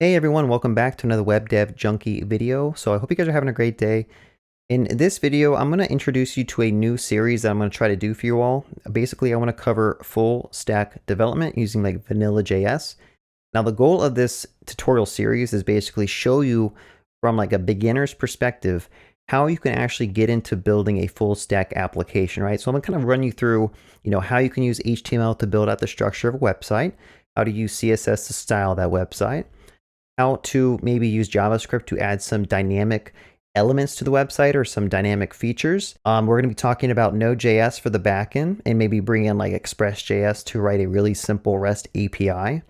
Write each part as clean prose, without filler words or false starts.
Hey everyone, welcome back to another Web Dev Junkie video. So I hope you guys are having a great day. In this video, I'm going to introduce you to a new series that I'm going to try to do for you all. Basically, I want to cover full stack development using like vanilla JS. Now, the goal of this tutorial series is basically show you from like a beginner's perspective how you can actually get into building a full stack application, right? So I'm going to kind of run you through, how you can use HTML to build out the structure of a website, how to use CSS to style that website, how to maybe use JavaScript to add some dynamic elements to the website or some dynamic features. We're going to be talking about node.js for the backend and maybe bring in like express.js to write a really simple REST API.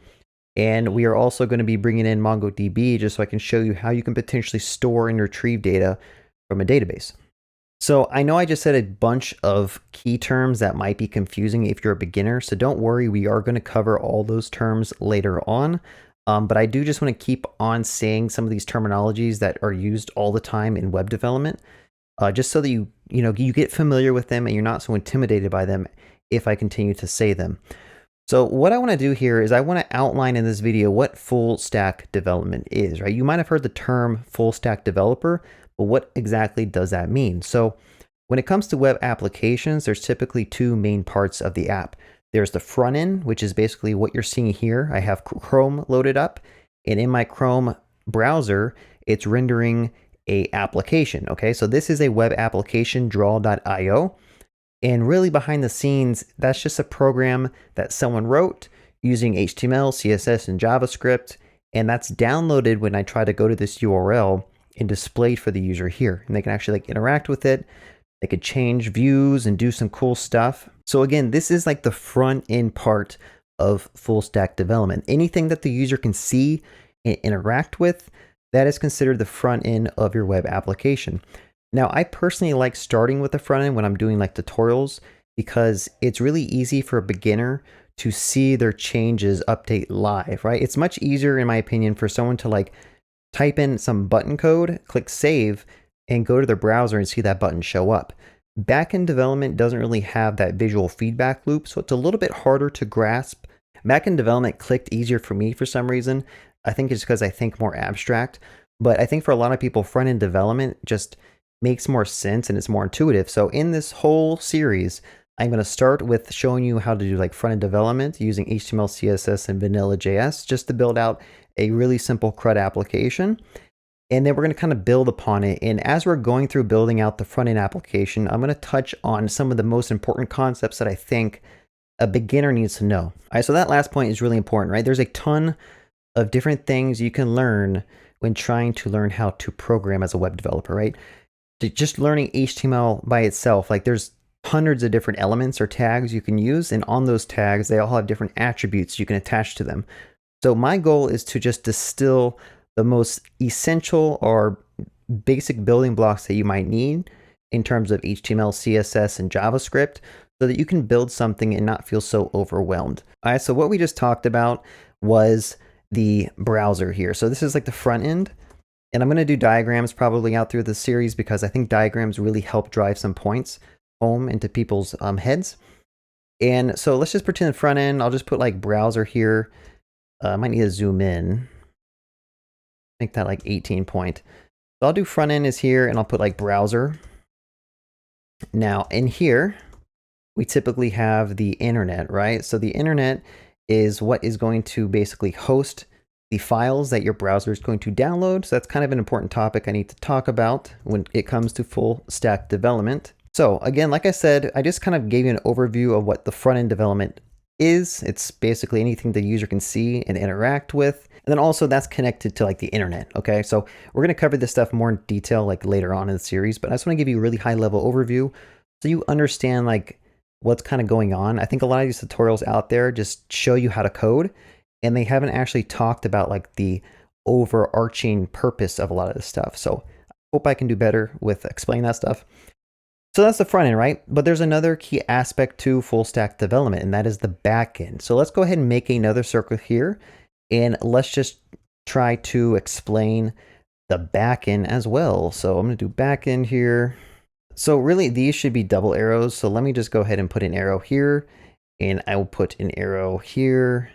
And we are also going to be bringing in MongoDB just so I can show you how you can potentially store and retrieve data from a database. So I know I just said a bunch of key terms that might be confusing if you're a beginner. So don't worry, we are going to cover all those terms later on. But I do just want to keep on saying some of these terminologies that are used all the time in web development, just so that you get familiar with them and you're not so intimidated by them if I continue to say them. So what I want to do here is I want to outline in this video what full stack development is, right? You might have heard the term full stack developer, but what exactly does that mean? So when it comes to web applications, there's typically two main parts of the app. There's the front end, which is basically what you're seeing here. I have Chrome loaded up, and in my Chrome browser, it's rendering a application. Okay, so this is a web application, draw.io. And really behind the scenes, that's just a program that someone wrote using HTML, CSS, and JavaScript. And that's downloaded when I try to go to this URL and displayed for the user here. And they can actually like interact with it. They could change views and do some cool stuff. So again, this is like the front end part of full stack development. Anything that the user can see and interact with, that is considered the front end of your web application. Now, I personally like starting with the front end when I'm doing like tutorials because it's really easy for a beginner to see their changes update live, right? It's much easier, in my opinion, for someone to like type in some button code, click save, and go to their browser and see that button show up. Backend development doesn't really have that visual feedback loop, so it's a little bit harder to grasp. Backend development clicked easier for me for some reason. I think it's because I think more abstract, but I think for a lot of people, front-end development just makes more sense and it's more intuitive. So in this whole series, I'm going to start with showing you how to do like front-end development using HTML, CSS, and vanilla JS just to build out a really simple CRUD application. And then we're going to kind of build upon it. And as we're going through building out the front-end application, I'm going to touch on some of the most important concepts that I think a beginner needs to know. All right, so that last point is really important, right? There's a ton of different things you can learn when trying to learn how to program as a web developer, right? Just learning HTML by itself, like there's hundreds of different elements or tags you can use. And on those tags, they all have different attributes you can attach to them. So my goal is to just distill the most essential or basic building blocks that you might need in terms of HTML, CSS, and JavaScript so that you can build something and not feel so overwhelmed. All right, so what we just talked about was the browser here. So this is like the front end. And I'm going to do diagrams probably out through the series because I think diagrams really help drive some points home into people's heads. And so let's just pretend front end. I'll just put like browser here. I might need to zoom in. Make that like 18 point. So I'll do front end is here and I'll put like browser. Now in here, we typically have the internet, right? So the internet is what is going to basically host the files that your browser is going to download. So that's kind of an important topic I need to talk about when it comes to full stack development. So again, like I said, I just kind of gave you an overview of what the front end development is. It's basically anything the user can see and interact with. And then also that's connected to like the internet. Okay, so we're going to cover this stuff more in detail like later on in the series, but I just want to give you a really high level overview so you understand like what's kind of going on. I think a lot of these tutorials out there just show you how to code and they haven't actually talked about like the overarching purpose of a lot of this stuff. So I hope I can do better with explaining that stuff. So that's the front end, right? But there's another key aspect to full stack development, and that is the back end. So let's go ahead and make another circle here, and let's just try to explain the back end as well. So I'm going to do back end here. So really, these should be double arrows. So let me just go ahead and put an arrow here, and I will put an arrow here.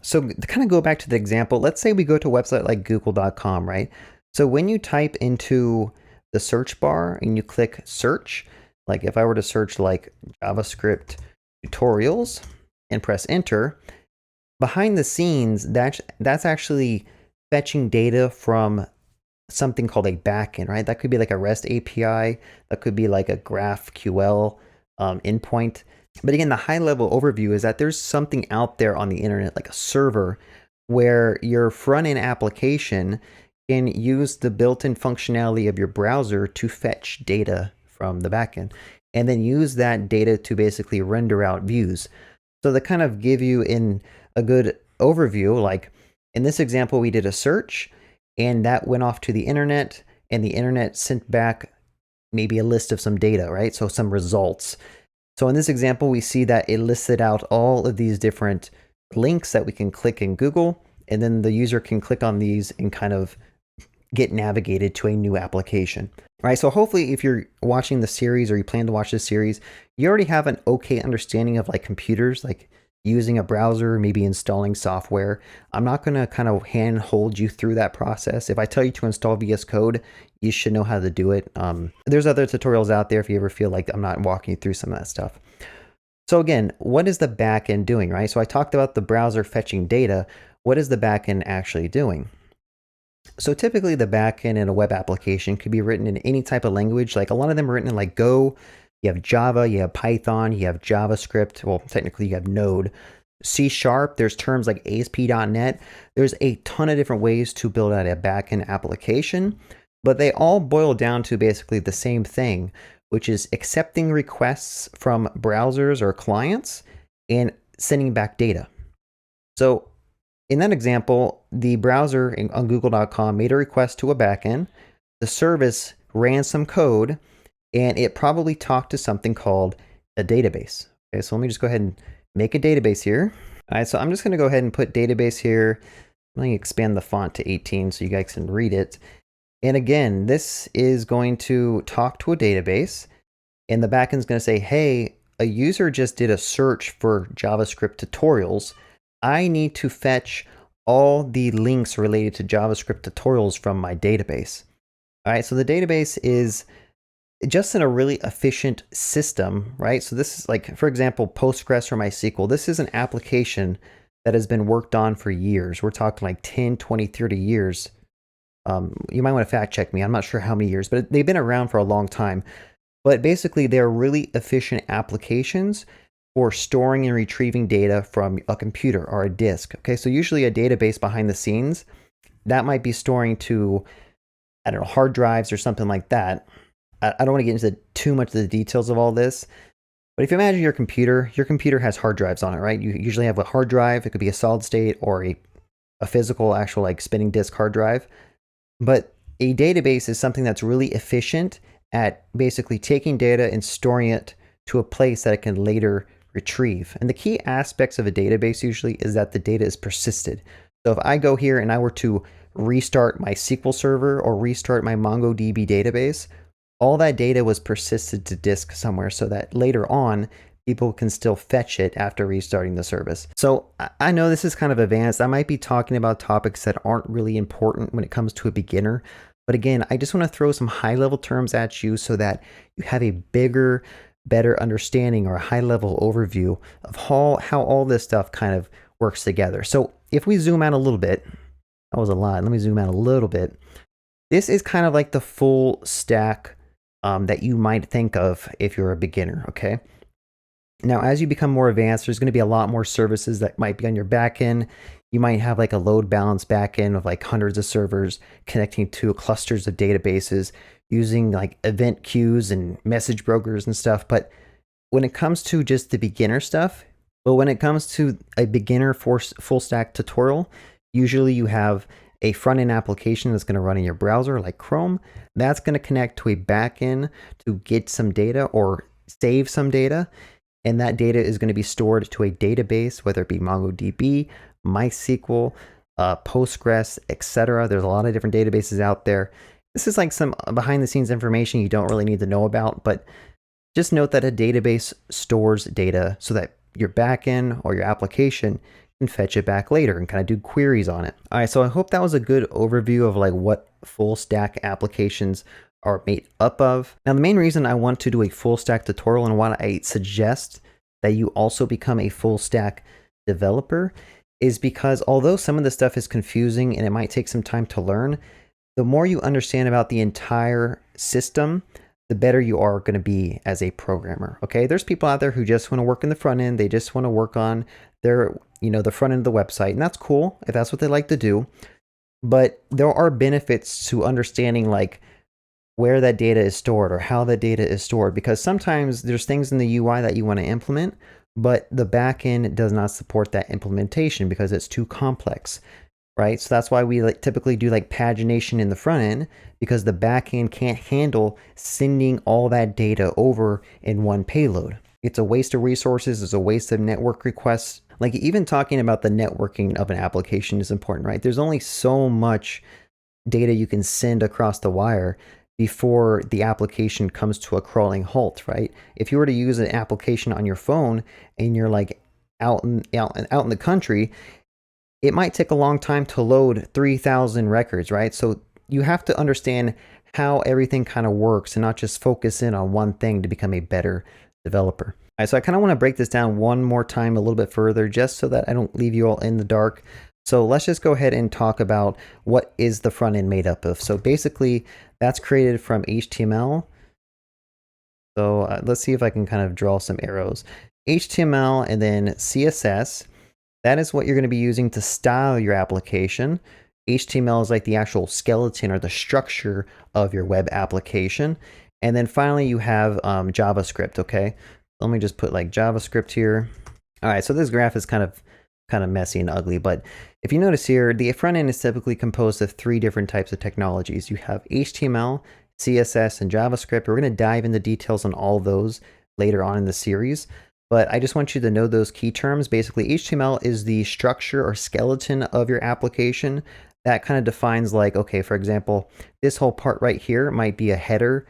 So to kind of go back to the example, let's say we go to a website like google.com, right? So when you type into the search bar and you click search, like if I were to search like JavaScript tutorials and press enter, behind the scenes, that's actually fetching data from something called a backend, right? That could be like a REST API, that could be like a GraphQL endpoint. But again, the high level overview is that there's something out there on the internet, like a server, where your front end application can use the built-in functionality of your browser to fetch data from the backend, and then use that data to basically render out views. So to kind of give you in a good overview, like in this example, we did a search and that went off to the internet, and the internet sent back maybe a list of some data, right? So some results. So in this example, we see that it listed out all of these different links that we can click in Google, and then the user can click on these and kind of get navigated to a new application. All right, so hopefully if you're watching the series or you plan to watch this series, you already have an okay understanding of like computers, like using a browser, maybe installing software. I'm not going to kind of hand hold you through that process. If I tell you to install VS Code, you should know how to do it. There's other tutorials out there if you ever feel like I'm not walking you through some of that stuff. So again, what is the backend doing, right? So I talked about the browser fetching data. What is the backend actually doing? So typically the backend in a web application could be written in any type of language. Like a lot of them are written in like Go, you have Java, you have Python, you have JavaScript. Well, technically you have Node. C#, there's terms like ASP.NET. There's a ton of different ways to build out a backend application, but they all boil down to basically the same thing, which is accepting requests from browsers or clients and sending back data. So in that example, the browser on google.com made a request to a backend. The service ran some code, and it probably talked to something called a database. Okay, so let me just go ahead and make a database here. All right, so I'm just going to go ahead and put database here. Let me expand the font to 18 so you guys can read it. And again, this is going to talk to a database, and the backend is going to say, hey, a user just did a search for JavaScript tutorials. I need to fetch all the links related to JavaScript tutorials from my database. All right, so the database is just in a really efficient system, right? So this is like, for example, Postgres or MySQL. This is an application that has been worked on for years. We're talking like 10, 20, 30 years. You might want to fact check me. I'm not sure how many years, but they've been around for a long time. But basically, they're really efficient applications for storing and retrieving data from a computer or a disk. Okay, so usually a database behind the scenes, that might be storing to, I don't know, hard drives or something like that. I don't want to get into too much of the details of all this, but if you imagine your computer has hard drives on it, right? You usually have a hard drive. It could be a solid state or a physical, actual like spinning disk hard drive. But a database is something that's really efficient at basically taking data and storing it to a place that it can later retrieve. And the key aspects of a database usually is that the data is persisted. So if I go here and I were to restart my SQL server or restart my MongoDB database, all that data was persisted to disk somewhere so that later on, people can still fetch it after restarting the service. So I know this is kind of advanced. I might be talking about topics that aren't really important when it comes to a beginner. But again, I just want to throw some high level terms at you so that you have a bigger, better understanding or a high level overview of how all this stuff kind of works together. So if we zoom out a little bit, that was a lot. Let me zoom out a little bit. This is kind of like the full stack that you might think of if you're a beginner, okay? Now, as you become more advanced, there's going to be a lot more services that might be on your backend. You might have like a load balance backend of like hundreds of servers connecting to clusters of databases using like event queues and message brokers and stuff. But when it comes to just the beginner stuff, well, when it comes to a beginner full stack tutorial, usually you have a front end application that's going to run in your browser like Chrome. That's going to connect to a backend to get some data or save some data. And that data is going to be stored to a database, whether it be MongoDB, MySQL, Postgres, etc. There's a lot of different databases out there. This is like some behind the scenes information you don't really need to know about, but just note that a database stores data so that your backend or your application can and fetch it back later and kind of do queries on it. All right, so I hope that was a good overview of like what full stack applications are made up of. Now, the main reason I want to do a full stack tutorial and why I suggest that you also become a full stack developer is because although some of the stuff is confusing and it might take some time to learn, the more you understand about the entire system, the better you are going to be as a programmer. Okay, there's people out there who just want to work in the front end. They just want to work on their, the front end of the website, and that's cool if that's what they like to do. But there are benefits to understanding like where that data is stored or how that data is stored, because sometimes there's things in the UI that you want to implement, but the backend does not support that implementation because it's too complex, right? So that's why we typically do like pagination in the front end, because the backend can't handle sending all that data over in one payload. It's a waste of resources, it's a waste of network requests. Like even talking about the networking of an application is important, right? There's only so much data you can send across the wire before the application comes to a crawling halt, right? If you were to use an application on your phone and you're like out in the country, it might take a long time to load 3,000 records, right? So you have to understand how everything kind of works and not just focus in on one thing to become a better developer. All right, so I kind of want to break this down one more time a little bit further just so that I don't leave you all in the dark. So let's just go ahead and talk about what is the front end made up of. So basically that's created from HTML. So let's see if I can kind of draw some arrows. HTML and then CSS. That is what you're going to be using to style your application. HTML is like the actual skeleton or the structure of your web application. And then finally you have JavaScript, okay? Let me just put like JavaScript here. All right, so this graph is kind of messy and ugly, but if you notice here, the front end is typically composed of 3 different types of technologies. You have HTML, CSS, and JavaScript. We're going to dive into details on all of those later on in the series, but I just want you to know those key terms. Basically, HTML is the structure or skeleton of your application. That kind of defines like, okay, for example, this whole part right here might be a header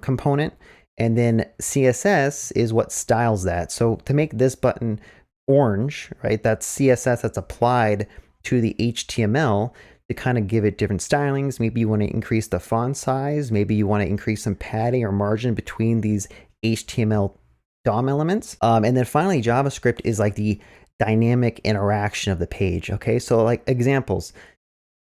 component, and then CSS is what styles that. So to make this button orange, right, that's CSS that's applied to the HTML to kind of give it different stylings. Maybe you want to increase the font size. Maybe you want to increase some padding or margin between these HTML DOM elements. And then finally, JavaScript is like the dynamic interaction of the page. Okay, so like examples.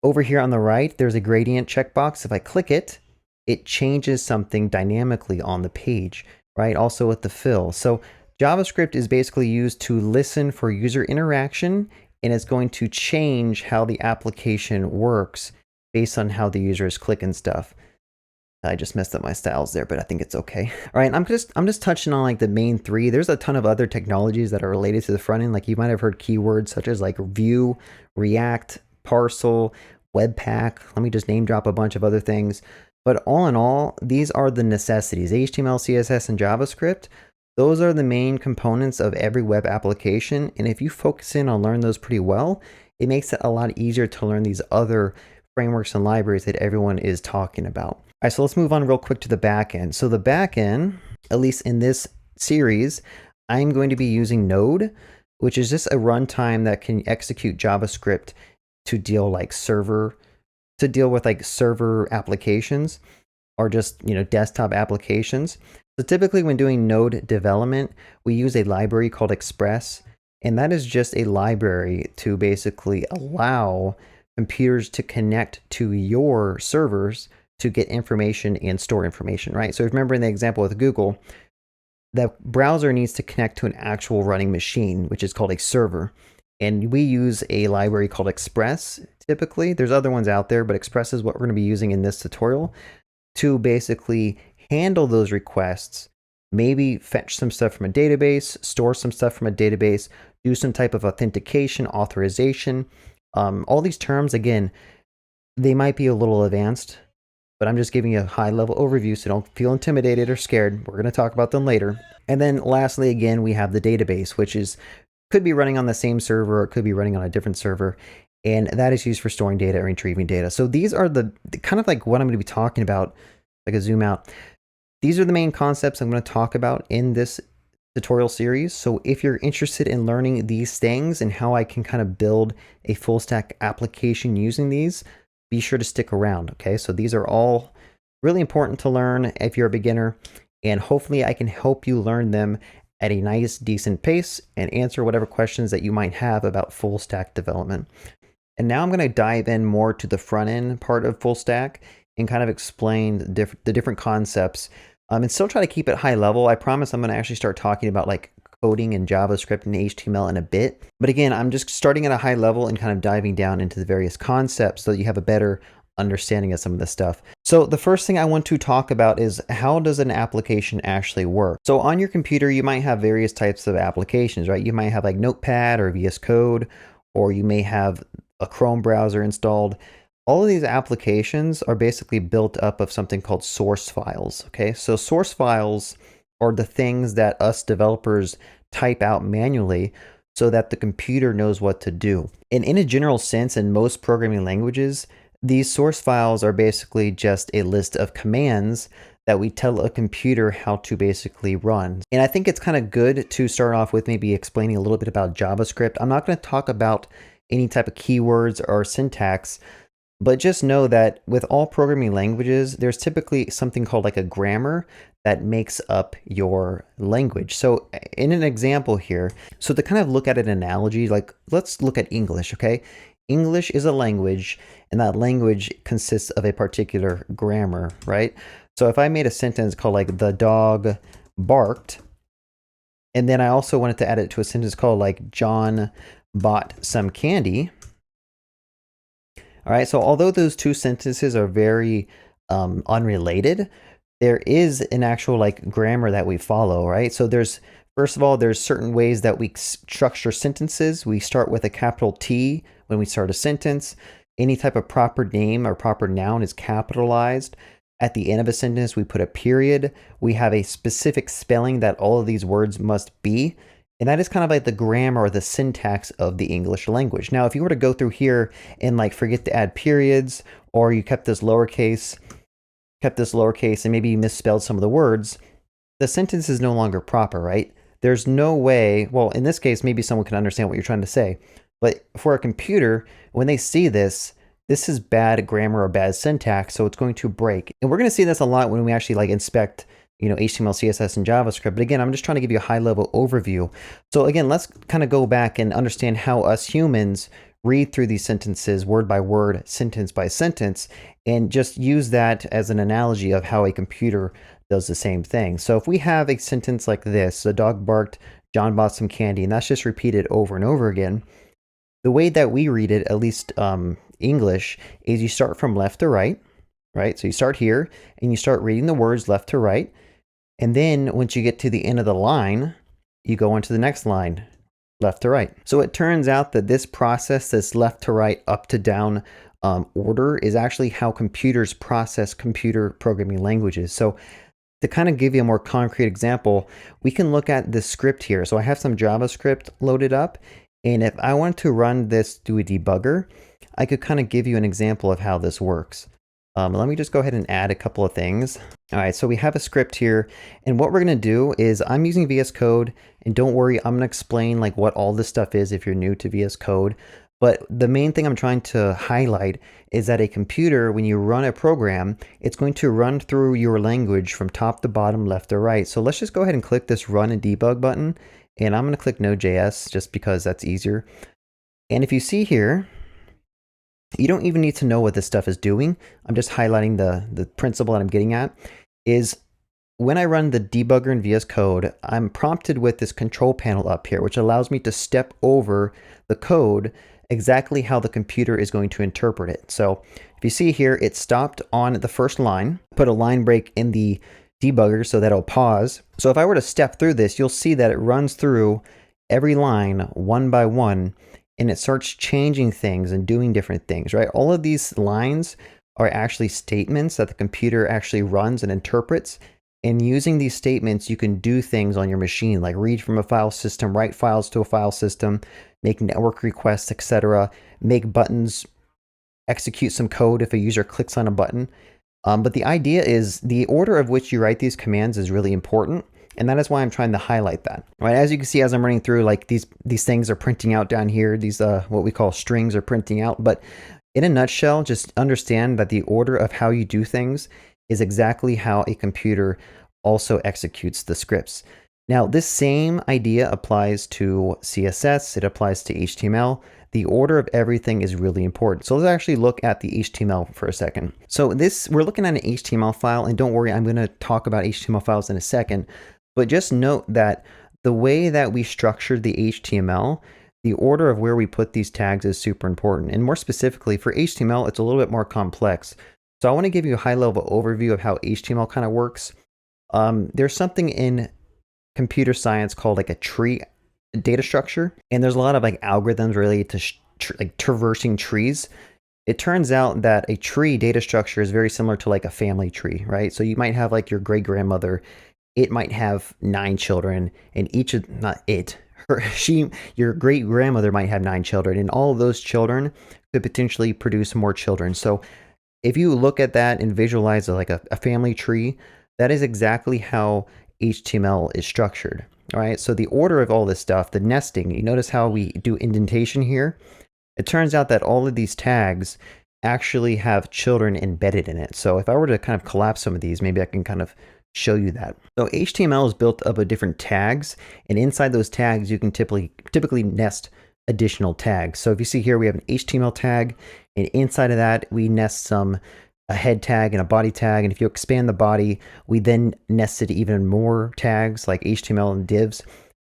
Over here on the right, there's a gradient checkbox. If I click it, it changes something dynamically on the page, right? Also with the fill. So JavaScript is basically used to listen for user interaction, and it's going to change how the application works based on how the user is clicking stuff. I just messed up my styles there, but I think it's okay. All right, I'm just touching on like the main 3. There's a ton of other technologies that are related to the front end. Like you might have heard keywords such as like Vue, React, Parcel, Webpack. Let me just name drop a bunch of other things. But all in all, these are the necessities. HTML, CSS, and JavaScript. Those are the main components of every web application. And if you focus in on learn those pretty well, it makes it a lot easier to learn these other frameworks and libraries that everyone is talking about. All right, so let's move on real quick to the backend. So the backend, at least in this series, I'm going to be using Node, which is just a runtime that can execute JavaScript to deal with like server applications or just, desktop applications. So typically when doing Node development, we use a library called Express, and that is just a library to basically allow computers to connect to your servers to get information and store information, right? So remember in the example with Google, the browser needs to connect to an actual running machine, which is called a server. And we use a library called Express typically. There's other ones out there, but Express is what we're going to be using in this tutorial to basically handle those requests, maybe fetch some stuff from a database, store some stuff from a database, do some type of authentication, authorization. All these terms, again, they might be a little advanced, but I'm just giving you a high level overview, so don't feel intimidated or scared. We're going to talk about them later. And then lastly, again, we have the database, which could be running on the same server, or it could be running on a different server. And that is used for storing data or retrieving data. So these are the kind of like what I'm going to be talking about. Like a zoom out. These are the main concepts I'm going to talk about in this tutorial series. So if you're interested in learning these things and how I can kind of build a full stack application using these, be sure to stick around. Okay, so these are all really important to learn if you're a beginner, and hopefully I can help you learn them at a nice, decent pace and answer whatever questions that you might have about full stack development. And now I'm going to dive in more to the front end part of full stack and kind of explain the different concepts, and still try to keep it high level. I promise I'm going to actually start talking about like coding and JavaScript and HTML in a bit. But again, I'm just starting at a high level and kind of diving down into the various concepts so that you have a better understanding of some of this stuff. So the first thing I want to talk about is, how does an application actually work? So on your computer, you might have various types of applications, right? You might have like Notepad or VS Code, or you may have a Chrome browser installed. All of these applications are basically built up of something called source files. Okay, so source files are the things that us developers type out manually so that the computer knows what to do. And in a general sense, in most programming languages, these source files are basically just a list of commands that we tell a computer how to basically run. And I think it's kind of good to start off with maybe explaining a little bit about JavaScript. I'm not going to talk about any type of keywords or syntax, but just know that with all programming languages, there's typically something called like a grammar that makes up your language. So in an example here, so to kind of look at an analogy, like let's look at English, okay? English is a language, and that language consists of a particular grammar, right? So if I made a sentence called like the dog barked, and then I also wanted to add it to a sentence called like John bought some candy. All right, so although those two sentences are very unrelated, there is an actual like grammar that we follow, right? So there's, first of all, there's certain ways that we structure sentences. We start with a capital T when we start a sentence. Any type of proper name or proper noun is capitalized. At the end of a sentence, we put a period. We have a specific spelling that all of these words must be. And that is kind of like the grammar or the syntax of the English language. Now, if you were to go through here and like forget to add periods, or you kept this lowercase, and maybe you misspelled some of the words, the sentence is no longer proper, right? There's no way, well, in this case, maybe someone can understand what you're trying to say. But for a computer, when they see this, this is bad grammar or bad syntax, so it's going to break. And we're going to see this a lot when we actually like inspect, you know, HTML, CSS, and JavaScript. But again, I'm just trying to give you a high-level overview. So again, let's kind of go back and understand how us humans read through these sentences word by word, sentence by sentence, and just use that as an analogy of how a computer does the same thing. So if we have a sentence like this, the dog barked, John bought some candy, and that's just repeated over and over again, the way that we read it, at least English, is you start from left to right, right? So you start here and you start reading the words left to right. And then once you get to the end of the line, you go on to the next line, left to right. So it turns out that this process, this left to right, up to down order, is actually how computers process computer programming languages. So to kind of give you a more concrete example, we can look at this script here. So I have some JavaScript loaded up, and if I want to run this through a debugger, I could kind of give you an example of how this works. Let me just go ahead and add a couple of things. All right, so we have a script here, and what we're going to do is I'm using VS Code, and don't worry, I'm going to explain like what all this stuff is if you're new to VS Code. But the main thing I'm trying to highlight is that a computer, when you run a program, it's going to run through your language from top to bottom, left to right. So let's just go ahead and click this Run and Debug button, and I'm going to click Node.js just because that's easier. And if you see here, you don't even need to know what this stuff is doing. I'm just highlighting the principle that I'm getting at is when I run the debugger in VS Code, I'm prompted with this control panel up here, which allows me to step over the code exactly how the computer is going to interpret it. So if you see here, it stopped on the first line, put a line break in the debugger so that it'll pause. So if I were to step through this, you'll see that it runs through every line one by one, and it starts changing things and doing different things, right? All of these lines are actually statements that the computer actually runs and interprets. And using these statements, you can do things on your machine, like read from a file system, write files to a file system, make network requests, etc., make buttons, execute some code if a user clicks on a button. But the idea is the order of which you write these commands is really important. And that is why I'm trying to highlight that. Right, as you can see, as I'm running through, like these things are printing out down here. These what we call strings are printing out. But in a nutshell, just understand that the order of how you do things is exactly how a computer also executes the scripts. Now, this same idea applies to CSS, it applies to HTML. The order of everything is really important. So let's actually look at the HTML for a second. So we're looking at an HTML file, and don't worry, I'm going to talk about HTML files in a second, but just note that the way that we structured the HTML, the order of where we put these tags is super important. And more specifically for HTML, it's a little bit more complex. So I want to give you a high level overview of how HTML kind of works. There's something in computer science called like a tree data structure, and there's a lot of like algorithms related to like traversing trees. It turns out that a tree data structure is very similar to like a family tree, right? So you might have like your great grandmother, it might have 9 children, and your great grandmother might have 9 children, and all of those children could potentially produce more children. So if you look at that and visualize like a family tree, that is exactly how HTML is structured. All right, so the order of all this stuff, the nesting, you notice how we do indentation here? It turns out that all of these tags actually have children embedded in it. So if I were to kind of collapse some of these, maybe I can kind of show you that. So HTML is built up of different tags, and inside those tags, you can typically nest additional tags. So if you see here, we have an HTML tag, and inside of that, we nest a head tag and a body tag. And if you expand the body, we then nested even more tags like HTML and divs.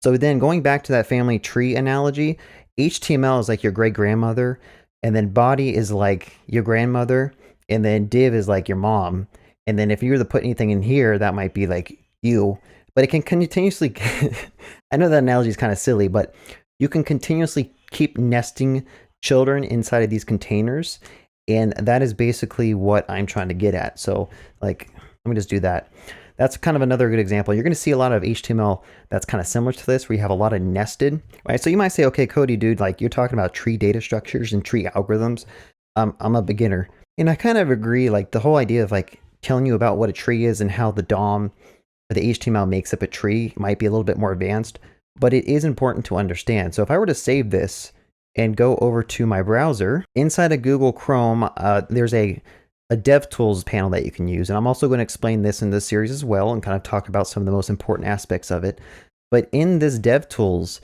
So then going back to that family tree analogy, HTML is like your great grandmother, and then body is like your grandmother, and then div is like your mom. And then if you were to put anything in here, that might be like you, but it can continuously, I know that analogy is kind of silly, but you can continuously keep nesting children inside of these containers. And that is basically what I'm trying to get at. So like, let me just do that. That's kind of another good example. You're going to see a lot of HTML that's kind of similar to this, where you have a lot of nested, right? So you might say, okay, Cody, dude, like you're talking about tree data structures and tree algorithms. I'm a beginner. And I kind of agree, like the whole idea of like telling you about what a tree is and how the DOM or the HTML makes up a tree might be a little bit more advanced, but it is important to understand. So if I were to save this and go over to my browser, inside of Google Chrome, there's a DevTools panel that you can use. And I'm also going to explain this in this series as well and kind of talk about some of the most important aspects of it. But in this DevTools,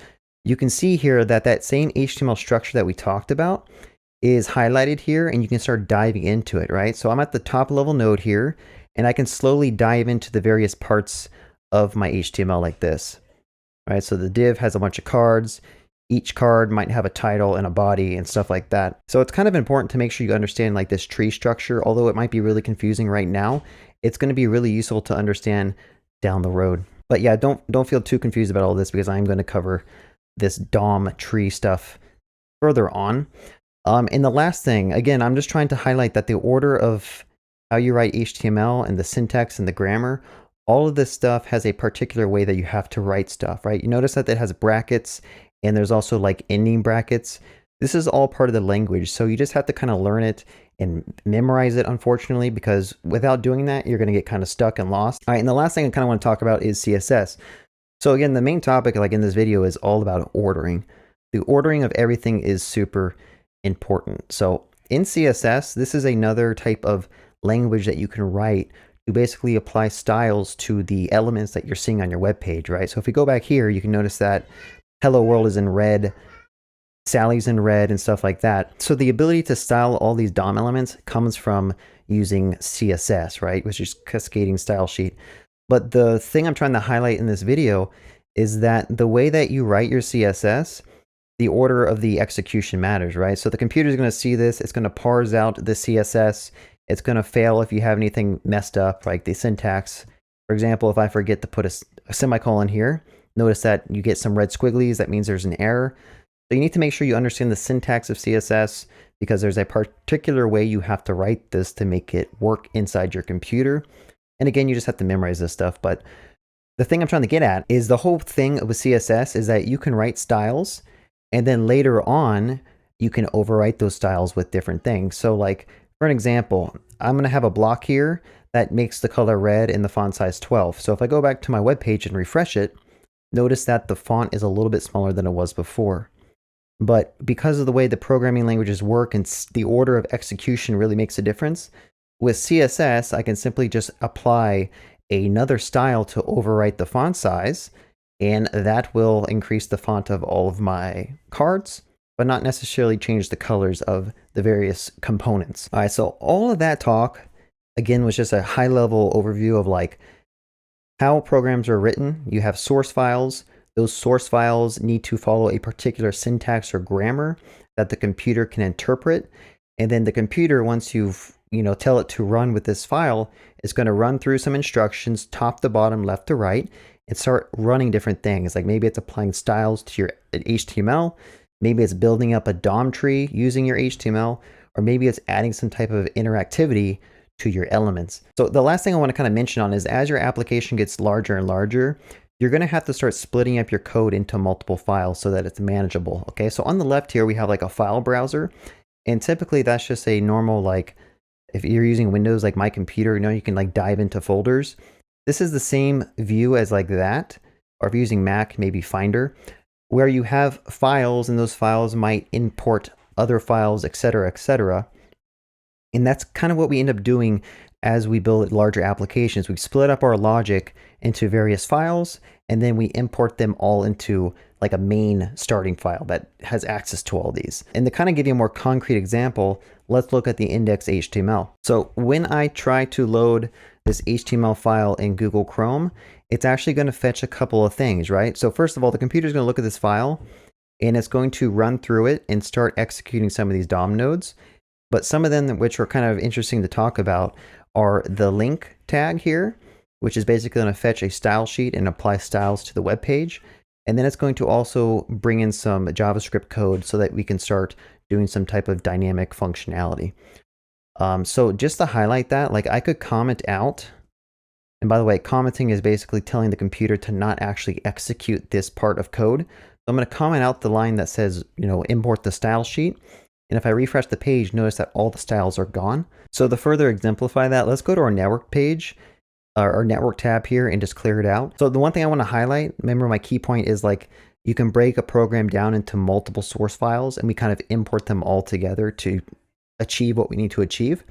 you can see here that that same HTML structure that we talked about is highlighted here, and you can start diving into it, right? So I'm at the top level node here, and I can slowly dive into the various parts of my HTML like this, right? So the div has a bunch of cards. Each card might have a title and a body and stuff like that. So it's kind of important to make sure you understand like this tree structure. Although it might be really confusing right now, it's going to be really useful to understand down the road. But yeah, don't feel too confused about all this, because I'm going to cover this DOM tree stuff further on. And the last thing, again, I'm just trying to highlight that the order of how you write HTML and the syntax and the grammar, all of this stuff has a particular way that you have to write stuff, right? You notice that it has brackets, and there's also like ending brackets. This is all part of the language. So you just have to kind of learn it and memorize it, unfortunately, because without doing that, you're going to get kind of stuck and lost. All right, and the last thing I kind of want to talk about is CSS. So again, the main topic like in this video is all about ordering. The ordering of everything is super important. So in CSS, this is another type of language that you can write to basically apply styles to the elements that you're seeing on your web page, right? So if we go back here, you can notice that Hello World is in red, Sally's in red, and stuff like that. So the ability to style all these DOM elements comes from using CSS, right? Which is cascading style sheet. But the thing I'm trying to highlight in this video is that the way that you write your CSS, the order of the execution matters, right? So the computer is going to see this, it's going to parse out the CSS, it's going to fail if you have anything messed up, like the syntax. For example, if I forget to put a semicolon here, notice that you get some red squigglies, that means there's an error. So you need to make sure you understand the syntax of CSS, because there's a particular way you have to write this to make it work inside your computer. And again, you just have to memorize this stuff. But the thing I'm trying to get at is the whole thing with CSS is that you can write styles, and then later on, you can overwrite those styles with different things. So like, for an example, I'm going to have a block here that makes the color red and the font size 12. So if I go back to my web page and refresh it, notice that the font is a little bit smaller than it was before. But because of the way the programming languages work and the order of execution really makes a difference, with CSS, I can simply just apply another style to overwrite the font size, and that will increase the font of all of my cards, but not necessarily change the colors of the various components. All right, so all of that talk, again, was just a high-level overview of like how programs are written. You have source files. Those source files need to follow a particular syntax or grammar that the computer can interpret. And then the computer, once you've tell it to run with this file, is going to run through some instructions, top to bottom, left to right, and start running different things. Like maybe it's applying styles to your HTML, maybe it's building up a DOM tree using your HTML, or maybe it's adding some type of interactivity to your elements. So the last thing I want to kind of mention on is as your application gets larger and larger, you're going to have to start splitting up your code into multiple files so that it's manageable. Okay, so on the left here, we have like a file browser. And typically that's just a normal, like if you're using Windows, like my computer, you can like dive into folders. This is the same view as like that. Or if you're using Mac, maybe Finder, where you have files and those files might import other files, etc., etc. And that's kind of what we end up doing as we build larger applications. We split up our logic into various files, and then we import them all into like a main starting file that has access to all these. And to kind of give you a more concrete example, let's look at the index.html. So when I try to load this HTML file in Google Chrome, it's actually going to fetch a couple of things, right? So first of all, the computer is going to look at this file, and it's going to run through it and start executing some of these DOM nodes. But some of them, which are kind of interesting to talk about, are the link tag here, which is basically going to fetch a style sheet and apply styles to the web page. And then it's going to also bring in some JavaScript code so that we can start doing some type of dynamic functionality. So just to highlight that, like I could comment out, and by the way, commenting is basically telling the computer to not actually execute this part of code. So I'm going to comment out the line that says, import the style sheet. And if I refresh the page, notice that all the styles are gone. So to further exemplify that, let's go to our network page, our network tab here, and just clear it out. So the one thing I want to highlight, remember my key point is like, you can break a program down into multiple source files and we kind of import them all together to achieve what we need to achieve.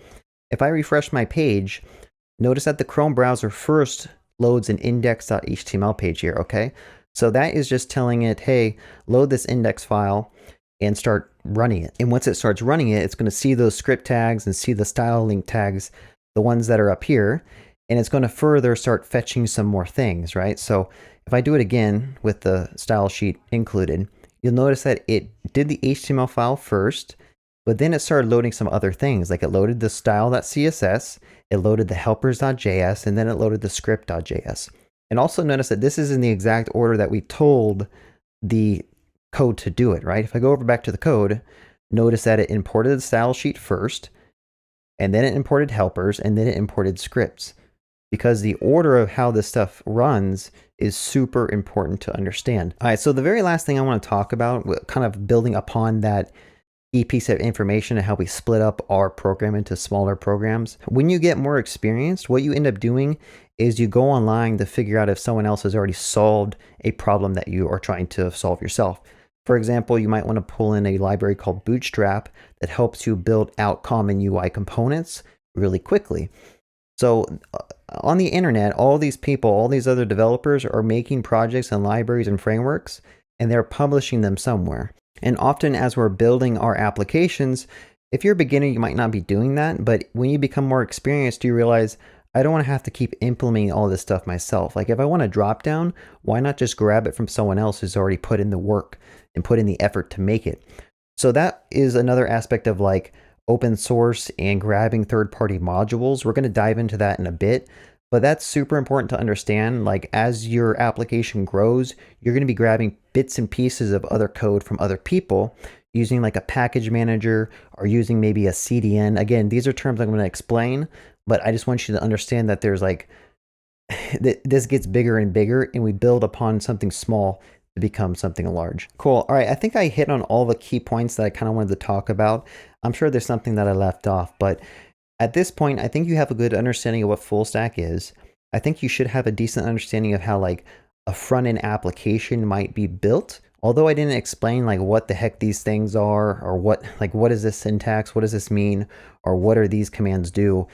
If I refresh my page, notice that the Chrome browser first loads an index.html page here, okay? So that is just telling it, hey, load this index file and start running it. And once it starts running it, it's going to see those script tags and see the style link tags, the ones that are up here, and it's going to further start fetching some more things, right? So if I do it again with the style sheet included, you'll notice that it did the HTML file first, but then it started loading some other things. Like it loaded the style.css, it loaded the helpers.js, and then it loaded the script.js. And also notice that this is in the exact order that we told the code to do it, right? If I go over back to the code, notice that it imported the style sheet first, and then it imported helpers, and then it imported scripts. Because the order of how this stuff runs is super important to understand. All right, so the very last thing I want to talk about, kind of building upon that key piece of information and how we split up our program into smaller programs. When you get more experienced, what you end up doing is you go online to figure out if someone else has already solved a problem that you are trying to solve yourself. For example, you might want to pull in a library called Bootstrap that helps you build out common UI components really quickly. So on the internet, all these people, all these other developers are making projects and libraries and frameworks, and they're publishing them somewhere. And often as we're building our applications, if you're a beginner, you might not be doing that. But when you become more experienced, you realize, I don't want to have to keep implementing all this stuff myself. Like if I want a drop down, why not just grab it from someone else who's already put in the work and put in the effort to make it? So that is another aspect of like open source and grabbing third-party modules. We're going to dive into that in a bit, but that's super important to understand. Like as your application grows, you're going to be grabbing bits and pieces of other code from other people using like a package manager or using maybe a CDN. Again, these are terms I'm going to explain, but I just want you to understand that there's like, this gets bigger and bigger, and we build upon something small to become something large. Cool. All right. I think I hit on all the key points that I kind of wanted to talk about. I'm sure there's something that I left off, but At this point, I think you have a good understanding of what full stack is. I think you should have a decent understanding of how like a front-end application might be built. Although I didn't explain like what the heck these things are, or what is this syntax, what does this mean, or what are these commands do,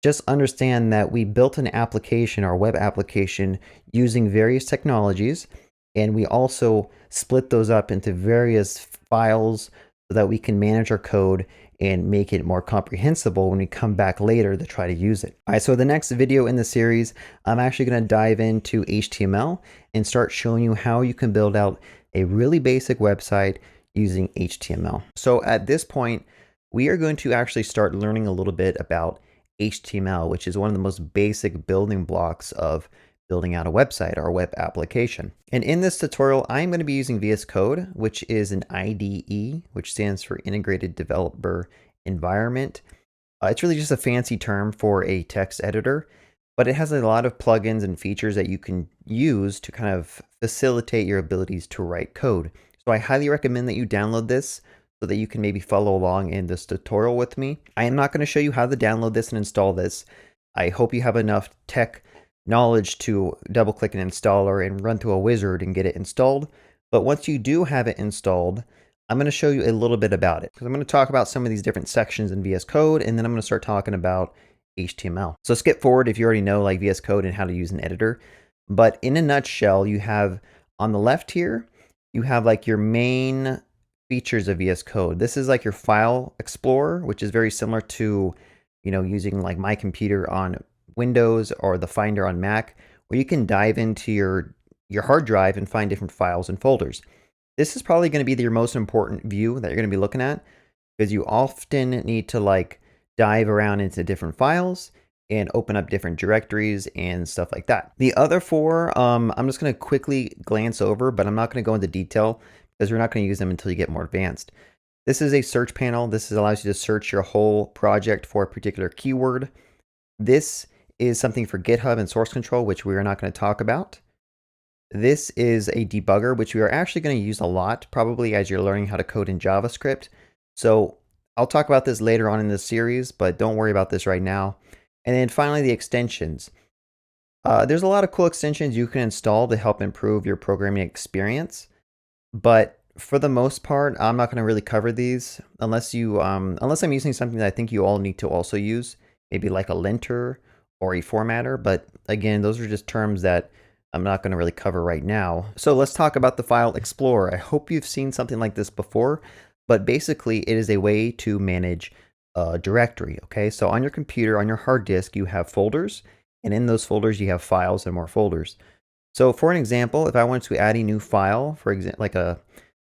just understand that we built an application, our web application, using various technologies, and we also split those up into various files so that we can manage our code and make it more comprehensible when we come back later to try to use it. All right, so the next video in the series, I'm actually going to dive into HTML and start showing you how you can build out a really basic website using HTML. So at this point, we are going to actually start learning a little bit about HTML, which is one of the most basic building blocks of building out a website or a web application. And in this tutorial, I'm going to be using VS Code, which is an IDE, which stands for Integrated Developer Environment. It's really just a fancy term for a text editor, but it has a lot of plugins and features that you can use to kind of facilitate your abilities to write code. So I highly recommend that you download this so that you can maybe follow along in this tutorial with me. I am not going to show you how to download this and install this. I hope you have enough tech knowledge to double click an installer and run through a wizard and get it installed. But once you do have it installed, I'm going to show you a little bit about it, because I'm going to talk about some of these different sections in VS Code, and then I'm going to start talking about HTML. So skip forward if you already know like VS Code and how to use an editor. But in a nutshell, you have on the left here, you have like your main features of VS Code. This is like your file explorer, which is very similar to, using like my computer on Windows or the Finder on Mac, where you can dive into your hard drive and find different files and folders. This is probably going to be your most important view that you're going to be looking at, because you often need to like dive around into different files and open up different directories and stuff like that. The other four, I'm just going to quickly glance over, but I'm not going to go into detail because we're not going to use them until you get more advanced. This is a search panel. This allows you to search your whole project for a particular keyword. This is something for GitHub and source control, which we are not going to talk about. This is a debugger, which we are actually going to use a lot, probably as you're learning how to code in JavaScript. So I'll talk about this later on in this series, but don't worry about this right now. And then finally, the extensions. There's a lot of cool extensions you can install to help improve your programming experience. But for the most part, I'm not going to really cover these unless I'm using something that I think you all need to also use, maybe like a linter or a formatter. But again, those are just terms that I'm not going to really cover right now. So let's talk about the file explorer. I hope you've seen something like this before, but basically it is a way to manage a directory. Okay, so on your computer, on your hard disk, you have folders, and in those folders you have files and more folders. So for an example, if I wanted to add a new file, for example,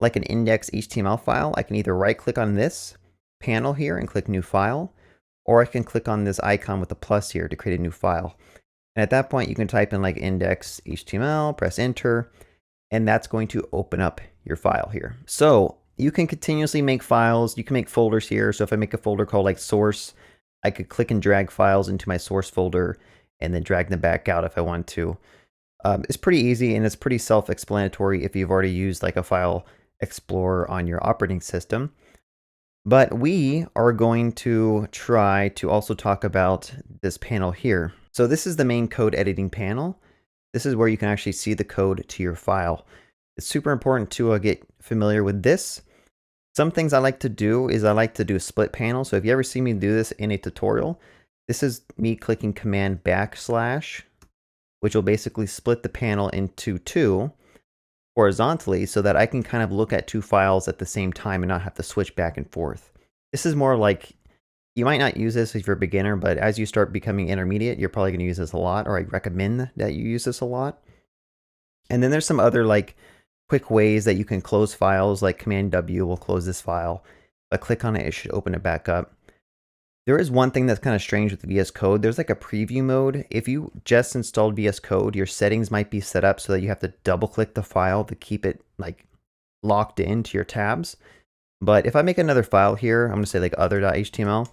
like an index HTML file, I can either right click on this panel here and click new file, or I can click on this icon with the plus here to create a new file. And at that point, you can type in like index HTML, press enter, and that's going to open up your file here. So you can continuously make files. You can make folders here. So if I make a folder called like source, I could click and drag files into my source folder and then drag them back out if I want to. It's pretty easy, and it's pretty self-explanatory if you've already used like a file explorer on your operating system. But we are going to try to also talk about this panel here. So this is the main code editing panel. This is where you can actually see the code to your file. It's super important to get familiar with this. Some things I like to do is I like to do a split panel. So if you ever see me do this in a tutorial, this is me clicking command /, which will basically split the panel into two horizontally so that I can kind of look at two files at the same time and not have to switch back and forth. This is more like, you might not use this if you're a beginner, but as you start becoming intermediate, you're probably going to use this a lot, or I recommend that you use this a lot. And then there's some other like quick ways that you can close files, like Command W will close this file, but click on it, it should open it back up. There is one thing that's kind of strange with VS Code. There's like a preview mode. If you just installed VS Code, your settings might be set up so that you have to double click the file to keep it like locked into your tabs. But if I make another file here, I'm going to say like other.html,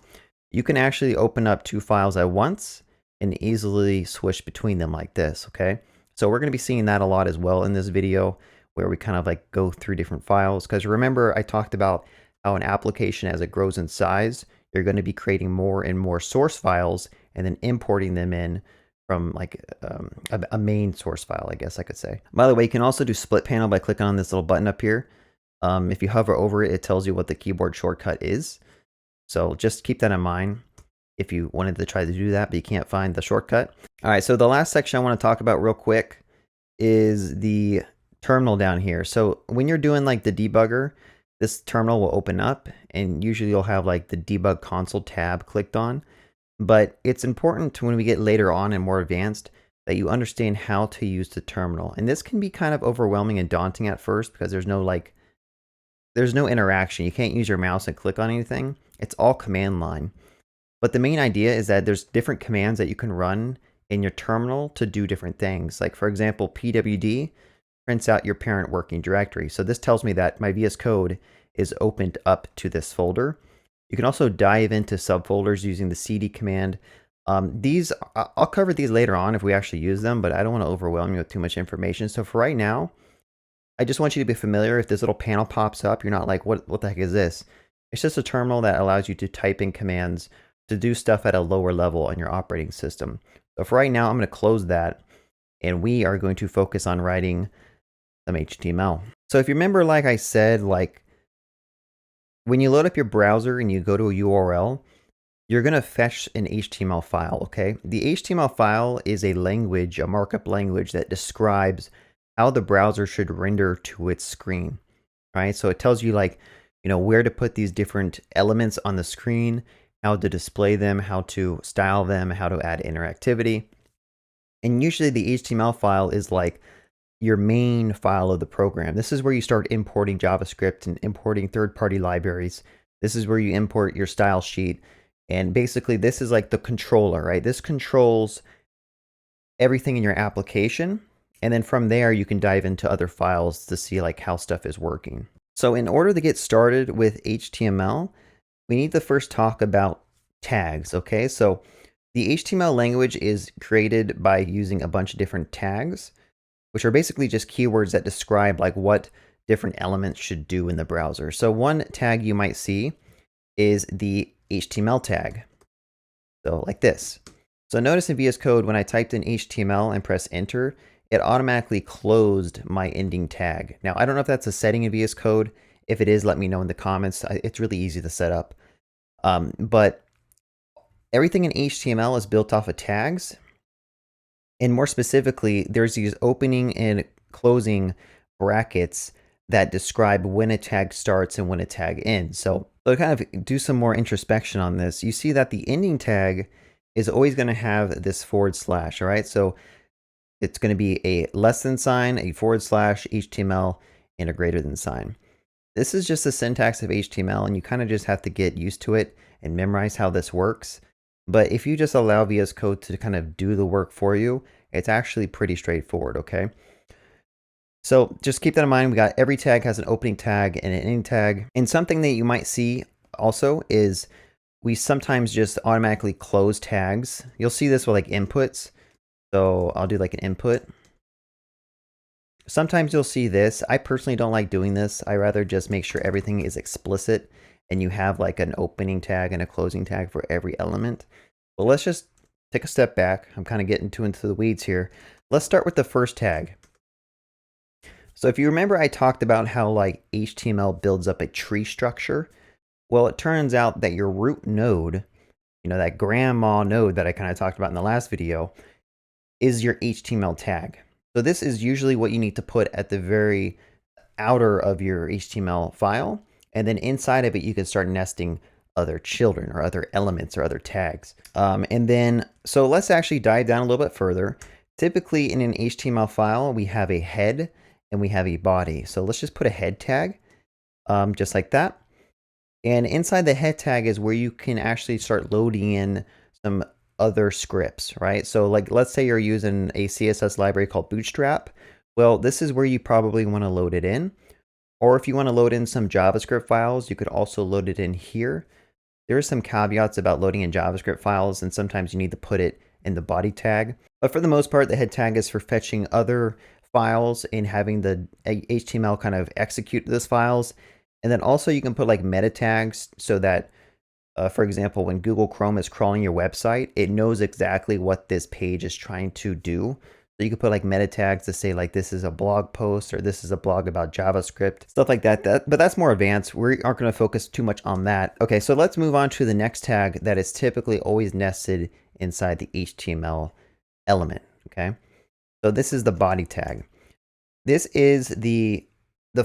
you can actually open up two files at once and easily switch between them like this, okay? So we're going to be seeing that a lot as well in this video, where we kind of like go through different files. Because remember, I talked about how an application, as it grows in size, you're going to be creating more and more source files and then importing them in from like a main source file, I guess I could say. By the way, you can also do split panel by clicking on this little button up here. If you hover over it, it tells you what the keyboard shortcut is. So just keep that in mind if you wanted to try to do that, but you can't find the shortcut. All right, so the last section I want to talk about real quick is the terminal down here. So when you're doing like the debugger, this terminal will open up and usually you'll have like the debug console tab clicked on. But it's important to, when we get later on and more advanced, that you understand how to use the terminal. And this can be kind of overwhelming and daunting at first because there's no interaction. You can't use your mouse and click on anything. It's all command line. But the main idea is that there's different commands that you can run in your terminal to do different things. Like for example, pwd prints out your parent working directory. So this tells me that my VS Code is opened up to this folder. You can also dive into subfolders using the cd command. I'll cover these later on if we actually use them, but I don't want to overwhelm you with too much information. So for right now, I just want you to be familiar. If this little panel pops up, you're not like, what the heck is this? It's just a terminal that allows you to type in commands to do stuff at a lower level on your operating system. So for right now, I'm going to close that, and we are going to focus on writing some HTML. So if you remember, like I said, like when you load up your browser and you go to a URL, you're going to fetch an HTML file, okay? The HTML file is a language, a markup language that describes how the browser should render to its screen, right? So it tells you like, where to put these different elements on the screen, how to display them, how to style them, how to add interactivity. And usually the HTML file is like your main file of the program. This is where you start importing JavaScript and importing third-party libraries. This is where you import your style sheet. And basically this is like the controller, right? This controls everything in your application. And then from there, you can dive into other files to see like how stuff is working. So in order to get started with HTML, we need to first talk about tags, okay? So the HTML language is created by using a bunch of different tags, which are basically just keywords that describe like what different elements should do in the browser. So one tag you might see is the HTML tag. So like this. So notice in VS Code, when I typed in HTML and press enter, it automatically closed my ending tag. Now, I don't know if that's a setting in VS Code. If it is, let me know in the comments. It's really easy to set up. But everything in HTML is built off of tags. And more specifically, there's these opening and closing brackets that describe when a tag starts and when a tag ends. So to kind of do some more introspection on this, you see that the ending tag is always going to have this /, all right? So it's going to be a less than sign, a / HTML, and a greater than sign. This is just the syntax of HTML, and you kind of just have to get used to it and memorize how this works. But if you just allow VS Code to kind of do the work for you, it's actually pretty straightforward, okay? So just keep that in mind. We got every tag has an opening tag and an ending tag. And something that you might see also is we sometimes just automatically close tags. You'll see this with like inputs. So I'll do like an input. Sometimes you'll see this. I personally don't like doing this. I rather just make sure everything is explicit and you have like an opening tag and a closing tag for every element. But let's just take a step back. I'm kind of getting into the weeds here. Let's start with the first tag. So if you remember, I talked about how like HTML builds up a tree structure. Well, it turns out that your root node, that grandma node that I kind of talked about in the last video, is your HTML tag. So this is usually what you need to put at the very outer of your HTML file. And then inside of it, you can start nesting other children or other elements or other tags. So let's actually dive down a little bit further. Typically in an HTML file, we have a head and we have a body. So let's just put a head tag, just like that. And inside the head tag is where you can actually start loading in some other scripts, right? So like, let's say you're using a CSS library called Bootstrap. Well, this is where you probably want to load it in. Or if you want to load in some JavaScript files, you could also load it in here. There are some caveats about loading in JavaScript files, and sometimes you need to put it in the body tag. But for the most part, the head tag is for fetching other files and having the HTML kind of execute those files. And then also you can put like meta tags so that For example, when Google Chrome is crawling your website, it knows exactly what this page is trying to do. So you can put like meta tags to say like this is a blog post or this is a blog about JavaScript, stuff like that. But that's more advanced. We aren't going to focus too much on that. Okay, so let's move on to the next tag that is typically always nested inside the HTML element. Okay, so this is the body tag. This is the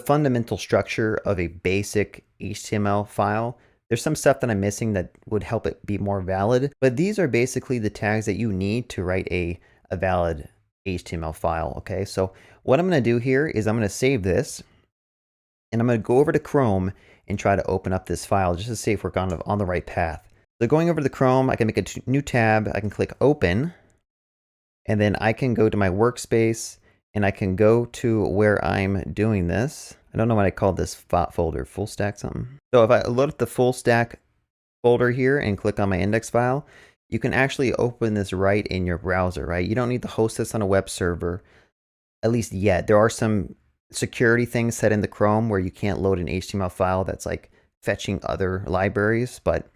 fundamental structure of a basic HTML file. There's some stuff that I'm missing that would help it be more valid, but these are basically the tags that you need to write a valid HTML file. Okay, so what I'm going to do here is I'm going to save this and I'm going to go over to Chrome and try to open up this file just to see if we're kind of on the right path. So going over to the Chrome, I can make a new tab, I can click open, and then I can go to my workspace and I can go to where I'm doing this. I don't know what I called this folder, full stack something. So if I load up the full stack folder here and click on my index file, you can actually open this right in your browser, right? You don't need to host this on a web server, at least yet. There are some security things set in the Chrome where you can't load an HTML file that's like fetching other libraries, but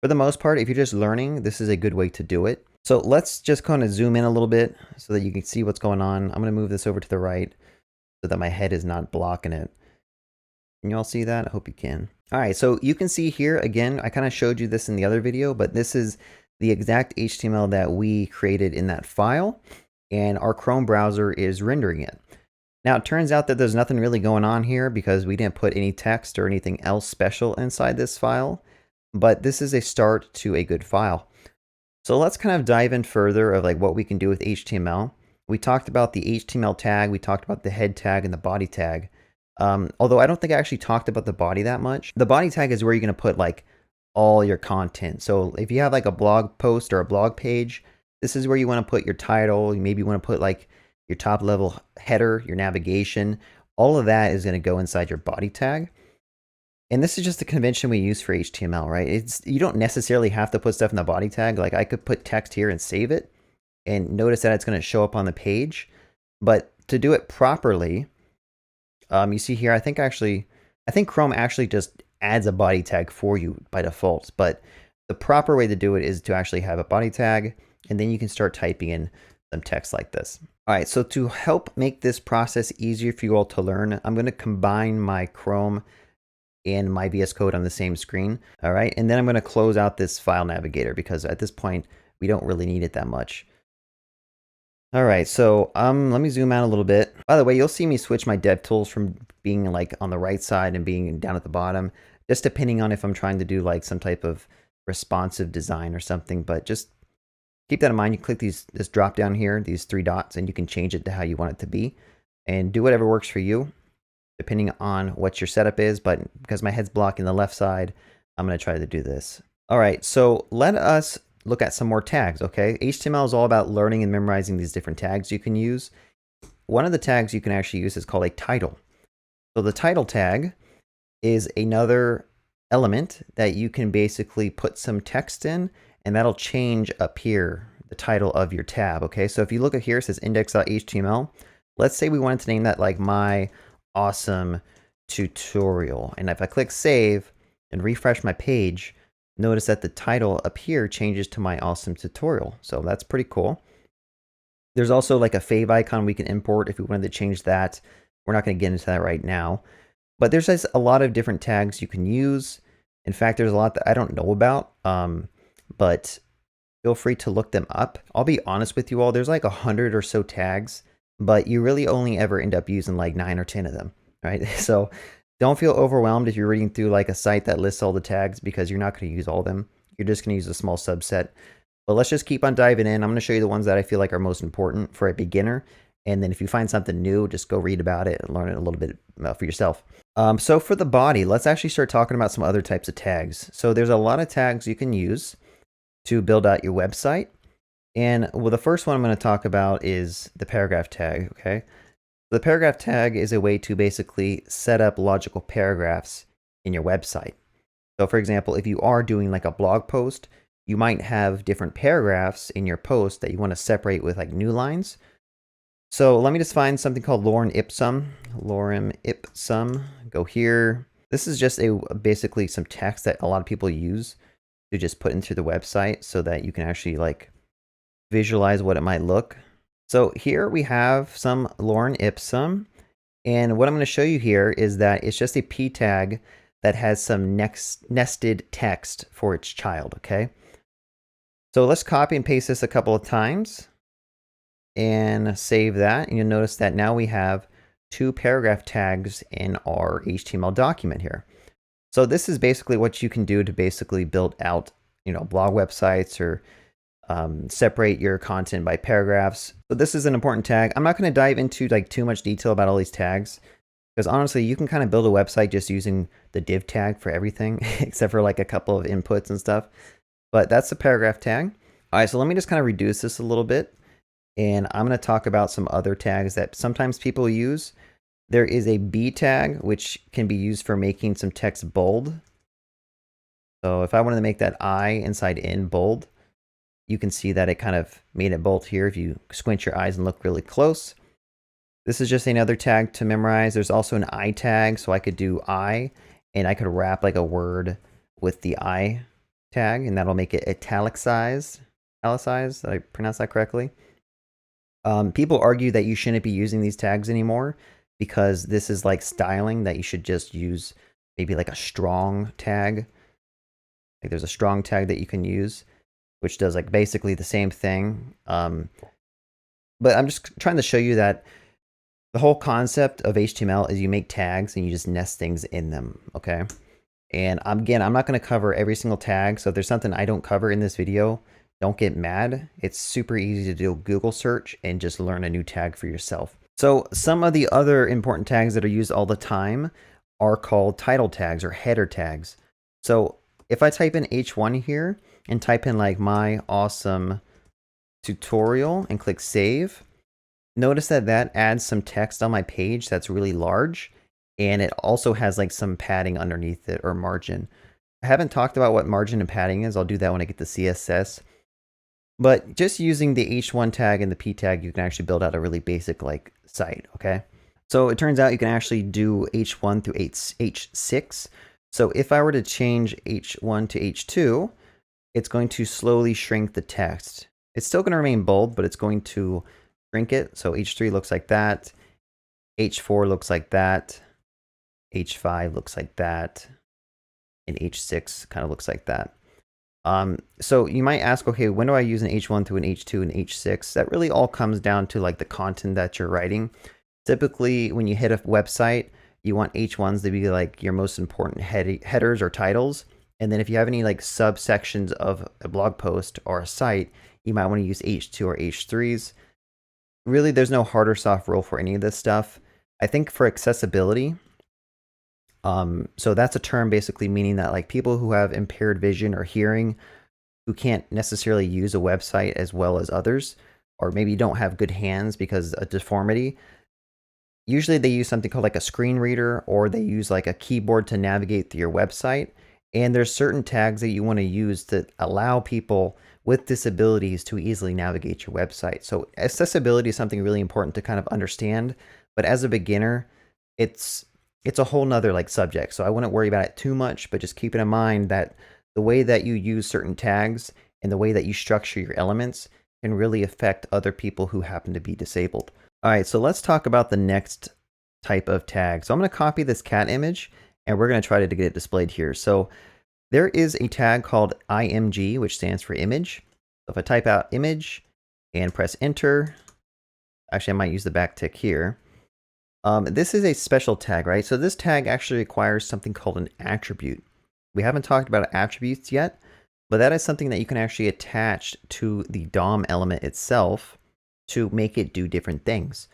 for the most part, if you're just learning, this is a good way to do it. So let's just kind of zoom in a little bit so that you can see what's going on. I'm going to move this over to the right so that my head is not blocking it. Can you all see that? I hope you can. All right, so you can see here, again, I kind of showed you this in the other video, but this is the exact HTML that we created in that file, and our Chrome browser is rendering it. Now, it turns out that there's nothing really going on here because we didn't put any text or anything else special inside this file, but this is a start to a good file. So let's kind of dive in further of like what we can do with HTML. We talked about the HTML tag, we talked about the head tag and the body tag. Although I don't think I actually talked about the body that much. The body tag is where you're going to put like all your content. So if you have like a blog post or a blog page, this is where you want to put your title. Maybe you want to put like your top level header, your navigation. All of that is going to go inside your body tag. And this is just the convention we use for HTML, right? You don't necessarily have to put stuff in the body tag. Like I could put text here and save it and notice that it's going to show up on the page. But to do it properly, you see here, I think Chrome actually just adds a body tag for you by default. But the proper way to do it is to actually have a body tag, and then you can start typing in some text like this. All right, so to help make this process easier for you all to learn, I'm going to combine my Chrome and my VS Code on the same screen. All right, and then I'm going to close out this file navigator because at this point, we don't really need it that much. All right, so let me zoom out a little bit. By the way, you'll see me switch my dev tools from being like on the right side and being down at the bottom, just depending on if I'm trying to do like some type of responsive design or something. But just keep that in mind. You click this drop down here, these three dots, and you can change it to how you want it to be and do whatever works for you, depending on what your setup is. But because my head's blocking the left side, I'm going to try to do this. All right, so let us look at some more tags, okay? HTML is all about learning and memorizing these different tags you can use. One of the tags you can actually use is called a title. So the title tag is another element that you can basically put some text in, and that'll change up here the title of your tab, okay? So if you look at here, it says index.html. Let's say we wanted to name that like my awesome tutorial. And if I click save and refresh my page, notice that the title up here changes to my awesome tutorial. So that's pretty cool. There's also like a fave icon we can import if we wanted to change that. We're not going to get into that right now. But there's just a lot of different tags you can use. In fact, there's a lot that I don't know about, but feel free to look them up. I'll be honest with you all, there's like 100 or so tags, but you really only ever end up using like 9 or 10 of them, right? So don't feel overwhelmed if you're reading through like a site that lists all the tags because you're not going to use all of them. You're just going to use a small subset. But let's just keep on diving in. I'm going to show you the ones that I feel like are most important for a beginner. And then if you find something new, just go read about it and learn it a little bit for yourself. So for the body, let's actually start talking about some other types of tags. So there's a lot of tags you can use to build out your website. And well, the first one I'm going to talk about is the paragraph tag, okay? The paragraph tag is a way to basically set up logical paragraphs in your website. So for example, if you are doing like a blog post, you might have different paragraphs in your post that you want to separate with like new lines. So let me just find something called lorem ipsum. Lorem ipsum, go here. This is just basically some text that a lot of people use. to just put into the website so that you can actually like visualize what it might look. So here we have some lorem ipsum. And what I'm going to show you here is that it's just a p tag that has some nested text for its child, okay? So let's copy and paste this a couple of times and save that. And you'll notice that now we have 2 paragraph tags in our HTML document here. So this is basically what you can do to basically build out, blog websites or separate your content by paragraphs. So this is an important tag. I'm not going to dive into like too much detail about all these tags because honestly, you can kind of build a website just using the div tag for everything except for like a couple of inputs and stuff. But that's the paragraph tag. All right, so let me just kind of reduce this a little bit. And I'm going to talk about some other tags that sometimes people use. There is a B tag, which can be used for making some text bold. So if I wanted to make that I inside in bold, you can see that it kind of made it bold here if you squint your eyes and look really close. This is just another tag to memorize. There's also an I tag, so I could do I, and I could wrap like a word with the I tag, and that'll make it italicized. Did I pronounce that correctly? People argue that you shouldn't be using these tags anymore because this is like styling, that you should just use maybe like a strong tag. Like there's a strong tag that you can use, which does like basically the same thing. But I'm just trying to show you that the whole concept of HTML is you make tags and you just nest things in them, okay? And again, I'm not going to cover every single tag, so if there's something I don't cover in this video, don't get mad. It's super easy to do a Google search and just learn a new tag for yourself. So some of the other important tags that are used all the time are called title tags or header tags. So if I type in H1 here and type in like my awesome tutorial and click save, notice that that adds some text on my page that's really large, and it also has like some padding underneath it or margin. I haven't talked about what margin and padding is. I'll do that when I get to CSS. But just using the H1 tag and the P tag, you can actually build out a really basic like site, okay? So it turns out you can actually do H1 through H6. So if I were to change H1 to H2, it's going to slowly shrink the text. It's still going to remain bold, but it's going to shrink it. So H3 looks like that. H4 looks like that. H5 looks like that. And H6 kind of looks like that. So you might ask, okay, when do I use an H1 through an H2 and H6? That really all comes down to like the content that you're writing. Typically, when you hit a website, you want H1s to be like your most important headers or titles. And then if you have any like subsections of a blog post or a site, you might want to use H2 or H3s. Really, there's no hard or soft rule for any of this stuff. I think for accessibility, so that's a term basically meaning that like people who have impaired vision or hearing, who can't necessarily use a website as well as others, or maybe don't have good hands because of deformity, usually they use something called like a screen reader, or they use like a keyboard to navigate through your website. And there's certain tags that you want to use to allow people with disabilities to easily navigate your website. So accessibility is something really important to kind of understand, but as a beginner, it's a whole nother like subject. So I wouldn't worry about it too much, but just keep it in mind that the way that you use certain tags and the way that you structure your elements can really affect other people who happen to be disabled. All right, so let's talk about the next type of tag. So I'm going to copy this cat image and we're going to try to get it displayed here. So there is a tag called img, which stands for image. So if I type out image and press enter, actually I might use the backtick here. This is a special tag, right? So this tag actually requires something called an attribute. We haven't talked about attributes yet, but that is something that you can actually attach to the DOM element itself to make it do different things.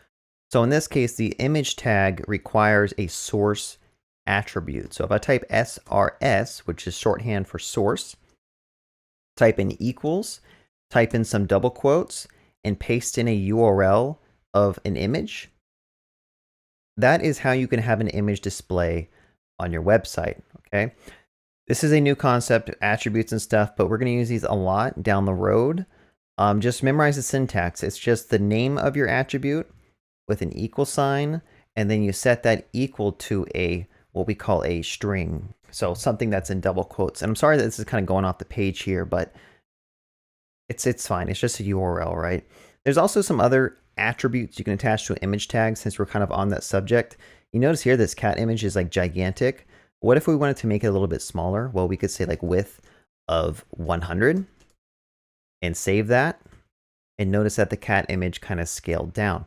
So in this case, the image tag requires a source attribute. So if I type SRS, which is shorthand for source, type in equals, type in some double quotes, and paste in a URL of an image, that is how you can have an image display on your website, okay? This is a new concept, attributes and stuff, but we're going to use these a lot down the road. Just memorize the syntax. It's just the name of your attribute with an equal sign, and then you set that equal to a what we call a string. So something that's in double quotes. And I'm sorry that this is kind of going off the page here, but it's fine. It's just a URL, right? There's also some other attributes you can attach to an image tag since we're kind of on that subject. You notice here this cat image is like gigantic. What if we wanted to make it a little bit smaller? Well, we could say like width of 100 and save that. And notice that the cat image kind of scaled down.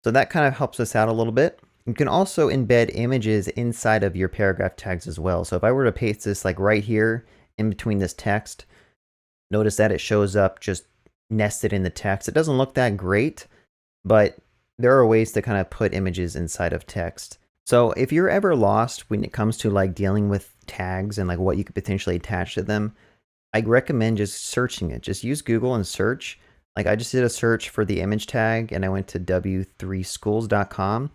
So that kind of helps us out a little bit. You can also embed images inside of your paragraph tags as well. So if I were to paste this like right here in between this text, notice that it shows up just nested in the text. It doesn't look that great, but there are ways to kind of put images inside of text. So if you're ever lost when it comes to like dealing with tags and like what you could potentially attach to them, I recommend just searching it. Just use Google and search. Like I just did a search for the image tag and I went to w3schools.com.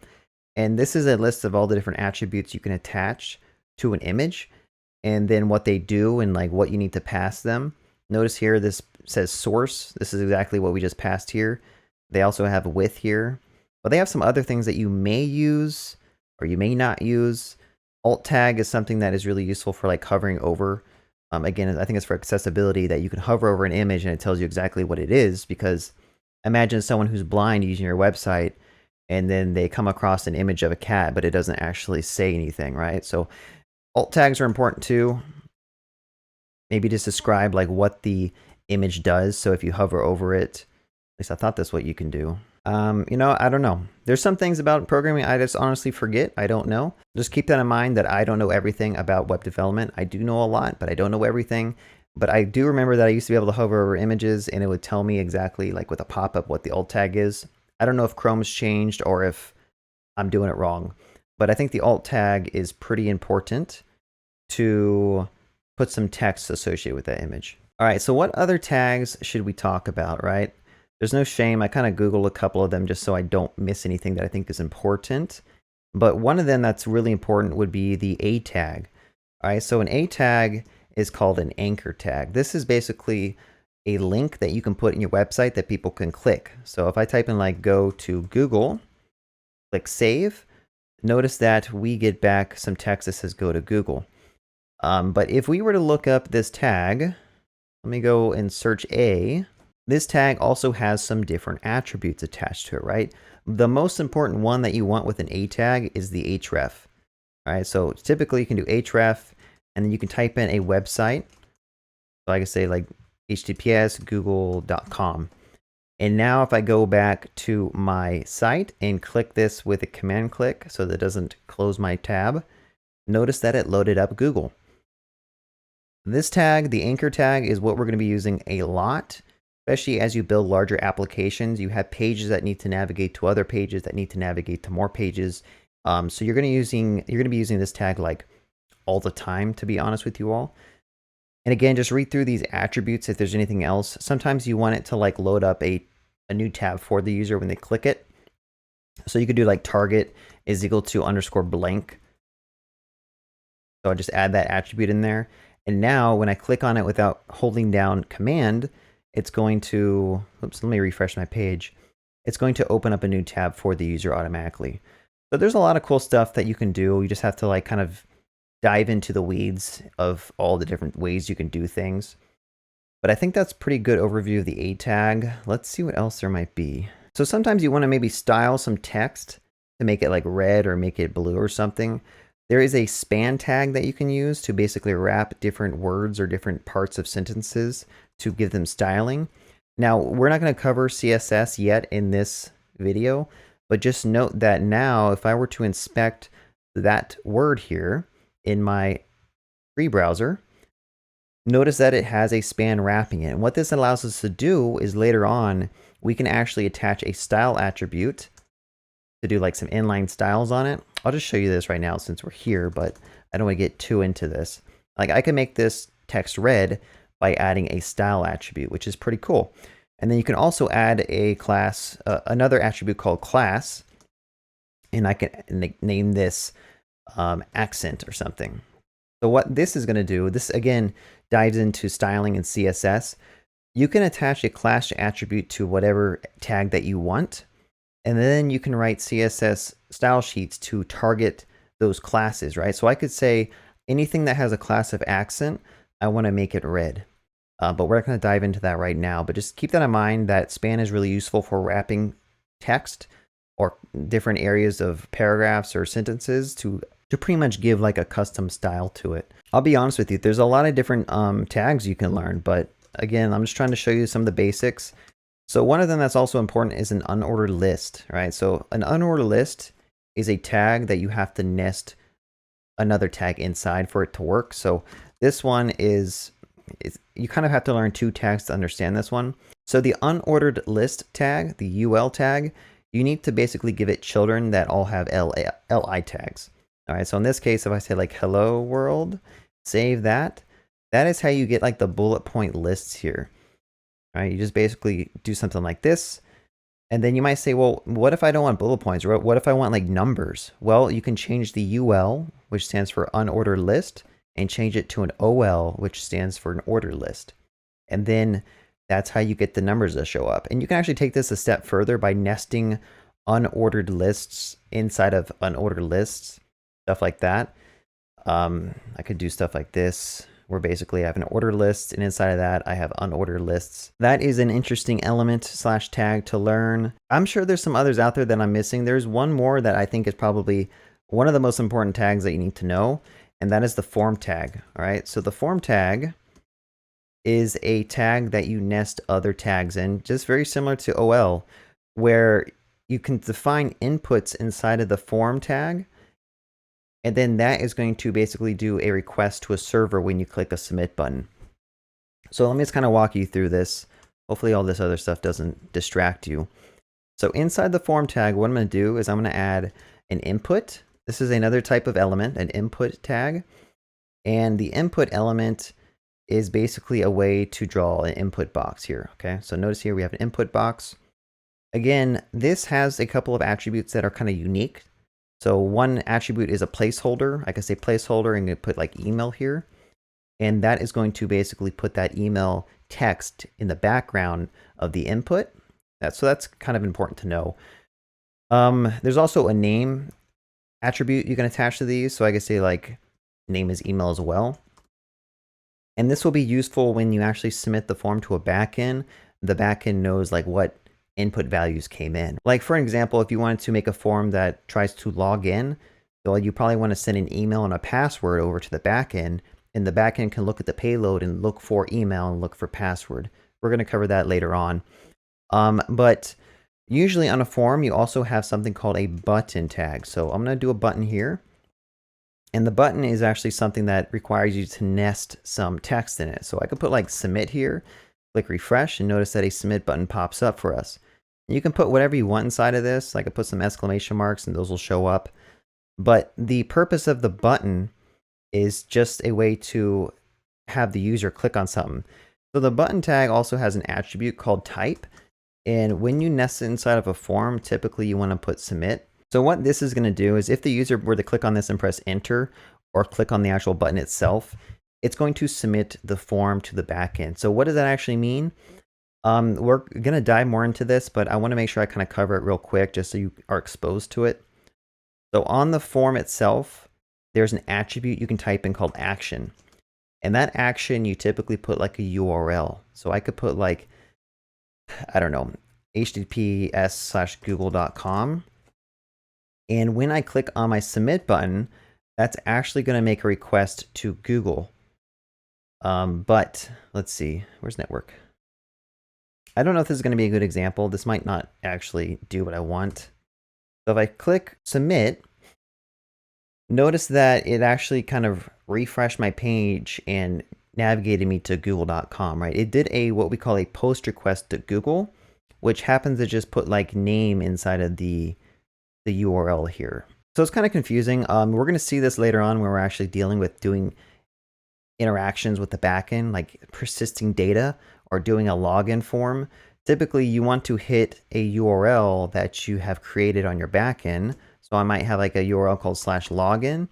And this is a list of all the different attributes you can attach to an image and then what they do and like what you need to pass them. Notice here, this says source. This is exactly what we just passed here. They also have width here, but they have some other things that you may use or you may not use. Alt tag is something that is really useful for like hovering over. Again, I think it's for accessibility that you can hover over an image and it tells you exactly what it is, because imagine someone who's blind using your website and then they come across an image of a cat, but it doesn't actually say anything, right? So alt tags are important too. Maybe just describe like what the image does. So if you hover over it, at least I thought that's what you can do. You know, I don't know. There's some things about programming I just honestly forget. I don't know. Just keep that in mind that I don't know everything about web development. I do know a lot, but I don't know everything. But I do remember that I used to be able to hover over images and it would tell me exactly like with a pop-up what the alt tag is. I don't know if Chrome's changed or if I'm doing it wrong, but I think the alt tag is pretty important to put some text associated with that image. All right, so what other tags should we talk about, right? There's no shame. I kind of Googled a couple of them just so I don't miss anything that I think is important. But one of them that's really important would be the A tag. All right, so an A tag is called an anchor tag. This is basically a link that you can put in your website that people can click. So if I type in like go to Google, click save, notice that we get back some text that says go to Google. But if we were to look up this tag, let me go and search A. This tag also has some different attributes attached to it, right? The most important one that you want with an A tag is the href. All right, so typically you can do href, and then you can type in a website. So I can say like https google.com. And now if I go back to my site and click this with a command click so that it doesn't close my tab, notice that it loaded up Google. This tag, the anchor tag, is what we're going to be using a lot, especially as you build larger applications. You have pages that need to navigate to other pages that need to navigate to more pages. So you're going to be using this tag like all the time, to be honest with you all. And again, just read through these attributes if there's anything else. Sometimes you want it to like load up a new tab for the user when they click it. So you could do like target is equal to underscore blank. So I'll just add that attribute in there. And now when I click on it without holding down command, it's going to, oops, let me refresh my page. It's going to open up a new tab for the user automatically. So there's a lot of cool stuff that you can do. You just have to like kind of dive into the weeds of all the different ways you can do things. But I think that's a pretty good overview of the A tag. Let's see what else there might be. So sometimes you want to maybe style some text to make it like red or make it blue or something. There is a span tag that you can use to basically wrap different words or different parts of sentences to give them styling. Now, we're not going to cover CSS yet in this video, but just note that now if I were to inspect that word here in my free browser, notice that it has a span wrapping it. And what this allows us to do is later on, we can actually attach a style attribute to do like some inline styles on it. I'll just show you this right now since we're here, but I don't want to get too into this. Like I can make this text red by adding a style attribute, which is pretty cool. And then you can also add a class, another attribute called class, and I can name this accent or something. So what this is going to do, this again dives into styling and CSS. You can attach a class attribute to whatever tag that you want. And then you can write CSS style sheets to target those classes, right? So I could say anything that has a class of accent, I want to make it red. But we're not going to dive into that right now. But just keep that in mind that span is really useful for wrapping text or different areas of paragraphs or sentences to pretty much give like a custom style to it. I'll be honest with you, there's a lot of different tags you can learn, but again, I'm just trying to show you some of the basics. So one of them that's also important is an unordered list, right? So an unordered list is a tag that you have to nest another tag inside for it to work. So this one is you kind of have to learn two tags to understand this one. So the unordered list tag, the UL tag, you need to basically give it children that all have li tags. All right, so in this case, if I say like hello world, save that, that is how you get like the bullet point lists here. All right, you just basically do something like this. And then you might say, well, what if I don't want bullet points? Or what if I want like numbers? Well, you can change the UL, which stands for unordered list, and change it to an OL, which stands for an ordered list. And then that's how you get the numbers to show up. And you can actually take this a step further by nesting unordered lists inside of unordered lists, stuff like that. I could do stuff like this, where basically I have an ordered list, and inside of that I have unordered lists. That is an interesting element / tag to learn. I'm sure there's some others out there that I'm missing. There's one more that I think is probably one of the most important tags that you need to know, and that is the form tag. All right, so the form tag is a tag that you nest other tags in, just very similar to OL, where you can define inputs inside of the form tag, and then that is going to basically do a request to a server when you click a submit button. So let me just kind of walk you through this. Hopefully all this other stuff doesn't distract you. So inside the form tag, what I'm going to do is I'm going to add an input. This is another type of element, an input tag. And the input element is basically a way to draw an input box here. Okay, so notice here we have an input box. Again, this has a couple of attributes that are kind of unique. So one attribute is a placeholder. I can say placeholder and put like email here. And that is going to basically put that email text in the background of the input. So that's kind of important to know. There's also a name attribute you can attach to these. So I can say like name is email as well. And this will be useful when you actually submit the form to a backend. The backend knows like what input values came in. Like for example, if you wanted to make a form that tries to log in, well, you probably want to send an email and a password over to the backend, and the backend can look at the payload and look for email and look for password. We're going to cover that later on. But usually on a form, you also have something called a button tag. So I'm going to do a button here. And the button is actually something that requires you to nest some text in it. So I could put like submit here, click refresh, and notice that a submit button pops up for us. You can put whatever you want inside of this. I could put some exclamation marks and those will show up. But the purpose of the button is just a way to have the user click on something. So the button tag also has an attribute called type. And when you nest it inside of a form, typically you want to put submit. So what this is going to do is if the user were to click on this and press enter or click on the actual button itself, it's going to submit the form to the backend. So what does that actually mean? We're going to dive more into this, but I want to make sure I kind of cover it real quick just so you are exposed to it. So on the form itself, there's an attribute you can type in called action. And that action, you typically put like a URL. So I could put like, I don't know, https:/google.com. And when I click on my submit button, that's actually going to make a request to Google. But let's see, where's network? I don't know if this is going to be a good example. This might not actually do what I want. So if I click submit, notice that it actually kind of refreshed my page and navigated me to google.com, right? It did what we call a post request to Google, which happens to just put like name inside of the URL here. So it's kind of confusing. We're going to see this later on when we're actually dealing with doing interactions with the backend, like persisting data or doing a login form. Typically, you want to hit a URL that you have created on your backend. So I might have like a URL called /login.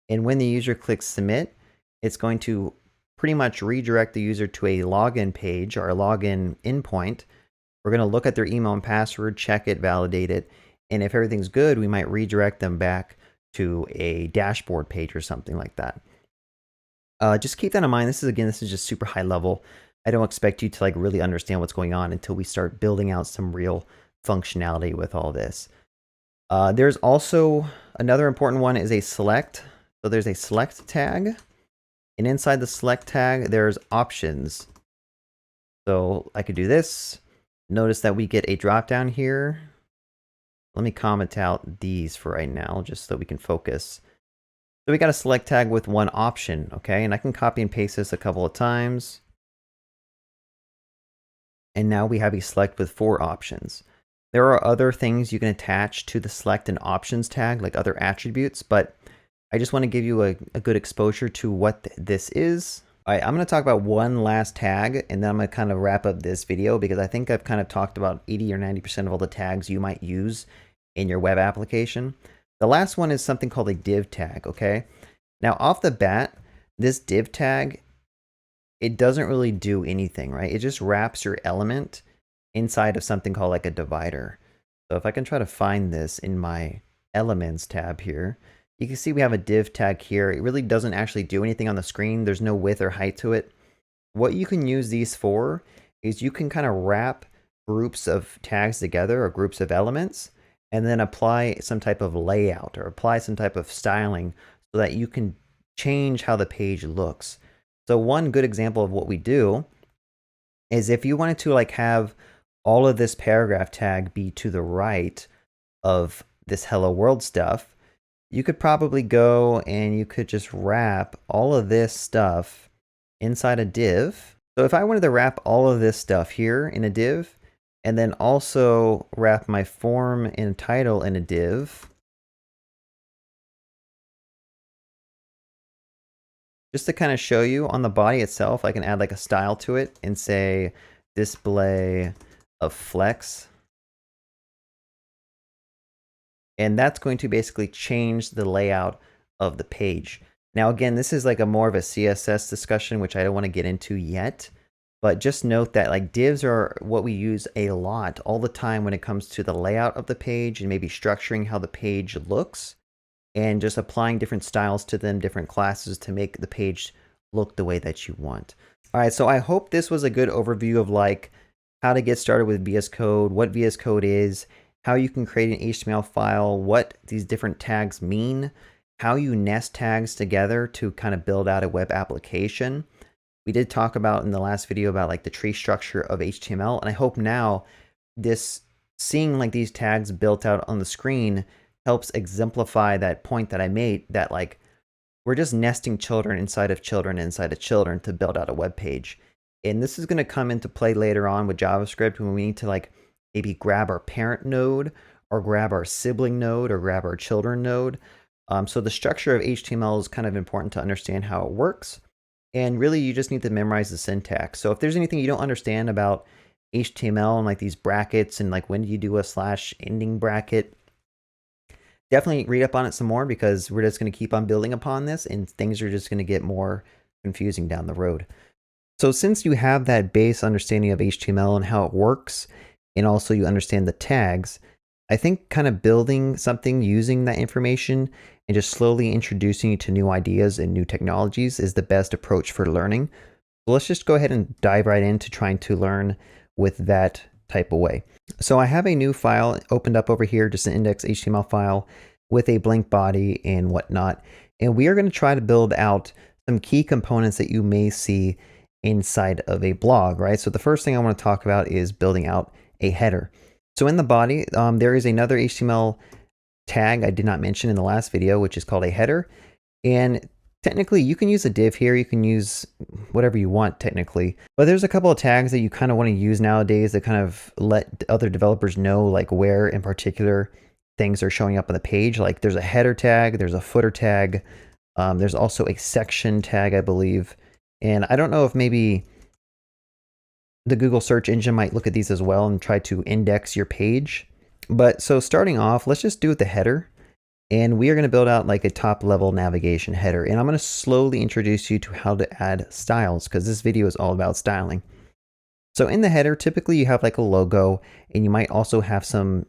And when the user clicks submit, it's going to pretty much redirect the user to a login page or a login endpoint. We're going to look at their email and password, check it, validate it. And if everything's good, we might redirect them back to a dashboard page or something like that. Just keep that in mind. This is just super high level. I don't expect you to like really understand what's going on until we start building out some real functionality with all this. There's also another important one is a select. So there's a select tag, and inside the select tag, there's options. So I could do this. Notice that we get a drop down here. Let me comment out these for right now, just so we can focus. So we got a select tag with one option, okay? And I can copy and paste this a couple of times. And now we have a select with 4 options. There are other things you can attach to the select and options tag, like other attributes, but I just want to give you a good exposure to what this is. All right, I'm going to talk about one last tag, and then I'm going to kind of wrap up this video because I think I've kind of talked about 80 or 90% of all the tags you might use in your web application. The last one is something called a div tag, okay? Now, off the bat, this div tag, it doesn't really do anything, right? It just wraps your element inside of something called like a divider. So if I can try to find this in my elements tab here, you can see we have a div tag here. It really doesn't actually do anything on the screen. There's no width or height to it. What you can use these for is you can kind of wrap groups of tags together or groups of elements and then apply some type of layout or apply some type of styling so that you can change how the page looks. So one good example of what we do is if you wanted to like have all of this paragraph tag be to the right of this hello world stuff, you could probably go and you could just wrap all of this stuff inside a div. So if I wanted to wrap all of this stuff here in a div, and then also wrap my form and title in a div, just to kind of show you on the body itself, I can add like a style to it and say display of flex. And that's going to basically change the layout of the page. Now, again, this is like a more of a CSS discussion, which I don't want to get into yet. But just note that like divs are what we use a lot all the time when it comes to the layout of the page and maybe structuring how the page looks and just applying different styles to them, different classes to make the page look the way that you want. All right, so I hope this was a good overview of like how to get started with VS Code, what VS Code is, how you can create an HTML file, what these different tags mean, how you nest tags together to kind of build out a web application. We did talk about in the last video about like the tree structure of HTML, and I hope now this seeing like these tags built out on the screen helps exemplify that point that I made, that like we're just nesting children inside of children inside of children to build out a web page. And this is going to come into play later on with JavaScript when we need to like maybe grab our parent node or grab our sibling node or grab our children node. So the structure of HTML is kind of important to understand how it works. And really, you just need to memorize the syntax. So if there's anything you don't understand about HTML and like these brackets and like when do you do a slash ending bracket, definitely read up on it some more because we're just going to keep on building upon this and things are just going to get more confusing down the road. So since you have that base understanding of HTML and how it works, and also you understand the tags, I think kind of building something using that information and just slowly introducing you to new ideas and new technologies is the best approach for learning. So let's just go ahead and dive right into trying to learn with that type of way. So I have a new file opened up over here, just an index.html file with a blank body and whatnot. And we are going to try to build out some key components that you may see inside of a blog, right? So the first thing I want to talk about is building out a header. So in the body, there is another HTML tag I did not mention in the last video, which is called a header. And technically you can use a div here, you can use whatever you want technically, but there's a couple of tags that you kind of want to use nowadays that kind of let other developers know like where in particular things are showing up on the page. Like there's a header tag, there's a footer tag, there's also a section tag, I believe. And I don't know if maybe the Google search engine might look at these as well and try to index your page. But so starting off, let's just do the header. And we are going to build out like a top level navigation header. And I'm going to slowly introduce you to how to add styles because this video is all about styling. So in the header, typically you have like a logo, and you might also have some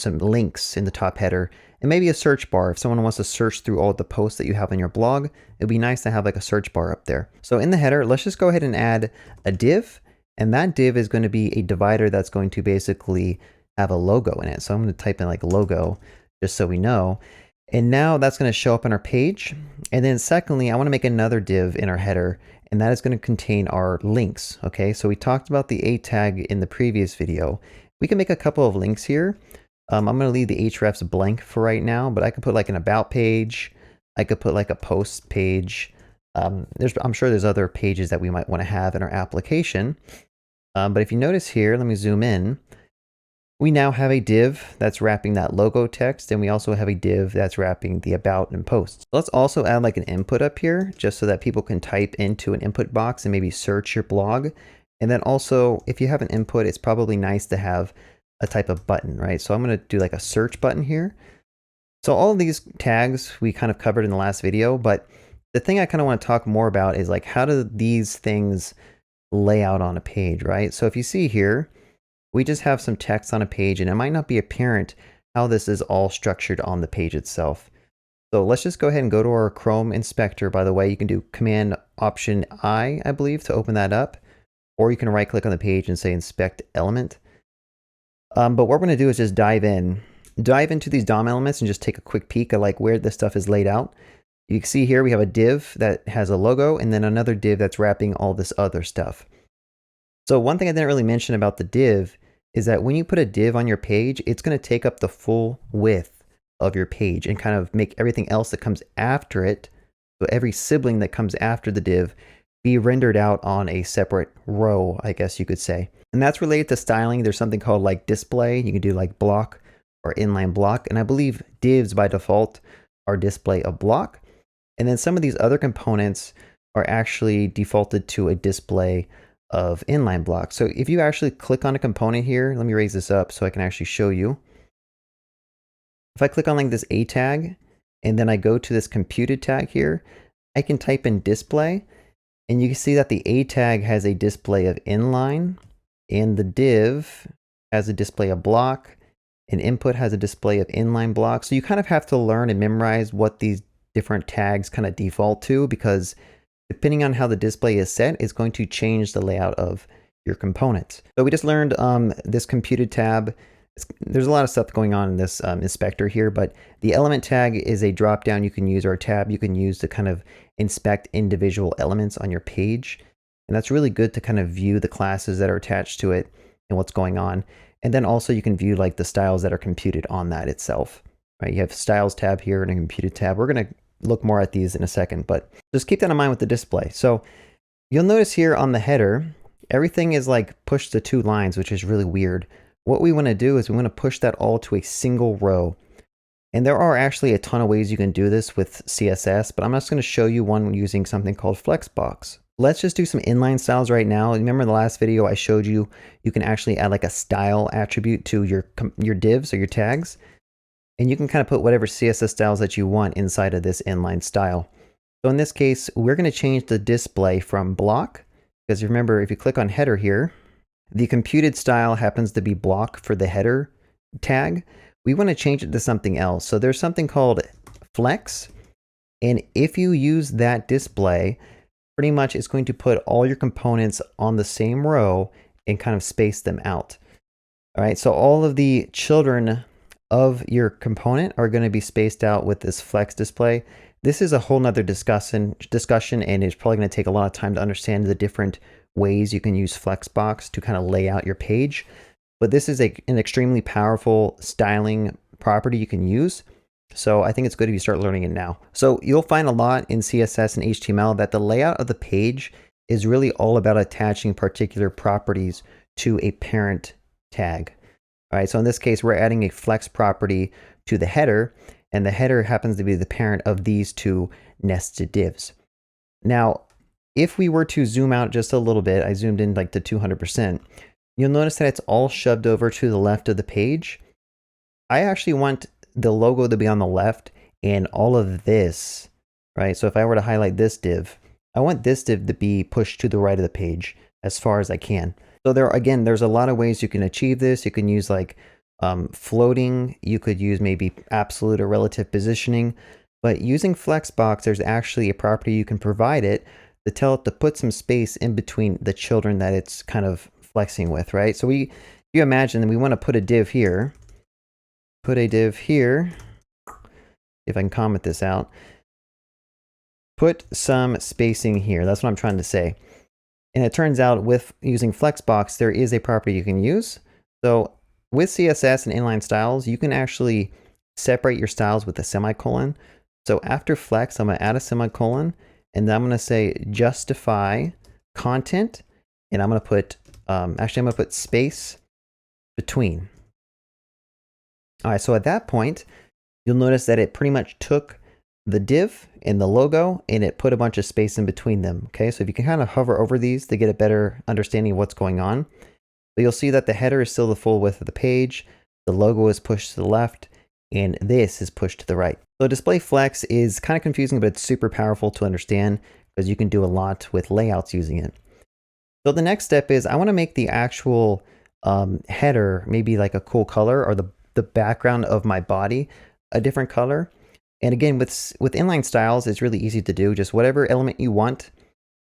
links in the top header, and maybe a search bar. If someone wants to search through all the posts that you have on your blog, it'd be nice to have like a search bar up there. So in the header, let's just go ahead and add a div, and that div is going to be a divider that's going to basically have a logo in it. So I'm going to type in like logo, just so we know. And now that's going to show up on our page. And then secondly, I want to make another div in our header, and that is going to contain our links. Okay, so we talked about the A tag in the previous video. We can make a couple of links here. I'm going to leave the hrefs blank for right now, but I could put like an about page. I could put like a post page. I'm sure there's other pages that we might want to have in our application. But if you notice here, let me zoom in. We now have a div that's wrapping that logo text, and we also have a div that's wrapping the about and posts. Let's also add like an input up here, just so that people can type into an input box and maybe search your blog. And then also, if you have an input, it's probably nice to have a type of button, right? So I'm going to do like a search button here. So all of these tags we kind of covered in the last video, but the thing I kind of want to talk more about is like, how do these things lay out on a page, right? So if you see here, we just have some text on a page, and it might not be apparent how this is all structured on the page itself. So let's just go ahead and go to our Chrome inspector. By the way, you can do Command Option I believe, to open that up, or you can right click on the page and say Inspect Element. But what we're going to do is just dive into these DOM elements and just take a quick peek at like where this stuff is laid out. You can see here we have a div that has a logo, and then another div that's wrapping all this other stuff. So one thing I didn't really mention about the div is that when you put a div on your page, it's going to take up the full width of your page and kind of make everything else that comes after it, so every sibling that comes after the div, be rendered out on a separate row, I guess you could say. And that's related to styling. There's something called like display. You can do like block or inline block. And I believe divs by default are display of block. And then some of these other components are actually defaulted to a display of inline block. So if you actually click on a component here, let me raise this up so I can actually show you. If I click on like this A tag, and then I go to this computed tag here, I can type in display, and you can see that the A tag has a display of inline, and the div has a display of block, and input has a display of inline block. So you kind of have to learn and memorize what these different tags kind of default to, because depending on how the display is set, it's going to change the layout of your components. So we just learned this computed tab. There's a lot of stuff going on in this inspector here, but the element tag is a dropdown you can use, or a tab you can use to kind of inspect individual elements on your page. And that's really good to kind of view the classes that are attached to it and what's going on. And then also you can view like the styles that are computed on that itself, right? You have styles tab here and a computed tab. We're going to look more at these in a second, but just keep that in mind with the display. So you'll notice here on the header, everything is like pushed to 2 lines, which is really weird. What we want to do is we want to push that all to a single row. And there are actually a ton of ways you can do this with CSS, but I'm just going to show you one using something called Flexbox. Let's just do some inline styles right now. Remember in the last video I showed you, you can actually add like a style attribute to your divs or your tags. And you can kind of put whatever CSS styles that you want inside of this inline style. So in this case, we're going to change the display from block, because remember, if you click on header here, the computed style happens to be block for the header tag. We want to change it to something else. So there's something called flex. And if you use that display, pretty much it's going to put all your components on the same row and kind of space them out. All right, so all of the children of your component are going to be spaced out with this flex display. This is a whole nother discussion, and it's probably going to take a lot of time to understand the different ways you can use Flexbox to kind of lay out your page. But this is an extremely powerful styling property you can use. So I think it's good if you start learning it now. So you'll find a lot in CSS and HTML that the layout of the page is really all about attaching particular properties to a parent tag. All right, so in this case, we're adding a flex property to the header, and the header happens to be the parent of these 2 nested divs. Now, if we were to zoom out just a little bit, I zoomed in like to 200%, you'll notice that it's all shoved over to the left of the page. I actually want the logo to be on the left and all of this, right? So if I were to highlight this div, I want this div to be pushed to the right of the page as far as I can. So again, there's a lot of ways you can achieve this. You can use like floating, you could use maybe absolute or relative positioning, but using Flexbox, there's actually a property you can provide it to tell it to put some space in between the children that it's kind of flexing with, right? So you imagine that we want to put a div here, if I can comment this out, put some spacing here. That's what I'm trying to say. And it turns out with using Flexbox, there is a property you can use. So with CSS and inline styles, you can actually separate your styles with a semicolon. So after flex, I'm going to add a semicolon, and then I'm going to say justify content, and I'm going to put, actually I'm going to put space between. All right, so at that point, you'll notice that it pretty much took the div and the logo and it put a bunch of space in between them. Okay, so if you can kind of hover over these to get a better understanding of what's going on, but you'll see that the header is still the full width of the page, the logo is pushed to the left, and this is pushed to the right. So display flex is kind of confusing, but it's super powerful to understand because you can do a lot with layouts using it. So the next step is I want to make the actual header maybe like a cool color, or the background of my body a different color. And again, with inline styles, it's really easy to do. Just whatever element you want,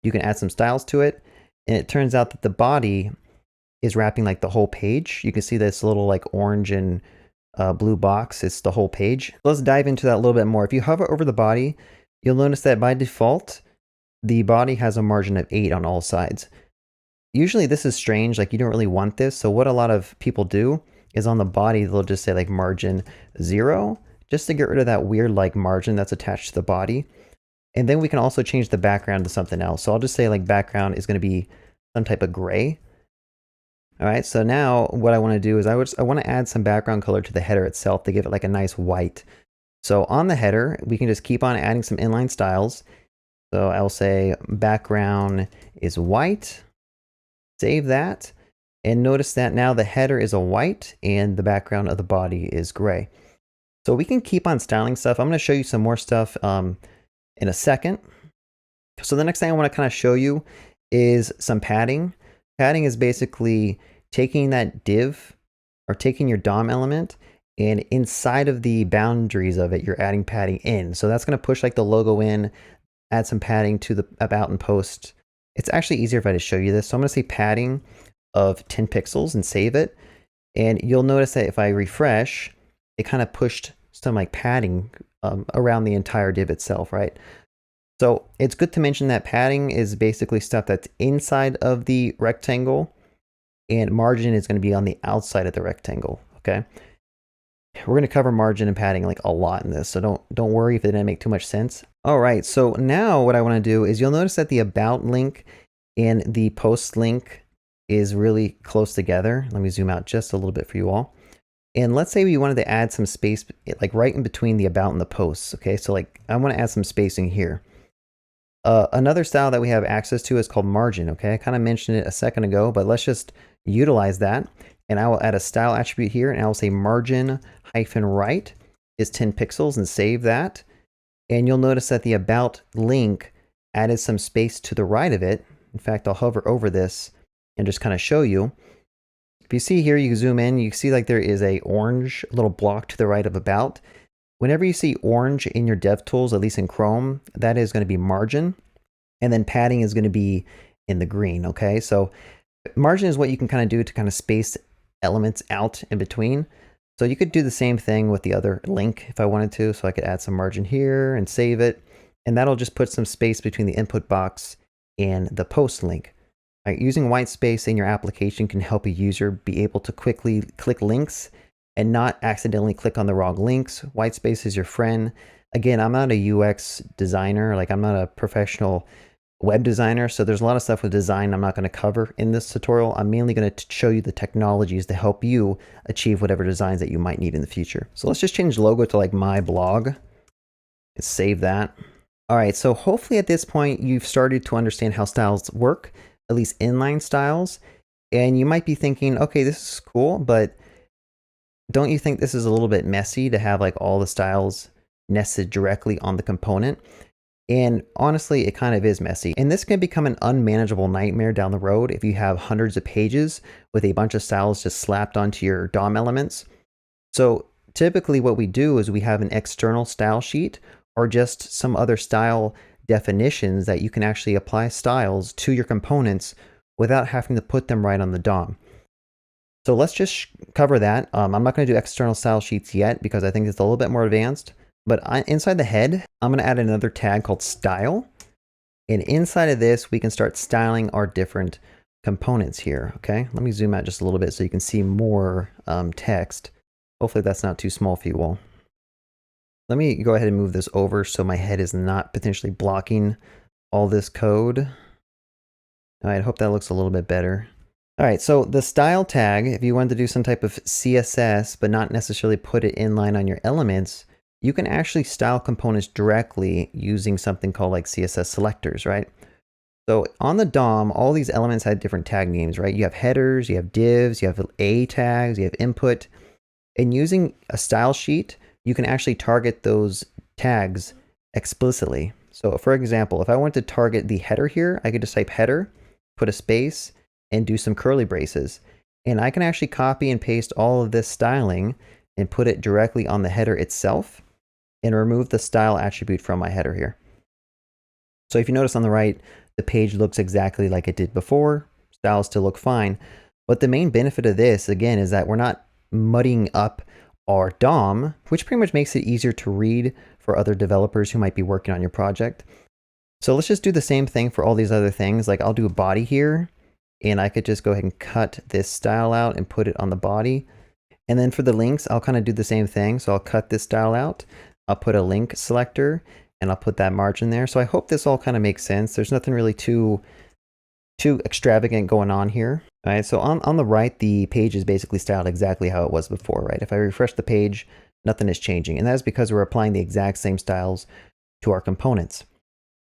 you can add some styles to it. And it turns out that the body is wrapping like the whole page. You can see this little like orange and blue box. It's the whole page. Let's dive into that a little bit more. If you hover over the body, you'll notice that by default, the body has a margin of 8 on all sides. Usually this is strange, like you don't really want this. So what a lot of people do is on the body, they'll just say like margin 0, just to get rid of that weird like margin that's attached to the body. And then we can also change the background to something else. So I'll just say like background is going to be some type of gray. All right, so now what I want to do is I want to add some background color to the header itself to give it like a nice white. So on the header, we can just keep on adding some inline styles. So I'll say background is white, save that. And notice that now the header is a white and the background of the body is gray. So we can keep on styling stuff. I'm going to show you some more stuff in a second. So the next thing I want to kind of show you is some padding. Padding is basically taking that div or taking your DOM element, and inside of the boundaries of it, you're adding padding in. So that's going to push like the logo in, add some padding to the about and post. It's actually easier if I just show you this. So I'm going to say padding of 10 pixels and save it. And you'll notice that if I refresh, it kind of pushed some like padding around the entire div itself, right? So it's good to mention that padding is basically stuff that's inside of the rectangle, and margin is going to be on the outside of the rectangle, okay? We're going to cover margin and padding like a lot in this, so don't worry if it didn't make too much sense. All right, so now what I want to do is you'll notice that the about link and the post link is really close together. Let me zoom out just a little bit for you all. And let's say we wanted to add some space like right in between the about and the posts. Okay, so like I want to add some spacing here. Another style that we have access to is called margin. Okay, I kind of mentioned it a second ago, but let's just utilize that. And I will add a style attribute here, and I will say margin -right is 10 pixels and save that. And you'll notice that the about link added some space to the right of it. In fact, I'll hover over this and just kind of show you. If you see here, you can zoom in, you see like there is a orange little block to the right of about. Whenever you see orange in your DevTools, at least in Chrome, that is going to be margin. And then padding is going to be in the green, okay? So margin is what you can kind of do to kind of space elements out in between. So you could do the same thing with the other link if I wanted to. So I could add some margin here and save it. And that'll just put some space between the input box and the post link. Right, using white space in your application can help a user be able to quickly click links and not accidentally click on the wrong links. White space is your friend. Again, I'm not a UX designer, like I'm not a professional web designer, so there's a lot of stuff with design I'm not going to cover in this tutorial. I'm mainly going to show you the technologies to help you achieve whatever designs that you might need in the future. So let's just change logo to like my blog. Let's save that. All right, so hopefully at this point you've started to understand how styles work, at least inline styles. And you might be thinking, okay, this is cool, but don't you think this is a little bit messy to have like all the styles nested directly on the component? And honestly, it kind of is messy. And this can become an unmanageable nightmare down the road if you have hundreds of pages with a bunch of styles just slapped onto your DOM elements. So typically what we do is we have an external style sheet or just some other style definitions that you can actually apply styles to your components without having to put them right on the DOM. So let's just cover that. I'm not going to do external style sheets yet because I think it's a little bit more advanced. But inside the head, I'm going to add another tag called style. And inside of this, we can start styling our different components here. Okay, let me zoom out just a little bit so you can see more text. Hopefully that's not too small for you all. Let me go ahead and move this over so my head is not potentially blocking all this code. All right, I hope that looks a little bit better. All right, so the style tag, if you wanted to do some type of CSS, but not necessarily put it inline on your elements, you can actually style components directly using something called like CSS selectors, right? So on the DOM, all these elements had different tag names, right? You have headers, you have divs, you have A tags, you have input. And using a style sheet, you can actually target those tags explicitly. So for example, if I want to target the header here, I could just type header, put a space, and do some curly braces. And I can actually copy and paste all of this styling and put it directly on the header itself and remove the style attribute from my header here. So if you notice on the right, the page looks exactly like it did before. Styles still look fine. But the main benefit of this, again, is that we're not muddying up our DOM, which pretty much makes it easier to read for other developers who might be working on your project. So let's just do the same thing for all these other things. Like I'll do a body here, and I could just go ahead and cut this style out and put it on the body. And then for the links, I'll kind of do the same thing. So I'll cut this style out. I'll put a link selector and I'll put that margin there. So I hope this all kind of makes sense. There's nothing really too extravagant going on here. All right, so on the right, the page is basically styled exactly how it was before, right? If I refresh the page, nothing is changing. And that is because we're applying the exact same styles to our components.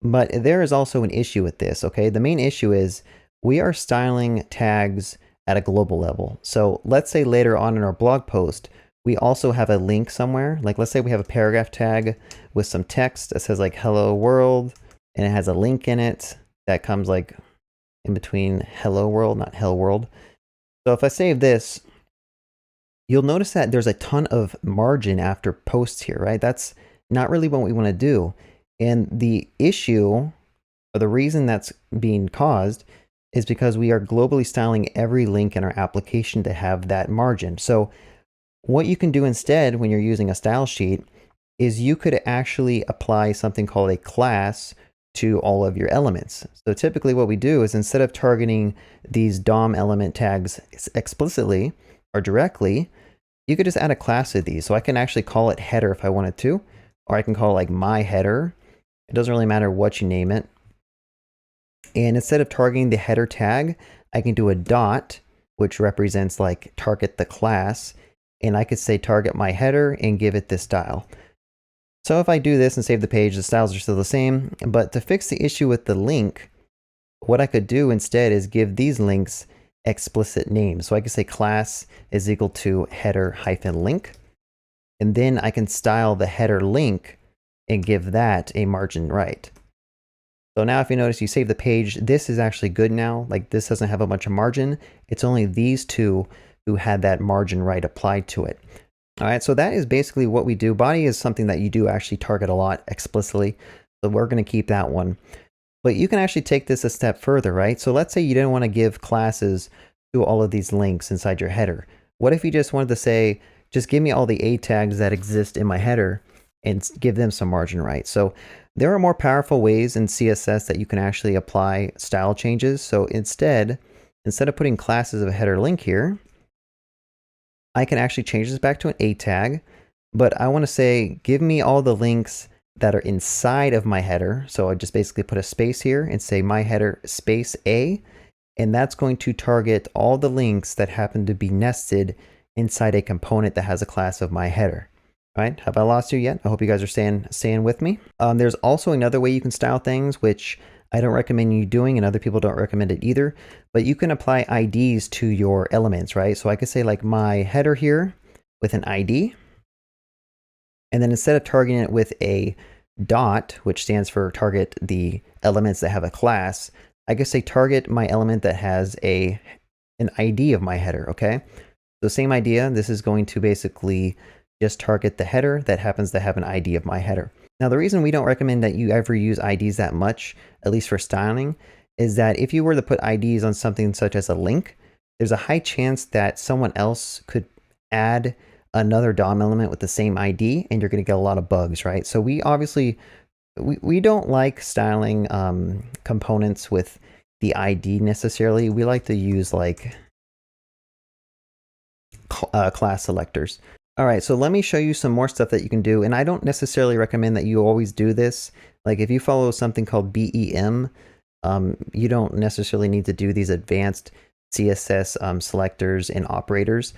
But there is also an issue with this, okay? The main issue is we are styling tags at a global level. So let's say later on in our blog post, we also have a link somewhere. Like let's say we have a paragraph tag with some text that says like hello world, and it has a link in it that comes like in between hello world, not hell world. So if I save this, you'll notice that there's a ton of margin after posts here, right? That's not really what we want to do. And the issue, or the reason that's being caused, is because we are globally styling every link in our application to have that margin. So what you can do instead when you're using a style sheet is you could actually apply something called a class to all of your elements. So typically what we do is instead of targeting these DOM element tags explicitly or directly, you could just add a class to these. So I can actually call it header if I wanted to, or I can call it like my header. It doesn't really matter what you name it. And instead of targeting the header tag, I can do a dot, which represents like target the class. And I could say target my header and give it this style. So if I do this and save the page, the styles are still the same. But to fix the issue with the link, what I could do instead is give these links explicit names. So I could say class is equal to header hyphen link. And then I can style the header link and give that a margin right. So now if you notice, you save the page, this is actually good now. Like this doesn't have a bunch of margin. It's only these two who had that margin right applied to it. All right, so that is basically what we do. Body is something that you do actually target a lot explicitly. So we're going to keep that one. But you can actually take this a step further, right? So let's say you didn't want to give classes to all of these links inside your header. What if you just wanted to say, just give me all the A tags that exist in my header and give them some margin right? So there are more powerful ways in CSS that you can actually apply style changes. So instead of putting classes of a header link here, I can actually change this back to an A tag, but I want to say, give me all the links that are inside of my header. So I just basically put a space here and say my header space A, and that's going to target all the links that happen to be nested inside a component that has a class of my header. All right, have I lost you yet? I hope you guys are staying with me. There's also another way you can style things, which I don't recommend you doing, and other people don't recommend it either, but you can apply IDs to your elements, right? So I could say like my header here with an ID, and then instead of targeting it with a dot, which stands for target the elements that have a class, I could say target my element that has an ID of my header, okay? So same idea, this is going to basically just target the header that happens to have an ID of my header. Now, the reason we don't recommend that you ever use IDs that much, at least for styling, is that if you were to put IDs on something such as a link, there's a high chance that someone else could add another DOM element with the same ID, and you're going to get a lot of bugs, right? So we obviously, we don't like styling components with the ID necessarily. We like to use like class selectors. All right, so let me show you some more stuff that you can do. And I don't necessarily recommend that you always do this. Like if you follow something called BEM, you don't necessarily need to do these advanced CSS selectors and operators.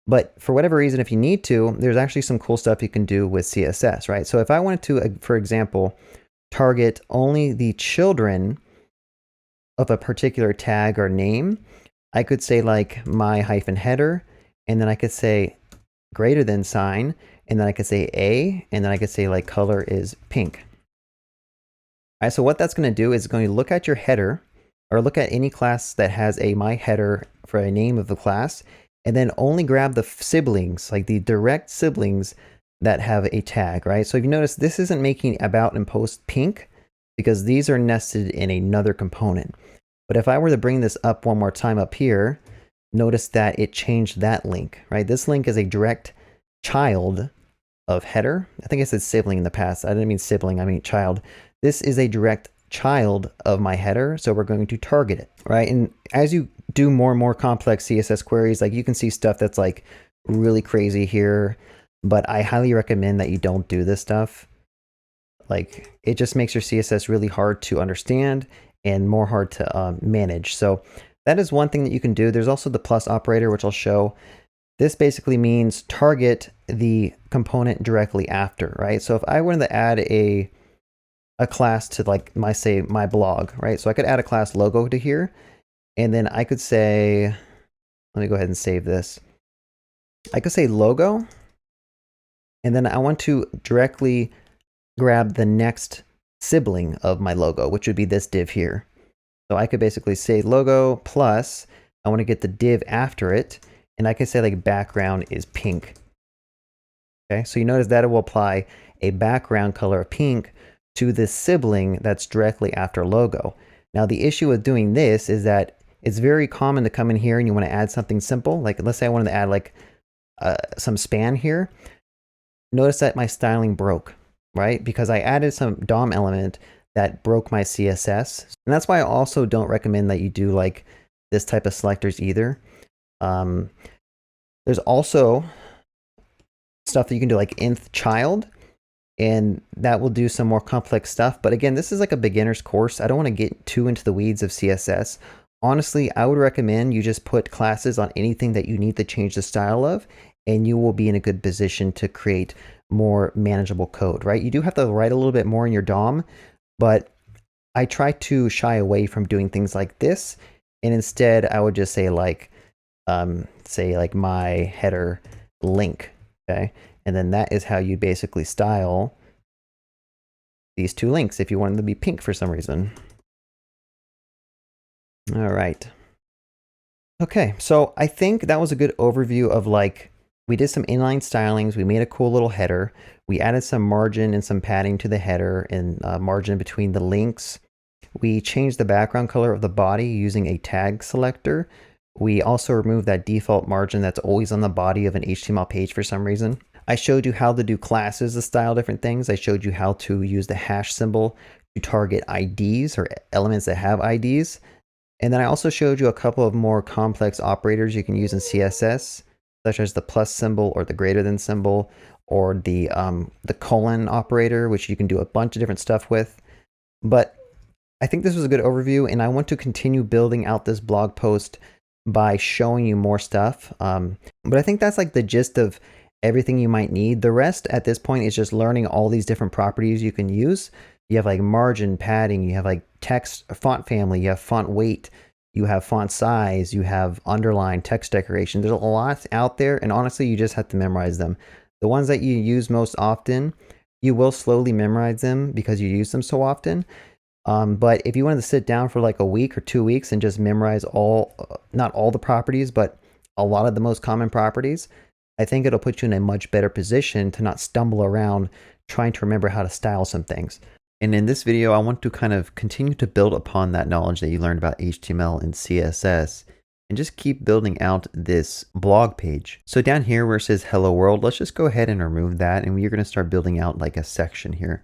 But for whatever reason, if you need to, there's actually some cool stuff you can do with CSS, right? So if I wanted to, for example, target only the children of a particular tag or name, I could say like my hyphen header, and then I could say greater than sign, and then I could say A, and then I could say like color is pink. All right, so what that's going to do is going to look at your header, or look at any class that has a my header for a name of the class, and then only grab the siblings, like the direct siblings that have a tag, right? So if you notice, this isn't making about and post pink because these are nested in another component. But if I were to bring this up one more time up here, notice that it changed that link, right? This link is a direct child of header. I think I said sibling in the past. I didn't mean sibling, I mean child. This is a direct child of my header, so we're going to target it, right? And as you do more and more complex CSS queries, like you can see stuff that's like really crazy here, but I highly recommend that you don't do this stuff. Like it just makes your CSS really hard to understand and more hard to manage. So that is one thing that you can do. There's also the plus operator, which I'll show. This basically means target the component directly after, right? So if I wanted to add a class to like say my blog, right? So I could add a class logo to here, and then I could say, let me go ahead and save this. I could say logo, and then I want to directly grab the next sibling of my logo, which would be this div here. So I could basically say logo plus, I want to get the div after it, and I could say like background is pink. Okay, so you notice that it will apply a background color of pink to this sibling that's directly after logo. Now the issue with doing this is that it's very common to come in here and you want to add something simple. Like let's say I wanted to add like some span here. Notice that my styling broke, right? Because I added some DOM element that broke my CSS. And that's why I also don't recommend that you do like this type of selectors either. There's also stuff that you can do like inth child, and that will do some more complex stuff. But again, this is like a beginner's course. I don't want to get too into the weeds of CSS. Honestly, I would recommend you just put classes on anything that you need to change the style of, and you will be in a good position to create more manageable code, right? You do have to write a little bit more in your DOM, but I try to shy away from doing things like this. And instead I would just say like, my header link, okay? And then that is how you basically style these two links if you want them to be pink for some reason. All right. Okay, so I think that was a good overview of like, we did some inline stylings, we made a cool little header, we added some margin and some padding to the header and margin between the links. We changed the background color of the body using a tag selector. We also removed that default margin that's always on the body of an HTML page for some reason. I showed you how to do classes to style different things. I showed you how to use the hash symbol to target IDs or elements that have IDs. And then I also showed you a couple of more complex operators you can use in CSS, such as the plus symbol or the greater than symbol, or the colon operator, which you can do a bunch of different stuff with. But I think this was a good overview, and I want to continue building out this blog post by showing you more stuff. But I think that's like the gist of everything you might need. The rest at this point is just learning all these different properties you can use. You have like margin, padding, you have like text, font family, you have font weight, you have font size, you have underline, text decoration. There's a lot out there, and honestly, you just have to memorize them. The ones that you use most often You will slowly memorize them because you use them so often. But if you wanted to sit down for like a week or 2 weeks and just memorize all, not all the properties, but a lot of the most common properties, I think it'll put you in a much better position to not stumble around trying to remember how to style some things. And in this video, I want to kind of continue to build upon that knowledge that you learned about HTML and CSS and just keep building out this blog page. So down here where it says hello world, let's just go ahead and remove that. And we're going to start building out like a section here.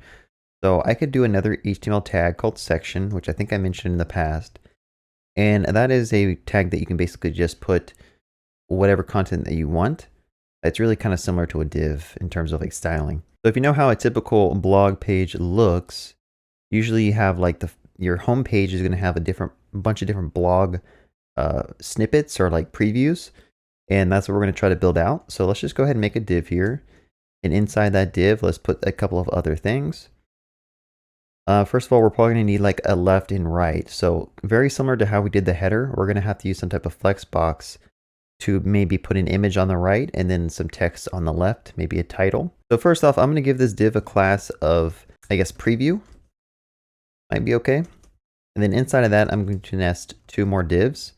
So I could do another HTML tag called section, which I think I mentioned in the past. And that is a tag that you can basically just put whatever content that you want. It's really kind of similar to a div in terms of like styling. So if you know how a typical blog page looks, usually you have like your home page is going to have a bunch of different blog snippets or like previews. And that's what we're going to try to build out. So let's just go ahead and make a div here. And inside that div, let's put a couple of other things. First of all, we're probably going to need like a left and right. So very similar to how we did the header, we're going to have to use some type of flex box to maybe put an image on the right and then some text on the left, maybe a title. So first off, I'm going to give this div a class of, I guess, preview. Might be okay. And then inside of that, I'm going to nest 2 more divs.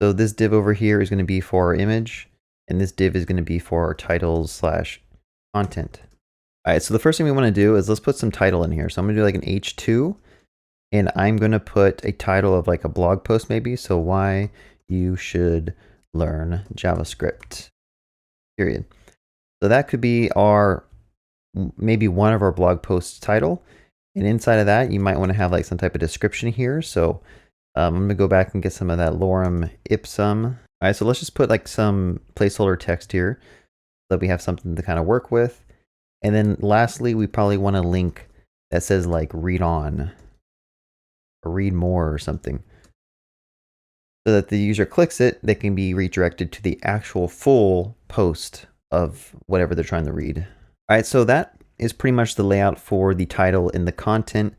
So this div over here is going to be for our image, and this div is going to be for our titles/content. All right, so the first thing we want to do is let's put some title in here. So I'm going to do like an H2, and I'm going to put a title of like a blog post maybe. So why you should learn JavaScript, period. So that could be maybe one of our blog posts title. And inside of that, you might want to have like some type of description here. So I'm going to go back and get some of that lorem ipsum. All right, so let's just put like some placeholder text here so that we have something to kind of work with. And then lastly, we probably want a link that says like read on or read more or something. So that the user clicks it, they can be redirected to the actual full post of whatever they're trying to read. All right, so that is pretty much the layout for the title and the content.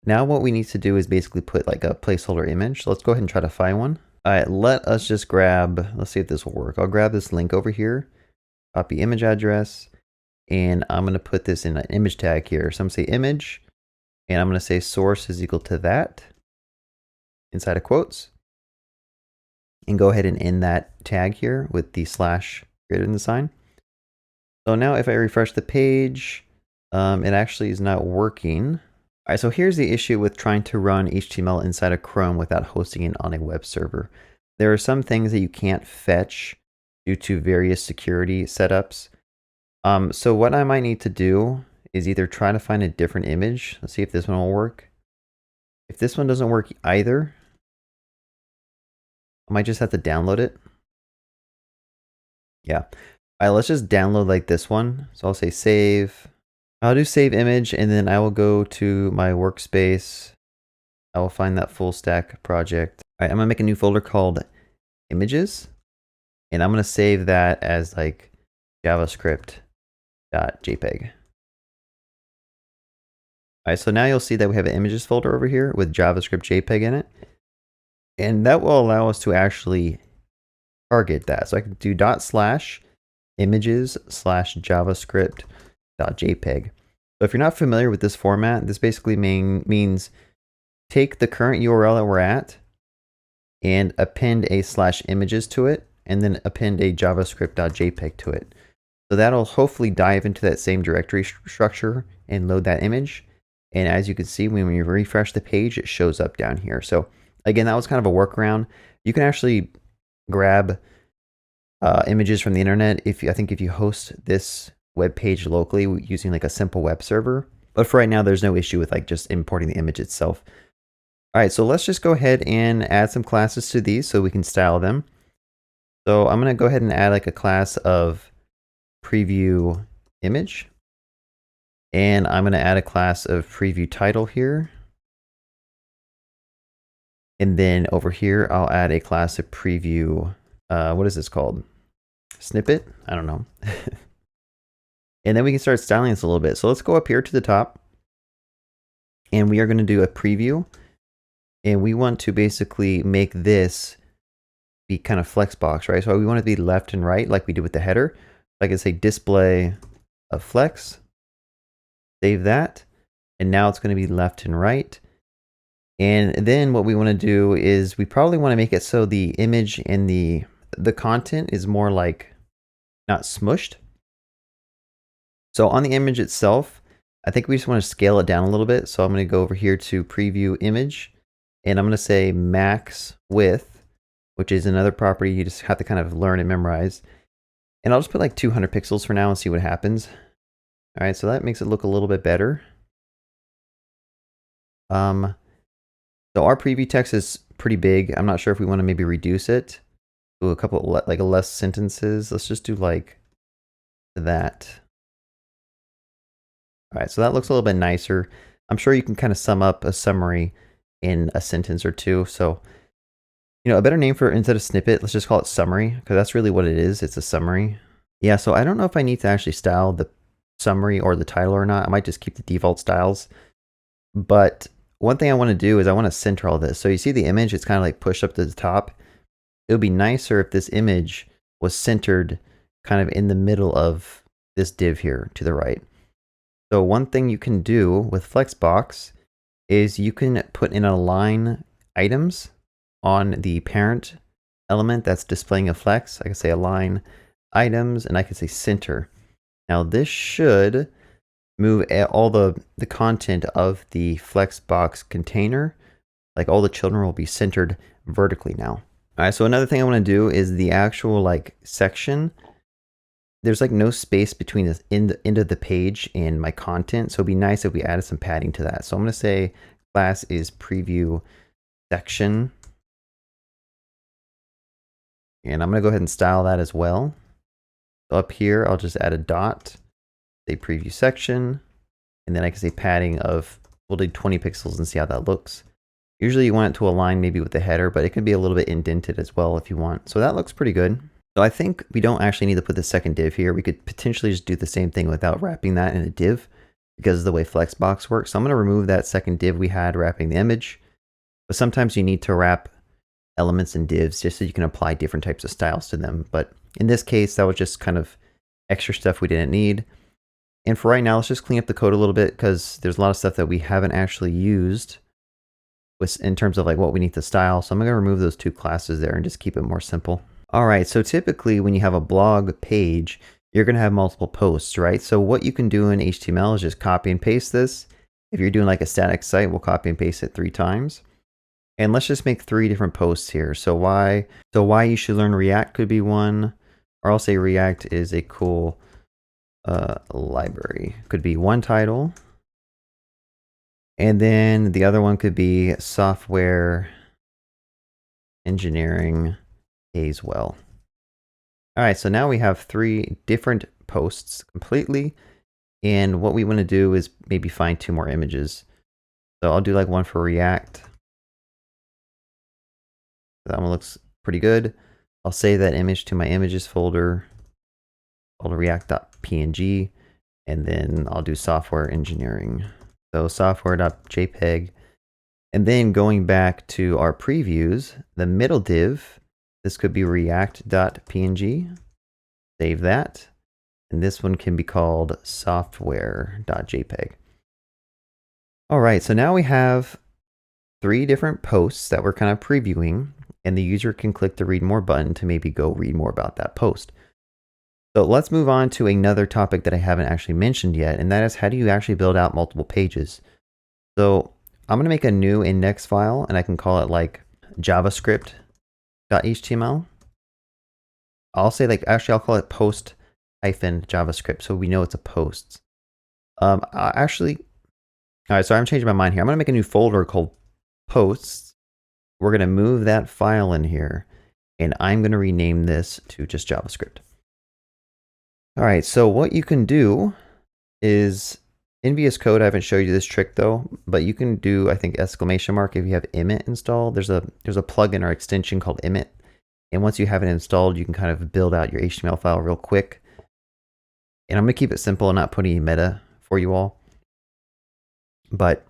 Now what we need to do is basically put like a placeholder image. So let's go ahead and try to find one. All right, let us just grab, let's see if this will work. I'll grab this link over here, copy image address, and I'm going to put this in an image tag here. So I'm going to say image, and I'm going to say source is equal to that inside of quotes. And go ahead and end that tag here with the slash greater than the sign. So now if I refresh the page, it actually is not working. All right, so here's the issue with trying to run HTML inside of Chrome without hosting it on a web server. There are some things that you can't fetch due to various security setups. So what I might need to do is either try to find a different image. Let's see if this one will work. If this one doesn't work either, I might just have to download it. Yeah. All right, let's just download like this one. So I'll say save. I'll do save image, and then I will go to my workspace. I will find that full stack project. All right, I'm gonna make a new folder called images, and I'm gonna save that as like javascript.jpg. All right, so now you'll see that we have an images folder over here with JavaScript JPEG in it. And that will allow us to actually target that. So I can do /images/javascript.jpg. So if you're not familiar with this format, this basically means take the current URL that we're at and append a /images to it, and then append a javascript.jpg to it. So that'll hopefully dive into that same directory structure and load that image. And as you can see, when we refresh the page, it shows up down here. So again, that was kind of a workaround. You can actually grab images from the internet I think if you host this web page locally using like a simple web server. But for right now, there's no issue with like just importing the image itself. All right, so let's just go ahead and add some classes to these so we can style them. So I'm going to go ahead and add like a class of preview image. And I'm going to add a class of preview title here. And then over here, I'll add a class of preview, what is this called? Snippet? I don't know. And then we can start styling this a little bit. So let's go up here to the top. And we are going to do a preview. And we want to basically make this be kind of flexbox, right? So we want it to be left and right like we did with the header. I can say display of flex. Save that. And now it's going to be left and right. And then what we want to do is we probably want to make it so the image and the content is more like not smushed. So on the image itself, I think we just want to scale it down a little bit. So I'm going to go over here to preview image, and I'm going to say max width, which is another property you just have to kind of learn and memorize. And I'll just put like 200 pixels for now and see what happens. All right, so that makes it look a little bit better. So our preview text is pretty big. I'm not sure if we want to maybe reduce it to a couple like less sentences. Let's just do like that. All right, so that looks a little bit nicer. I'm sure you can kind of sum up a summary in a sentence or two. So, you know, a better name for instead of snippet, let's just call it summary, because that's really what it is. It's a summary. Yeah, so I don't know if I need to actually style the summary or the title or not. I might just keep the default styles. But one thing I want to do is I want to center all this. So you see the image, it's kind of like pushed up to the top. It would be nicer if this image was centered kind of in the middle of this div here to the right. So one thing you can do with Flexbox is you can put in align items on the parent element that's displaying a flex. I can say align items, and I can say center. Now this should move all the content of the Flexbox container. Like all the children will be centered vertically now. All right, so another thing I want to do is the actual like section. There's like no space between the end of the page and my content. So it'd be nice if we added some padding to that. So I'm going to say class is preview section. And I'm going to go ahead and style that as well. So up here, I'll just add a dot, say preview section, and then I can say padding of, we'll do 20 pixels and see how that looks. Usually you want it to align maybe with the header, but it could be a little bit indented as well if you want. So that looks pretty good. So I think we don't actually need to put the second div here. We could potentially just do the same thing without wrapping that in a div because of the way Flexbox works. So I'm going to remove that second div we had wrapping the image. But sometimes you need to wrap elements in divs just so you can apply different types of styles to them. But in this case, that was just kind of extra stuff we didn't need. And for right now, let's just clean up the code a little bit because there's a lot of stuff that we haven't actually used in terms of like what we need to style. So I'm going to remove those two classes there and just keep it more simple. All right, so typically when you have a blog page, you're going to have multiple posts, right? So what you can do in HTML is just copy and paste this. If you're doing like a static site, we'll copy and paste it 3 times. And let's just make 3 different posts here. So why you should learn React could be one, or I'll say React is a cool library. Could be one title. And then the other one could be software engineering pays well. All right, so now we have 3 different posts completely. And what we want to do is maybe find 2 more images. So I'll do like one for React. That one looks pretty good. I'll save that image to my images folder called react.png. And then I'll do software engineering. So software.jpg. And then going back to our previews, the middle div, this could be react.png. Save that. And this one can be called software.jpg. All right, so now we have 3 different posts that we're kind of previewing, and the user can click the read more button to maybe go read more about that post. So let's move on to another topic that I haven't actually mentioned yet, and that is how do you actually build out multiple pages? So I'm going to make a new index file, and I can call it like javascript.html. I'll say like, actually I'll call it post-javascript so we know it's a post. Actually, all right, so I'm changing my mind here. I'm going to make a new folder called posts. We're going to move that file in here, and I'm going to rename this to just JavaScript. All right, so what you can do is in VS Code, I haven't showed you this trick though, but you can do, I think, exclamation mark if you have Emmet installed. There's a plugin or extension called Emmet. And once you have it installed, you can kind of build out your HTML file real quick. And I'm going to keep it simple and not put any meta for you all. But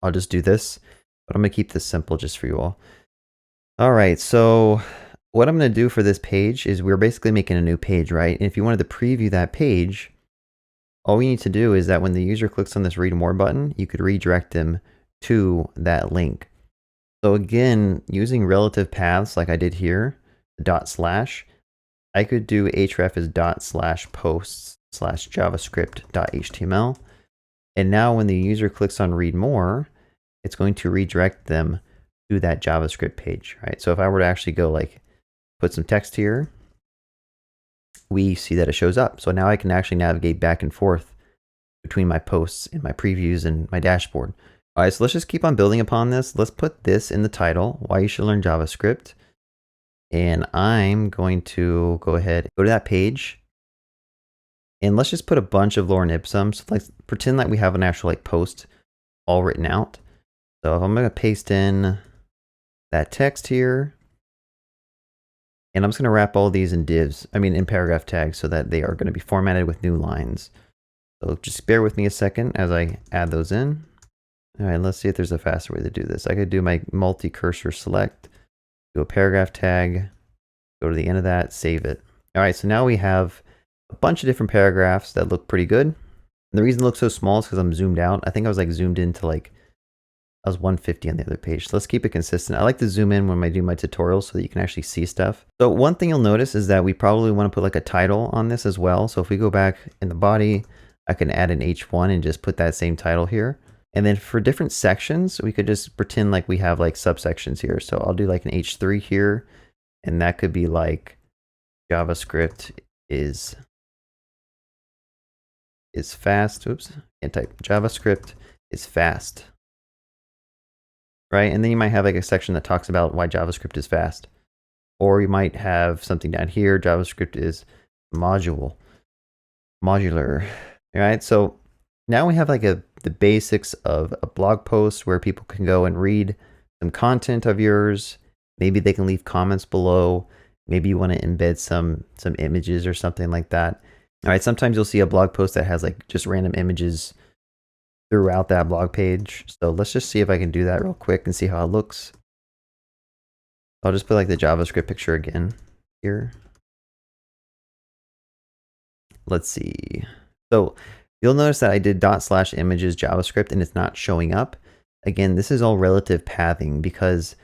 I'll just do this. But I'm going to keep this simple just for you all. All right, so what I'm going to do for this page is we're basically making a new page, right? And if you wanted to preview that page, all we need to do is that when the user clicks on this read more button, you could redirect them to that link. So again, using relative paths like I did here, dot slash, I could do href as dot slash posts slash javascript dot html. And now when the user clicks on read more, it's going to redirect them to that JavaScript page, right? So if I were to actually go like put some text here, we see that it shows up. So now I can actually navigate back and forth between my posts and my previews and my dashboard. All right, so let's just keep on building upon this. Let's put this in the title, why you should learn JavaScript. And I'm going to go ahead, go to that page. And let's just put a bunch of lorem ipsum. So let's pretend like we have an actual like post all written out. So if I'm going to paste in that text here, and I'm just going to wrap all these in divs, in paragraph tags, so that they are going to be formatted with new lines. So just bear with me a second as I add those in. All right, let's see if there's a faster way to do this. I could do my multi-cursor select, do a paragraph tag, go to the end of that, save it. All right, so now we have a bunch of different paragraphs that look pretty good. And the reason it looks so small is because I'm zoomed out. I think I was like zoomed into like, I was 150 on the other page. So let's keep it consistent. I like to zoom in when I do my tutorials so that you can actually see stuff. So one thing you'll notice is that we probably want to put like a title on this as well. So if we go back in the body, I can add an H1 and just put that same title here. And then for different sections, we could just pretend like we have like subsections here. So I'll do like an H3 here, and that could be like JavaScript is fast. Oops, can't type. JavaScript is fast. Right? And then you might have like a section that talks about why JavaScript is fast. Or you might have something down here, JavaScript is modular. Right? So now we have like the basics of a blog post where people can go and read some content of yours. Maybe they can leave comments below. Maybe you want to embed some images or something like that. All right, sometimes you'll see a blog post that has like just random images throughout that blog page. So let's just see if I can do that real quick and see how it looks. I'll just put like the JavaScript picture again here. Let's see. So you'll notice that I did /images JavaScript and it's not showing up. Again, this is all relative pathing because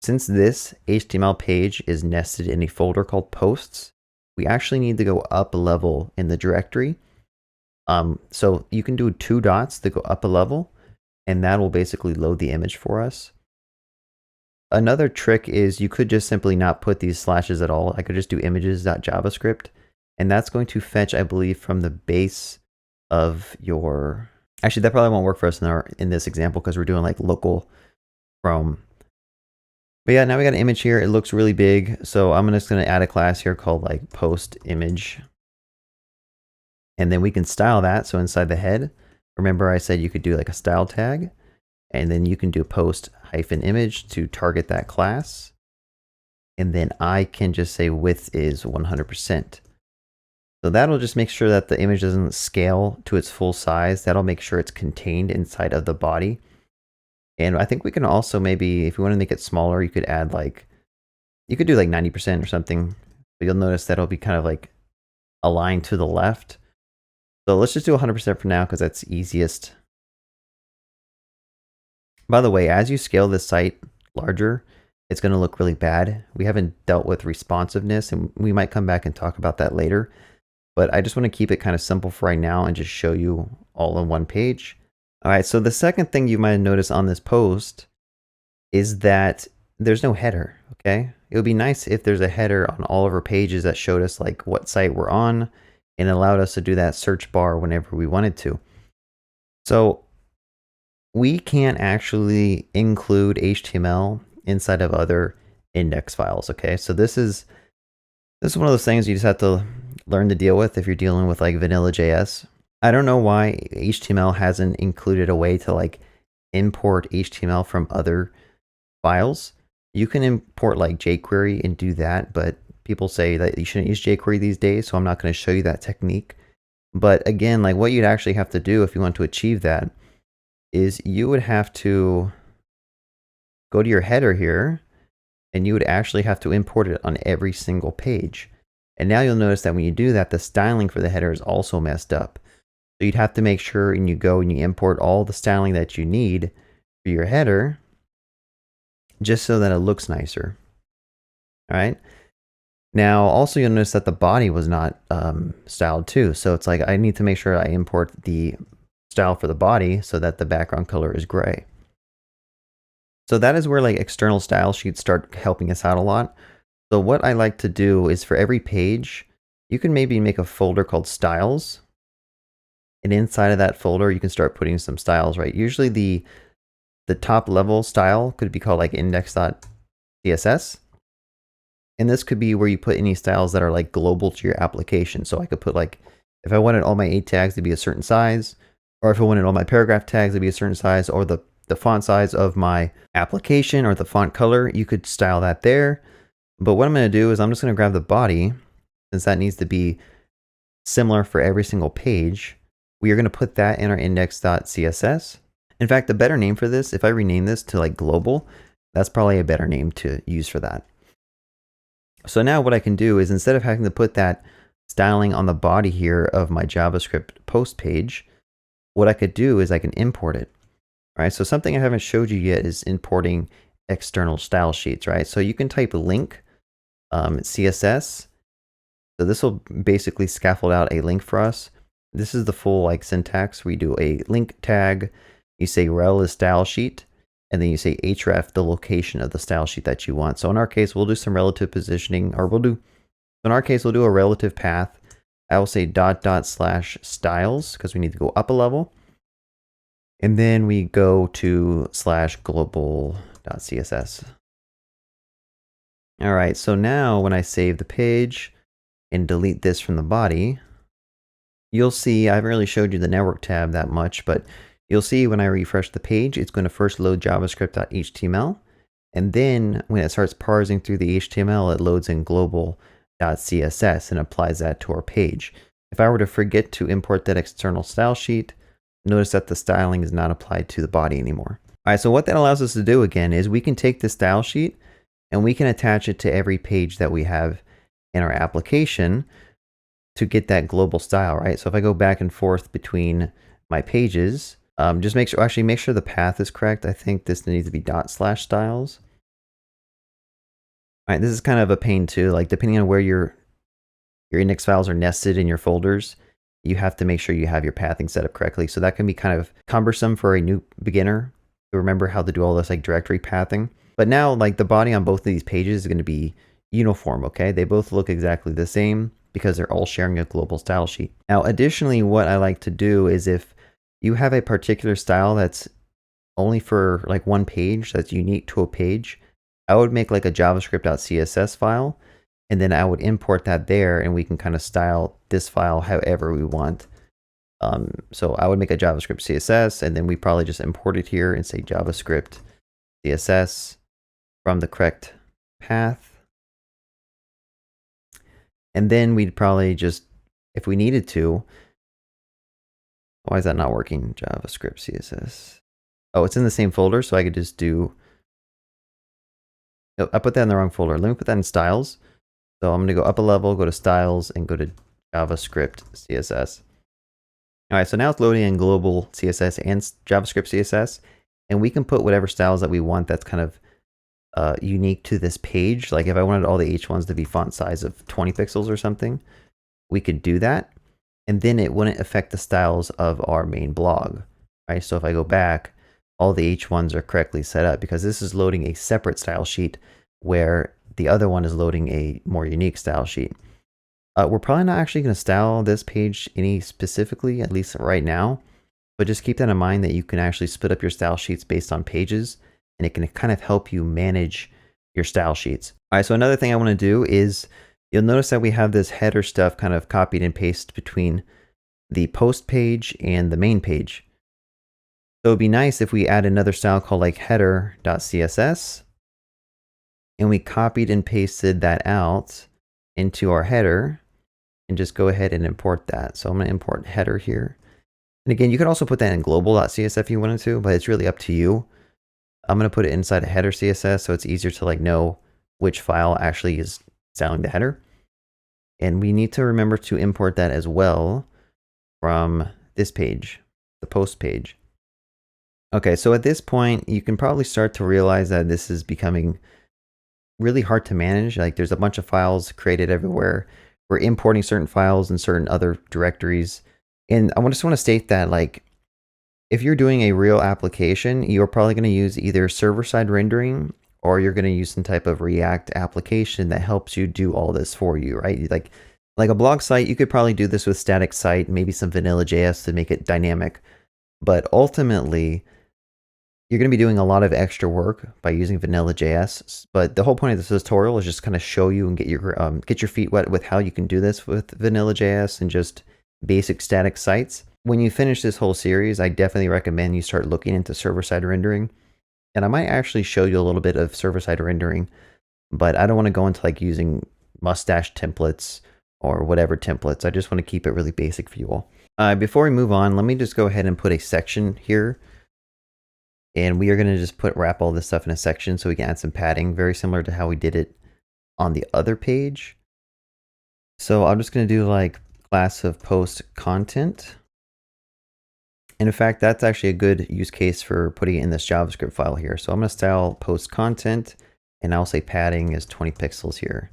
since this HTML page is nested in a folder called posts, we actually need to go up a level in the directory. So you can do 2 dots to go up a level, and that will basically load the image for us. Another trick is you could just simply not put these slashes at all. I could just do images.javascript, and that's going to fetch, I believe, from the base of your... Actually, that probably won't work for us in this example because we're doing like local Chrome. But yeah, now we got an image here. It looks really big. So I'm just going to add a class here called like post image. And then we can style that. So inside the head, remember I said you could do like a style tag, and then you can do post -image to target that class. And then I can just say width is 100%. So that'll just make sure that the image doesn't scale to its full size. That'll make sure it's contained inside of the body. And I think we can also maybe, if you want to make it smaller, you could add like, you could do like 90% or something. But you'll notice that'll be kind of like aligned to the left. So let's just do 100% for now because that's easiest. By the way, as you scale this site larger, it's going to look really bad. We haven't dealt with responsiveness, and we might come back and talk about that later. But I just want to keep it kind of simple for right now and just show you all on one page. All right, so the second thing you might notice on this post is that there's no header, okay? It would be nice if there's a header on all of our pages that showed us like what site we're on and allowed us to do that search bar whenever we wanted to. So we can't actually include HTML inside of other index files, okay? So this is one of those things you just have to learn to deal with if you're dealing with like vanilla JS. I don't know why HTML hasn't included a way to like import HTML from other files. You can import like jQuery and do that, but people say that you shouldn't use jQuery these days, so I'm not going to show you that technique. But again, like what you'd actually have to do if you want to achieve that is you would have to go to your header here, and you would actually have to import it on every single page. And now you'll notice that when you do that, the styling for the header is also messed up. So you'd have to make sure and you go and you import all the styling that you need for your header just so that it looks nicer. All right. Now, also you'll notice that the body was not styled too. So it's like I need to make sure I import the style for the body so that the background color is gray. So that is where like external style sheets start helping us out a lot. So what I like to do is for every page, you can maybe make a folder called styles. And inside of that folder, you can start putting some styles, right? Usually the top level style could be called like index.css. And this could be where you put any styles that are like global to your application. So I could put like, if I wanted all my 8 tags to be a certain size, or if I wanted all my paragraph tags to be a certain size, or the font size of my application or the font color, you could style that there. But what I'm going to do is I'm just going to grab the body, since that needs to be similar for every single page. We are going to put that in our index.css. In fact, the better name for this, if I rename this to like global, that's probably a better name to use for that. So now what I can do is instead of having to put that styling on the body here of my JavaScript post page, what I could do is I can import it. All right, so something I haven't showed you yet is importing external style sheets, right? So you can type link CSS. So this will basically scaffold out a link for us. This is the full like syntax. We do a link tag. You say rel is style sheet, and then you say href, the location of the style sheet that you want. So in our case, we'll do some relative positioning, or in our case, we'll do a relative path. I will say .. /styles because we need to go up a level. And then we go to /global.css. All right, so now when I save the page and delete this from the body, you'll see, I haven't really showed you the network tab that much, but you'll see when I refresh the page, it's going to first load javascript.html. And then when it starts parsing through the HTML, it loads in global.css and applies that to our page. If I were to forget to import that external style sheet, notice that the styling is not applied to the body anymore. All right, so what that allows us to do again is we can take the style sheet and we can attach it to every page that we have in our application to get that global style, right? So if I go back and forth between my pages, just make sure the path is correct. I think this needs to be /styles. All right, this is kind of a pain too. Like depending on where your index files are nested in your folders, you have to make sure you have your pathing set up correctly. So that can be kind of cumbersome for a new beginner to remember how to do all this like directory pathing. But now like the body on both of these pages is going to be uniform, okay? They both look exactly the same because they're all sharing a global style sheet. Now, additionally, what I like to do is if you have a particular style that's only for like one page, that's unique to a page, I would make like a javascript.css file, and then I would import that there, and we can kind of style this file however we want. So I would make a JavaScript CSS, and then we probably just import it here and say JavaScript CSS from the correct path. And then we'd probably just, if we needed to, why is that not working? JavaScript CSS. Oh, it's in the same folder, so I could just do, oh, I put that in the wrong folder. Let me put that in styles. So I'm going to go up a level, go to styles, and go to JavaScript CSS. All right, so now it's loading in global CSS and JavaScript CSS, and we can put whatever styles that we want that's kind of unique to this page. Like if I wanted all the H1s to be font size of 20 pixels or something, we could do that. And then it wouldn't affect the styles of our main blog, right? So if I go back, all the H1s are correctly set up because this is loading a separate style sheet where the other one is loading a more unique style sheet. We're probably not actually going to style this page any specifically, at least right now, but just keep that in mind that you can actually split up your style sheets based on pages, and it can kind of help you manage your style sheets. All right, so another thing I want to do is you'll notice that we have this header stuff kind of copied and pasted between the post page and the main page. So it'd be nice if we add another style called like header.css, and we copied and pasted that out into our header and just go ahead and import that. So I'm going to import header here. And again, you could also put that in global.css if you wanted to, but it's really up to you. I'm going to put it inside a header CSS so it's easier to like know which file actually is styling the header. And we need to remember to import that as well from this page, the post page. Okay, so at this point, you can probably start to realize that this is becoming really hard to manage. Like there's a bunch of files created everywhere. We're importing certain files in certain other directories. And I just want to state that like, if you're doing a real application, you're probably going to use either server-side rendering or you're going to use some type of React application that helps you do all this for you, right? Like a blog site, you could probably do this with static site, maybe some vanilla JS to make it dynamic. But ultimately, you're going to be doing a lot of extra work by using vanilla JS. But the whole point of this tutorial is just kind of show you and get your feet wet with how you can do this with vanilla JS and just basic static sites. When you finish this whole series, I definitely recommend you start looking into server-side rendering. And I might actually show you a little bit of server-side rendering, but I don't want to go into like using mustache templates or whatever templates. I just want to keep it really basic for you all. Before we move on, let me just go ahead and put a section here. And we are going to just wrap all this stuff in a section so we can add some padding, very similar to how we did it on the other page. So I'm just going to do like class of post content. And in fact, that's actually a good use case for putting it in this JavaScript file here. So I'm going to style post content and I'll say padding is 20 pixels here.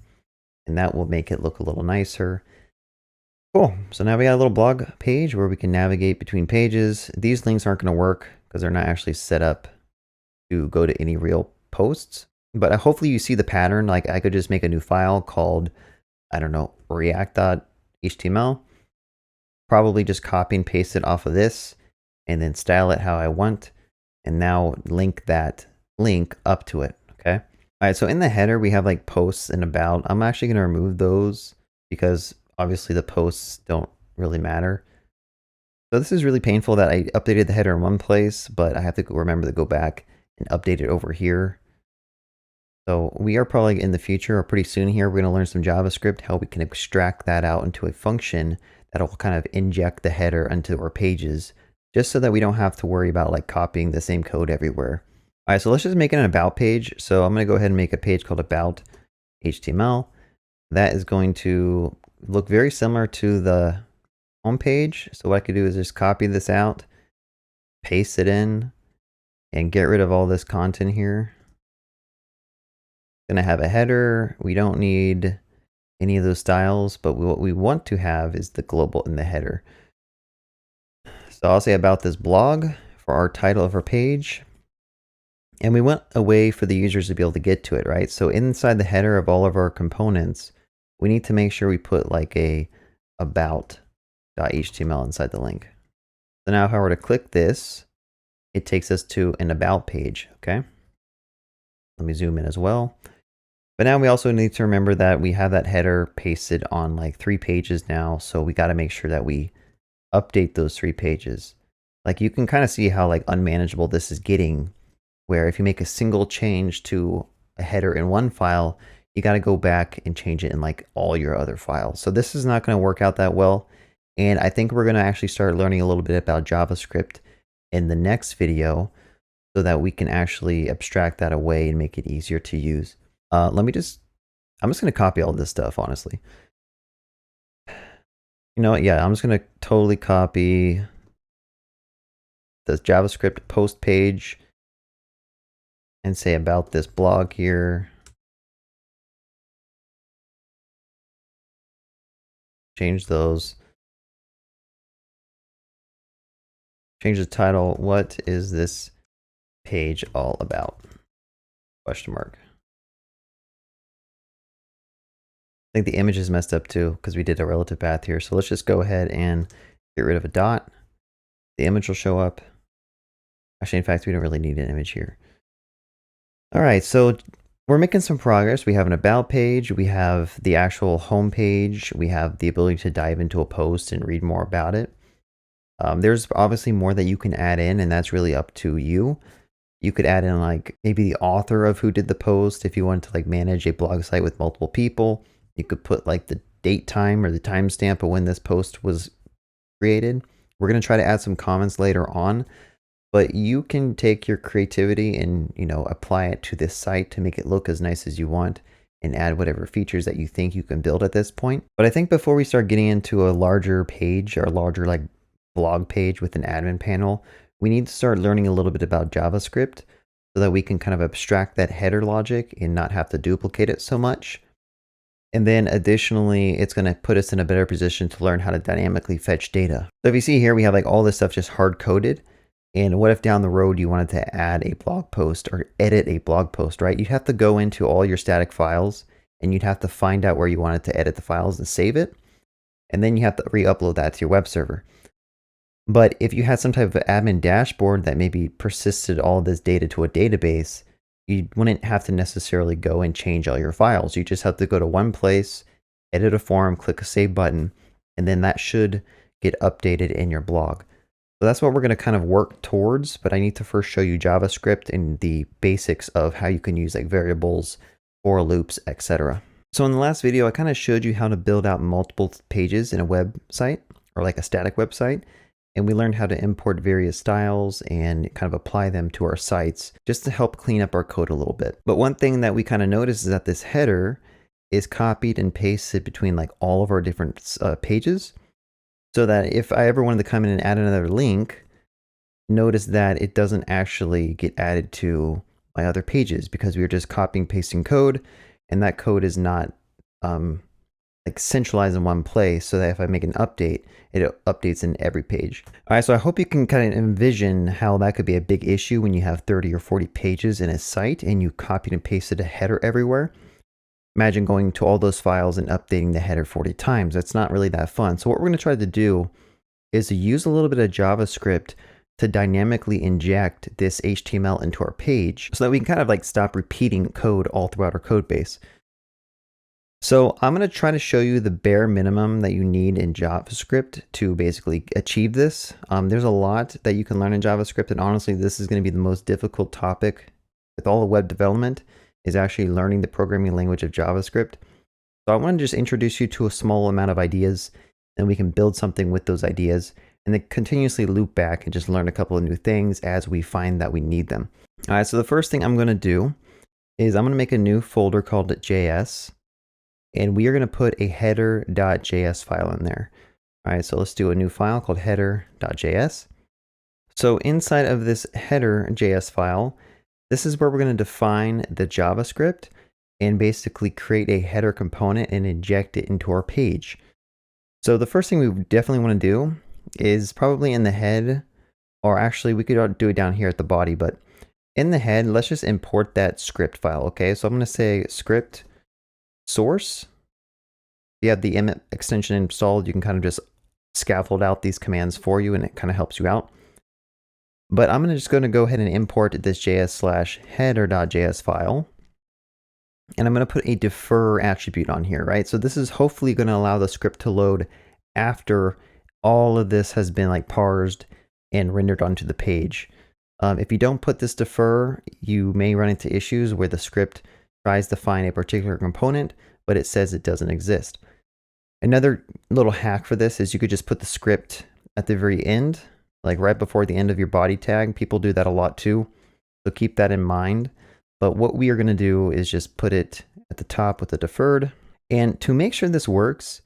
And that will make it look a little nicer. Cool. So now we got a little blog page where we can navigate between pages. These links aren't going to work because they're not actually set up to go to any real posts. But hopefully you see the pattern. Like I could just make a new file called, I don't know, react.html. Probably just copy and paste it off of this and then style it how I want. And now link that link up to it. Okay. All right. So in the header, we have like posts and about. I'm actually going to remove those because obviously the posts don't really matter. So this is really painful that I updated the header in one place, but I have to remember to go back and update it over here. So we are probably in the future or pretty soon here, we're going to learn some JavaScript, how we can extract that out into a function that'll kind of inject the header into our pages, just so that we don't have to worry about like copying the same code everywhere. All right, so let's just make it an about page. So I'm going to go ahead and make a page called about HTML. That is going to look very similar to the home page. So what I could do is just copy this out, paste it in, and get rid of all this content here. Gonna have a header. We don't need any of those styles, but what we want to have is the global in the header. So I'll say about this blog for our title of our page. And we want a way for the users to be able to get to it, right? So inside the header of all of our components, we need to make sure we put like a about.html inside the link. So now if I were to click this, it takes us to an about page, okay? Let me zoom in as well. But now we also need to remember that we have that header pasted on like 3 pages now. So we got to make sure that we update those 3 pages. Like you can kind of see how like unmanageable this is getting, where if you make a single change to a header in one file, you got to go back and change it in like all your other files. So this is not going to work out that well. And I think we're going to actually start learning a little bit about JavaScript in the next video so that we can actually abstract that away and make it easier to use. I'm just going to copy all this stuff, honestly. You know what? Yeah, I'm just going to totally copy the JavaScript post page and say about this blog here. Change those. Change the title. What is this page all about? Question mark. I think the image is messed up too because we did a relative path here. So let's just go ahead and get rid of a dot. The image will show up. Actually, in fact, we don't really need an image here. All right, so we're making some progress. We have an about page. We have the actual home page. We have the ability to dive into a post and read more about it. There's obviously more that you can add in, and that's really up to you. You could add in like maybe the author of who did the post if you wanted to like manage a blog site with multiple people. You could put like the date time or the timestamp of when this post was created. We're going to try to add some comments later on, but you can take your creativity and, you know, apply it to this site to make it look as nice as you want and add whatever features that you think you can build at this point. But I think before we start getting into a larger page or larger like blog page with an admin panel, we need to start learning a little bit about JavaScript so that we can kind of abstract that header logic and not have to duplicate it so much. And then additionally, it's going to put us in a better position to learn how to dynamically fetch data. So if you see here, we have like all this stuff just hard coded. And what if down the road you wanted to add a blog post or edit a blog post, right? You'd have to go into all your static files and you'd have to find out where you wanted to edit the files and save it. And then you have to re-upload that to your web server. But if you had some type of admin dashboard that maybe persisted all this data to a database, you wouldn't have to necessarily go and change all your files. You just have to go to one place, edit a form, click a save button, and then that should get updated in your blog. So that's what we're going to kind of work towards, but I need to first show you JavaScript and the basics of how you can use like variables, for loops, etc. So in the last video, I kind of showed you how to build out multiple pages in a website or like a static website. And we learned how to import various styles and kind of apply them to our sites just to help clean up our code a little bit. But one thing that we kind of noticed is that this header is copied and pasted between like all of our different pages. So that if I ever wanted to come in and add another link, notice that it doesn't actually get added to my other pages because we were just copying, pasting code, and that code is not like centralized in one place, so that if I make an update, it updates in every page. All right, so I hope you can kind of envision how that could be a big issue when you have 30 or 40 pages in a site and you copied and pasted a header everywhere. Imagine going to all those files and updating the header 40 times. That's not really that fun. So what we're going to try to do is to use a little bit of JavaScript to dynamically inject this HTML into our page so that we can kind of like stop repeating code all throughout our code base. So I'm going to try to show you the bare minimum that you need in JavaScript to basically achieve this. There's a lot that you can learn in JavaScript, and honestly, this is going to be the most difficult topic with all the web development, is actually learning the programming language of JavaScript. So I want to just introduce you to a small amount of ideas, and we can build something with those ideas, and then continuously loop back and just learn a couple of new things as we find that we need them. All right, so the first thing I'm going to do is I'm going to make a new folder called JS. And we are going to put a header.js file in there. All right, so let's do a new file called header.js. So inside of this header.js file, this is where we're going to define the JavaScript and basically create a header component and inject it into our page. So the first thing we definitely want to do is probably in the head, or actually we could do it down here at the body, but in the head, let's just import that script file. Okay, so I'm going to say script source. If you have the Emmet extension installed, you can kind of just scaffold out these commands for you and it kind of helps you out. But I'm just going to go ahead and import this js/header.js file. And I'm going to put a defer attribute on here, right? So this is hopefully going to allow the script to load after all of this has been like parsed and rendered onto the page. If you don't put this defer, you may run into issues where the script tries to find a particular component, but it says it doesn't exist. Another little hack for this is you could just put the script at the very end, like right before the end of your body tag. People do that a lot too, so keep that in mind. But what we are going to do is just put it at the top with the deferred. And to make sure this works,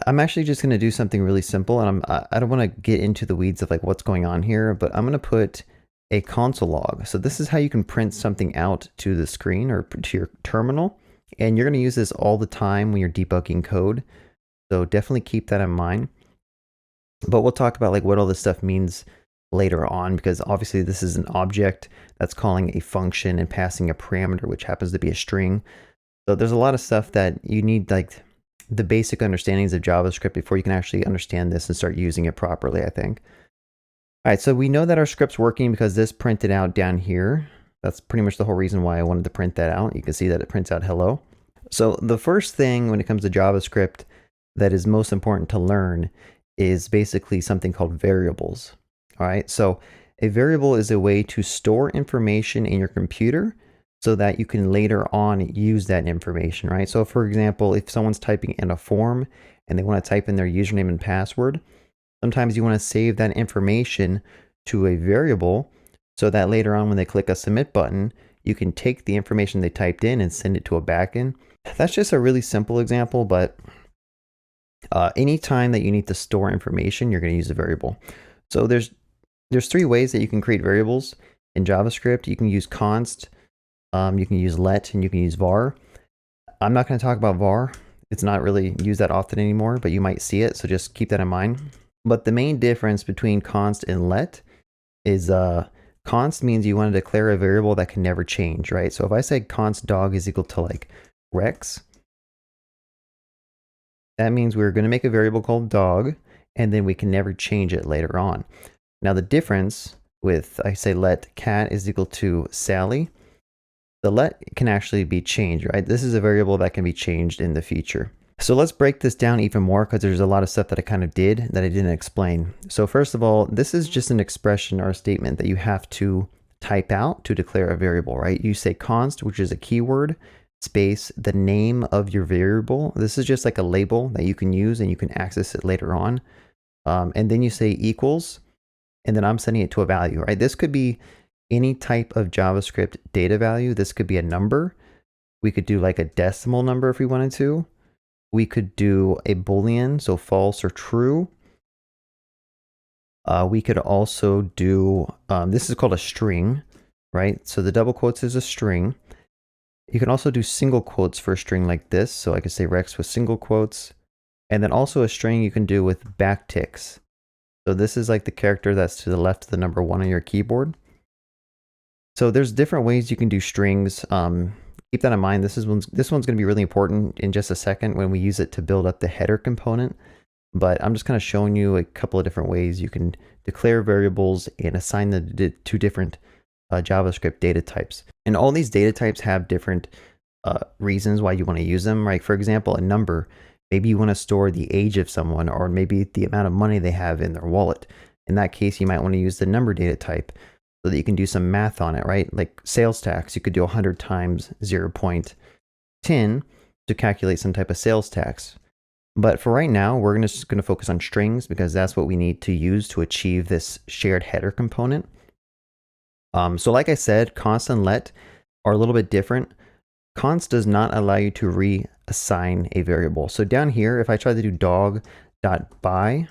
I'm actually just going to do something really simple, and I don't want to get into the weeds of like what's going on here, but I'm going to put a console log. So this is how you can print something out to the screen or to your terminal. And you're going to use this all the time when you're debugging code. So definitely keep that in mind. But we'll talk about like what all this stuff means later on, because obviously this is an object that's calling a function and passing a parameter, which happens to be a string. So there's a lot of stuff that you need like the basic understandings of JavaScript before you can actually understand this and start using it properly, I think. All right, so we know that our script's working because this printed out down here. That's pretty much the whole reason why I wanted to print that out. You can see that it prints out hello. So the first thing when it comes to JavaScript that is most important to learn is basically something called variables. All right, so a variable is a way to store information in your computer so that you can later on use that information, right? So for example, if someone's typing in a form and they want to type in their username and password, sometimes you want to save that information to a variable so that later on when they click a submit button, you can take the information they typed in and send it to a backend. That's just a really simple example, but Anytime that you need to store information, you're going to use a variable. So there's three ways that you can create variables in JavaScript. You can use const, you can use let, and you can use var. I'm not going to talk about var. It's not really used that often anymore, but you might see it, so just keep that in mind. But the main difference between const and let is const means you want to declare a variable that can never change, right? So if I say const dog is equal to like Rex, that means we're going to make a variable called dog, and then we can never change it later on. Now the difference with, I say let cat is equal to Sally, the let can actually be changed, right? This is a variable that can be changed in the future. So let's break this down even more because there's a lot of stuff that I kind of did that I didn't explain. So first of all, this is just an expression or a statement that you have to type out to declare a variable, right? You say const, which is a keyword, space, the name of your variable. This is just like a label that you can use and you can access it later on. And then you say equals, and then I'm sending it to a value, right? This could be any type of JavaScript data value. This could be a number. We could do like a decimal number if we wanted to. We could do a Boolean, so false or true. We could also do, this is called a string, right? So the double quotes is a string. You can also do single quotes for a string like this. So I could say Rex with single quotes. And then also a string you can do with backticks. So this is like the character that's to the left of the number 1 on your keyboard. So there's different ways you can do strings. Keep that in mind. This one's going to be really important in just a second when we use it to build up the header component. But I'm just kind of showing you a couple of different ways you can declare variables and assign them to different JavaScript data types. And all these data types have different reasons why you want to use them, right? For example, a number. Maybe you want to store the age of someone, or maybe the amount of money they have in their wallet. In that case, you might want to use the number data type so that you can do some math on it, right? Like sales tax, you could do 100 times 0.10 to calculate some type of sales tax. But for right now, we're just going to focus on strings because that's what we need to use to achieve this shared header component. So like I said, const and let are a little bit different. Const does not allow you to reassign a variable. So down here, if I try to do dog.by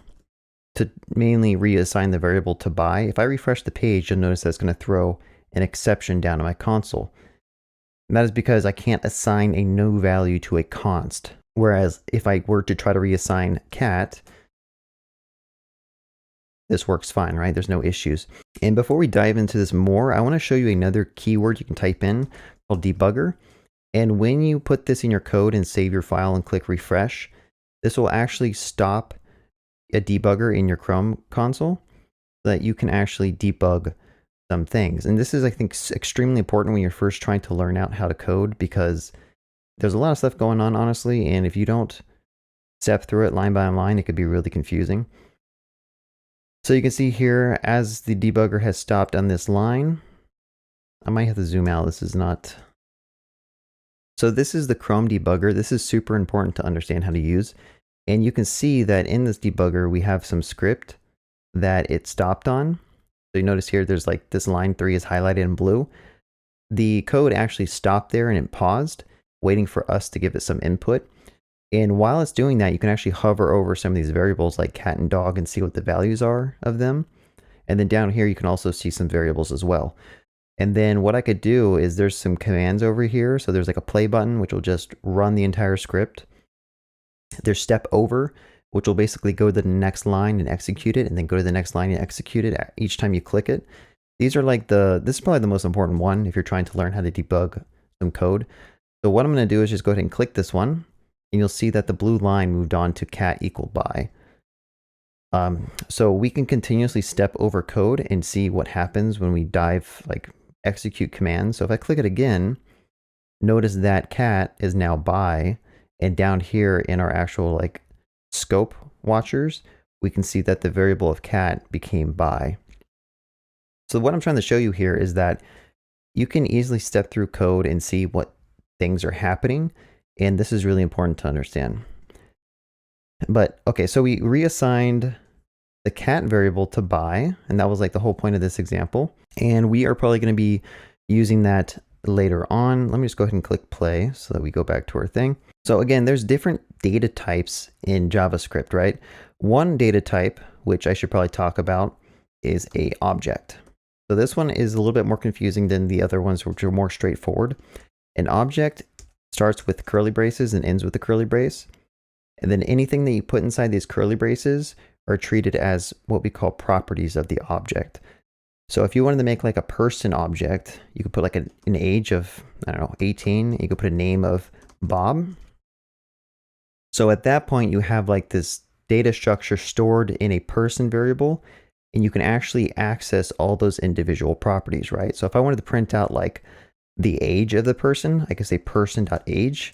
to mainly reassign the variable to by, if I refresh the page, you'll notice that's going to throw an exception down to my console. And that is because I can't assign a no value to a const. Whereas if I were to try to reassign cat, this works fine, right? There's no issues. And before we dive into this more, I want to show you another keyword you can type in called debugger. And when you put this in your code and save your file and click refresh, this will actually stop a debugger in your Chrome console so that you can actually debug some things. And this is, I think, extremely important when you're first trying to learn out how to code, because there's a lot of stuff going on, honestly, and if you don't step through it line by line, it could be really confusing. So you can see here, as the debugger has stopped on this line, I might have to zoom out. This is not... So this is the Chrome debugger. This is super important to understand how to use. And you can see that in this debugger, we have some script that it stopped on. So you notice here, there's like this line 3 is highlighted in blue. The code actually stopped there and it paused, waiting for us to give it some input. And while it's doing that, you can actually hover over some of these variables like cat and dog and see what the values are of them. And then down here, you can also see some variables as well. And then what I could do is there's some commands over here. So there's like a play button, which will just run the entire script. There's step over, which will basically go to the next line and execute it, and then go to the next line and execute it each time you click it. These are like this is probably the most important one if you're trying to learn how to debug some code. So what I'm going to do is just go ahead and click this one, and you'll see that the blue line moved on to cat equal by. So we can continuously step over code and see what happens when we execute commands. So if I click it again, notice that cat is now by, and down here in our actual scope watchers, we can see that the variable of cat became by. So what I'm trying to show you here is that you can easily step through code and see what things are happening, and this is really important to understand. But okay, so we reassigned the cat variable to by, and that was like the whole point of this example. And we are probably going to be using that later on. Let me just go ahead and click play so that we go back to our thing. So again, there's different data types in JavaScript, right? One data type, which I should probably talk about, is a object. So this one is a little bit more confusing than the other ones, which are more straightforward. An object starts with curly braces and ends with a curly brace. And then anything that you put inside these curly braces are treated as what we call properties of the object. So if you wanted to make like a person object, you could put like an age of, I don't know, 18. You could put a name of Bob. So at that point, you have like this data structure stored in a person variable, and you can actually access all those individual properties, right? So if I wanted to print out like the age of the person, I could say person.age,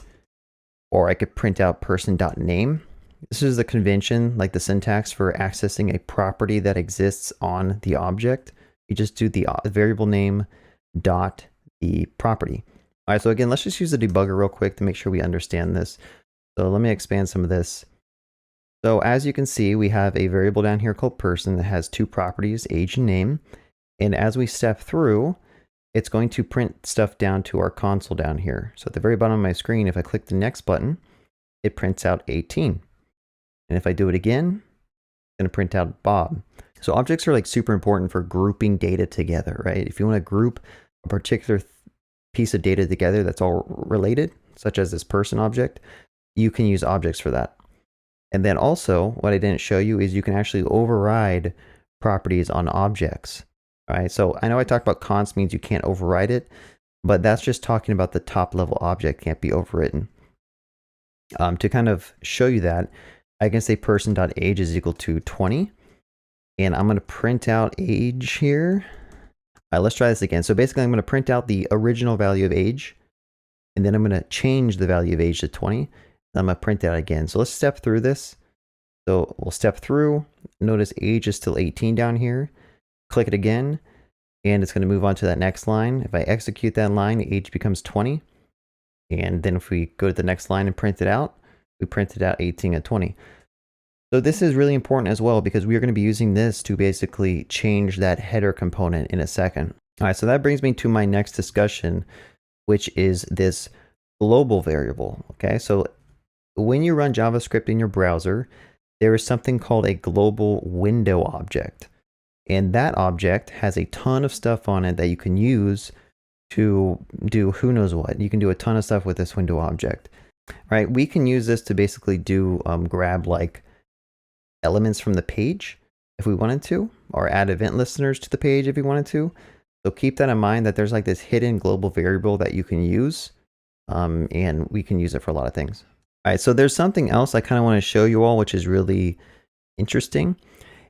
or I could print out person.name. This is the convention, like the syntax for accessing a property that exists on the object. You just do the variable name dot the property. All right, so again, let's just use the debugger real quick to make sure we understand this. So let me expand some of this. So as you can see, we have a variable down here called person that has two properties, age and name. And as we step through, it's going to print stuff down to our console down here. So at the very bottom of my screen, if I click the next button, it prints out 18. And if I do it again, it's going to print out Bob. So objects are like super important for grouping data together, right? If you want to group a particular piece of data together that's all related, such as this person object, you can use objects for that. And then also, what I didn't show you is you can actually override properties on objects. All right, so I know I talked about const means you can't override it, but that's just talking about the top level object can't be overwritten. To kind of show you that, I can say person.age is equal to 20, and I'm going to print out age here. All right, let's try this again. So basically, I'm going to print out the original value of age, and then I'm going to change the value of age to 20. I'm going to print that again. So let's step through this. So we'll step through. Notice age is still 18 down here. Click it again, and it's going to move on to that next line. If I execute that line, age becomes 20. And then if we go to the next line and print it out, we printed out 18 and 20. So this is really important as well, because we are going to be using this to basically change that header component in a second. All right, so that brings me to my next discussion, which is this global variable. Okay, so when you run JavaScript in your browser, there is something called a global window object. And that object has a ton of stuff on it that you can use to do who knows what. You can do a ton of stuff with this window object, right? We can use this to basically do grab like elements from the page if we wanted to, or add event listeners to the page if we wanted to. So keep that in mind, that there's like this hidden global variable that you can use, and we can use it for a lot of things. All right, so there's something else I kind of want to show you all, which is really interesting.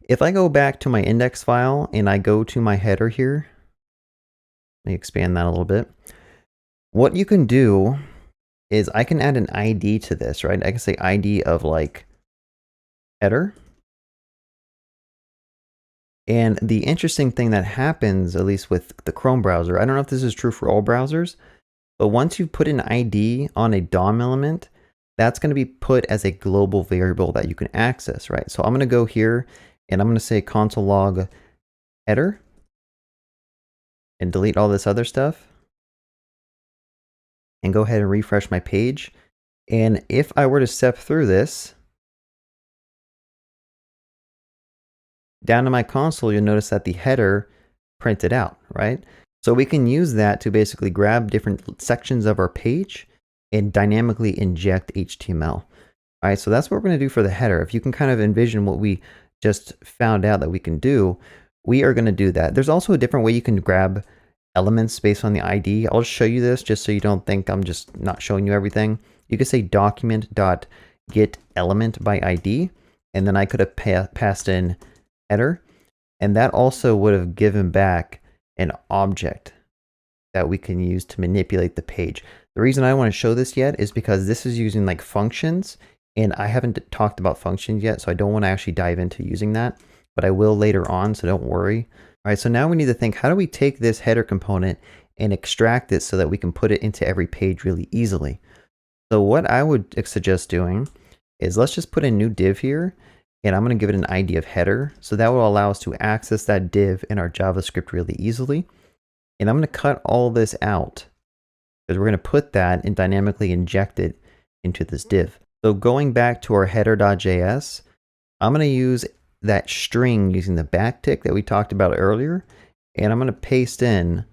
If I go back to my index file and I go to my header here, let me expand that a little bit. What you can do is I can add an ID to this, right? I can say ID of like header. And the interesting thing that happens, at least with the Chrome browser, I don't know if this is true for all browsers, but once you put an ID on a DOM element, that's going to be put as a global variable that you can access, right? So I'm going to go here and I'm going to say console log header and delete all this other stuff and go ahead and refresh my page. And if I were to step through this, down to my console, you'll notice that the header printed out, right? So we can use that to basically grab different sections of our page and dynamically inject HTML. All right, so that's what we're going to do for the header. If you can kind of envision what we just found out that we can do, we are going to do that. There's also a different way you can grab elements based on the ID. I'll show you this just so you don't think I'm just not showing you everything. You could say document.get element by ID, and then I could have passed in header, and that also would have given back an object that we can use to manipulate the page. The reason I don't want to show this yet is because this is using like functions, and I haven't talked about functions yet, so I don't want to actually dive into using that, but I will later on, so don't worry. All right, so now we need to think, how do we take this header component and extract it so that we can put it into every page really easily? So what I would suggest doing is let's just put a new div here, and I'm going to give it an ID of header. So that will allow us to access that div in our JavaScript really easily. And I'm going to cut all this out because we're going to put that and dynamically inject it into this div. So going back to our header.js, I'm going to use that string using the backtick that we talked about earlier, and I'm going to paste in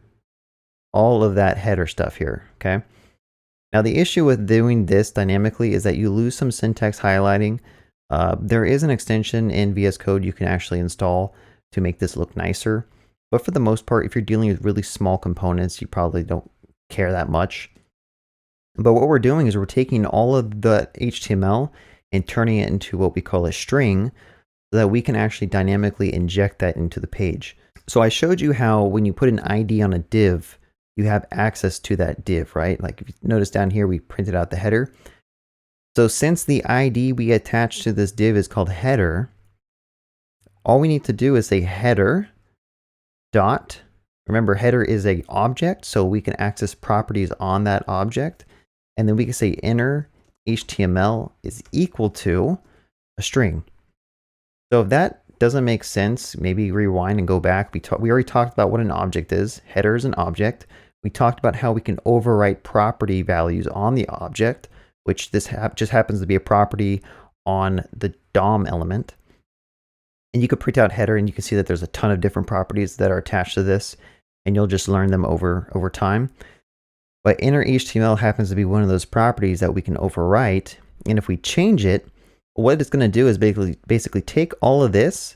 all of that header stuff here, okay? Now the issue with doing this dynamically is that you lose some syntax highlighting. There is an extension in VS Code you can actually install to make this look nicer. But for the most part, if you're dealing with really small components, you probably don't care that much. But what we're doing is we're taking all of the HTML and turning it into what we call a string so that we can actually dynamically inject that into the page. So I showed you how when you put an ID on a div, you have access to that div, right? Like if you notice down here, we printed out the header. So since the ID we attach to this div is called header, all we need to do is say header dot, remember header is an object, so we can access properties on that object. And then we can say inner HTML is equal to a string. So if that doesn't make sense, maybe rewind and go back. We already talked about what an object is. Header is an object. We talked about how we can overwrite property values on the object, which this just happens to be a property on the DOM element. And you could print out header and you can see that there's a ton of different properties that are attached to this, and you'll just learn them over time. But inner HTML happens to be one of those properties that we can overwrite. And if we change it, what it's going to do is basically take all of this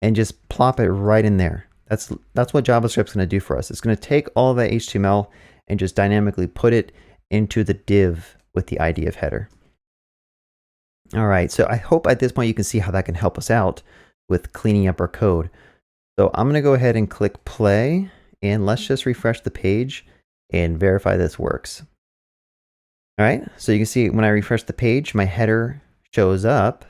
and just plop it right in there. That's what JavaScript's going to do for us. It's going to take all of that HTML and just dynamically put it into the div with the ID of header. All right, so I hope at this point you can see how that can help us out with cleaning up our code. So I'm going to go ahead and click play, and let's just refresh the page and verify this works. All right, so you can see when I refresh the page, my header shows up.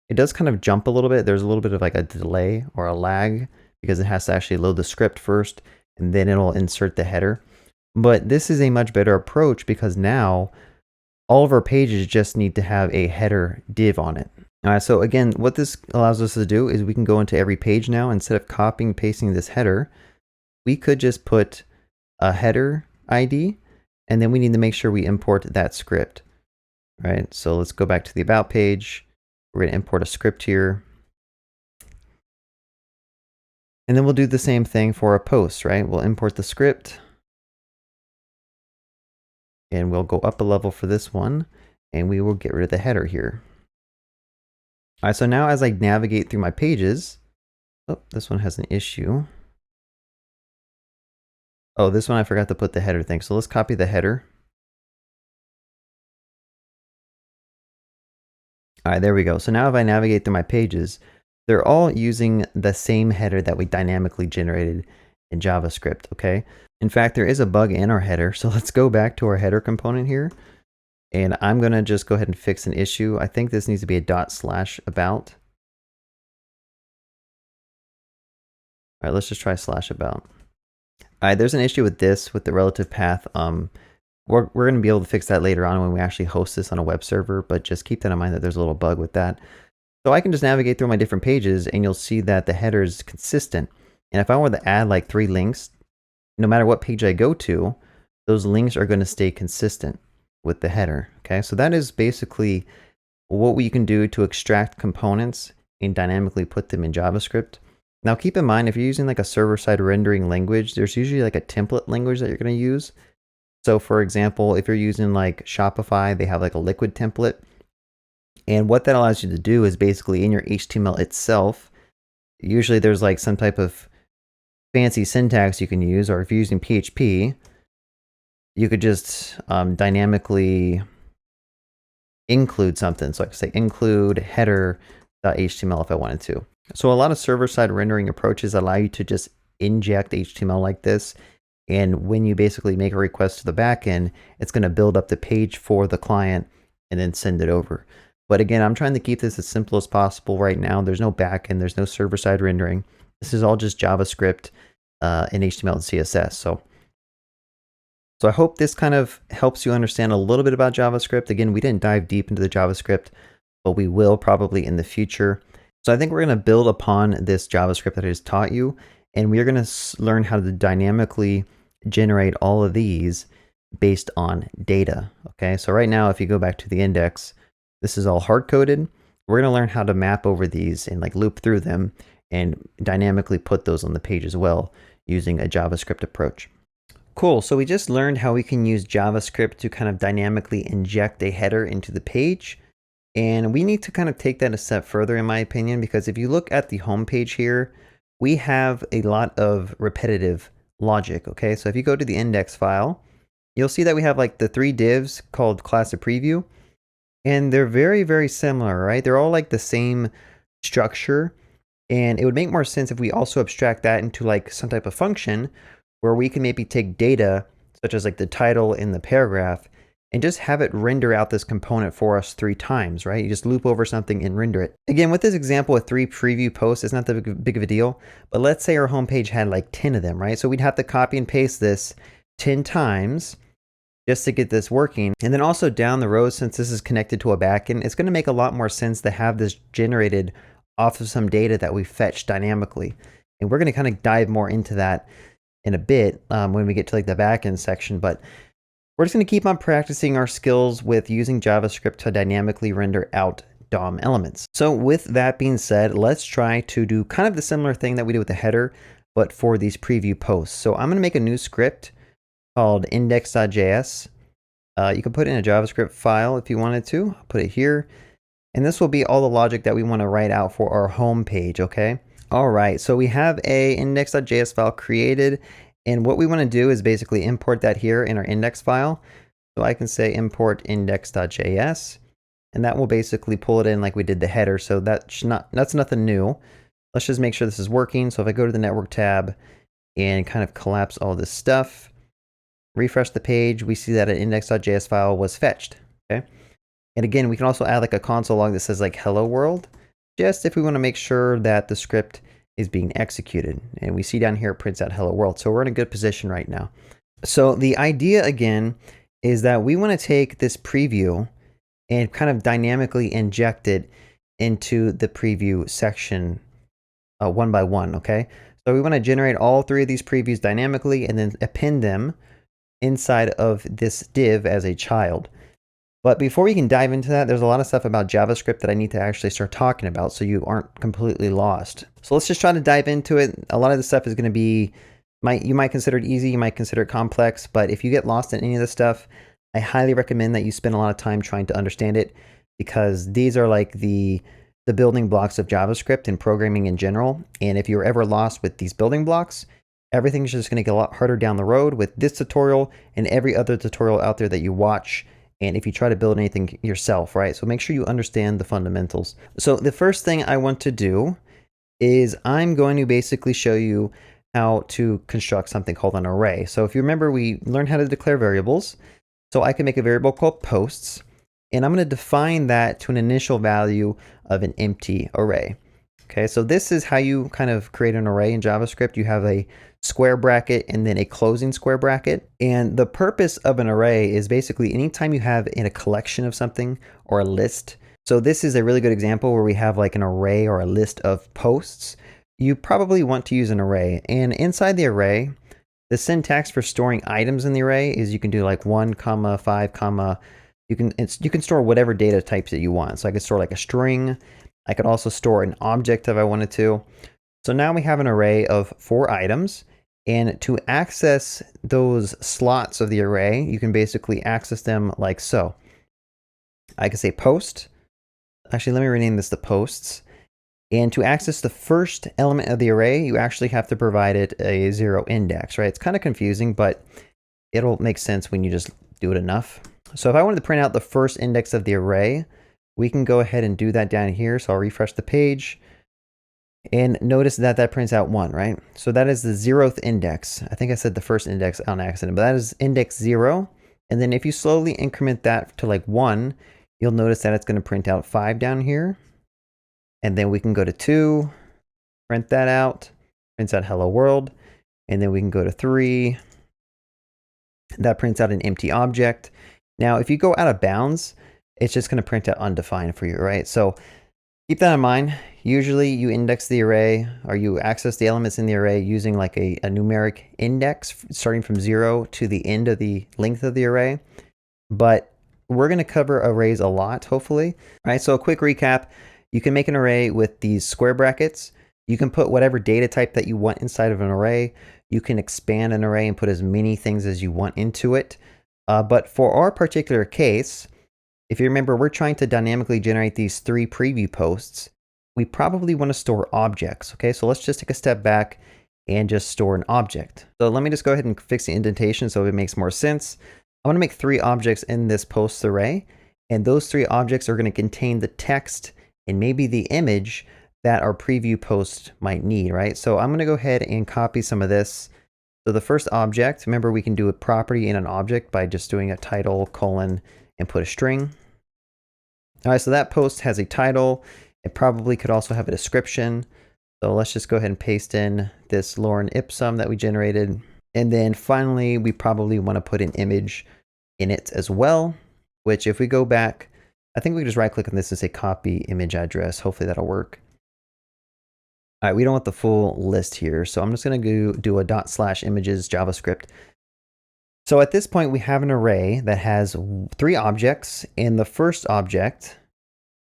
It does kind of jump a little bit. There's a little bit of like a delay or a lag because it has to actually load the script first and then it'll insert the header. But this is a much better approach because now all of our pages just need to have a header div on it. All right, so again, what this allows us to do is we can go into every page now. Instead of copying and pasting this header, we could just put a header ID, and then we need to make sure we import that script. All right, so let's go back to the About page. We're going to import a script here. And then we'll do the same thing for a post, right? We'll import the script. And we'll go up a level for this one. And we will get rid of the header here. All right, so now as I navigate through my pages, oh, this one has an issue. Oh, this one I forgot to put the header thing. So let's copy the header. All right, there we go. So now if I navigate through my pages, they're all using the same header that we dynamically generated in JavaScript, okay? In fact, there is a bug in our header. So let's go back to our header component here. And I'm going to just go ahead and fix an issue. I think this needs to be a ./about. All right, let's just try /about. All right, there's an issue with this, with the relative path. We're going to be able to fix that later on when we actually host this on a web server, but just keep that in mind that there's a little bug with that. So I can just navigate through my different pages and you'll see that the header is consistent. And if I were to add like 3 links, no matter what page I go to, those links are going to stay consistent with the header. Okay, so that is basically what we can do to extract components and dynamically put them in JavaScript. Now keep in mind, if you're using like a server-side rendering language, there's usually like a template language that you're going to use. So for example, if you're using like Shopify, they have like a liquid template. And what that allows you to do is basically in your HTML itself, usually there's like some type of fancy syntax you can use, or if you're using PHP, you could just dynamically include something. So I could say include header.html if I wanted to. So a lot of server-side rendering approaches allow you to just inject HTML like this. And when you basically make a request to the backend, it's going to build up the page for the client and then send it over. But again, I'm trying to keep this as simple as possible right now. There's no backend, there's no server-side rendering. This is all just JavaScript and HTML and CSS. So I hope this kind of helps you understand a little bit about JavaScript. Again, we didn't dive deep into the JavaScript, but we will probably in the future. So I think we're going to build upon this JavaScript that I just taught you, and we're going to learn how to dynamically generate all of these based on data. Okay, so right now, if you go back to the index, this is all hard coded. We're going to learn how to map over these and like loop through them and dynamically put those on the page as well using a JavaScript approach. Cool, so we just learned how we can use JavaScript to kind of dynamically inject a header into the page. And we need to kind of take that a step further, in my opinion, because if you look at the home page here, we have a lot of repetitive logic, okay? So if you go to the index file, you'll see that we have like the 3 divs called class of preview, and they're very, very similar, right? They're all like the same structure, and it would make more sense if we also abstract that into like some type of function where we can maybe take data, such as like the title in the paragraph, and just have it render out this component for us 3 times, right? You just loop over something and render it. Again, with this example with 3 preview posts, it's not that big of a deal, but let's say our homepage had like 10 of them, right? So we'd have to copy and paste this 10 times just to get this working. And then also down the road, since this is connected to a backend, it's gonna make a lot more sense to have this generated off of some data that we fetch dynamically. And we're gonna kind of dive more into that in a bit when we get to like the backend section, but we're just going to keep on practicing our skills with using JavaScript to dynamically render out DOM elements. So with that being said, let's try to do kind of the similar thing that we did with the header, but for these preview posts. So I'm going to make a new script called index.js. You can put it in a JavaScript file if you wanted to. I'll put it here. And this will be all the logic that we want to write out for our home page, okay? All right, so we have a index.js file created. And what we want to do is basically import that here in our index file. So I can say import index.js, and that will basically pull it in like we did the header. So that's nothing new. Let's just make sure this is working. So if I go to the network tab and kind of collapse all this stuff, refresh the page, we see that an index.js file was fetched. Okay. And again, we can also add like a console log that says like hello world, just if we want to make sure that the script is being executed. And we see down here it prints out hello world. So we're in a good position right now. So the idea again is that we want to take this preview and kind of dynamically inject it into the preview section one by one, okay? So we want to generate all 3 of these previews dynamically and then append them inside of this div as a child. But before we can dive into that, there's a lot of stuff about JavaScript that I need to actually start talking about so you aren't completely lost. So let's just try to dive into it. A lot of this stuff is going to be, you might consider it easy, you might consider it complex, but if you get lost in any of this stuff, I highly recommend that you spend a lot of time trying to understand it, because these are like the building blocks of JavaScript and programming in general. And if you're ever lost with these building blocks, everything's just going to get a lot harder down the road with this tutorial and every other tutorial out there that you watch. And if you try to build anything yourself, right? So make sure you understand the fundamentals. So the first thing I want to do is I'm going to basically show you how to construct something called an array. So if you remember, we learned how to declare variables. So I can make a variable called posts, and I'm going to define that to an initial value of an empty array. Okay, so this is how you kind of create an array in JavaScript. You have a square bracket and then a closing square bracket. And the purpose of an array is basically anytime you have in a collection of something or a list. So this is a really good example where we have like an array or a list of posts. You probably want to use an array. And inside the array, the syntax for storing items in the array is you can do like 1, 5, you can store whatever data types that you want. So I could store like a string. I could also store an object if I wanted to. So now we have an array of 4 items. And to access those slots of the array, you can basically access them like so. I can say post. Actually, let me rename this to posts. And to access the first element of the array, you actually have to provide it a 0 index, right? It's kind of confusing, but it'll make sense when you just do it enough. So if I wanted to print out the first index of the array, we can go ahead and do that down here. So I'll refresh the page and notice that that prints out 1, right? So that is the 0th index. I think I said the first index on accident, but that is index 0. And then if you slowly increment that to like 1, you'll notice that it's going to print out 5 down here. And then we can go to 2, print that out, prints out hello world. And then we can go to 3. That prints out an empty object. Now, if you go out of bounds, it's just going to print out undefined for you, right? So Keep that in mind. Usually you index the array or you access the elements in the array using like a numeric index starting from 0 to the end of the length of the array. But we're going to cover arrays a lot, hopefully. All right, so a quick recap. You can make an array with these square brackets. You can put whatever data type that you want inside of an array. You can expand an array and put as many things as you want into it. But for our particular case, if you remember, we're trying to dynamically generate these 3 preview posts. We probably want to store objects. Okay, so let's just take a step back and just store an object. So let me just go ahead and fix the indentation so it makes more sense. I want to make 3 objects in this posts array, and those 3 objects are going to contain the text and maybe the image that our preview post might need, right? So I'm going to go ahead and copy some of this. So the first object, remember we can do a property in an object by just doing a title colon and put a string. All right, so that post has a title. It probably could also have a description. So let's just go ahead and paste in this lorem ipsum that we generated. And then finally, we probably want to put an image in it as well, which if we go back, I think we can just right click on this and say copy image address. Hopefully that'll work. All right, we don't want the full list here. So I'm just going to go do a /images JavaScript. So at this point, we have an array that has 3 objects, and the first object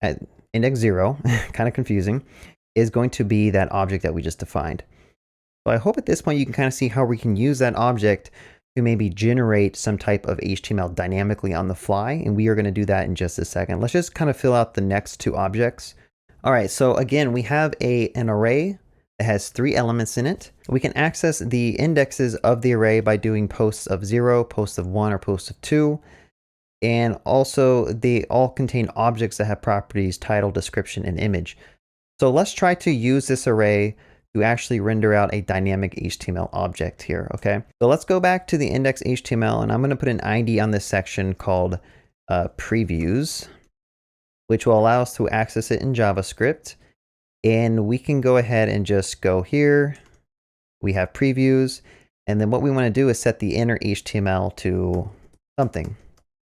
at index 0, kind of confusing, is going to be that object that we just defined. So I hope at this point you can kind of see how we can use that object to maybe generate some type of HTML dynamically on the fly, and we are going to do that in just a second. Let's just kind of fill out the next 2 objects. All right, so again, we have an array that has 3 elements in it. We can access the indexes of the array by doing posts of 0, posts of 1, or posts of 2. And also they all contain objects that have properties, title, description, and image. So let's try to use this array to actually render out a dynamic HTML object here, okay? So let's go back to the index HTML, and I'm going to put an ID on this section called previews, which will allow us to access it in JavaScript. And we can go ahead and just go here. We have previews. And then what we want to do is set the inner HTML to something.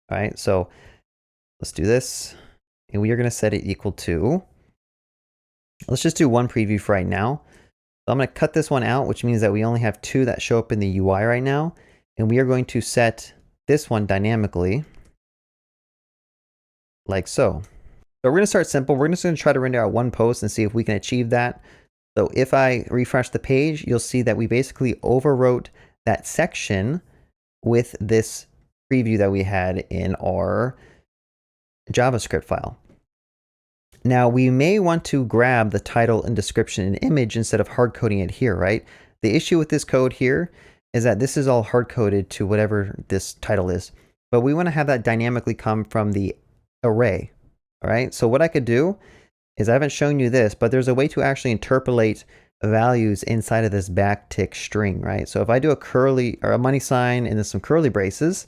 All right, so let's do this. And we are going to set it equal to, let's just do 1 preview for right now. So I'm going to cut this one out, which means that we only have 2 that show up in the UI right now. And we are going to set this one dynamically like so. So we're going to start simple. We're just going to try to render out 1 post and see if we can achieve that. So if I refresh the page, you'll see that we basically overwrote that section with this preview that we had in our JavaScript file. Now we may want to grab the title and description and image instead of hard coding it here, right? The issue with this code here is that this is all hard coded to whatever this title is, but we want to have that dynamically come from the array. All right, so what I could do is, I haven't shown you this, but there's a way to actually interpolate values inside of this backtick string, right? So if I do a curly or a money sign and then some curly braces,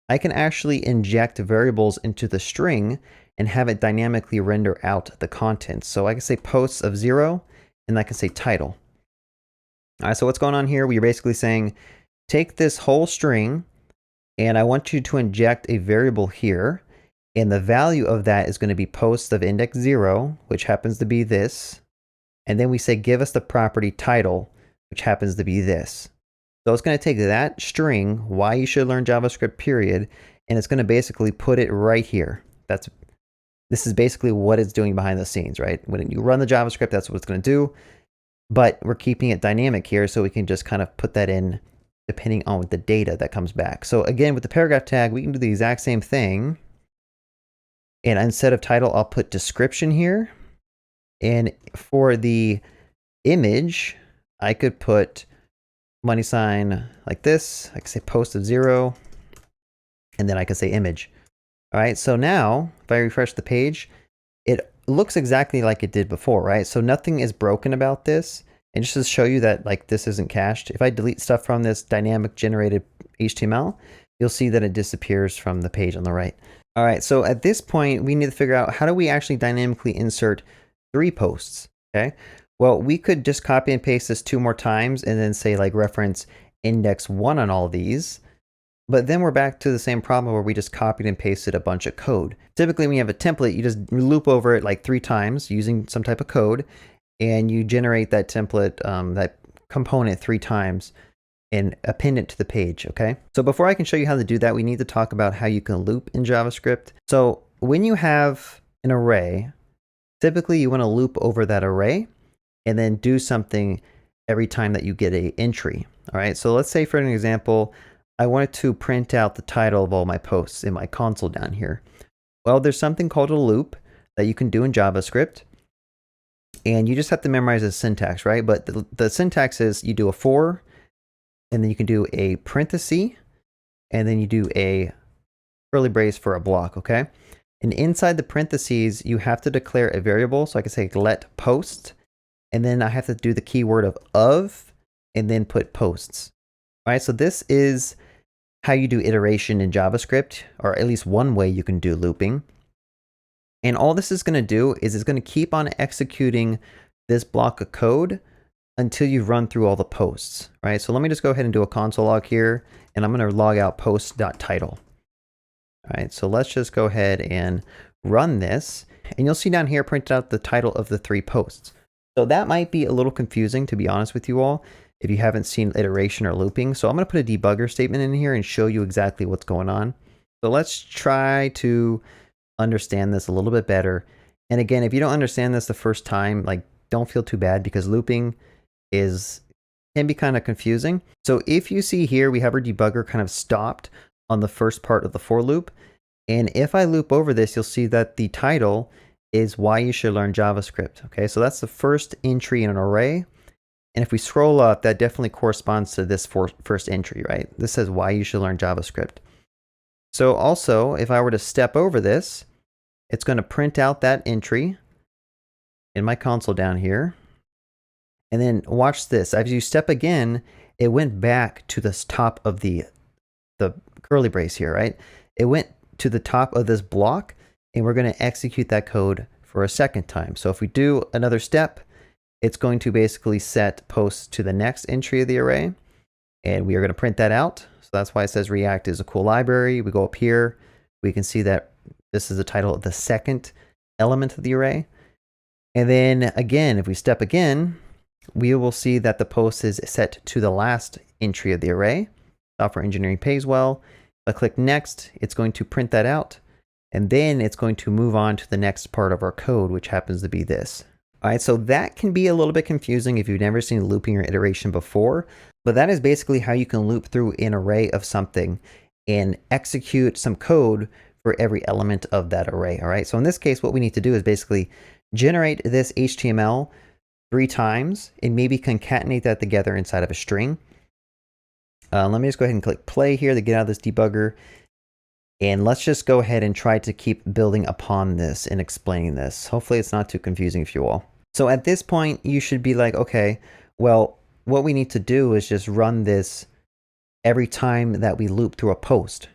I can actually inject variables into the string and have it dynamically render out the content. So I can say posts of 0, and I can say title. All right, so what's going on here? We're basically saying, take this whole string, and I want you to inject a variable here. And the value of that is going to be post of index 0, which happens to be this. And then we say, give us the property title, which happens to be this. So it's going to take that string, why you should learn JavaScript, period, and it's going to basically put it right here. This is basically what it's doing behind the scenes, right? When you run the JavaScript, that's what it's going to do. But we're keeping it dynamic here, so we can just kind of put that in depending on the data that comes back. So again, with the paragraph tag, we can do the exact same thing. And instead of title, I'll put description here. And for the image, I could put money sign like this. I could say post of 0, and then I could say image. All right, so now if I refresh the page, it looks exactly like it did before, right? So nothing is broken about this. And just to show you that like this isn't cached, if I delete stuff from this dynamic generated HTML, you'll see that it disappears from the page on the right. All right, so at this point, we need to figure out how do we actually dynamically insert 3 posts, okay? Well, we could just copy and paste this 2 more times and then say like reference index 1 on all of these. But then we're back to the same problem where we just copied and pasted a bunch of code. Typically, when you have a template, you just loop over it like 3 times using some type of code, and you generate that template, that component 3 times and append it to the page, okay? So before I can show you how to do that, we need to talk about how you can loop in JavaScript. So when you have an array, typically you want to loop over that array and then do something every time that you get an entry, all right? So let's say for an example, I wanted to print out the title of all my posts in my console down here. Well, there's something called a loop that you can do in JavaScript, and you just have to memorize the syntax, right? But the syntax is you do a for, and then you can do a parenthesis, and then you do a curly brace for a block, okay? And inside the parentheses, you have to declare a variable. So I can say let post, and then I have to do the keyword of, and then put posts. All right, so this is how you do iteration in JavaScript, or at least one way you can do looping. And all this is going to do is it's going to keep on executing this block of code until you run through all the posts, right? So let me just go ahead and do a console log here, and I'm going to log out post.title. All right, so let's just go ahead and run this, and you'll see down here printed out the title of the 3 posts. So that might be a little confusing, to be honest with you all, if you haven't seen iteration or looping. So I'm going to put a debugger statement in here and show you exactly what's going on. So let's try to understand this a little bit better. And again, if you don't understand this the first time, like, don't feel too bad, because looping can be kind of confusing. So if you see here, we have our debugger kind of stopped on the first part of the for loop. And if I loop over this, you'll see that the title is why you should learn JavaScript. Okay, so that's the first entry in an array. And if we scroll up, that definitely corresponds to this first entry, right? This says why you should learn JavaScript. So also, if I were to step over this, it's going to print out that entry in my console down here. And then watch this. As you step again, it went back to the top of the curly brace here, right? It went to the top of this block, and we're going to execute that code for a second time. So if we do another step, it's going to basically set posts to the next entry of the array, and we are going to print that out. So that's why it says React is a cool library. We go up here, we can see that this is the title of the second element of the array. And then again, if we step again, we will see that the post is set to the last entry of the array. Software engineering pays well. If I click next, it's going to print that out, and then it's going to move on to the next part of our code, which happens to be this. All right, so that can be a little bit confusing if you've never seen looping or iteration before, but that is basically how you can loop through an array of something and execute some code for every element of that array. All right, so in this case, what we need to do is basically generate this HTML 3 times and maybe concatenate that together inside of a string. Let me just go ahead and click play here to get out of this debugger. And let's just go ahead and try to keep building upon this and explaining this. Hopefully it's not too confusing for you all. So at this point, you should be like, okay, well, what we need to do is just run this every time that we loop through a post,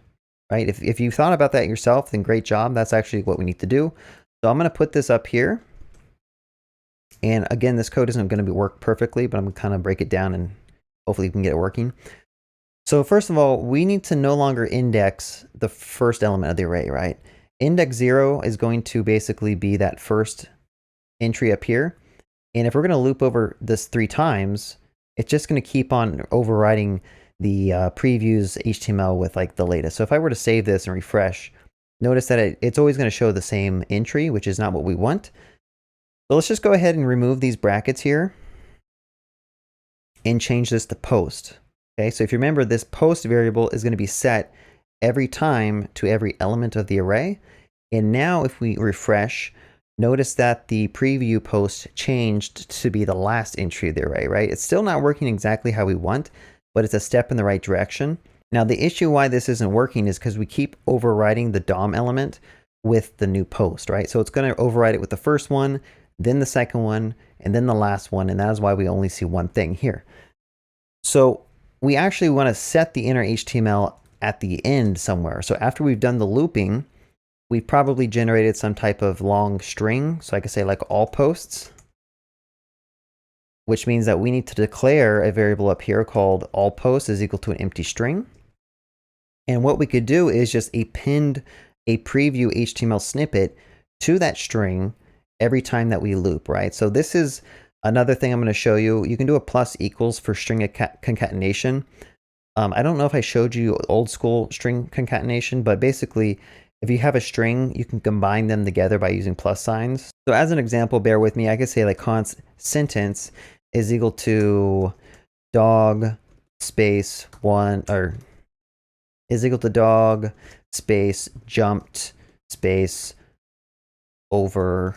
right? If you thought about that yourself, then great job. That's actually what we need to do. So I'm going to put this up here. And again, this code isn't going to work perfectly, but I'm going to kind of break it down and hopefully we can get it working. So first of all, we need to no longer index the first element of the array, right? Index 0 is going to basically be that first entry up here. And if we're going to loop over this 3 times, it's just going to keep on overriding the previews HTML with like the latest. So if I were to save this and refresh, notice that it's always going to show the same entry, which is not what we want. So let's just go ahead and remove these brackets here and change this to post. Okay, so if you remember, this post variable is going to be set every time to every element of the array. And now if we refresh, notice that the preview post changed to be the last entry of the array, right? It's still not working exactly how we want, but it's a step in the right direction. Now, the issue why this isn't working is because we keep overriding the DOM element with the new post, right? So it's going to override it with the first one, then the second one, and then the last one. And that is why we only see one thing here. So we actually want to set the inner HTML at the end somewhere. So after we've done the looping, we've probably generated some type of long string. So I could say like all posts, which means that we need to declare a variable up here called all posts is equal to an empty string. And what we could do is just append a preview HTML snippet to that string every time that we loop, right? So this is another thing I'm going to show you. You can do a plus equals for string concatenation. I don't know if I showed you old school string concatenation, but basically if you have a string, you can combine them together by using plus signs. So as an example, bear with me, I could say like const sentence is equal to dog space one, or is equal to dog space jumped space over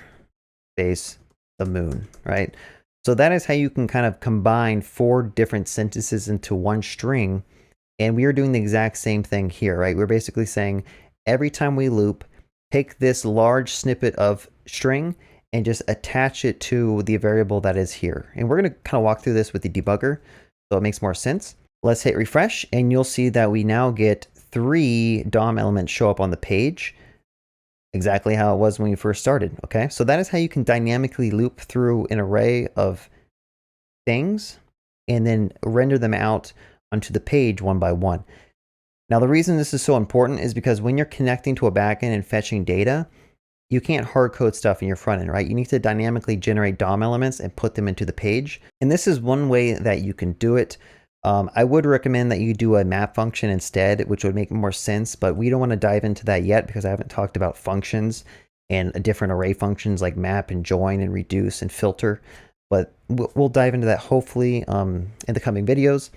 space the moon, right? So that is how you can kind of combine 4 different sentences into one string. And we are doing the exact same thing here, right? We're basically saying every time we loop, take this large snippet of string and just attach it to the variable that is here. And we're going to kind of walk through this with the debugger so it makes more sense. Let's hit refresh and you'll see that we now get 3 DOM elements show up on the page, exactly how it was when we first started. Okay, so that is how you can dynamically loop through an array of things and then render them out onto the page one by one. Now, the reason this is so important is because when you're connecting to a backend and fetching data, you can't hard code stuff in your front end, right? You need to dynamically generate DOM elements and put them into the page. And this is one way that you can do it. I would recommend that you do a map function instead, which would make more sense, but we don't want to dive into that yet because I haven't talked about functions and different array functions like map and join and reduce and filter. But we'll dive into that hopefully in the coming videos.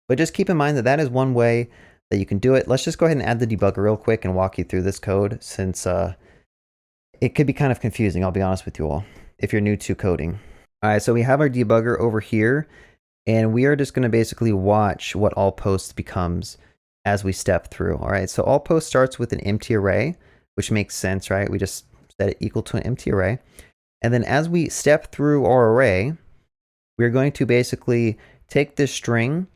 But just keep in mind that that is one way that you can do it. Let's just go ahead and add the debugger real quick and walk you through this code since it could be kind of confusing, I'll be honest with you all, if you're new to coding. All right, so we have our debugger over here, and we are just going to basically watch what all posts becomes as we step through. All right, so all posts starts with an empty array, which makes sense, right? We just set it equal to an empty array. And then as we step through our array, we're going to basically take this string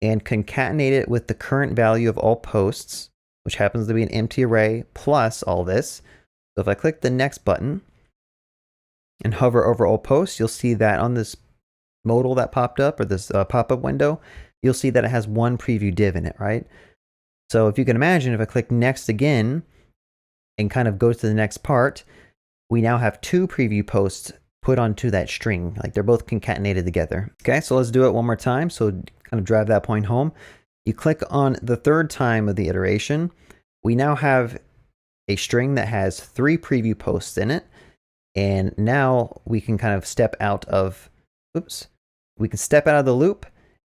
and concatenate it with the current value of all posts, which happens to be an empty array plus all this. So if I click the next button and hover over all posts, you'll see that on this modal that popped up, or this pop-up window, you'll see that it has one preview div in it, right? So if you can imagine, if I click next again and kind of go to the next part, we now have 2 preview posts put onto that string, like they're both concatenated together. Okay, so let's do it one more time. So kind of drive that point home. You click on the 3rd time of the iteration. We now have a string that has 3 preview posts in it. And now we can kind of step out of, we can step out of the loop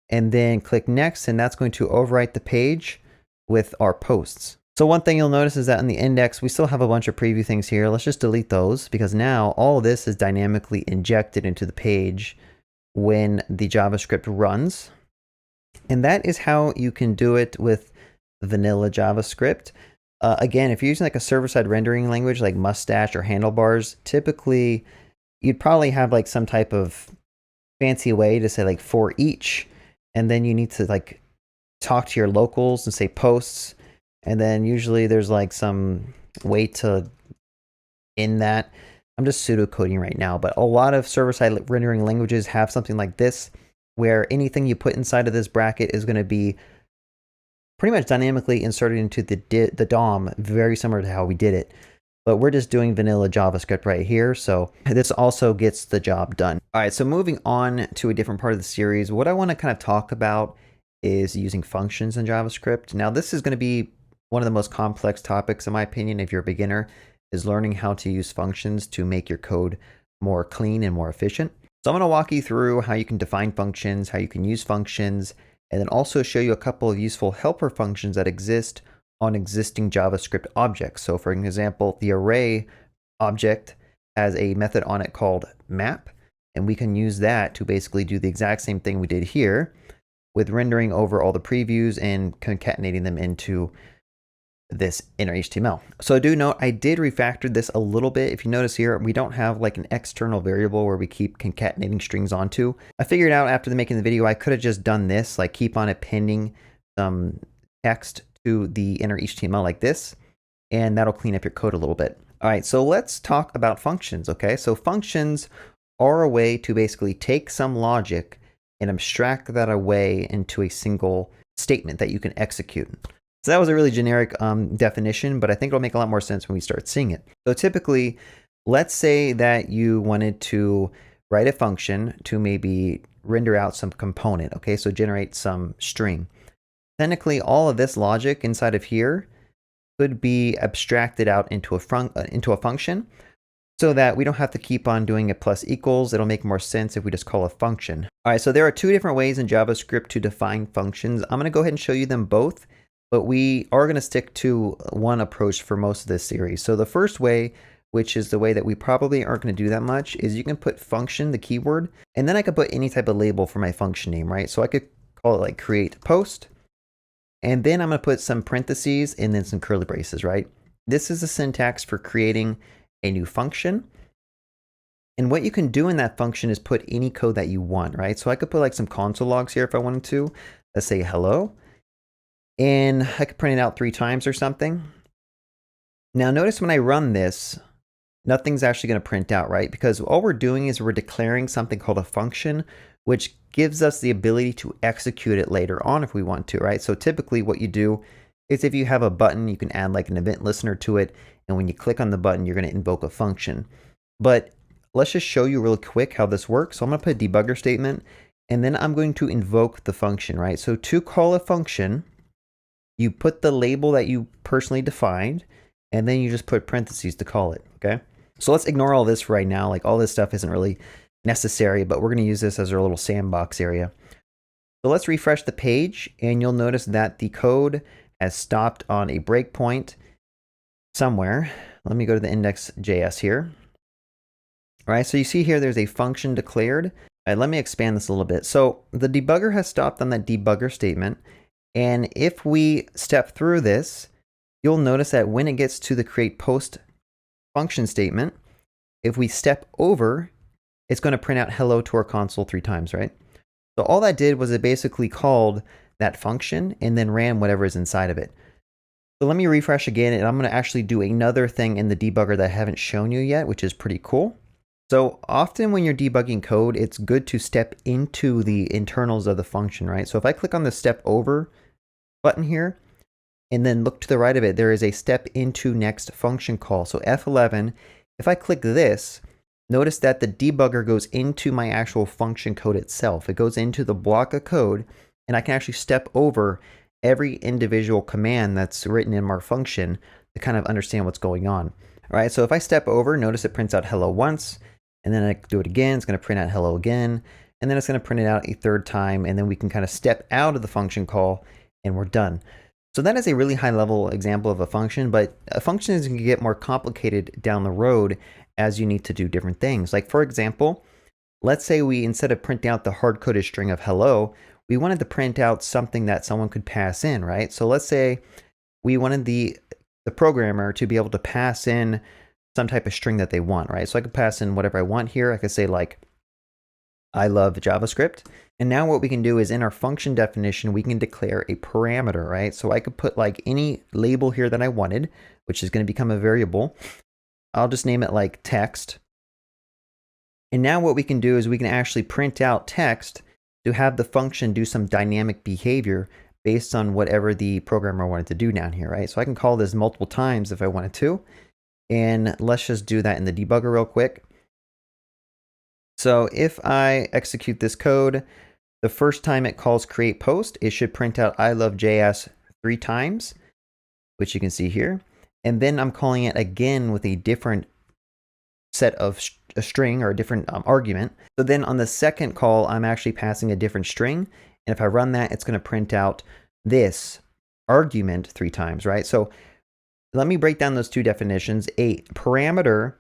and then click next, and that's going to overwrite the page with our posts. So one thing you'll notice is that in the index, we still have a bunch of preview things here. Let's just delete those because now all of this is dynamically injected into the page when the JavaScript runs. And that is how you can do it with vanilla JavaScript. Again, if you're using like a server-side rendering language like Mustache or Handlebars, typically you'd probably have like some type of fancy way to say like for each, and then you need to like talk to your locals and say posts, and then usually there's like some way to end that. I'm just pseudocoding right now, but a lot of server-side rendering languages have something like this, where anything you put inside of this bracket is going to be pretty much dynamically inserted into the DOM, very similar to how we did it. But we're just doing vanilla JavaScript right here, so this also gets the job done. All right, so moving on to a different part of the series, what I want to kind of talk about is using functions in JavaScript. Now, this is going to be one of the most complex topics, in my opinion, if you're a beginner, is learning how to use functions to make your code more clean and more efficient. So I'm going to walk you through how you can define functions, how you can use functions, and then also show you a couple of useful helper functions that exist on existing JavaScript objects. So for example, the array object has a method on it called map, and we can use that to basically do the exact same thing we did here with rendering over all the previews and concatenating them into this inner HTML. So do note, I did refactor this a little bit. If you notice here, we don't have like an external variable where we keep concatenating strings onto. I figured out after making the video, I could have just done this, like keep on appending some text to the inner HTML like this, and that'll clean up your code a little bit. All right, so let's talk about functions, okay? So functions are a way to basically take some logic and abstract that away into a single statement that you can execute. So that was a really generic definition, but I think it'll make a lot more sense when we start seeing it. So typically, let's say that you wanted to write a function to maybe render out some component, okay? So generate some string. Technically, all of this logic inside of here could be abstracted out into a function so that we don't have to keep on doing it plus equals. It'll make more sense if we just call a function. All right, so there are two different ways in JavaScript to define functions. I'm going to go ahead and show you them both, but we are going to stick to one approach for most of this series. So the first way, which is the way that we probably aren't going to do that much, is you can put function, the keyword, and then I could put any type of label for my function name, right? So I could call it like create post, and then I'm going to put some parentheses and then some curly braces, right? This is the syntax for creating a new function. And what you can do in that function is put any code that you want, right? So I could put like some console logs here if I wanted to. Let's say hello. And I could print it out 3 times or something. Now notice when I run this, nothing's actually going to print out, right? Because all we're doing is we're declaring something called a function, which gives us the ability to execute it later on if we want to, right? So typically what you do is if you have a button, you can add like an event listener to it. And when you click on the button, you're going to invoke a function. But let's just show you really quick how this works. So I'm going to put a debugger statement, and then I'm going to invoke the function, right? So to call a function, you put the label that you personally defined, and then you just put parentheses to call it, okay? So let's ignore all this right now. Like all this stuff isn't really necessary, but we're going to use this as our little sandbox area. So let's refresh the page, and you'll notice that the code has stopped on a breakpoint somewhere. Let me go to the index.js here. All right, so you see here there's a function declared. All right, let me expand this a little bit. So the debugger has stopped on that debugger statement. And if we step through this, you'll notice that when it gets to the create post function statement, if we step over, it's going to print out hello to our console 3 times, right? So all that did was it basically called that function and then ran whatever is inside of it. So let me refresh again, and I'm going to actually do another thing in the debugger that I haven't shown you yet, which is pretty cool. So often when you're debugging code, it's good to step into the internals of the function, right? So if I click on the step over button here, and then look to the right of it, there is a step into next function call. So F11, if I click this, notice that the debugger goes into my actual function code itself. It goes into the block of code, and I can actually step over every individual command that's written in our function to kind of understand what's going on. All right, so if I step over, notice it prints out hello once, and then I do it again, it's going to print out hello again, and then it's going to print it out a 3rd time, and then we can kind of step out of the function call, and we're done. So that is a really high level example of a function, but functions can get more complicated down the road as you need to do different things. Like for example, let's say we, instead of printing out the hard-coded string of hello, we wanted to print out something that someone could pass in, right? So let's say we wanted the programmer to be able to pass in some type of string that they want, right? So I could pass in whatever I want here. I could say like, I love JavaScript. And now what we can do is in our function definition, we can declare a parameter, right? So I could put like any label here that I wanted, which is going to become a variable. I'll just name it like text. And now what we can do is we can actually print out text to have the function do some dynamic behavior based on whatever the programmer wanted to do down here, right? So I can call this multiple times if I wanted to. And let's just do that in the debugger real quick. So if I execute this code, the first time it calls create post, it should print out I love JS 3 times, which you can see here. And then I'm calling it again with a different set of a string or a different argument. So then on the second call, I'm actually passing a different string. And if I run that, it's going to print out this argument 3 times, right? So let me break down those 2 definitions. A parameter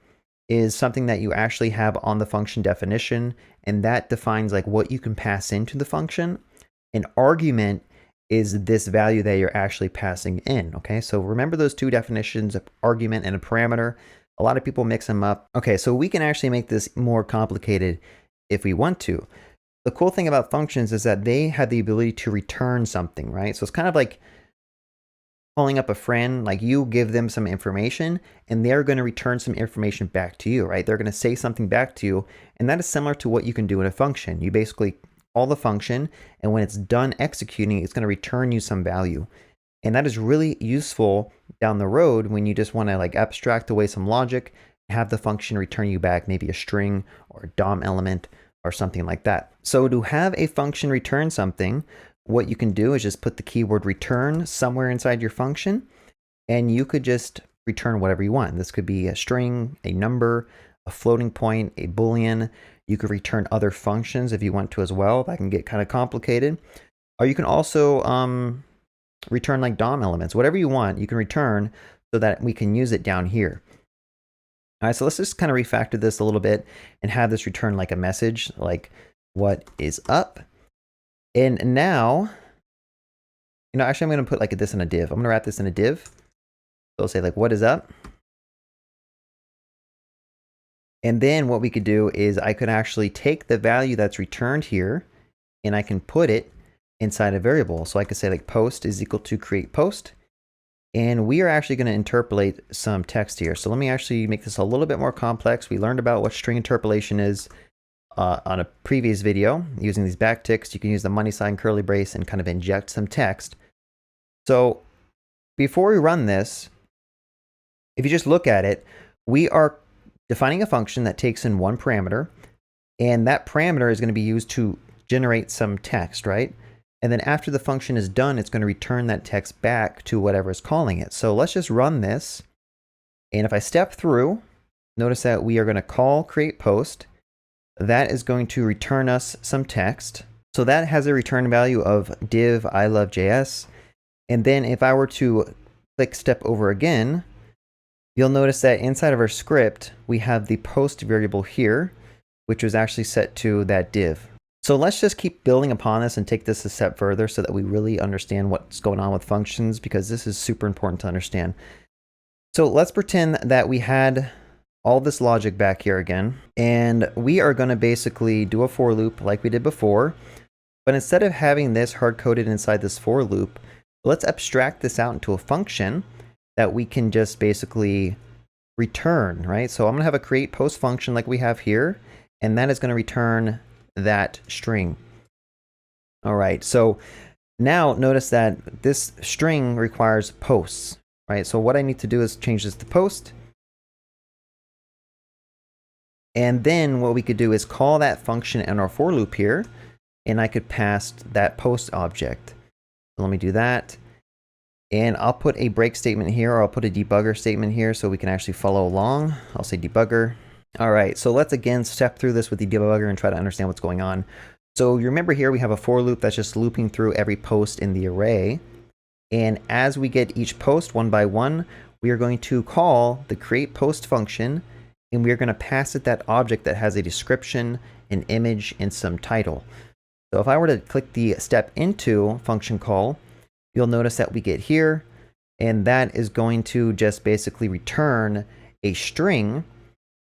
is something that you actually have on the function definition, and that defines like what you can pass into the function. An argument is this value that you're actually passing in, okay? So remember those 2 definitions, of argument and a parameter. A lot of people mix them up. Okay, so we can actually make this more complicated if we want to. The cool thing about functions is that they have the ability to return something, right? So it's kind of like calling up a friend, like you give them some information and they're going to return some information back to you, right? They're going to say something back to you, and that is similar to what you can do in a function. You basically call the function, and when it's done executing, it's going to return you some value. And that is really useful down the road when you just want to like abstract away some logic, have the function return you back maybe a string or a DOM element or something like that. So to have a function return something, what you can do is just put the keyword return somewhere inside your function, and you could just return whatever you want. This could be a string, a number, a floating point, a boolean. You could return other functions if you want to as well. That can get kind of complicated. Or you can also return like DOM elements. Whatever you want, you can return so that we can use it down here. All right, so let's just kind of refactor this a little bit and have this return like a message, like what is up. And now, actually I'm going to put like this in a div. I'm going to wrap this in a div. So I'll say like, what is up? And then what we could do is I could actually take the value that's returned here and I can put it inside a variable. So I could say like post is equal to create post. And we are actually going to interpolate some text here. So let me actually make this a little bit more complex. We learned about what string interpolation is on a previous video. Using these backticks, you can use the money sign, curly brace, and kind of inject some text. So before we run this, if you just look at it, we are defining a function that takes in one parameter, and that parameter is going to be used to generate some text, right? And then after the function is done, it's going to return that text back to whatever is calling it. So let's just run this. And if I step through, notice that we are going to call create post. That is going to return us some text. So that has a return value of div I love JS. And then if I were to click step over again, you'll notice that inside of our script, we have the post variable here, which was actually set to that div. So let's just keep building upon this and take this a step further so that we really understand what's going on with functions, because this is super important to understand. So let's pretend that we had all this logic back here again, and we are going to basically do a for loop like we did before. But instead of having this hard-coded inside this for loop, let's abstract this out into a function that we can just basically return, right? So I'm going to have a create post function like we have here, and that is going to return that string. All right, so now notice that this string requires posts, right? So what I need to do is change this to post. And then what we could do is call that function in our for loop here, and I could pass that post object. So let me do that. And I'll put a break statement here, or I'll put a debugger statement here so we can actually follow along. I'll say debugger. All right, so let's again step through this with the debugger and try to understand what's going on. So you remember here we have a for loop that's just looping through every post in the array. And as we get each post one by one, we are going to call the create post function, and we are going to pass it that object that has a description, an image, and some title. So if I were to click the step into function call, you'll notice that we get here, and that is going to just basically return a string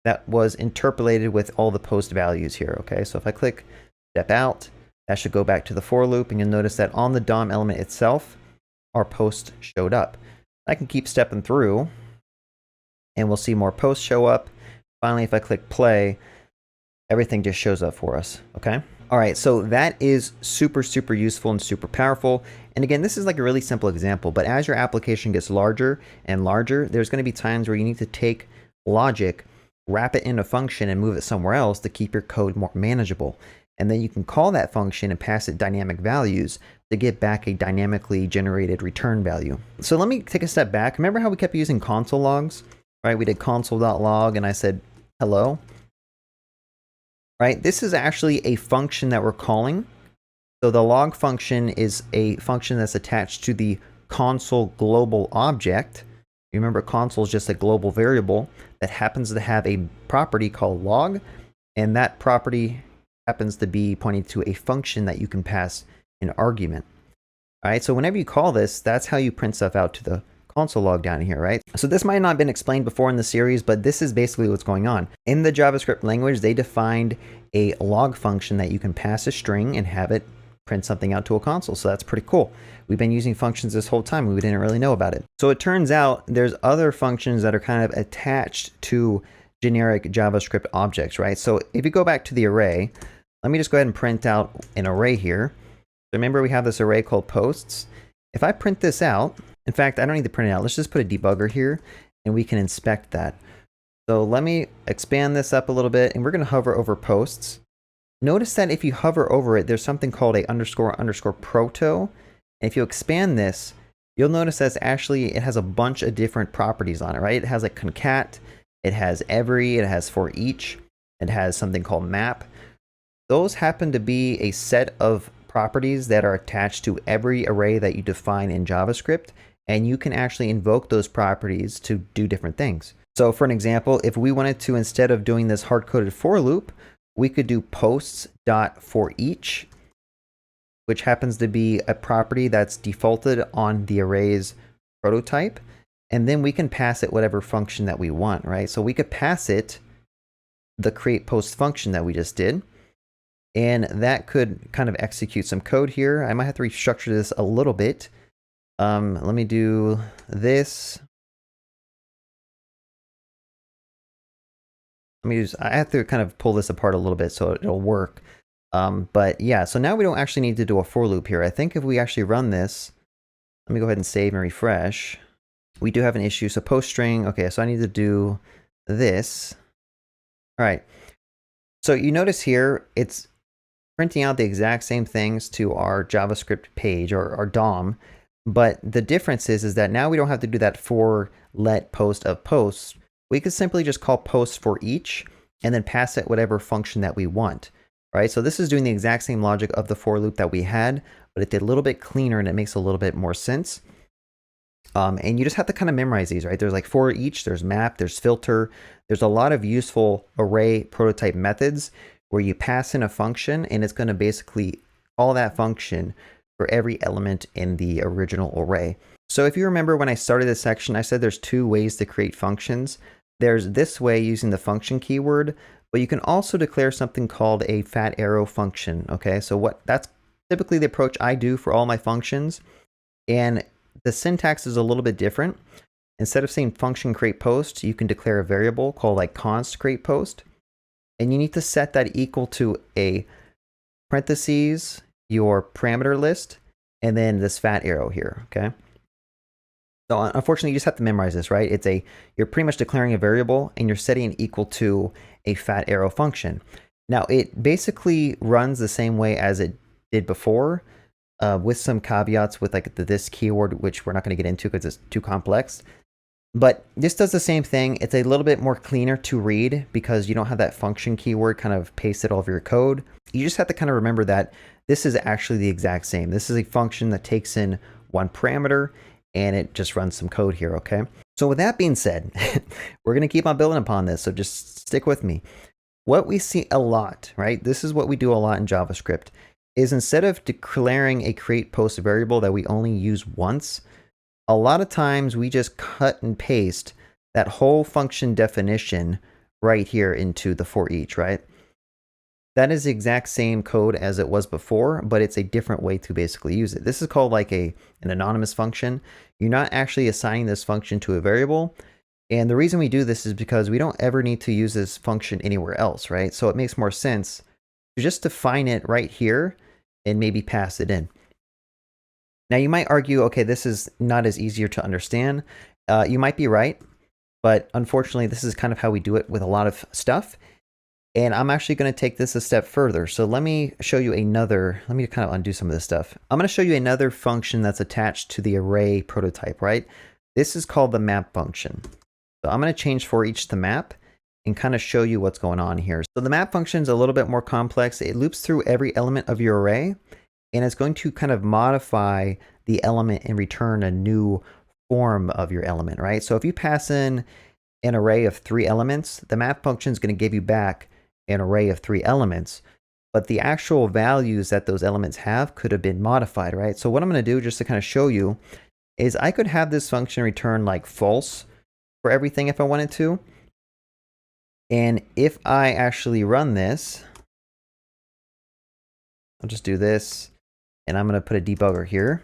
that was interpolated with all the post values here, okay? So if I click step out, that should go back to the for loop, and you'll notice that on the DOM element itself, our post showed up. I can keep stepping through, and we'll see more posts show up. Finally, if I click play, everything just shows up for us, okay? All right, so that is super, super useful and super powerful. And again, this is like a really simple example, but as your application gets larger and larger, there's gonna be times where you need to take logic, wrap it in a function, and move it somewhere else to keep your code more manageable. And then you can call that function and pass it dynamic values to get back a dynamically generated return value. So let me take a step back. Remember how we kept using console logs, right? We did console.log and I said, hello, right? This is actually a function that we're calling. So the log function is a function that's attached to the console global object. You remember console is just a global variable that happens to have a property called log, and that property happens to be pointing to a function that you can pass an argument. All right, so whenever you call this, that's how you print stuff out to the console log down here, right? So this might not have been explained before in the series, but this is basically what's going on. In the JavaScript language, they defined a log function that you can pass a string and have it print something out to a console. So that's pretty cool. We've been using functions this whole time. We didn't really know about it. So it turns out there's other functions that are kind of attached to generic JavaScript objects, right? So if you go back to the array, let me just go ahead and print out an array here. Remember we have this array called posts. If I print this out, In fact, I don't need to print it out. Let's just put a debugger here and we can inspect that. So let me expand this up a little bit and we're going to hover over posts. Notice that if you hover over it, there's something called a __ proto. And if you expand this, you'll notice that actually it has a bunch of different properties on it, right? It has like concat, it has every, it has for each, it has something called map. Those happen to be a set of properties that are attached to every array that you define in JavaScript, and you can actually invoke those properties to do different things. So for an example, if we wanted to, instead of doing this hard-coded for loop, we could do posts.forEach, which happens to be a property that's defaulted on the array's prototype. And then we can pass it whatever function that we want, right? So we could pass it the create post function that we just did. And that could kind of execute some code here. I might have to restructure this a little bit. Let me do this. I have to kind of pull this apart a little bit so it'll work. But yeah, so now we don't actually need to do a for loop here. I think if we actually run this, let me go ahead and save and refresh. We do have an issue. So post string, okay, so I need to do this. All right. So you notice here, it's printing out the exact same things to our JavaScript page or our DOM. But the difference is that now we don't have to do that for let post of posts. We could simply just call post for each and then pass it whatever function that we want, right? So this is doing the exact same logic of the for loop that we had, but it did a little bit cleaner and it makes a little bit more sense. And you just have to kind of memorize these, right? There's like for each, there's map, there's filter. There's a lot of useful array prototype methods where you pass in a function and it's going to basically call that function for every element in the original array. So if you remember when I started this section, I said there's two ways to create functions. There's this way using the function keyword, but you can also declare something called a fat arrow function. Okay, so that's typically the approach I do for all my functions. And the syntax is a little bit different. Instead of saying function create post, you can declare a variable called like const create post. And you need to set that equal to a parentheses, your parameter list, and then this fat arrow here, okay? So unfortunately, you just have to memorize this, right? You're pretty much declaring a variable and you're setting it equal to a fat arrow function. Now, it basically runs the same way as it did before, with some caveats with like this keyword, which we're not going to get into because it's too complex. But this does the same thing. It's a little bit more cleaner to read because you don't have that function keyword kind of pasted all over your code. You just have to kind of remember that this is actually the exact same. This is a function that takes in one parameter and it just runs some code here, okay? So with that being said, we're going to keep on building upon this, so just stick with me. What we see a lot, right? This is what we do a lot in JavaScript, is instead of declaring a create post variable that we only use once, a lot of times we just cut and paste that whole function definition right here into the for each, right? That is the exact same code as it was before, but it's a different way to basically use it. This is called like an anonymous function. You're not actually assigning this function to a variable. And the reason we do this is because we don't ever need to use this function anywhere else, right? So it makes more sense to just define it right here and maybe pass it in. Now you might argue, okay, this is not as easier to understand. You might be right, but unfortunately this is kind of how we do it with a lot of stuff. And I'm actually going to take this a step further. So let me show you another, let me kind of undo some of this stuff. I'm going to show you another function that's attached to the array prototype, right? This is called the map function. So I'm going to change for each to map and kind of show you what's going on here. So the map function is a little bit more complex. It loops through every element of your array, and it's going to kind of modify the element and return a new form of your element, right? So if you pass in an array of 3 elements, the map function is going to give you back an array of 3 elements, but the actual values that those elements have could have been modified, right? So what I'm going to do, just to kind of show you, is I could have this function return like false for everything if I wanted to. And if I actually run this, I'll just do this, and I'm going to put a debugger here.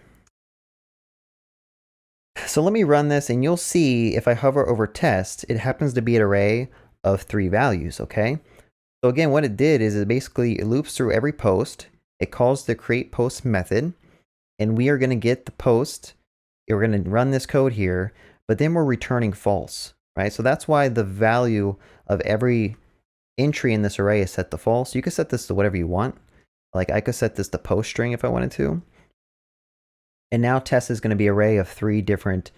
So let me run this, and you'll see if I hover over test, it happens to be an array of 3 values, okay? So again, what it did is it basically loops through every post. It calls the create post method, and we are going to get the post We're going to run this code here, but then we're returning false, right? So that's why the value of every entry in this array is set to false. You can set this to whatever you want. Like I could set this to post string if I wanted to. And now test is going to be an array of 3 different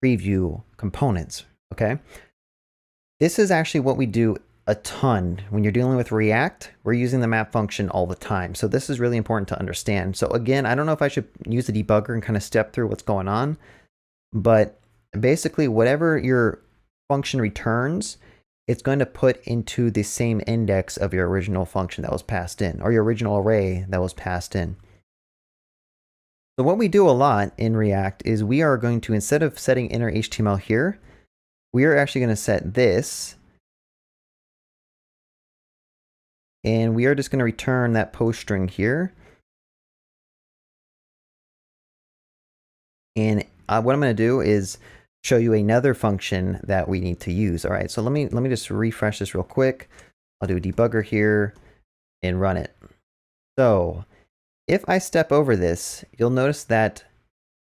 preview components, okay? This is actually what we do a ton. When you're dealing with React, we're using the map function all the time. So this is really important to understand. So again, I don't know if I should use the debugger and kind of step through what's going on, but basically whatever your function returns, it's going to put into the same index of your original function that was passed in, or your original array that was passed in. So what we do a lot in React is we are going to, instead of setting inner HTML here, we are actually going to set this, and we are just going to return that post string here. And what I'm going to do is show you another function that we need to use. All right, so let me just refresh this real quick. I'll do a debugger here and run it. So if I step over this, you'll notice that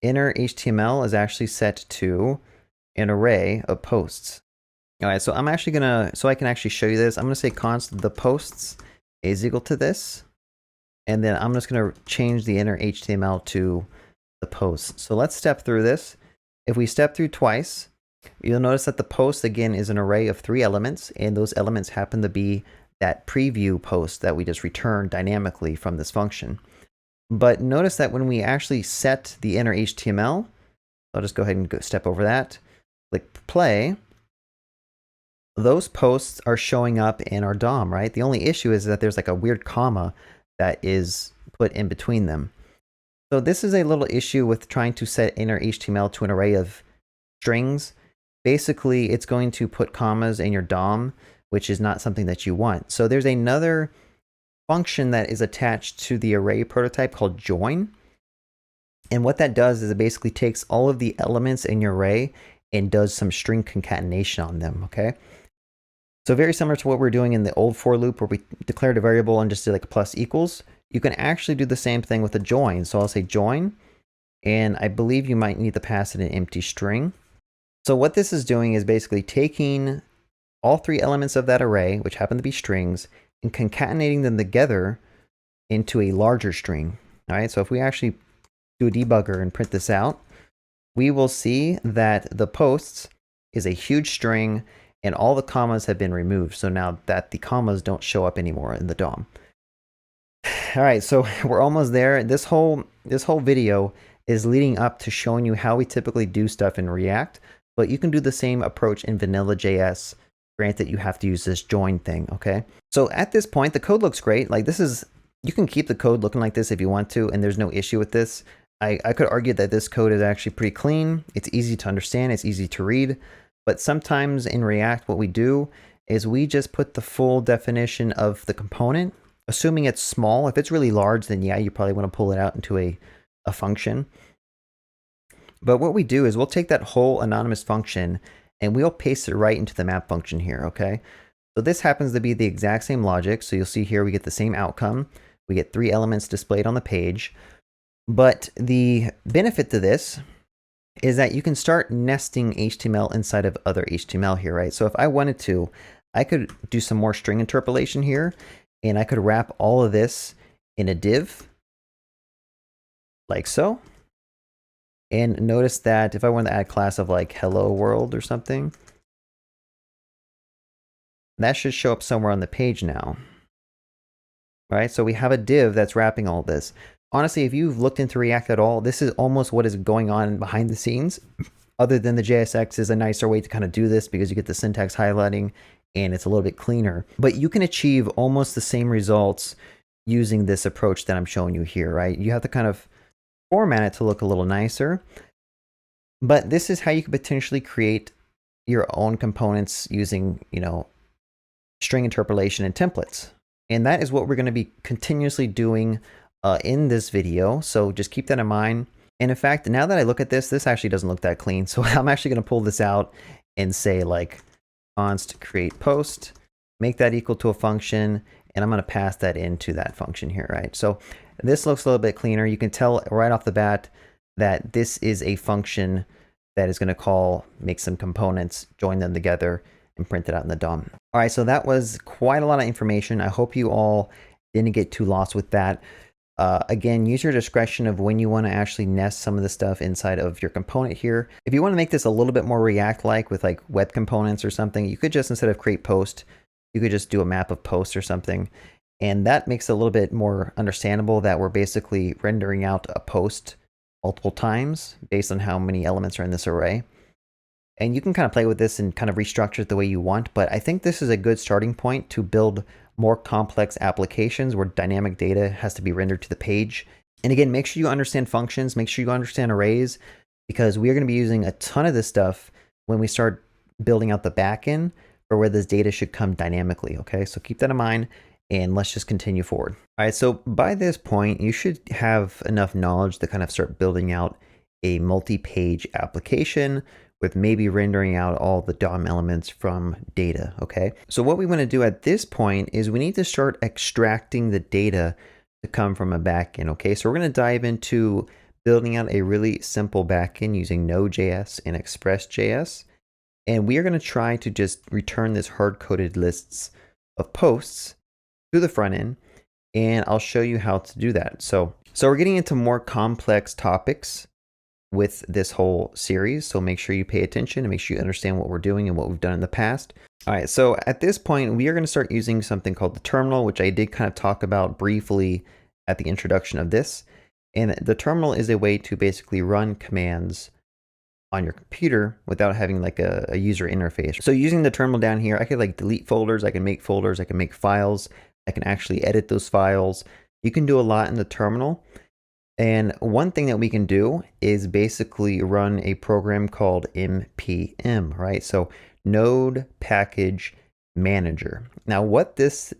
inner HTML is actually set to an array of posts. All right, so I'm actually gonna, so I can actually show you this, I'm gonna say const the posts is equal to this, and then I'm just gonna change the inner HTML to the posts. So let's step through this. If we step through twice, you'll notice that the post again is an array of 3 elements, and those elements happen to be that preview post that we just returned dynamically from this function. But notice that when we actually set the inner HTML, I'll just go ahead and step over that, click play, those posts are showing up in our DOM, right? The only issue is that there's like a weird comma that is put in between them. So this is a little issue with trying to set inner HTML to an array of strings. Basically, it's going to put commas in your DOM, which is not something that you want. So there's another function that is attached to the array prototype called join. And what that does is it basically takes all of the elements in your array and does some string concatenation on them, okay? So very similar to what we're doing in the old for loop where we declared a variable and just did like plus equals, you can actually do the same thing with a join. So I'll say join, and I believe you might need to pass it an empty string. So what this is doing is basically taking all 3 elements of that array, which happen to be strings, and concatenating them together into a larger string. All right, so if we actually do a debugger and print this out, we will see that the posts is a huge string and all the commas have been removed. So now that the commas don't show up anymore in the DOM. All right, so we're almost there. This whole video is leading up to showing you how we typically do stuff in React, but you can do the same approach in vanilla JS. Granted, you have to use this join thing, okay? So at this point, the code looks great. Like this is, you can keep the code looking like this if you want to, and there's no issue with this. I could argue that this code is actually pretty clean. It's easy to understand, it's easy to read, but sometimes in React, what we do is we just put the full definition of the component, assuming it's small. If it's really large, then yeah, you probably want to pull it out into a function. But what we do is we'll take that whole anonymous function and we'll paste it right into the map function here, okay? So this happens to be the exact same logic. So you'll see here we get the same outcome. We get 3 elements displayed on the page. But the benefit to this is that you can start nesting HTML inside of other HTML here, right? So if I wanted to, I could do some more string interpolation here, and I could wrap all of this in a div, like so. And notice that if I wanted to add a class of like hello world or something, that should show up somewhere on the page now. Right? So we have a div that's wrapping all this. Honestly, if you've looked into React at all, this is almost what is going on behind the scenes. Other than the JSX is a nicer way to kind of do this because you get the syntax highlighting and it's a little bit cleaner. But you can achieve almost the same results using this approach that I'm showing you here, right? You have to kind of format it to look a little nicer. But this is how you could potentially create your own components using, you know, string interpolation and templates. And that is what we're going to be continuously doing in this video. So just keep that in mind. And in fact, now that I look at this, this actually doesn't look that clean. So I'm actually going to pull this out and say like const create post, make that equal to a function, and I'm going to pass that into that function here, right? So this looks a little bit cleaner. You can tell right off the bat that this is a function that is going to call, make some components, join them together, and print it out in the DOM. All right, so that was quite a lot of information. I hope you all didn't get too lost with that. Again, use your discretion of when you want to actually nest some of the stuff inside of your component here. If you want to make this a little bit more React-like with like web components or something, you could just, instead of create post, you could just do a map of posts or something. And that makes it a little bit more understandable that we're basically rendering out a post multiple times based on how many elements are in this array. And you can kind of play with this and kind of restructure it the way you want, but I think this is a good starting point to build more complex applications where dynamic data has to be rendered to the page. And again, make sure you understand functions, make sure you understand arrays, because we are going to be using a ton of this stuff when we start building out the backend for where this data should come dynamically. Okay, so keep that in mind. And let's just continue forward. All right, so by this point, you should have enough knowledge to kind of start building out a multi-page application with maybe rendering out all the DOM elements from data, okay? So what we want to do at this point is we need to start extracting the data to come from a backend, okay? So we're going to dive into building out a really simple backend using node.js and express.js. And we are going to try to just return this hard-coded lists of posts to the front end, and I'll show you how to do that. So we're getting into more complex topics with this whole series, so make sure you pay attention and make sure you understand what we're doing and what we've done in the past. All right, so at this point, we are going to start using something called the terminal, which I did kind of talk about briefly at the introduction of this. And the terminal is a way to basically run commands on your computer without having like a user interface. So using the terminal down here, I could like delete folders, I can make folders, I can make files, I can actually edit those files. You can do a lot in the terminal. And one thing that we can do is basically run a program called npm, right? So Node Package Manager. Now what this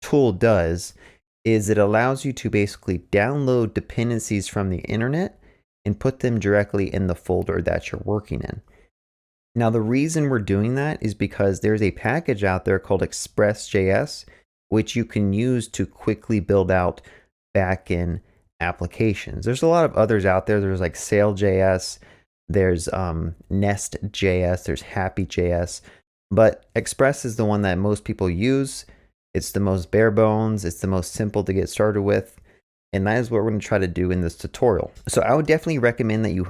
tool does is it allows you to basically download dependencies from the internet and put them directly in the folder that you're working in. Now the reason we're doing that is because there's a package out there called express.js, which you can use to quickly build out backend applications. There's a lot of others out there. There's like Sail.js, there's Nest.js, there's Happy.js, but Express is the one that most people use. It's the most bare bones, it's the most simple to get started with, and that is what we're going to try to do in this tutorial. So I would definitely recommend that you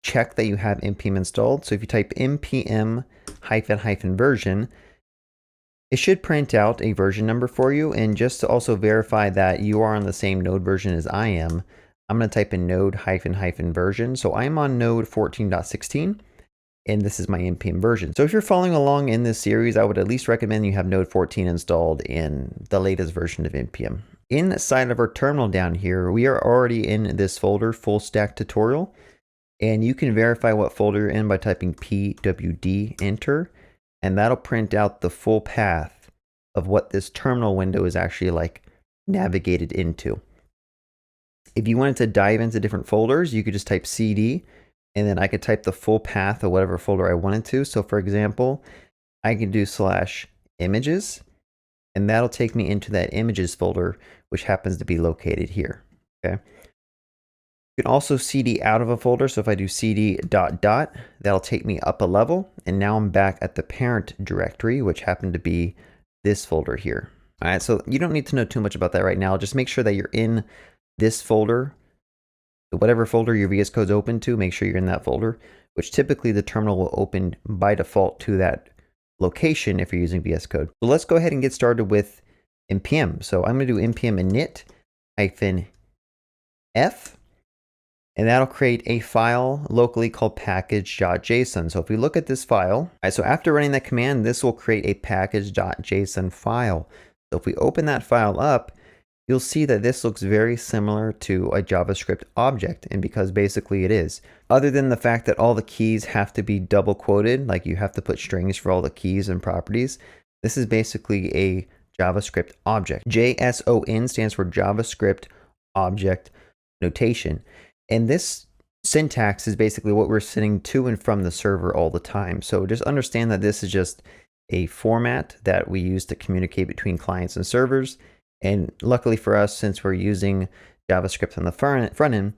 check that you have npm installed. So if you type npm -- version, it should print out a version number for you. And just to also verify that you are on the same node version as I am, I'm going to type in node -- version. So I'm on node 14.16, and this is my npm version. So if you're following along in this series, I would at least recommend you have node 14 installed in the latest version of npm. Inside of our terminal down here, we are already in this folder, full stack tutorial, and you can verify what folder you're in by typing pwd enter. And that'll print out the full path of what this terminal window is actually like navigated into. If you wanted to dive into different folders, you could just type cd, and then I could type the full path of whatever folder I wanted to. So for example, I can do /images, and that'll take me into that images folder, which happens to be located here, okay? You can also cd out of a folder. So if I do cd ... that'll take me up a level. And now I'm back at the parent directory, which happened to be this folder here. All right, so you don't need to know too much about that right now. Just make sure that you're in this folder. Whatever folder your VS Code's open to, make sure you're in that folder, which typically the terminal will open by default to that location if you're using VS Code. So let's go ahead and get started with npm. So I'm going to do npm init -f. And that'll create a file locally called package.json. So if we look at this file, all right, so after running that command, this will create a package.json file. So if we open that file up, you'll see that this looks very similar to a JavaScript object, and because basically it is. Other than the fact that all the keys have to be double quoted, like you have to put strings for all the keys and properties, this is basically a JavaScript object. JSON stands for JavaScript Object Notation. And this syntax is basically what we're sending to and from the server all the time. So just understand that this is just a format that we use to communicate between clients and servers. And luckily for us, since we're using JavaScript on the front end,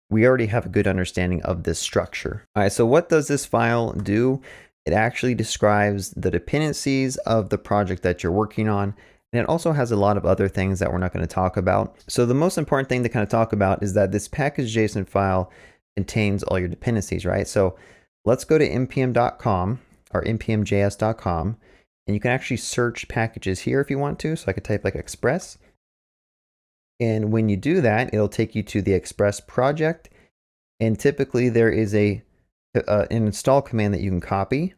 we already have a good understanding of this structure. All right, so what does this file do? It actually describes the dependencies of the project that you're working on. And it also has a lot of other things that we're not going to talk about. So the most important thing to kind of talk about is that this package.json file contains all your dependencies, right? So let's go to npm.com or npmjs.com, and you can actually search packages here if you want to. So I could type like express. And when you do that, it'll take you to the Express project. And typically there is an install command that you can copy.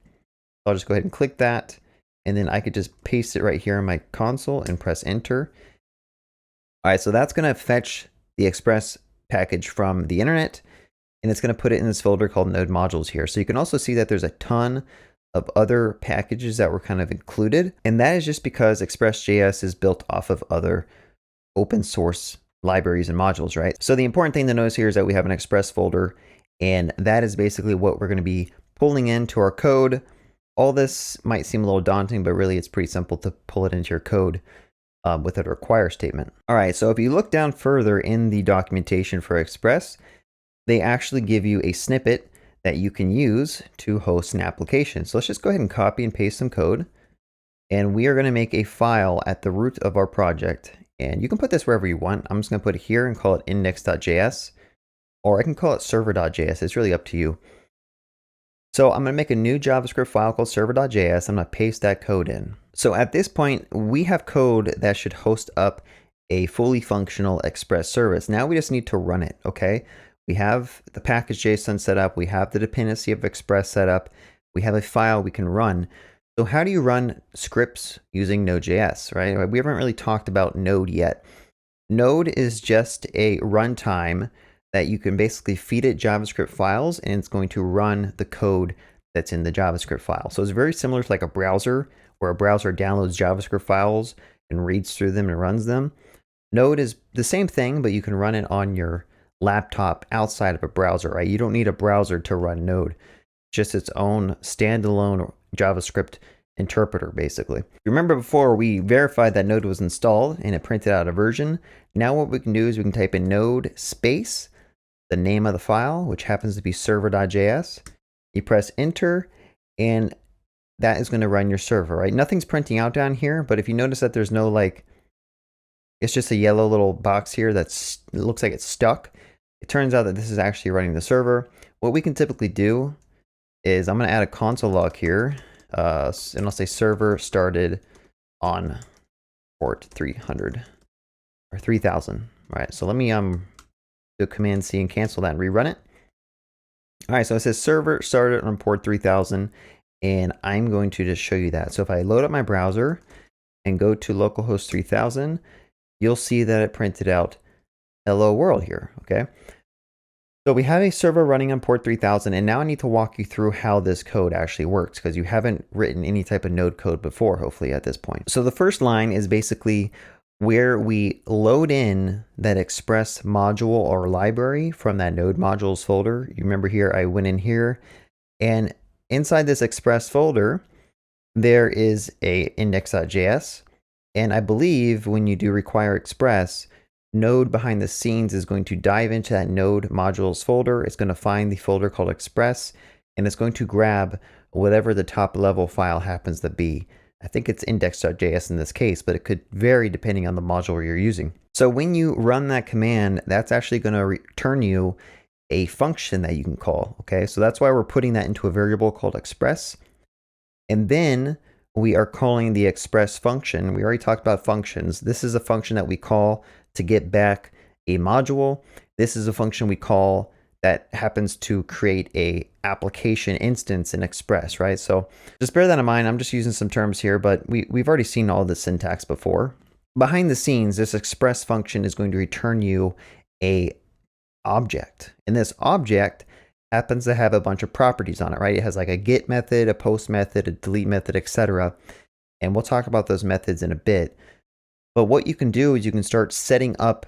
I'll just go ahead and click that. And then I could just paste it right here in my console and press enter. All right, so that's going to fetch the Express package from the internet. And it's going to put it in this folder called node modules here. So you can also see that there's a ton of other packages that were kind of included. And that is just because express.js is built off of other open source libraries and modules, right? So the important thing to notice here is that we have an Express folder, and that is basically what we're going to be pulling into our code. All this might seem a little daunting, but really it's pretty simple to pull it into your code with a require statement. All right, so if you look down further in the documentation for Express, they actually give you a snippet that you can use to host an application. So let's just go ahead and copy and paste some code. And we are going to make a file at the root of our project. And you can put this wherever you want. I'm just going to put it here and call it index.js, or I can call it server.js. It's really up to you. So I'm going to make a new JavaScript file called server.js. I'm going to paste that code in. So at this point, we have code that should host up a fully functional Express service. Now we just need to run it, okay? We have the package.json set up. We have the dependency of Express set up. We have a file we can run. So how do you run scripts using Node.js, right? We haven't really talked about Node yet. Node is just a runtime that you can basically feed it JavaScript files, and it's going to run the code that's in the JavaScript file. So it's very similar to like a browser, where a browser downloads JavaScript files and reads through them and runs them. Node is the same thing, but you can run it on your laptop outside of a browser, right? You don't need a browser to run Node, just its own standalone JavaScript interpreter, basically. Remember before we verified that Node was installed and it printed out a version. Now what we can do is we can type in node space, the name of the file, which happens to be server.js. You press enter, and that is going to run your server, right? Nothing's printing out down here, but if you notice that there's no like, it's just a yellow little box here it looks like it's stuck. It turns out that this is actually running the server. What we can typically do is I'm going to add a console log here, and I'll say server started on port 300 or 3000. All right, so let me do Command C and cancel that and rerun it. All right, so it says server started on port 3000, and I'm going to just show you that. So if I load up my browser and go to localhost 3000, you'll see that it printed out hello world here, okay? So we have a server running on port 3000, and now I need to walk you through how this code actually works, because you haven't written any type of Node code before, hopefully, at this point. So the first line is basically where we load in that Express module or library from that Node modules folder. You remember here, I went in here, and inside this Express folder, there is a index.js. And I believe when you do require Express, Node behind the scenes is going to dive into that Node modules folder. It's going to find the folder called Express, and it's going to grab whatever the top level file happens to be. I think it's index.js in this case, but it could vary depending on the module you're using. So when you run that command, that's actually going to return you a function that you can call. Okay, so that's why we're putting that into a variable called Express. And then we are calling the Express function. We already talked about functions. This is a function that we call to get back a module. This is a function we call that happens to create a application instance in Express, right? So just bear that in mind. I'm just using some terms here, but we've already seen all this syntax before. Behind the scenes, this Express function is going to return you a object. And this object happens to have a bunch of properties on it, right? It has like a get method, a post method, a delete method, etc. And we'll talk about those methods in a bit. But what you can do is you can start setting up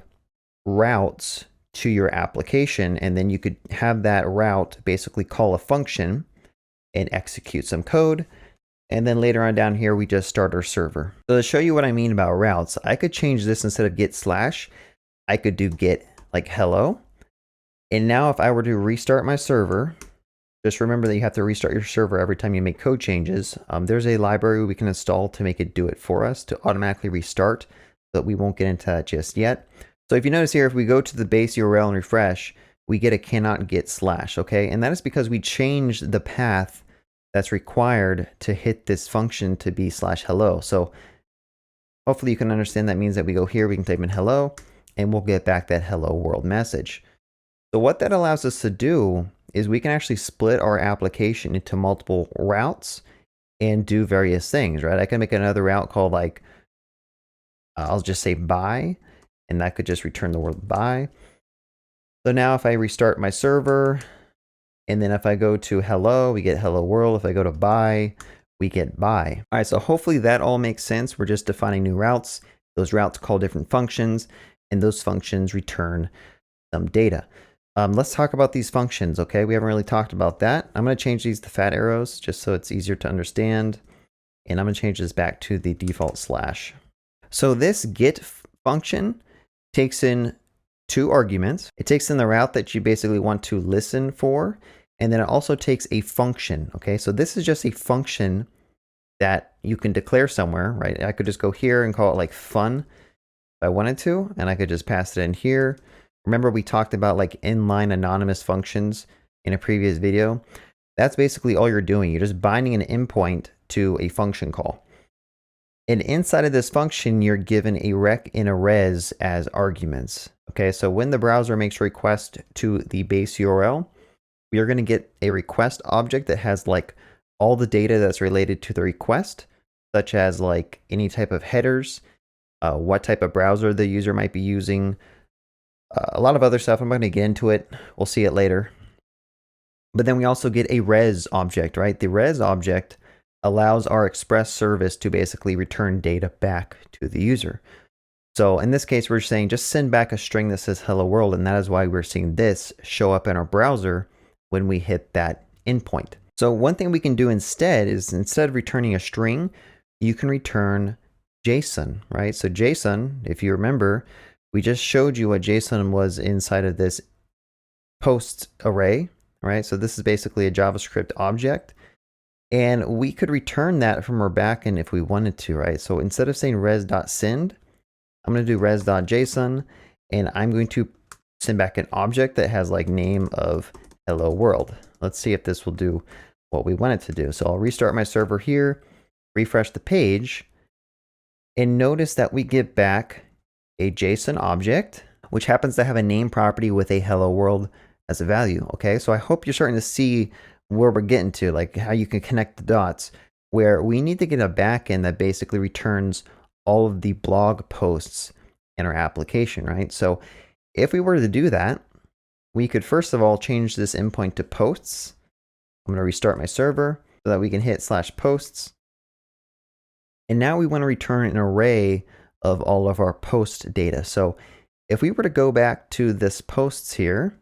routes to your application, and then you could have that route basically call a function and execute some code. And then later on down here, we just start our server. So to show you what I mean about routes, I could change this instead of get slash, I could do get like hello. And now if I were to restart my server, just remember that you have to restart your server every time you make code changes. There's a library we can install to make it do it for us to automatically restart, but we won't get into that just yet. So if you notice here, if we go to the base URL and refresh, we get a cannot get slash, okay? And that is because we changed the path that's required to hit this function to be /hello. So hopefully you can understand that means that we go here, we can type in hello, and we'll get back that hello world message. So what that allows us to do is we can actually split our application into multiple routes and do various things, right? I can make another route called like, I'll just say bye, and that could just return the word bye. So now if I restart my server, and then if I go to hello, we get hello world. If I go to bye, we get bye. All right, so hopefully that all makes sense. We're just defining new routes. Those routes call different functions, and those functions return some data. Let's talk about these functions, okay? We haven't really talked about that. I'm going to change these to fat arrows just so it's easier to understand. And I'm going to change this back to the default slash. So this get function takes in 2 arguments. It takes in the route that you basically want to listen for, and then it also takes a function, okay? So this is just a function that you can declare somewhere, right? I could just go here and call it like fun if I wanted to, and I could just pass it in here. Remember we talked about like inline anonymous functions in a previous video? That's basically all you're doing. You're just binding an endpoint to a function call. And inside of this function, you're given a rec and a res as arguments. Okay, so when the browser makes a request to the base URL, we are going to get a request object that has like all the data that's related to the request, such as like any type of headers, what type of browser the user might be using, a lot of other stuff. I'm not going to get into it. We'll see it later. But then we also get a res object, right? The res object allows our express service to basically return data back to the user. So in this case, we're saying just send back a string that says hello world, and that is why we're seeing this show up in our browser when we hit that endpoint. So one thing we can do instead is instead of returning a string, you can return JSON, right? So JSON, if you remember, we just showed you what JSON was inside of this post array, right? So this is basically a JavaScript object. And we could return that from our backend if we wanted to, right? So instead of saying res.send, I'm going to do res.json, and I'm going to send back an object that has like name of hello world. Let's see if this will do what we want it to do. So I'll restart my server here, refresh the page, and notice that we get back a JSON object, which happens to have a name property with a hello world as a value. Okay, so I hope you're starting to see where we're getting to, like how you can connect the dots, where we need to get a backend that basically returns all of the blog posts in our application, right? So if we were to do that, we could first of all change this endpoint to posts. I'm going to restart my server so that we can hit /posts. And now we want to return an array of all of our post data. So if we were to go back to this posts here,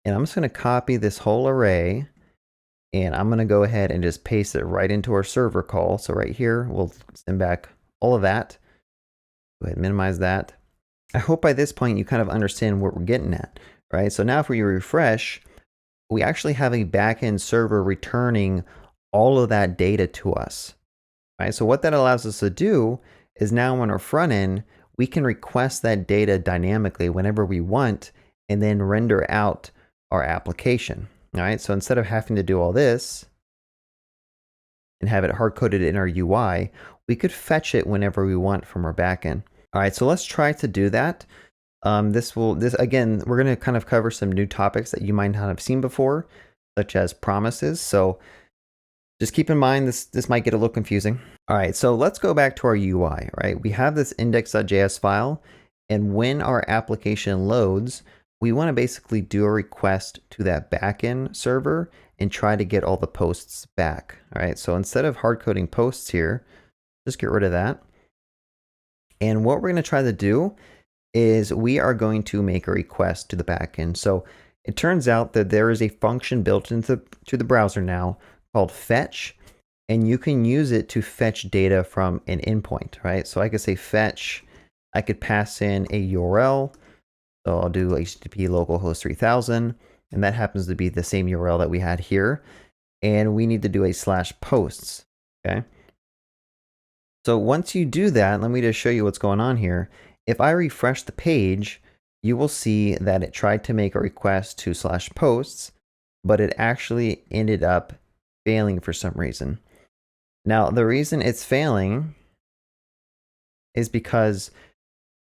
and I'm just going to copy this whole array, and I'm going to go ahead and just paste it right into our server call. So right here, we'll send back all of that. Go ahead and minimize that. I hope by this point you kind of understand what we're getting at, right? So now if we refresh, we actually have a backend server returning all of that data to us, right? So what that allows us to do is now on our front end, we can request that data dynamically whenever we want and then render out our application. All right, so instead of having to do all this and have it hard-coded in our UI, we could fetch it whenever we want from our backend. All right, so let's try to do that. This again, we're going to kind of cover some new topics that you might not have seen before, such as promises. So just keep in mind this might get a little confusing. All right, so let's go back to our UI, right? We have this index.js file, and when our application loads, we want to basically do a request to that backend server and try to get all the posts back. All right, so instead of hard coding posts here, just get rid of that. And what we're going to try to do is we are going to make a request to the backend. So it turns out that there is a function built into the browser now called fetch, and you can use it to fetch data from an endpoint, right? So I could say fetch, I could pass in a URL. So I'll do HTTP localhost 3000, and that happens to be the same URL that we had here. And we need to do a /posts, okay? So once you do that, let me just show you what's going on here. If I refresh the page, you will see that it tried to make a request to /posts, but it actually ended up failing for some reason. Now, the reason it's failing is because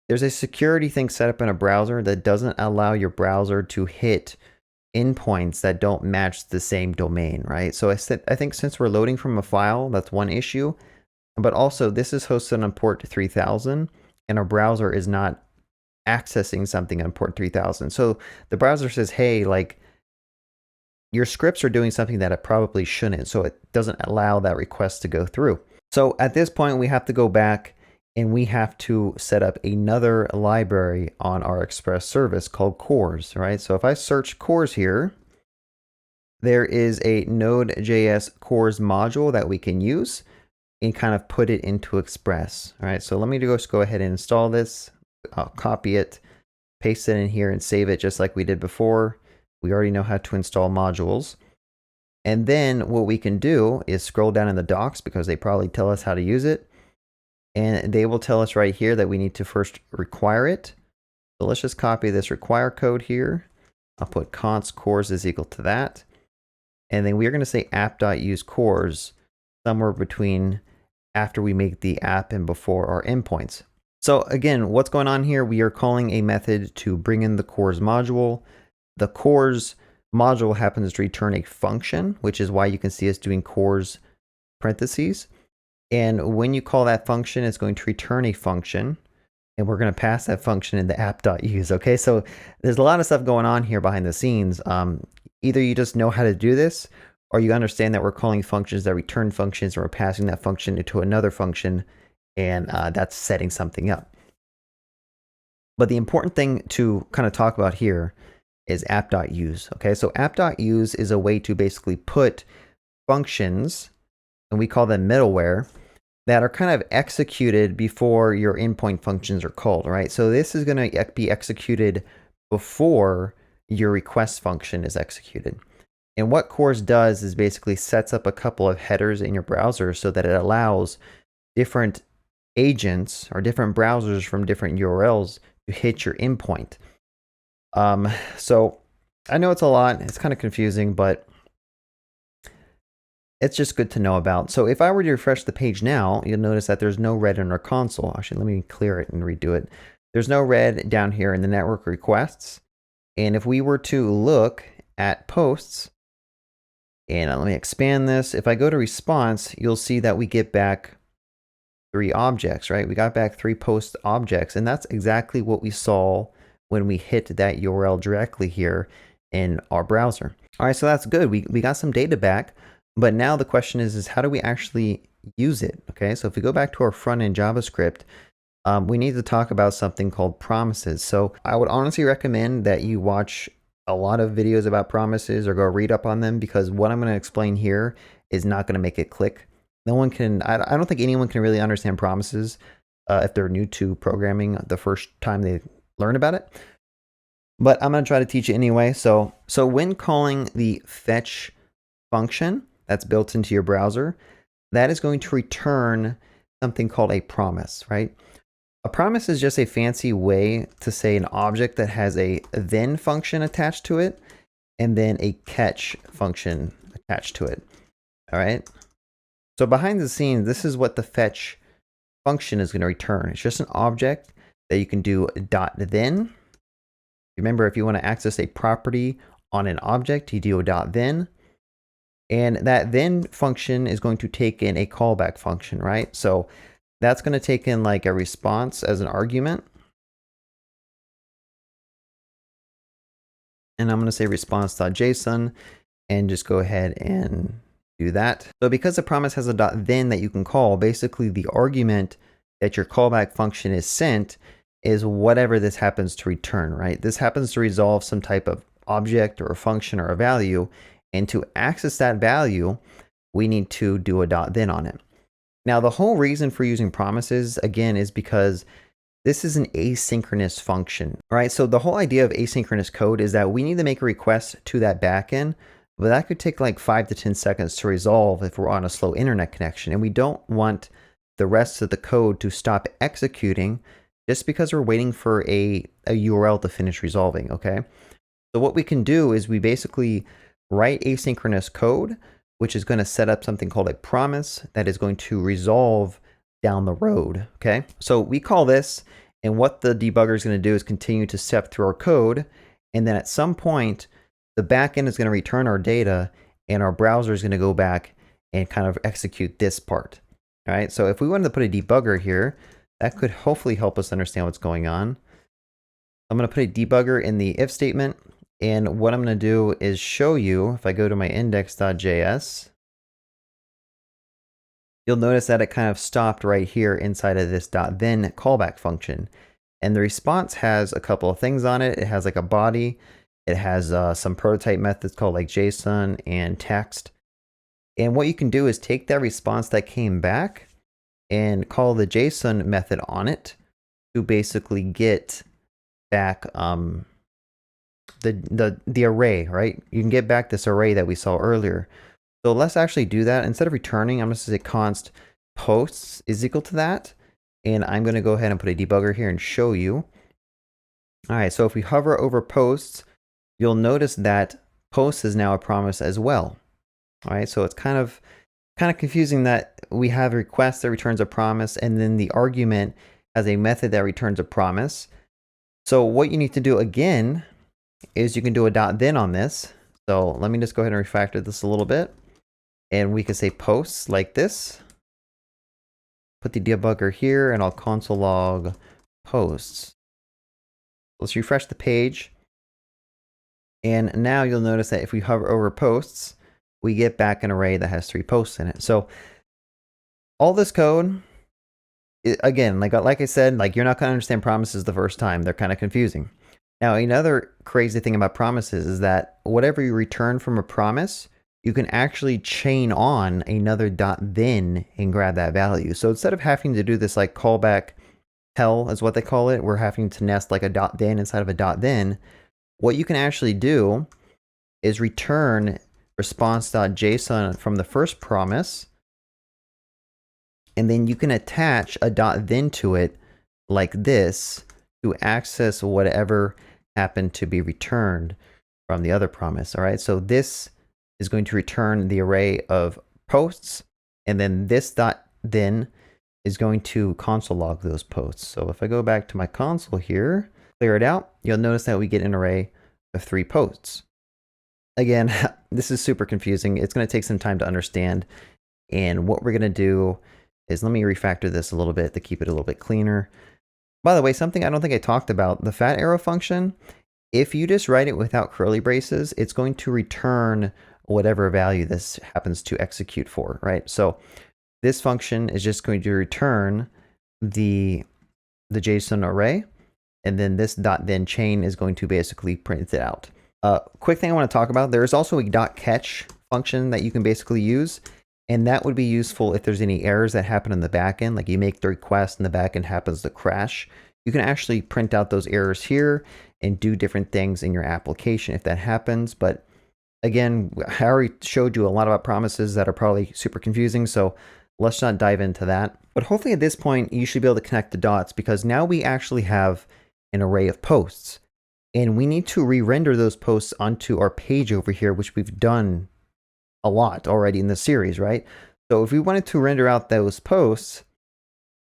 there's a security thing set up in a browser that doesn't allow your browser to hit endpoints that don't match the same domain, right? So I think since we're loading from a file, that's one issue. But also, this is hosted on port 3000, and our browser is not accessing something on port 3000. So the browser says, hey, like, your scripts are doing something that it probably shouldn't, so it doesn't allow that request to go through. So at this point, we have to go back and we have to set up another library on our Express service called cores, right? So if I search cores here, there is a node.js cores module that we can use and kind of put it into Express. All right, so let me just go ahead and install this. I'll copy it, paste it in here, and save it just like we did before. We already know how to install modules. And then what we can do is scroll down in the docs, because they probably tell us how to use it. And they will tell us right here that we need to first require it. So let's just copy this require code here. I'll put const cores is equal to that. And then we're going to say app.use cores somewhere between after we make the app and before our endpoints. So again, what's going on here? We are calling a method to bring in the cores module. The cores module happens to return a function, which is why you can see us doing cores parentheses. And when you call that function, it's going to return a function, and we're going to pass that function in the app.use. Okay, so there's a lot of stuff going on here behind the scenes. Either you just know how to do this, or you understand that we're calling functions that return functions, and we're passing that function into another function, and that's setting something up. But the important thing to kind of talk about here is app.use. Okay, so app.use is a way to basically put functions, and we call them middleware, that are kind of executed before your endpoint functions are called, right? So this is going to be executed before your request function is executed. And what cores does is basically sets up a couple of headers in your browser so that it allows different agents or different browsers from different URLs to hit your endpoint. So I know it's a lot, it's kind of confusing, but it's just good to know about. So if I were to refresh the page now, you'll notice that there's no red in our console. Actually, let me clear it and redo it. There's no red down here in the network requests. And if we were to look at posts, and let me expand this. If I go to response, you'll see that we get back 3 objects, right? We got back 3 post objects, and that's exactly what we saw when we hit that URL directly here in our browser. All right, so that's good. We got some data back. But now the question is how do we actually use it? Okay, so if we go back to our front-end JavaScript, we need to talk about something called promises. So I would honestly recommend that you watch a lot of videos about promises or go read up on them, because what I'm going to explain here is not going to make it click. No one can, I don't think anyone can really understand promises if they're new to programming the first time they learn about it. But I'm going to try to teach it anyway. So when calling the fetch function that's built into your browser, that is going to return something called a promise, right? A promise is just a fancy way to say an object that has a then function attached to it and then a catch function attached to it. All right. So behind the scenes, this is what the fetch function is going to return. It's just an object that you can do .then. Remember, if you want to access a property on an object, you do a .then. And that then function is going to take in a callback function, right? So that's going to take in like a response as an argument. And I'm going to say response.json and just go ahead and do that. So because the promise has a .then that you can call, basically the argument that your callback function is sent is whatever this happens to return, right? This happens to resolve some type of object or a function or a value. And to access that value, we need to do a .then on it. Now, the whole reason for using promises, again, is because This is an asynchronous function. All right, so the whole idea of asynchronous code is that we need to make a request to that backend, but that could take like 5 to 10 seconds to resolve if we're on a slow internet connection. And we don't want the rest of the code to stop executing just because we're waiting for a URL to finish resolving, okay? So what we can do is we basically write asynchronous code, which is going to set up something called a promise that is going to resolve down the road, okay? So we call this, and what the debugger is going to do is continue to step through our code, and then at some point, the backend is going to return our data, and our browser is going to go back and kind of execute this part, all right? So if we wanted to put a debugger here, that could hopefully help us understand what's going on. I'm going to put a debugger in the if statement, and what I'm going to do is show you, if I go to my index.js, you'll notice that it kind of stopped right here inside of this .then callback function. And the response has a couple of things on it. It has like a body. It has some prototype methods called like JSON and text. And what you can do is take that response that came back and call the JSON method on it to basically get back the array, right? You can get back this array that we saw earlier. So let's actually do that. Instead of returning, I'm going to say const posts is equal to that. And I'm going to go ahead and put a debugger here and show you. All right, so if we hover over posts, you'll notice that posts is now a promise as well. All right, so it's kind of confusing that we have a request that returns a promise, and then the argument has a method that returns a promise. So what you need to do again is you can do a .then on this. So let me just go ahead and refactor this a little bit. And we can say posts like this. Put the debugger here, and I'll console log posts. Let's refresh the page. And now you'll notice that if we hover over posts, we get back an array that has 3 posts in it. So all this code, again, like I said, like you're not going to understand promises the first time. They're kind of confusing. Now, another crazy thing about promises is that whatever you return from a promise, you can actually chain on another .then and grab that value. So instead of having to do this like callback hell is what they call it, we're having to nest like a .then inside of a .then. What you can actually do is return response.json from the first promise, and then you can attach a .then to it like this to access whatever happened to be returned from the other promise. All right, so this is going to return the array of posts, and then this .then is going to console log those posts. So if I go back to my console here, clear it out, you'll notice that we get an array of 3 posts. Again, this is super confusing. It's going to take some time to understand. And what we're going to do is, let me refactor this a little bit to keep it a little bit cleaner. By the way, something I don't think I talked about, the fat arrow function, if you just write it without curly braces, it's going to return whatever value this happens to execute for, right? So this function is just going to return the JSON array, and then this .then chain is going to basically print it out. Quick thing I want to talk about, there is also a .catch function that you can basically use, and that would be useful if there's any errors that happen in the backend, like you make the request and the backend happens to crash. You can actually print out those errors here and do different things in your application if that happens. But again, I already showed you a lot about promises that are probably super confusing, so let's not dive into that. But hopefully at this point, you should be able to connect the dots, because now we actually have an array of posts, and we need to re-render those posts onto our page over here, which we've done a lot already in this series, right? So if we wanted to render out those posts,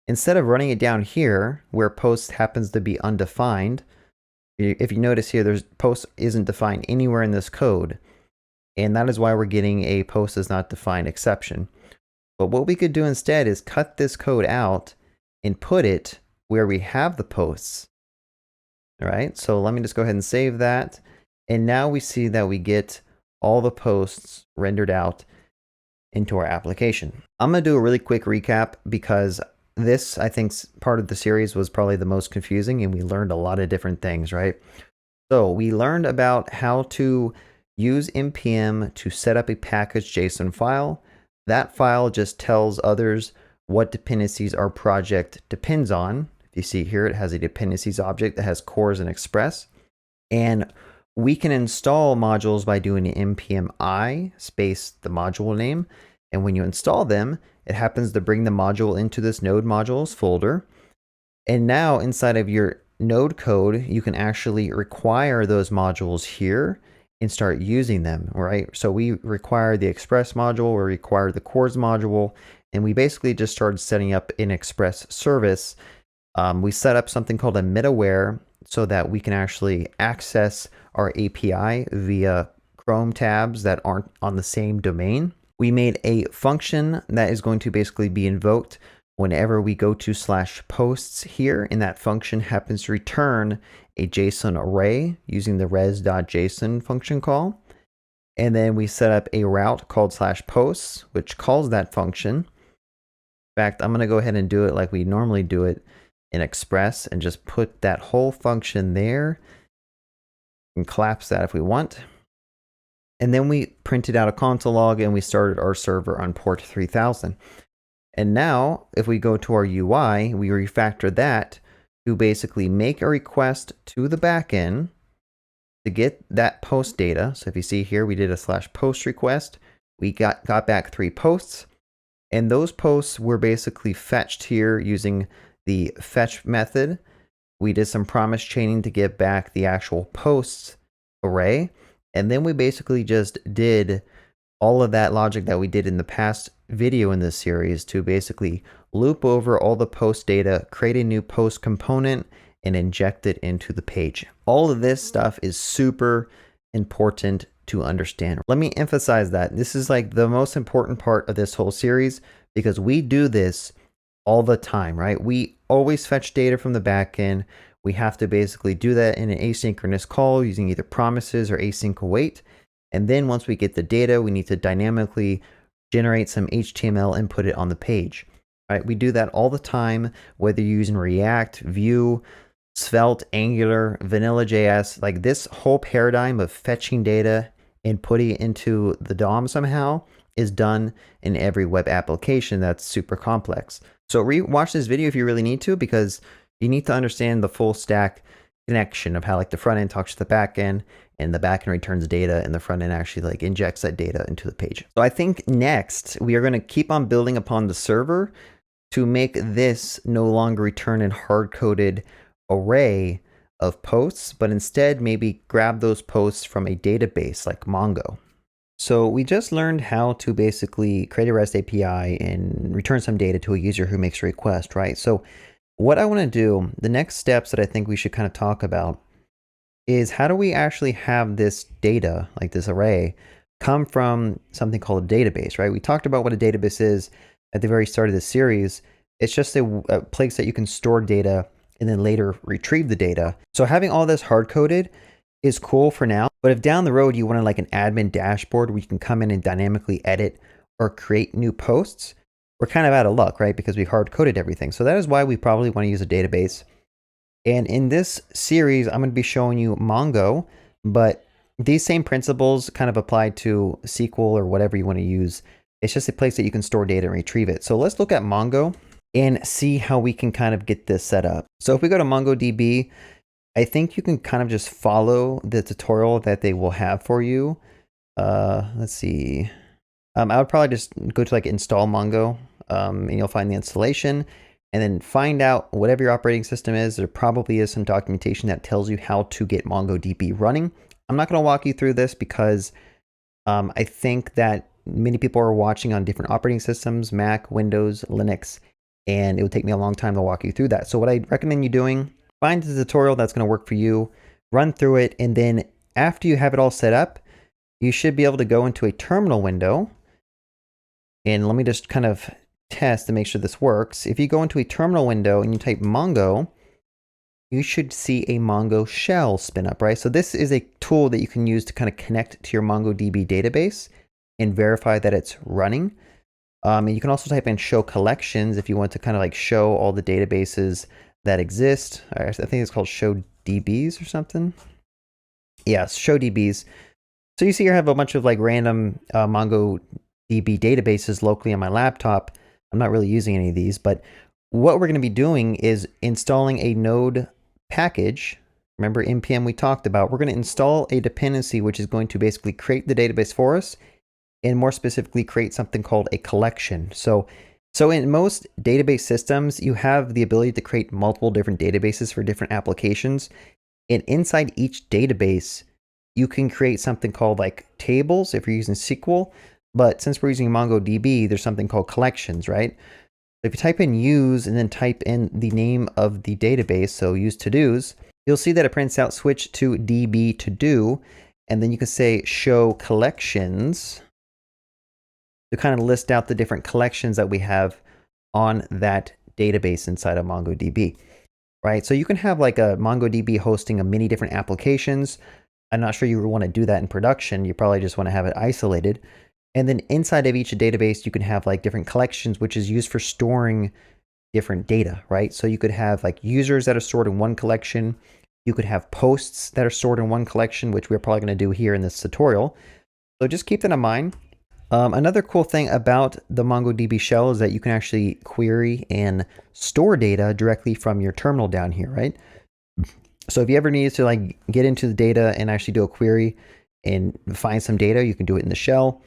instead of running it down here where post happens to be undefined, if you notice here, there's post isn't defined anywhere in this code. And that is why we're getting a post is not defined exception. But what we could do instead is cut this code out and put it where we have the posts. All right, so let me just go ahead and save that. And now we see that we get all the posts rendered out into our application. I'm going to do a really quick recap, because this, I think, part of the series was probably the most confusing, and we learned a lot of different things, right? So we learned about how to use npm to set up a package JSON file. That file just tells others what dependencies our project depends on. If You see here, it has a dependencies object that has cores and express. And we can install modules by doing an npm I space the module name. And when you install them, it happens to bring the module into this node modules folder. And now inside of your node code, you can actually require those modules here and start using them, right? So we require the express module, we require the cores module, and we basically just started setting up an express service. We set up something called a middleware so that we can actually access our API via Chrome tabs that aren't on the same domain. We made a function that is going to basically be invoked whenever we go to /posts here, and that function happens to return a JSON array using the res.json function call. And then we set up a route called /posts, which calls that function. In fact, I'm going to go ahead and do it like we normally do it in Express and just put that whole function there and collapse that if we want. And then we printed out a console log and we started our server on port 3000. And now if we go to our UI, we refactor that to basically make a request to the backend to get that post data. So if you see here, we did a /post request. We got back 3 posts, and those posts were basically fetched here using the fetch method. We did some promise chaining to get back the actual posts array. And then we basically just did all of that logic that we did in the past video in this series to basically loop over all the post data, create a new post component, and inject it into the page. All of this stuff is super important to understand. Let me emphasize that this is like the most important part of this whole series, because we do this all the time, right? We always fetch data from the backend. We have to basically do that in an asynchronous call using either promises or async await. And then once we get the data, we need to dynamically generate some HTML and put it on the page. Right? We do that all the time, whether you're using React, Vue, Svelte, Angular, Vanilla JS. Like this whole paradigm of fetching data and putting it into the DOM somehow is done in every web application that's super complex. So watch this video if you really need to, because you need to understand the full stack connection of how like the front end talks to the back end, and the back end returns data, and the front end actually like injects that data into the page. So I think next we are going to keep on building upon the server to make this no longer return a hard-coded array of posts, but instead maybe grab those posts from a database like Mongo. So we just learned how to basically create a REST API and return some data to a user who makes a request, right? So what I want to do, the next steps that I think we should kind of talk about is how do we actually have this data, like this array, come from something called a database, right? We talked about what a database is at the very start of this series. It's just a place that you can store data and then later retrieve the data. So having all this hard-coded is cool for now, but if down the road you want like an admin dashboard where you can come in and dynamically edit or create new posts, we're kind of out of luck, right? Because we've hard-coded everything. So that is why we probably want to use a database. And in this series, I'm going to be showing you Mongo, but these same principles kind of apply to SQL or whatever you want to use. It's just a place that you can store data and retrieve it. So let's look at Mongo and see how we can kind of get this set up. So if we go to MongoDB, I think you can kind of just follow the tutorial that they will have for you. Let's see. I would probably just go to like install Mongo, and you'll find the installation, and then find out whatever your operating system is. There probably is some documentation that tells you how to get MongoDB running. I'm not going to walk you through this because I think that many people are watching on different operating systems, Mac, Windows, Linux, and it would take me a long time to walk you through that. So what I recommend you doing, find the tutorial that's going to work for you, run through it, and then after you have it all set up, you should be able to go into a terminal window. And let me just kind of test to make sure this works. If you go into a terminal window and you type Mongo, you should see a Mongo shell spin up, right? So this is a tool that you can use to kind of connect to your MongoDB database and verify that it's running. And you can also type in show collections if you want to kind of like show all the databases that exist. I think it's called show DBs or something. Yes, show DBs. So you see here I have a bunch of like random MongoDB databases locally on my laptop. I'm not really using any of these, but what we're going to be doing is installing a node package. Remember npm we talked about. We're going to install a dependency which is going to basically create the database for us, and more specifically create something called a collection. So in most database systems, you have the ability to create multiple different databases for different applications. And inside each database, you can create something called like tables if you're using SQL. But since we're using MongoDB, there's something called collections, right? So if you type in use and then type in the name of the database, so use to-dos, you'll see that it prints out switch to DB to do. And then you can say show collections to kind of list out the different collections that we have on that database inside of MongoDB, right? So you can have like a MongoDB hosting of many different applications. I'm not sure you want to do that in production. You probably just want to have it isolated. And then inside of each database, you can have like different collections, which is used for storing different data, right? So you could have like users that are stored in one collection. You could have posts that are stored in one collection, which we're probably going to do here in this tutorial. So just keep that in mind. Another cool thing about the MongoDB shell is that you can actually query and store data directly from your terminal down here, right? So if you ever need to like get into the data and actually do a query and find some data, you can do it in the shell.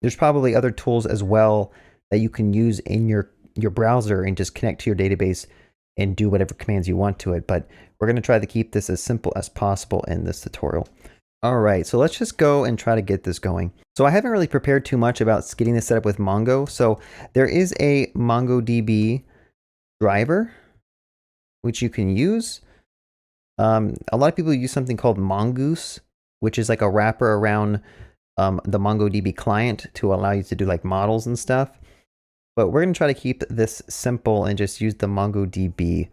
There's probably other tools as well that you can use in your browser and just connect to your database and do whatever commands you want to it. But we're going to try to keep this as simple as possible in this tutorial. All right, so let's just go and try to get this going. So I haven't really prepared too much about getting this set up with Mongo. So there is a MongoDB driver, which you can use. A lot of people use something called Mongoose, which is like a wrapper around the MongoDB client to allow you to do like models and stuff. But we're going to try to keep this simple and just use the MongoDB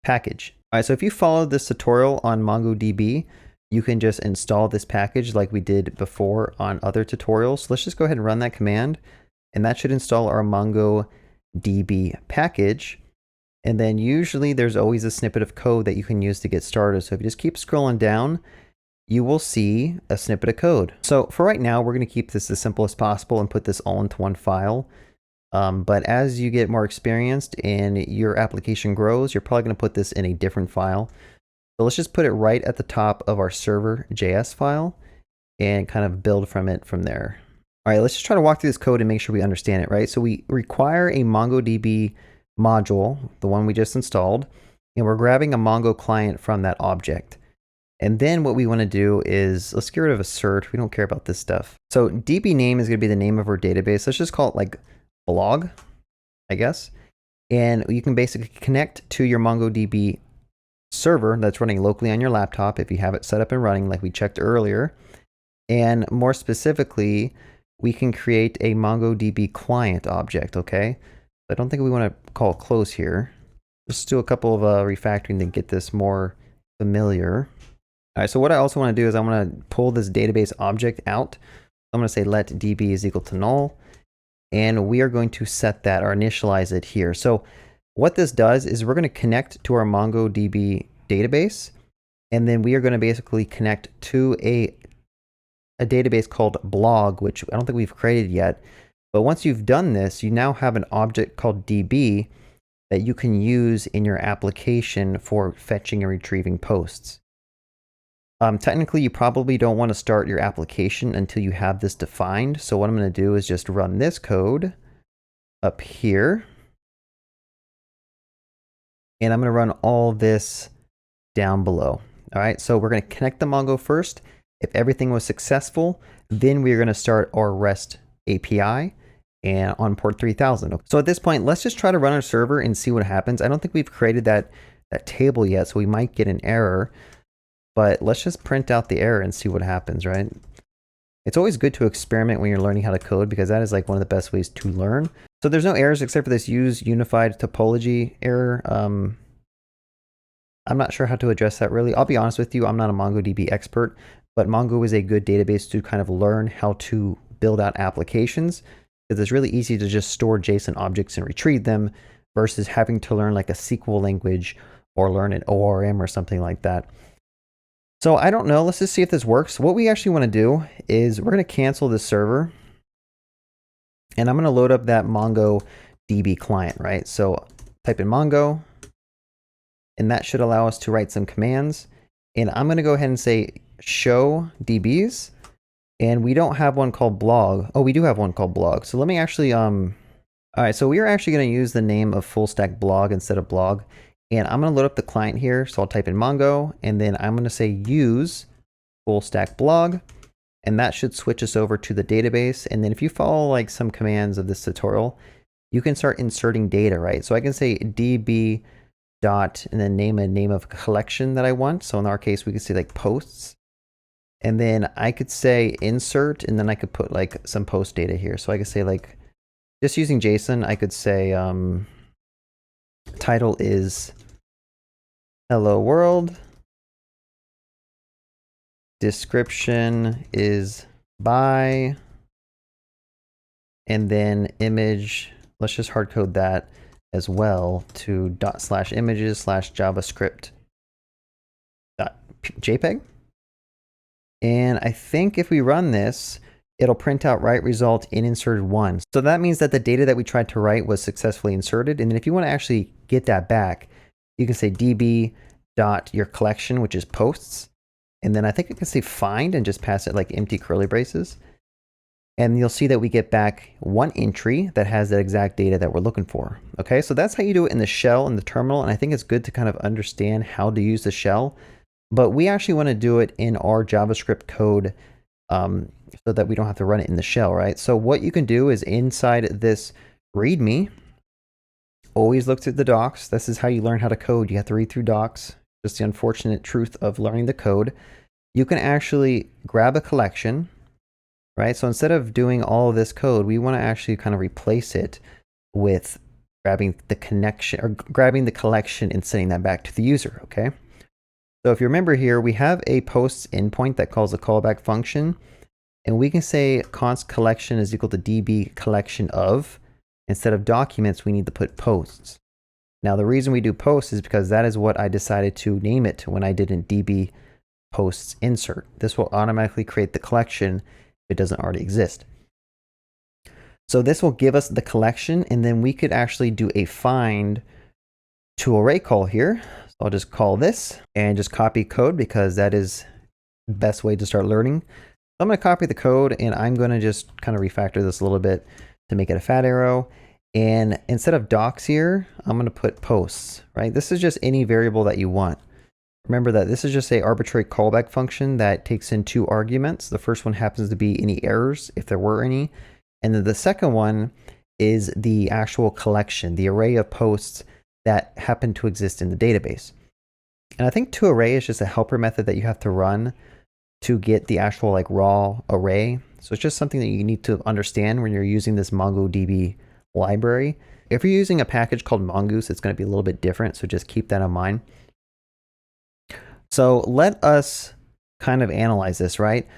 package. All right, so if you followed this tutorial on MongoDB, you can just install this package like we did before on other tutorials. So let's just go ahead and run that command, and that should install our MongoDB package. And then usually there's always a snippet of code that you can use to get started. So if you just keep scrolling down, you will see a snippet of code. So for right now, we're going to keep this as simple as possible and put this all into one file. But as you get more experienced and your application grows, you're probably going to put this in a different file. So let's just put it right at the top of our server.js file and kind of build from it from there. All right, let's just try to walk through this code and make sure we understand it, right? So we require a MongoDB module, the one we just installed, and we're grabbing a Mongo client from that object. And then what we want to do is, let's get rid of assert. We don't care about this stuff. So DB name is going to be the name of our database. Let's just call it like blog, I guess. And you can basically connect to your MongoDB server that's running locally on your laptop if you have it set up and running like we checked earlier. And more specifically, we can create a MongoDB client object, okay? I don't think we want to call close here. Just do a couple of refactoring to get this more familiar. All right, so what I also want to do is I want to pull this database object out. I'm going to say let db is equal to null, and we are going to set that or initialize it here. So what this does is we're going to connect to our MongoDB database, and then we are going to basically connect to a database called blog, which I don't think we've created yet. But once you've done this, you now have an object called DB that you can use in your application for fetching and retrieving posts. Technically, you probably don't want to start your application until you have this defined. So what I'm going to do is just run this code up here. And I'm going to run all this down below. All right, so we're going to connect the Mongo first. If everything was successful, then we're going to start our REST API and on port 3000. So at this point, let's just try to run our server and see what happens. I don't think we've created that table yet, so we might get an error. But let's just print out the error and see what happens, right? It's always good to experiment when you're learning how to code because that is like one of the best ways to learn. So there's no errors except for this use unified topology error. I'm not sure how to address that really. I'll be honest with you, I'm not a MongoDB expert, but Mongo is a good database to kind of learn how to build out applications because it's really easy to just store JSON objects and retrieve them versus having to learn like a SQL language or learn an ORM or something like that. So I don't know, let's just see if this works. What we actually want to do is we're going to cancel this server and I'm going to load up that MongoDB client, right? So type in Mongo, and that should allow us to write some commands. And I'm going to go ahead and say show DBs, and we don't have one called blog. Oh, we do have one called blog. So let me actually, all right, so we are actually going to use the name of full stack blog instead of blog. And I'm going to load up the client here. So I'll type in Mongo, and then I'm going to say use full stack blog, and that should switch us over to the database. And then if you follow like some commands of this tutorial, you can start inserting data, right? So I can say db dot and then name a name of a collection that I want. So in our case, we could say like posts. And then I could say insert, and then I could put like some post data here. So I could say like, just using JSON, I could say title is hello world. Description is by, and then image, let's just hard code that as well to ./images/javascript.jpg. And I think if we run this, it'll print out write result in inserted one. So that means that the data that we tried to write was successfully inserted. And then if you want to actually get that back, you can say db dot your collection, which is posts. And then I think I can say find and just pass it like empty curly braces. And you'll see that we get back one entry that has the exact data that we're looking for. Okay, so that's how you do it in the shell in the terminal. And I think it's good to kind of understand how to use the shell. But we actually want to do it in our JavaScript code so that we don't have to run it in the shell, right? So what you can do is inside this README, always look through the docs. This is how you learn how to code. You have to read through docs. Just the unfortunate truth of learning the code. You can actually grab a collection, right? So instead of doing all of this code, we want to actually kind of replace it with grabbing the connection or grabbing the collection and sending that back to the user, okay? So if you remember here, we have a posts endpoint that calls a callback function, and we can say const collection is equal to db collection of. Instead of documents, we need to put posts. Now, the reason we do posts is because that is what I decided to name it when I did a db posts insert. This will automatically create the collection if it doesn't already exist. So this will give us the collection, and then we could actually do a find to array call here. So I'll just call this and just copy code because that is the best way to start learning. So I'm going to copy the code, and I'm going to just kind of refactor this a little bit to make it a fat arrow. And instead of docs here, I'm going to put posts, right? This is just any variable that you want. Remember that this is just an arbitrary callback function that takes in two arguments. The first one happens to be any errors, if there were any. And then the second one is the actual collection, the array of posts that happen to exist in the database. And I think toArray is just a helper method that you have to run to get the actual like raw array. So it's just something that you need to understand when you're using this MongoDB library. If you're using a package called Mongoose, it's going to be a little bit different. So just keep that in mind. So let us kind of analyze this, right?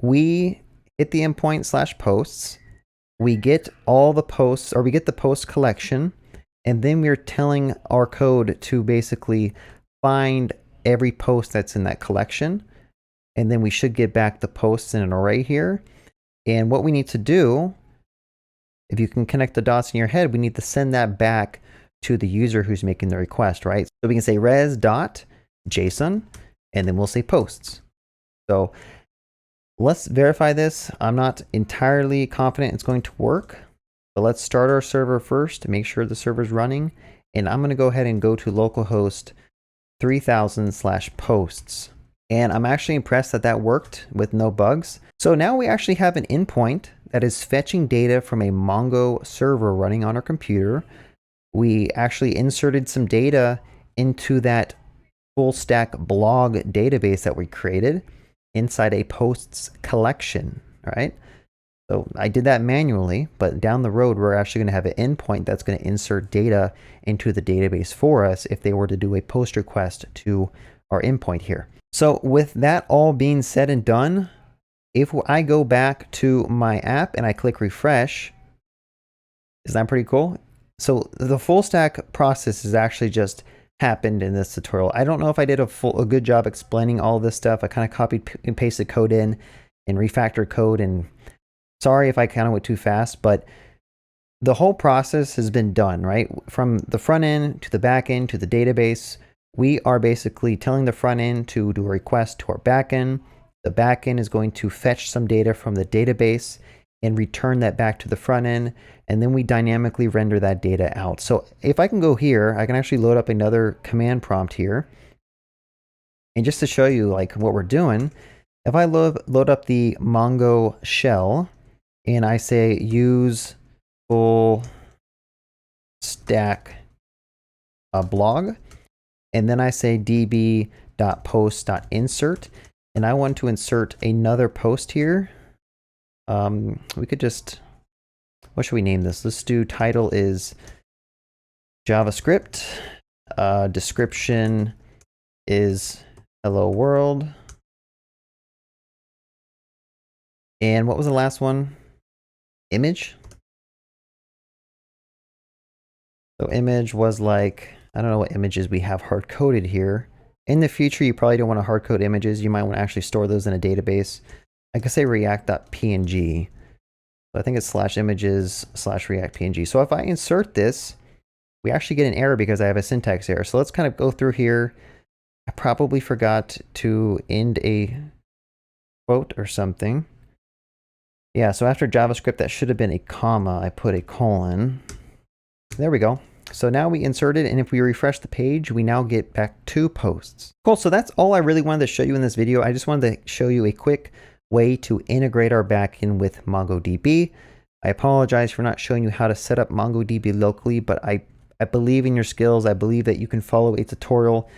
We hit the endpoint /posts. We get all the posts, or we get the post collection. And then we're telling our code to basically find every post that's in that collection. And then we should get back the posts in an array here. And what we need to do, if you can connect the dots in your head, we need to send that back to the user who's making the request, right? So we can say res.json, and then we'll say posts. So let's verify this. I'm not entirely confident it's going to work, but let's start our server first to make sure the server's running. And I'm going to go ahead and go to localhost 3000/posts. And I'm actually impressed that that worked with no bugs. So now we actually have an endpoint that is fetching data from a Mongo server running on our computer. We actually inserted some data into that full stack blog database that we created inside a posts collection, right? So I did that manually, but down the road, we're actually going to have an endpoint that's going to insert data into the database for us if they were to do a post request to our endpoint here. So with that all being said and done, if I go back to my app and I click refresh, is that pretty cool? So the full stack process has actually just happened in this tutorial. I don't know if I did a good job explaining all this stuff. I kind of copied and pasted code in and refactored code, and sorry if I kind of went too fast, but the whole process has been done, right? From the front end to the back end to the database, we are basically telling the front end to do a request to our back end. The back end is going to fetch some data from the database and return that back to the front end. And then we dynamically render that data out. So if I can go here, I can actually load up another command prompt here. And just to show you like what we're doing, if I load up the Mongo shell and I say use full stack blog, and then I say db.post.insert, and I want to insert another post here. We could just, what should we name this? Let's do title is JavaScript. Description is hello world. And what was the last one? Image. So image was like, I don't know what images we have hard coded here. In the future, you probably don't want to hard code images. You might want to actually store those in a database. I could say react.png. So I think it's /images/react.png. So if I insert this, we actually get an error because I have a syntax error. So let's kind of go through here. I probably forgot to end a quote or something. Yeah, so after JavaScript, that should have been a comma. I put a colon. There we go. So now we inserted, and if we refresh the page, we now get back 2 posts. Cool, so that's all I really wanted to show you in this video. I just wanted to show you a quick way to integrate our backend with MongoDB. I apologize for not showing you how to set up MongoDB locally, but I believe in your skills. I believe that you can follow a tutorial.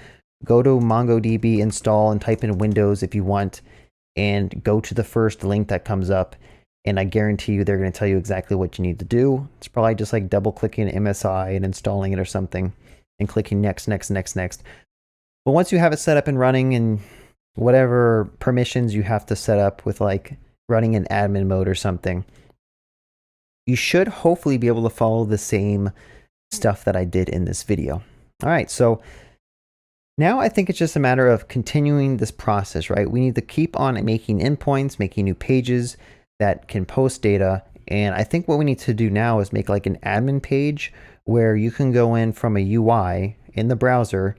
Go to MongoDB install and type in Windows if you want, and go to the first link that comes up. And I guarantee you they're going to tell you exactly what you need to do. It's probably just like double clicking MSI and installing it or something and clicking next, next, next, next. But once you have it set up and running, and whatever permissions you have to set up with like running in admin mode or something, you should hopefully be able to follow the same stuff that I did in this video. All right, so now I think it's just a matter of continuing this process, right? We need to keep on making endpoints, making new pages that can post data. And I think what we need to do now is make like an admin page where you can go in from a UI in the browser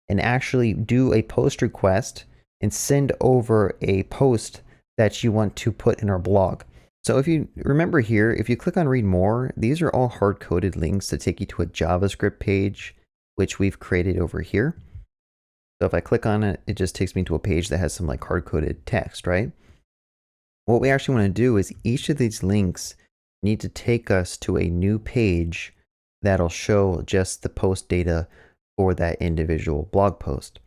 and actually do a post request and send over a post that you want to put in our blog. So if you remember here, if you click on read more, these are all hard-coded links to take you to a JavaScript page, which we've created over here. So if I click on it, it just takes me to a page that has some like hard-coded text, right? What we actually want to do is each of these links need to take us to a new page that'll show just the post data for that individual blog post.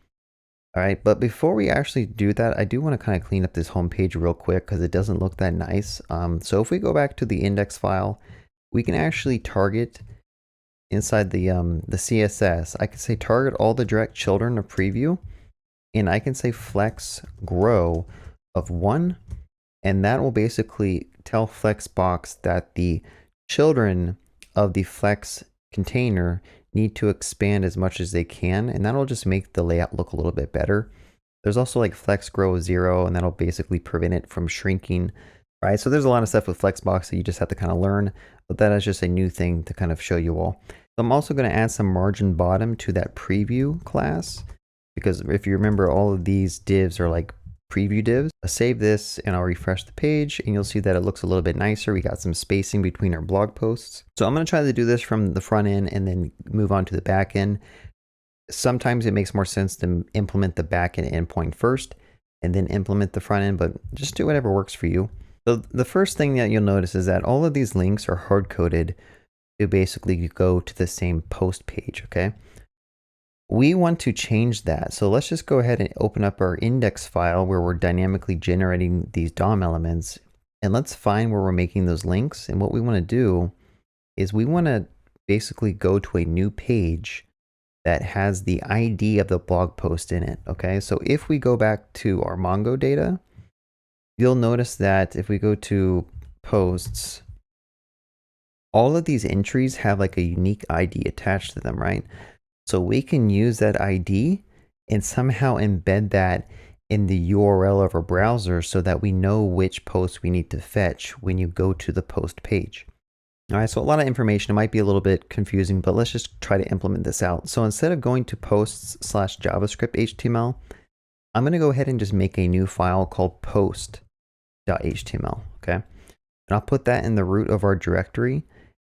All right, but before we actually do that, I do want to kind of clean up this home page real quick because it doesn't look that nice. So if we go back to the index file, we can actually target inside the CSS. I can say target all the direct children of preview, and I can say flex grow of 1. And that will basically tell Flexbox that the children of the Flex container need to expand as much as they can. And that'll just make the layout look a little bit better. There's also like Flex grow 0, and that'll basically prevent it from shrinking, right? So there's a lot of stuff with Flexbox that you just have to kind of learn, but that is just a new thing to kind of show you all. So I'm also going to add some margin bottom to that preview class, because if you remember, all of these divs are like preview divs. I'll save this and I'll refresh the page, and you'll see that it looks a little bit nicer. We got some spacing between our blog posts. So I'm going to try to do this from the front end and then move on to the back end. Sometimes it makes more sense to implement the back end endpoint first and then implement the front end, but just do whatever works for you. So the first thing that you'll notice is that all of these links are hard coded to basically go to the same post page, okay? We want to change that. So let's just go ahead and open up our index file where we're dynamically generating these DOM elements, and let's find where we're making those links. And what we want to do is we want to basically go to a new page that has the ID of the blog post in it. Okay, so if we go back to our Mongo data, you'll notice that if we go to posts, all of these entries have like a unique ID attached to them, right? So we can use that ID and somehow embed that in the URL of our browser so that we know which post we need to fetch when you go to the post page. All right, so a lot of information. It might be a little bit confusing, but let's just try to implement this out. So instead of going to posts/JavaScript HTML, I'm going to go ahead and just make a new file called post.html, okay? And I'll put that in the root of our directory,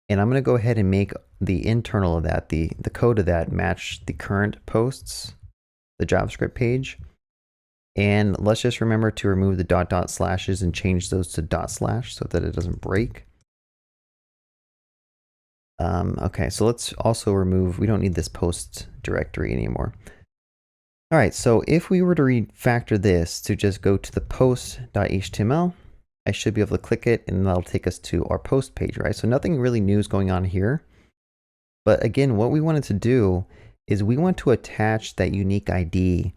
and I'm going to go ahead and make the internal of that, the code of that, match the current posts, the JavaScript page. And let's just remember to remove the ... slashes and change those to / so that it doesn't break. Okay, so let's also remove, we don't need this post directory anymore. All right, so if we were to refactor this to just go to the post.html, I should be able to click it and that'll take us to our post page, right? So nothing really new is going on here. But again, what we wanted to do is we want to attach that unique ID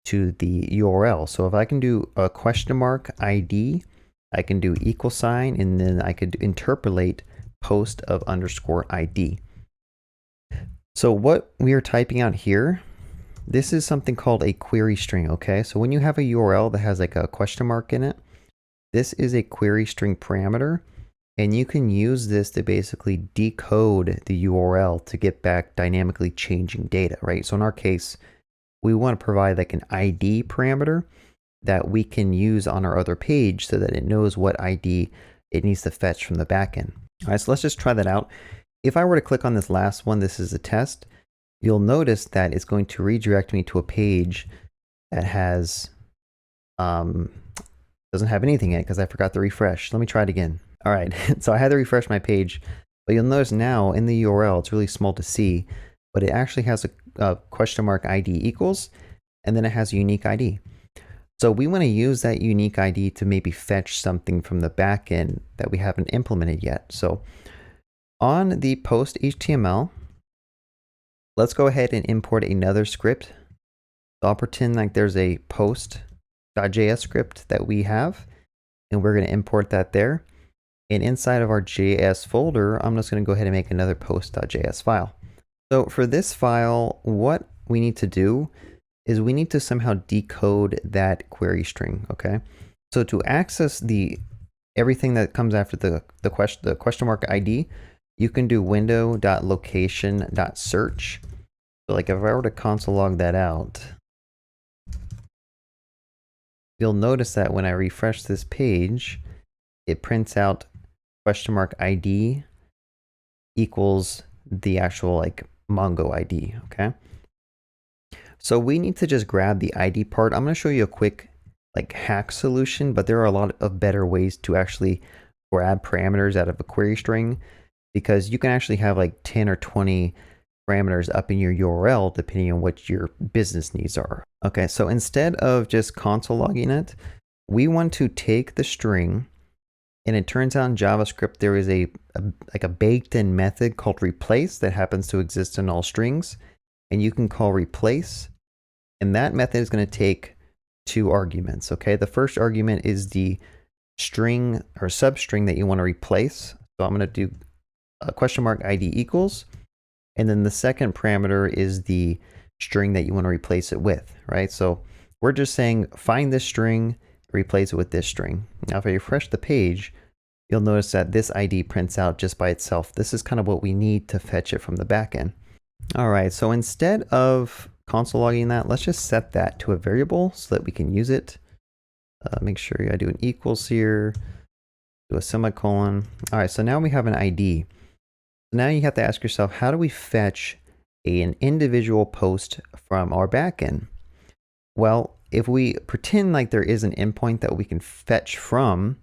to the URL. So if I can do a $ID, I can do $, and then I could interpolate post of _ID. So what we are typing out here, this is something called a query string, okay? So when you have a URL that has like a question mark in it, this is a query string parameter, and you can use this to basically decode the URL to get back dynamically changing data, right? So in our case, we want to provide like an ID parameter that we can use on our other page so that it knows what ID it needs to fetch from the backend. All right, so let's just try that out. If I were to click on this last one, this is a test, you'll notice that it's going to redirect me to a page that has, doesn't have anything in it because I forgot to refresh. Let me try it again. All right, so I had to refresh my page, but you'll notice now in the URL, it's really small to see, but it actually has a $ID equals, and then it has a unique ID. So we want to use that unique ID to maybe fetch something from the backend that we haven't implemented yet. So on the post HTML, let's go ahead and import another script. So I'll pretend like there's a post.js script that we have, and we're going to import that there. And inside of our JS folder, I'm just going to go ahead and make another post.js file. So for this file, what we need to do is we need to somehow decode that query string, okay? So to access everything that comes after the question mark ID, you can do window.location.search. So like if I were to console log that out, you'll notice that when I refresh this page, it prints out question mark ID equals the actual like Mongo ID, okay? So we need to just grab the ID part. I'm going to show you a quick like hack solution, but there are a lot of better ways to actually grab parameters out of a query string, because you can actually have like 10 or 20 parameters up in your URL depending on what your business needs are. Okay, so instead of just console logging it, we want to take the string, and it turns out in JavaScript there is a baked in method called replace that happens to exist in all strings. And you can call replace, and that method is going to take 2 arguments, okay? The first argument is the string or substring that you want to replace. So I'm going to do a question mark ID equals, and then the second parameter is the string that you want to replace it with, right? So we're just saying find this string, replace it with this string. Now if I refresh the page, you'll notice that this ID prints out just by itself. This is kind of what we need to fetch it from the backend. All right, so instead of console logging that, let's just set that to a variable so that we can use it. Make sure I do an equals here, do a semicolon. All right, so now we have an ID. So now you have to ask yourself, how do we fetch an individual post from our backend? Well, if we pretend like there is an endpoint that we can fetch from,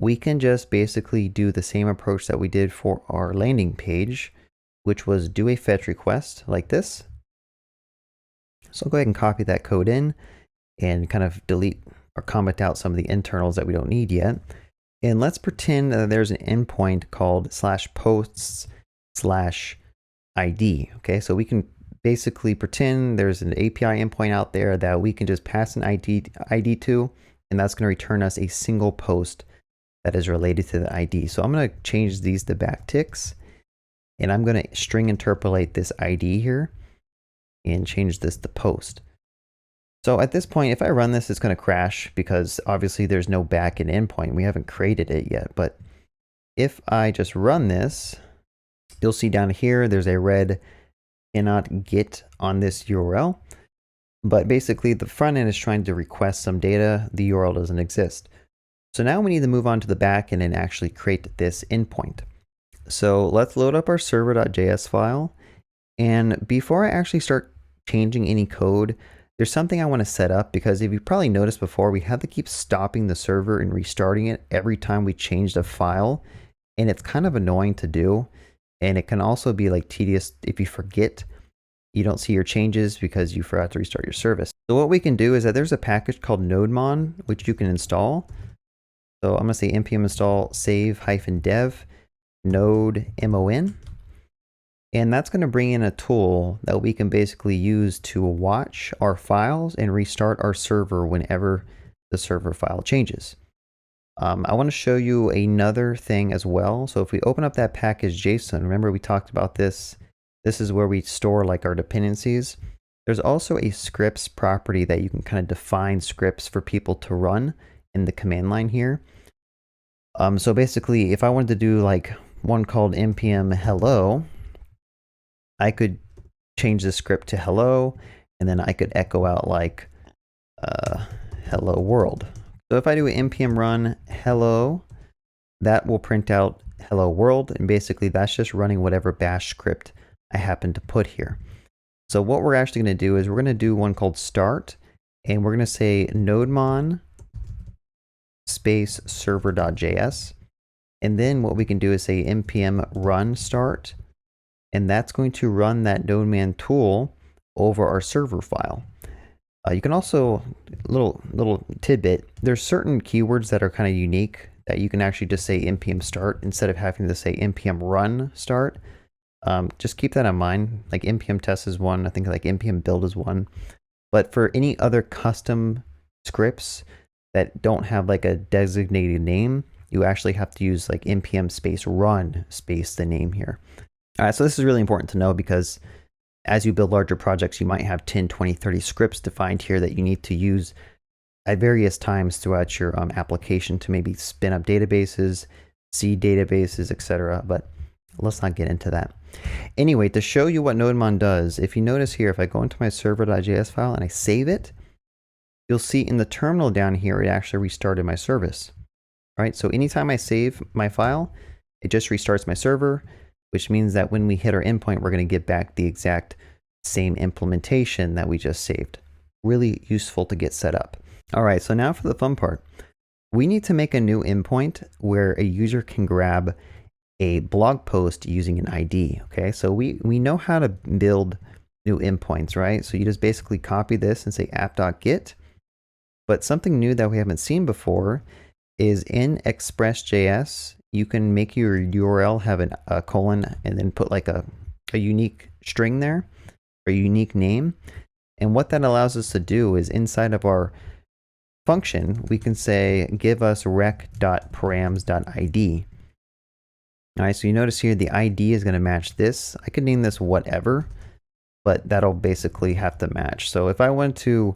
we can just basically do the same approach that we did for our landing page, which was do a fetch request like this. So I'll go ahead and copy that code in and kind of delete or comment out some of the internals that we don't need yet. And let's pretend that there's an endpoint called /posts/ID. Okay, so we can basically pretend there's an API endpoint out there that we can just pass an ID to, and that's going to return us a single post that is related to the ID. So I'm going to change these to backticks. And I'm going to string interpolate this ID here and change this to post. So at this point, if I run this, it's going to crash because obviously there's no backend endpoint. We haven't created it yet, but if I just run this, you'll see down here, there's a red cannot get on this URL. But basically the front end is trying to request some data. The URL doesn't exist. So now we need to move on to the back end and actually create this endpoint. So let's load up our server.js file. And before I actually start changing any code, there's something I want to set up, because if you probably noticed before, we have to keep stopping the server and restarting it every time we changed a file. And it's kind of annoying to do. And it can also be like tedious if you forget. You don't see your changes because you forgot to restart your service. So what we can do is that there's a package called nodemon, which you can install. So I'm going to say npm install save-dev node-mon. And that's going to bring in a tool that we can basically use to watch our files and restart our server whenever the server file changes. I want to show you another thing as well. So if we open up that package JSON, remember we talked about this. This is where we store like our dependencies. There's also a scripts property that you can kind of define scripts for people to run in the command line here. So basically, if I wanted to do like one called npm hello, I could change the script to hello, and then I could echo out like hello world. So if I do an npm run hello, that will print out hello world, and basically that's just running whatever bash script I happen to put here. So what we're actually going to do is we're going to do one called start, and we're going to say nodemon space server.js. And then what we can do is say npm run start, and that's going to run that nodemon tool over our server file. You can also, little tidbit, there's certain keywords that are kind of unique that you can actually just say npm start instead of having to say npm run start. Just keep that in mind. Like npm test is one, I think like npm build is one. But for any other custom scripts that don't have like a designated name, you actually have to use like npm space run space the name here. All right, so this is really important to know, because as you build larger projects, you might have 10, 20, 30 scripts defined here that you need to use at various times throughout your application to maybe spin up databases, seed databases, etc. But let's not get into that. Anyway, to show you what nodemon does, if you notice here, if I go into my server.js file and I save it, you'll see in the terminal down here, it actually restarted my service. All right, so anytime I save my file, it just restarts my server, which means that when we hit our endpoint, we're going to get back the exact same implementation that we just saved. Really useful to get set up. All right, so now for the fun part. We need to make a new endpoint where a user can grab a blog post using an ID. Okay, so we know how to build new endpoints, right? So you just basically copy this and say app.get. But something new that we haven't seen before is in express.js, you can make your URL have a colon and then put like a unique string there, or a unique name. And what that allows us to do is inside of our function, we can say give us rec.params.id. All right, so you notice here the ID is going to match this. I could name this whatever, but that'll basically have to match. So if I want to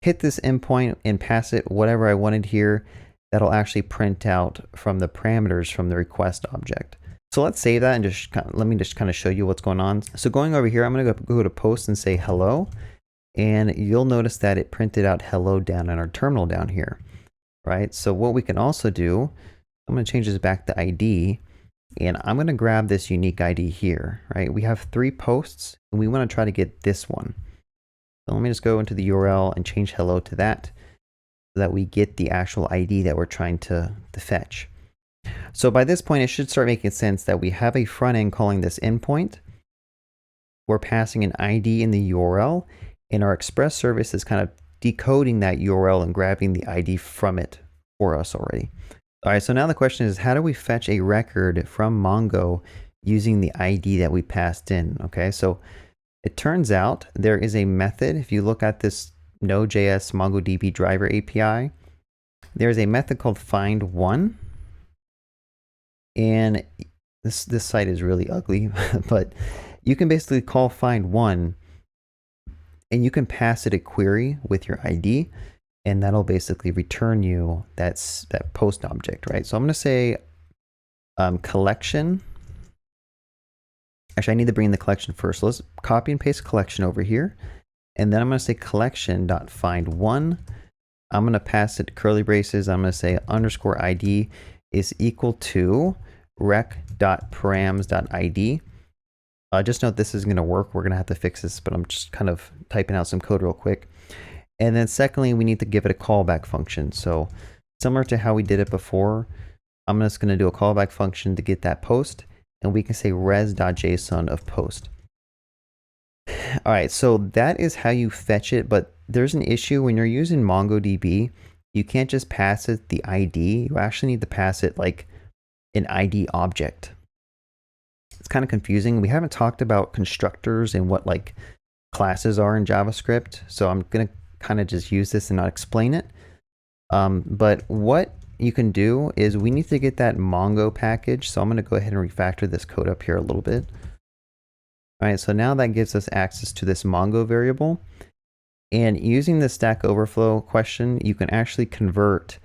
hit this endpoint and pass it whatever I wanted here, that'll actually print out from the parameters from the request object. So let's save that and just let me just kind of show you what's going on. So going over here, I'm going to go to post and say hello, and you'll notice that it printed out hello down in our terminal down here, right? So what we can also do, I'm going to change this back to ID, and I'm going to grab this unique ID here, right? We have 3 posts, and we want to try to get this one. So let me just go into the URL and change hello to that, so that we get the actual ID that we're trying to fetch. So by this point, it should start making sense that we have a front end calling this endpoint. We're passing an ID in the URL, and our Express service is kind of decoding that URL and grabbing the ID from it for us already. All right, so now the question is, how do we fetch a record from Mongo using the ID that we passed in? Okay, so it turns out there is a method. If you look at this Node.js MongoDB driver API, there's a method called find1. And this site is really ugly, but you can basically call find1 and you can pass it a query with your ID, and that'll basically return you that post object, right? So I'm going to say collection. Actually, I need to bring in the collection first. So let's copy and paste collection over here. And then I'm going to say collection.find1. I'm going to pass it curly braces. I'm going to say underscore ID is equal to rec.params.id. Just note this is going to work. We're going to have to fix this, but I'm just kind of typing out some code real quick. And then secondly, we need to give it a callback function. So similar to how we did it before, I'm just going to do a callback function to get that post, and we can say res.json of post. All right, so that is how you fetch it, but there's an issue when you're using MongoDB. You can't just pass it the ID. You actually need to pass it like an ID object. It's kind of confusing. We haven't talked about constructors and what like classes are in JavaScript, so I'm going to kind of just use this and not explain it. But what you can do is we need to get that Mongo package. So I'm going to go ahead and refactor this code up here a little bit. All right, so now that gives us access to this Mongo variable. And using the Stack Overflow question, you can actually convert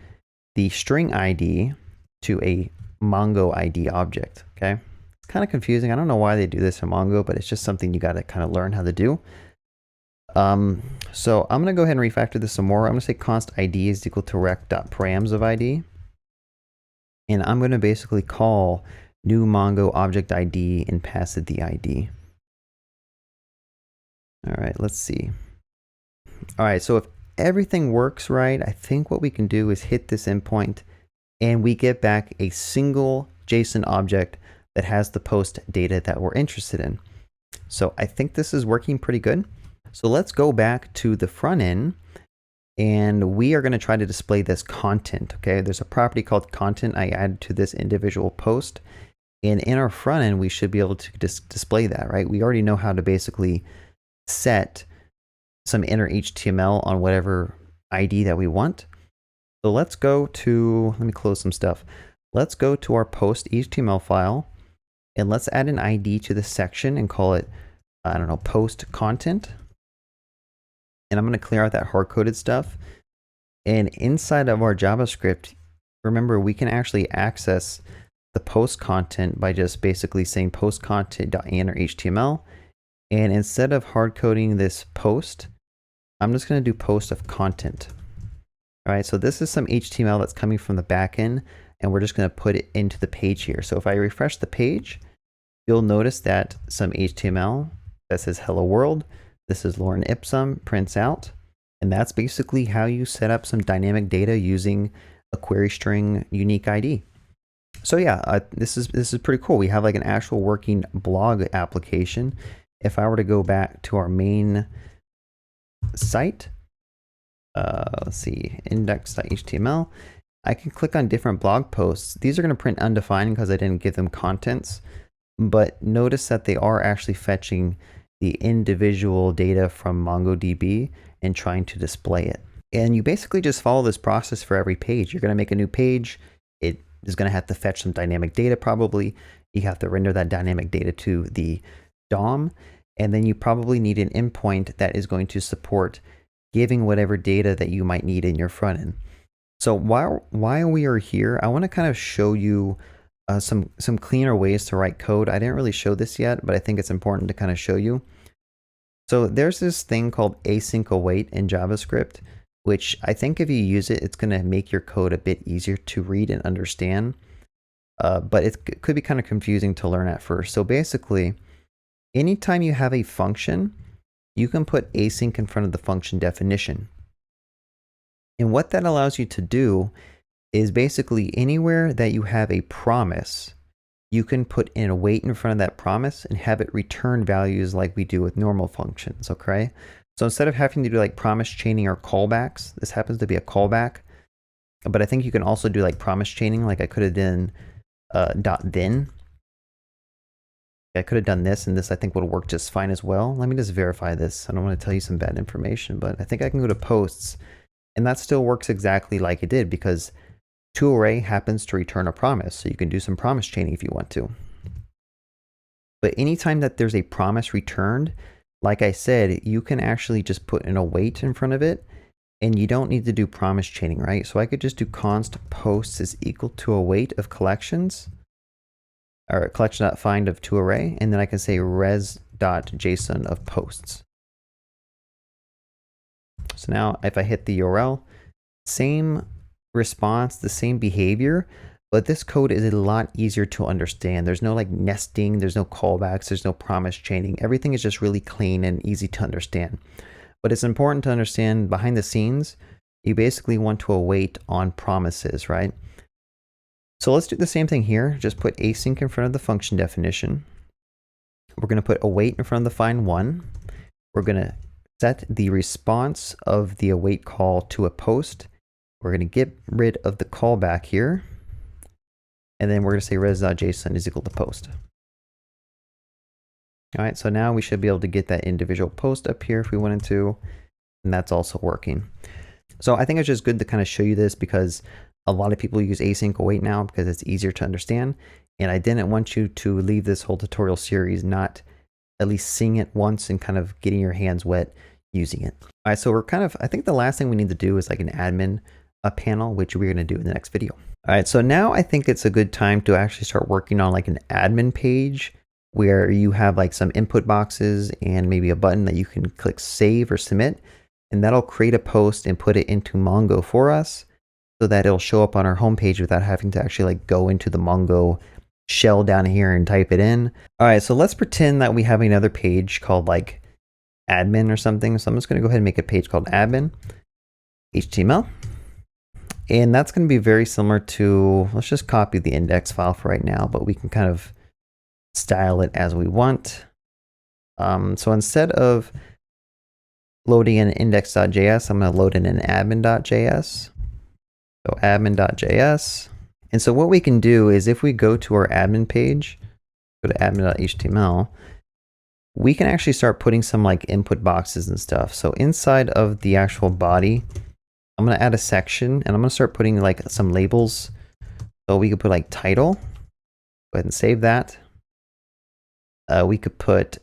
the string ID to a Mongo ID object, okay? It's kind of confusing. I don't know why they do this in Mongo, but it's just something you got to kind of learn how to do. So I'm going to go ahead and refactor this some more. I'm going to say const ID is equal to rec.params of ID. And I'm going to basically call new Mongo object ID and pass it the ID. All right, let's see. All right, so if everything works right, I think what we can do is hit this endpoint and we get back a single JSON object that has the post data that we're interested in. So I think this is working pretty good. So let's go back to the front end and we are going to try to display this content. Okay, there's a property called content I added to this individual post. And in our front end, we should be able to display that, right? We already know how to basically set some inner HTML on whatever ID that we want. So let's go to, let me close some stuff. Let's go to our post HTML file and let's add an ID to the section and call it, I don't know, post content. And I'm going to clear out that hard-coded stuff. And inside of our JavaScript, remember, we can actually access the post content by just basically saying post content.inner.html. And instead of hard coding this post, I'm just going to do post of content. All right, so this is some HTML that's coming from the backend, and we're just going to put it into the page here. So if I refresh the page, you'll notice that some HTML that says hello world, this is Lorem Ipsum, prints out. And that's basically how you set up some dynamic data using a query string unique ID. So yeah, this is pretty cool. We have like an actual working blog application. If I were to go back to our main site, let's see, index.html, I can click on different blog posts. These are going to print undefined because I didn't give them contents, but notice that they are actually fetching the individual data from MongoDB and trying to display it. And you basically just follow this process for every page. You're going to make a new page. It is going to have to fetch some dynamic data probably. You have to render that dynamic data to the DOM. And then you probably need an endpoint that is going to support giving whatever data that you might need in your front end. So while we are here, I want to kind of show you some cleaner ways to write code. I didn't really show this yet, but I think it's important to kind of show you. So there's this thing called async await in JavaScript, which I think if you use it, it's going to make your code a bit easier to read and understand. But it could be kind of confusing to learn at first. So basically, anytime you have a function, you can put async in front of the function definition. And what that allows you to do is basically anywhere that you have a promise, you can put in a wait in front of that promise and have it return values like we do with normal functions, okay? So instead of having to do like promise chaining or callbacks, this happens to be a callback, but I think you can also do like promise chaining, like I could have done .then. I could have done this, and this I think would work just fine as well. Let me just verify this. I don't want to tell you some bad information, but I think I can go to posts, and that still works exactly like it did because toArray happens to return a promise, so you can do some promise chaining if you want to. But anytime that there's a promise returned, like I said, you can actually just put in a wait in front of it, and you don't need to do promise chaining, right? So I could just do const posts is equal to a wait of collections, or collection.find of toArray, and then I can say res.json of posts. So now if I hit the URL, same response, the same behavior, but this code is a lot easier to understand. There's no like nesting, there's no callbacks, there's no promise chaining. Everything is just really clean and easy to understand. But it's important to understand behind the scenes, you basically want to await on promises, right? So let's do the same thing here. Just put async in front of the function definition. We're going to put await in front of the find one. We're going to set the response of the await call to a post. We're going to get rid of the callback here. And then we're going to say res.json is equal to post. All right, so now we should be able to get that individual post up here if we wanted to, and that's also working. So I think it's just good to kind of show you this because a lot of people use async await now because it's easier to understand. And I didn't want you to leave this whole tutorial series not at least seeing it once and kind of getting your hands wet using it. All right, so we're kind of, I think the last thing we need to do is like an admin panel, which we're going to do in the next video. All right, so now I think it's a good time to actually start working on like an admin page where you have like some input boxes and maybe a button that you can click save or submit, and that'll create a post and put it into Mongo for us so that it'll show up on our homepage without having to actually like go into the Mongo shell down here and type it in. All right, so let's pretend that we have another page called like admin or something. So I'm just going to go ahead and make a page called admin HTML. And that's going to be very similar to, let's just copy the index file for right now, but we can kind of style it as we want. So instead of loading in index.js, I'm going to load in an admin.js. So admin.js. And so what we can do is if we go to our admin page, go to admin.html, we can actually start putting some like input boxes and stuff. So inside of the actual body, I'm going to add a section and I'm going to start putting like some labels. So we could put like title, go ahead and save that. We could put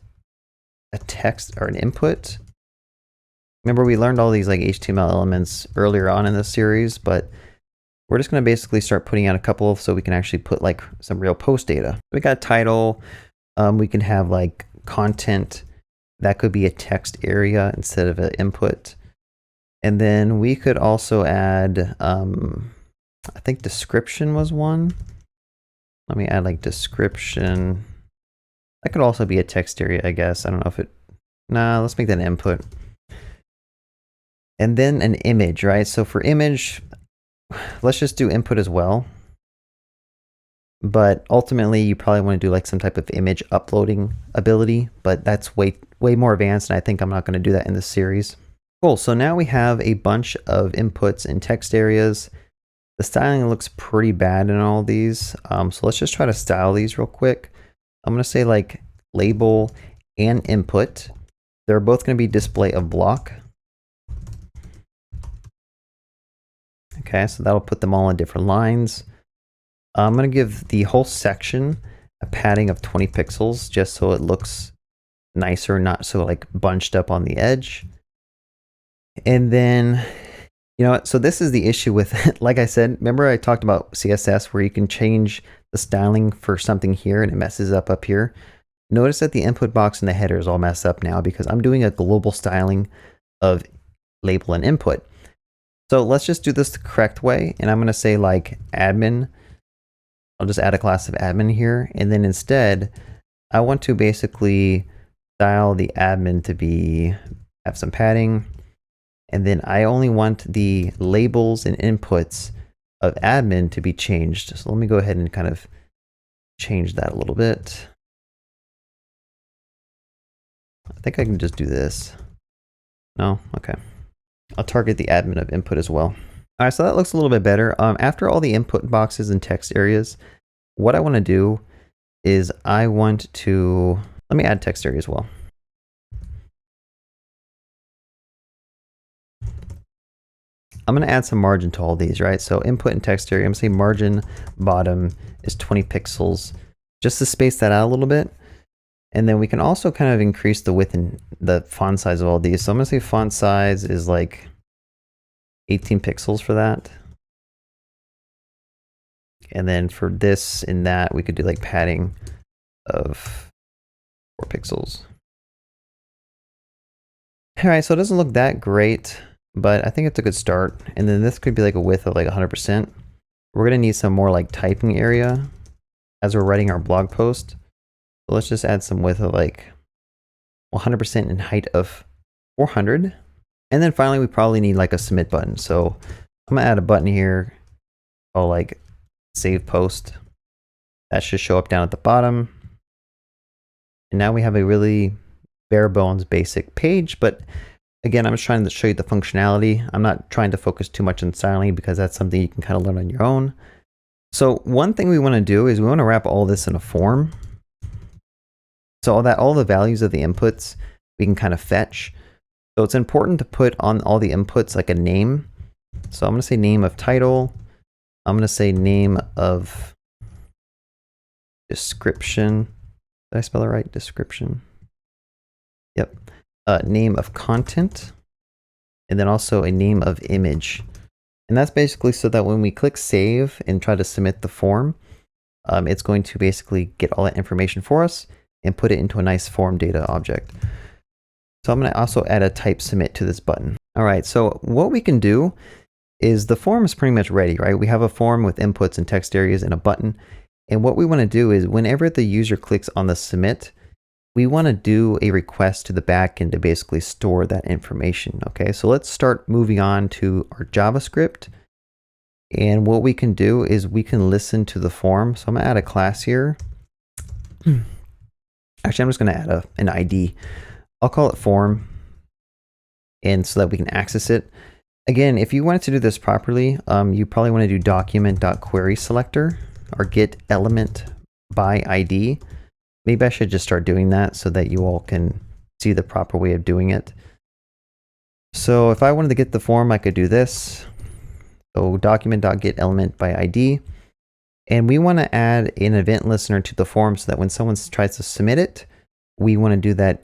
a text or an input. Remember we learned all these like HTML elements earlier on in this series, but we're just going to basically start putting out a couple so we can actually put like some real post data. We got title. We can have like content. That could be a text area instead of an input. And then we could also add, I think description was one. Let me add like description. That could also be a text area, I guess. I don't know if it, nah, let's make that an input. And then an image, right? So for image, let's just do input as well. But ultimately, you probably want to do like some type of image uploading ability, but that's way more advanced, and I think I'm not going to do that in this series. Cool, so now we have a bunch of inputs and text areas. The styling looks pretty bad in all these, so let's just try to style these real quick. I'm going to say like label and input. They're both going to be display of block. Okay, so that'll put them all in different lines. I'm going to give the whole section a padding of 20 pixels just so it looks nicer, not so like bunched up on the edge. And then, you know, so this is the issue with, like I said, remember I talked about CSS where you can change the styling for something here and it messes up here. Notice that the input box and the header is all messed up now because I'm doing a global styling of label and input. So let's just do this the correct way. And I'm going to say like admin. I'll just add a class of admin here. And then instead, I want to basically style the admin to have some padding. And then I only want the labels and inputs of admin to be changed. So let me go ahead and kind of change that a little bit. I think I can just do this. No? Okay. I'll target the admin of input as well. All right, so that looks a little bit better. After all the input boxes and text areas, what I want to do is I want to, let me add text area as well. I'm going to add some margin to all these, right? So input and text area, I'm going to say margin bottom is 20 pixels, just to space that out a little bit. And then we can also kind of increase the width and the font size of all these. So I'm going to say font size is like 18 pixels for that. And then for this and that, we could do like padding of 4 pixels. All right, so it doesn't look that great, but I think it's a good start. And then this could be like a width of like 100%. We're gonna need some more like typing area as we're writing our blog post. So let's just add some width of like 100% and height of 400. And then finally, we probably need like a submit button. So I'm gonna add a button here called like save post. That should show up down at the bottom. And now we have a really bare bones basic page, but again, I'm just trying to show you the functionality. I'm not trying to focus too much on styling because that's something you can kind of learn on your own. So one thing we want to do is we want to wrap all this in a form. So all the values of the inputs we can kind of fetch. So it's important to put on all the inputs like a name. So I'm going to say name of title. I'm going to say name of description. Did I spell it right? Description. Yep. Name of content. And then also a name of image. And that's basically so that when we click save and try to submit the form, it's going to basically get all that information for us and put it into a nice form data object. So I'm going to also add a type submit to this button. All right, so what we can do is the form is pretty much ready, right? We have a form with inputs and text areas and a button. And what we want to do is whenever the user clicks on the submit, we want to do a request to the backend to basically store that information. Okay, so let's start moving on to our JavaScript. And what we can do is we can listen to the form. So I'm going to add a class here. Actually, I'm just going to add an ID. I'll call it form. And so that we can access it. Again, if you wanted to do this properly, you probably want to do document.querySelector or get element by ID. Maybe I should just start doing that so that you all can see the proper way of doing it. So if I wanted to get the form, I could do this. So document.getElement by ID. And we want to add an event listener to the form so that when someone tries to submit it, we want to do that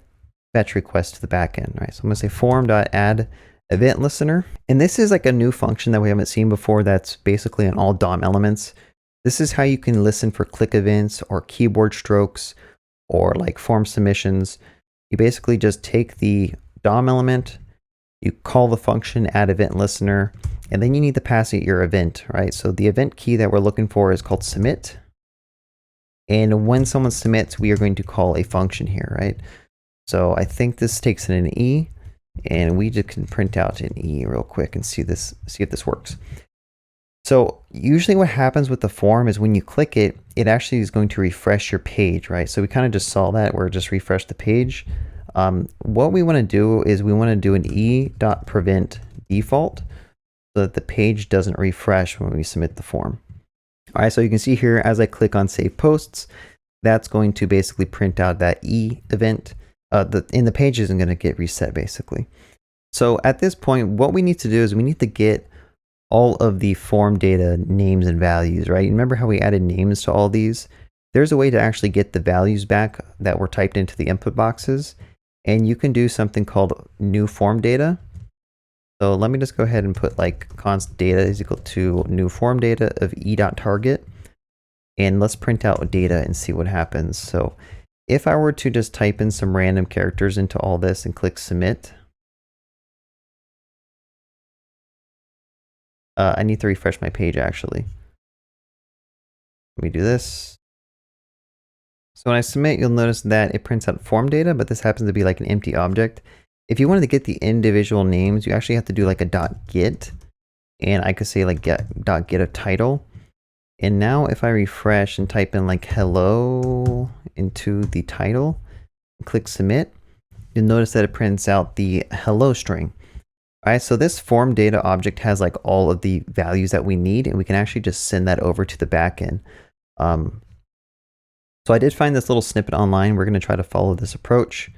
fetch request to the backend, right? So I'm going to say form.add event listener. And this is like a new function that we haven't seen before that's basically on all DOM elements. This is how you can listen for click events or keyboard strokes or like form submissions. You basically just take the DOM element, you call the function add event listener, and then you need to pass it your event, right? So the event key that we're looking for is called submit. And when someone submits, we are going to call a function here, right? So I think this takes in an E, and we just can print out an E real quick and see if this works. So usually what happens with the form is when you click it, it actually is going to refresh your page, right? So we kind of just saw that where it just refreshed the page. What we want to do is we want to do an e.prevent default so that the page doesn't refresh when we submit the form. All right, so you can see here as I click on save posts, that's going to basically print out that E event. The page isn't going to get reset basically. So at this point, what we need to do is we need to get all of the form data names and values, right? Remember how we added names to all these? There's a way to actually get the values back that were typed into the input boxes. And you can do something called new form data. So let me just go ahead and put like const data is equal to new form data of e.target. And let's print out data and see what happens. So if I were to just type in some random characters into all this and click submit, I need to refresh my page actually. Let me do this. So when I submit, you'll notice that it prints out form data, but this happens to be like an empty object. If you wanted to get the individual names, you actually have to do like a .get, and I could say like get a title. And now if I refresh and type in like hello into the title, and click submit, you'll notice that it prints out the hello string. All right, so this form data object has like all of the values that we need, and we can actually just send that over to the backend. So I did find this little snippet online. We're going to try to follow this approach.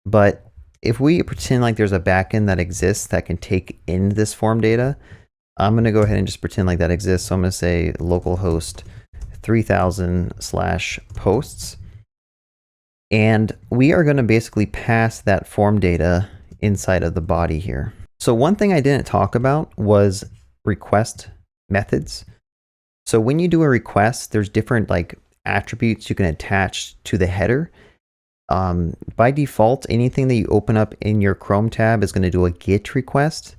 But if we pretend like there's a backend that exists that can take in this form data, I'm going to go ahead and just pretend like that exists. So I'm going to say localhost 3000/posts. And we are going to basically pass that form data inside of the body here. So one thing I didn't talk about was request methods. So when you do a request, there's different like attributes you can attach to the header. By default, anything that you open up in your Chrome tab is going to do a GET request.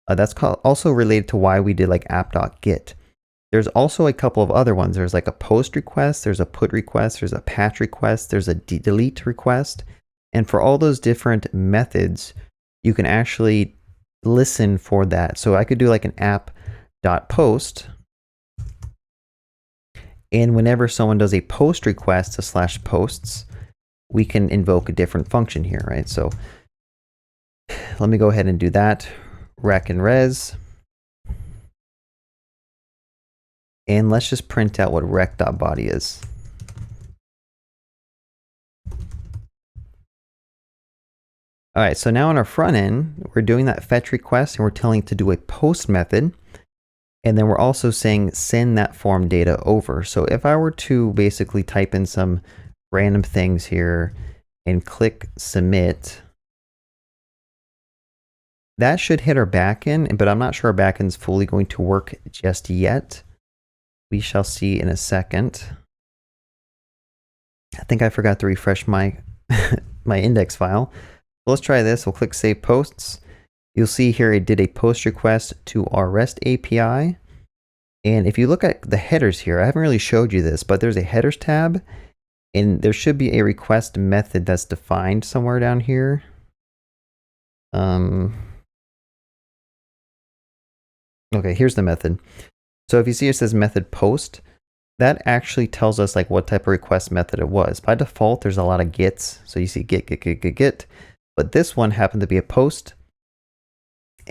That's also related to why we did like app.get. There's also a couple of other ones. There's like a post request, there's a put request, there's a patch request, there's a delete request. And for all those different methods, you can actually listen for that. So I could do like an app.post. And whenever someone does a post request to /posts, we can invoke a different function here, right? So let me go ahead and do that. Rec and res. And let's just print out what rec.body is. All right, so now on our front end, we're doing that fetch request and we're telling it to do a post method. And then we're also saying send that form data over. So if I were to basically type in some random things here and click submit, that should hit our backend, but I'm not sure our backend is fully going to work just yet. We shall see in a second. I think I forgot to refresh my my index file. Let's try this. We'll click Save Posts. You'll see here it did a post request to our REST API. And if you look at the headers here, I haven't really showed you this, but there's a headers tab, and there should be a request method that's defined somewhere down here. Okay, here's the method. So if you see it says method post, that actually tells us like what type of request method it was. By default, there's a lot of gets. So you see get. But this one happened to be a post.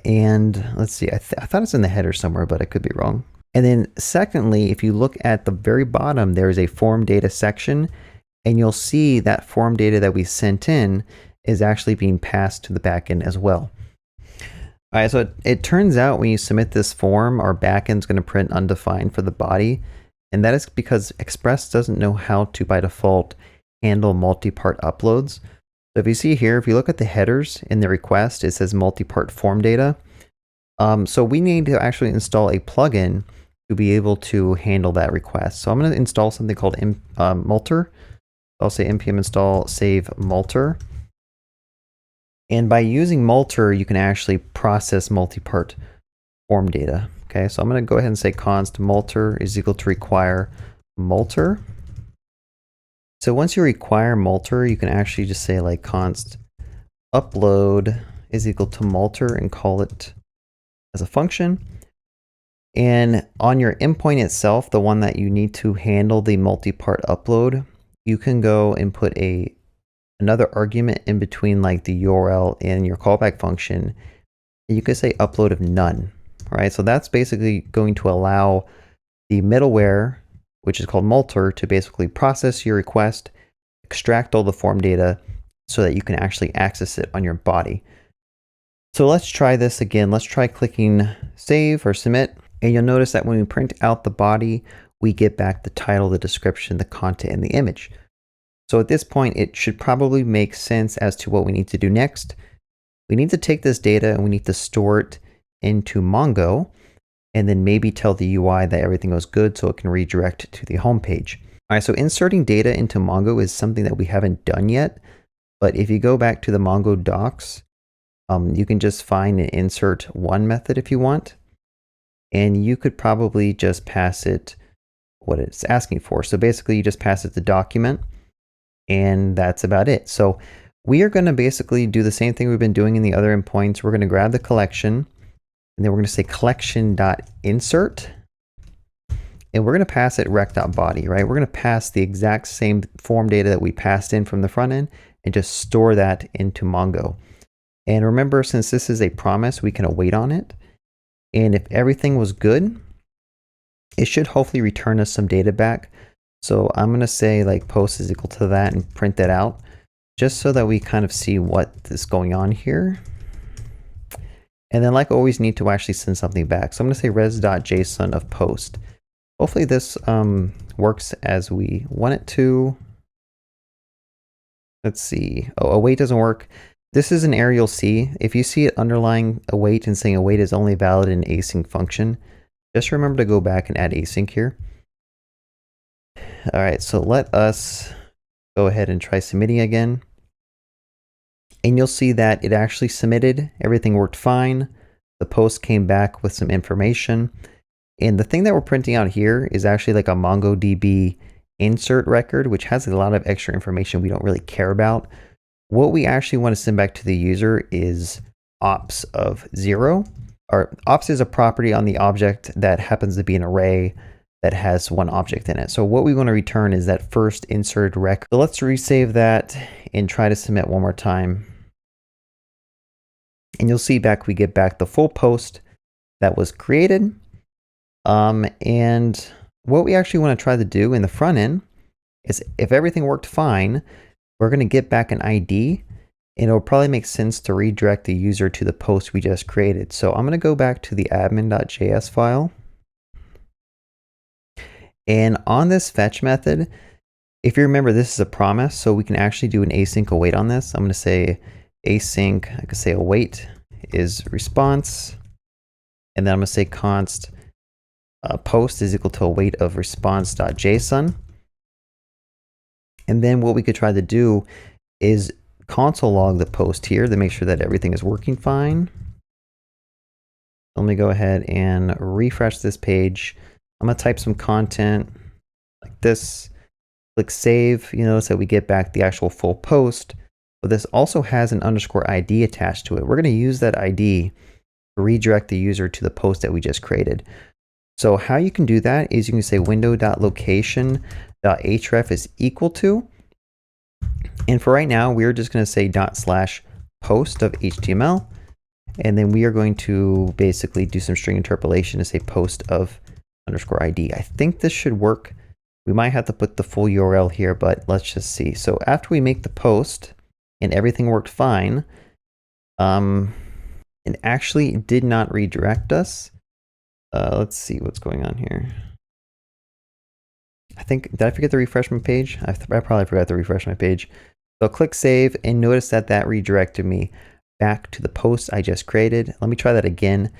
And let's see, I thought it's in the header somewhere, but I could be wrong. And then secondly, if you look at the very bottom, there is a form data section, and you'll see that form data that we sent in is actually being passed to the backend as well. All right, so it turns out when you submit this form, our backend's going to print undefined for the body. And that is because Express doesn't know how to, by default, handle multi-part uploads. So if you see here, if you look at the headers in the request, it says multi-part form data. So we need to actually install a plugin to be able to handle that request. So I'm going to install something called Multer. I'll say npm install save Multer. And by using Multer, you can actually process multi-part form data. Okay, so I'm going to go ahead and say const multer is equal to require multer. So once you require multer, you can actually just say like const upload is equal to multer and call it as a function. And on your endpoint itself, the one that you need to handle the multi-part upload, you can go and put another argument in between like the URL and your callback function. You could say upload of none. Right, so that's basically going to allow the middleware, which is called Multer, to basically process your request, extract all the form data so that you can actually access it on your body. So let's try this again. Let's try clicking save or submit. And you'll notice that when we print out the body, we get back the title, the description, the content, and the image. So at this point, it should probably make sense as to what we need to do next. We need to take this data and we need to store it into Mongo, and then maybe tell the UI that everything goes good so it can redirect to the home page. All right, so inserting data into Mongo is something that we haven't done yet, but if you go back to the Mongo docs, you can just find an insert one method if you want, and you could probably just pass it what it's asking for. So basically you just pass it the document, and that's about it. So we are going to basically do the same thing we've been doing in the other endpoints. We're going to grab the collection, and then we're going to say collection.insert, and we're going to pass it rec.body, right? We're going to pass the exact same form data that we passed in from the front end and just store that into Mongo. And remember, since this is a promise, we can await on it. And if everything was good, it should hopefully return us some data back. So I'm going to say like post is equal to that and print that out just so that we kind of see what is going on here. And then like always need to actually send something back. So I'm going to say res.json of post. Hopefully this works as we want it to. Let's see. Oh, await doesn't work. This is an error you'll see. If you see it underlying await and saying await is only valid in async function, just remember to go back and add async here. All right, so let us go ahead and try submitting again. And you'll see that it actually submitted. Everything worked fine. The post came back with some information. And the thing that we're printing out here is actually like a MongoDB insert record, which has a lot of extra information we don't really care about. What we actually want to send back to the user is ops of 0. Or ops is a property on the object that happens to be an array that has one object in it. So what we want to return is that first inserted record. So let's resave that and try to submit one more time. And you'll see we get back the full post that was created. And what we actually want to try to do in the front end is, if everything worked fine, we're going to get back an ID, and it'll probably make sense to redirect the user to the post we just created. So I'm going to go back to the admin.js file. And on this fetch method, if you remember, this is a promise, so we can actually do an async await on this. I'm going to say async, I could say await is response, and then I'm going to say const post is equal to await of response.json. And then what we could try to do is console log the post here to make sure that everything is working fine. Let me go ahead and refresh this page. I'm going to type some content like this, click save. You notice that we get back the actual full post, but this also has an underscore ID attached to it. We're going to use that ID to redirect the user to the post that we just created. So how you can do that is you can say window.location.href is equal to, and for right now, we're just going to say ./post of HTML. And then we are going to basically do some string interpolation to say post of underscore ID. I think this should work. We might have to put the full URL here, but let's just see. So after we make the post and everything worked fine, it actually did not redirect us. Let's see what's going on here. Did I forget to refresh my page? I probably forgot to refresh my page. So I'll click save and notice that that redirected me back to the post I just created. Let me try that again.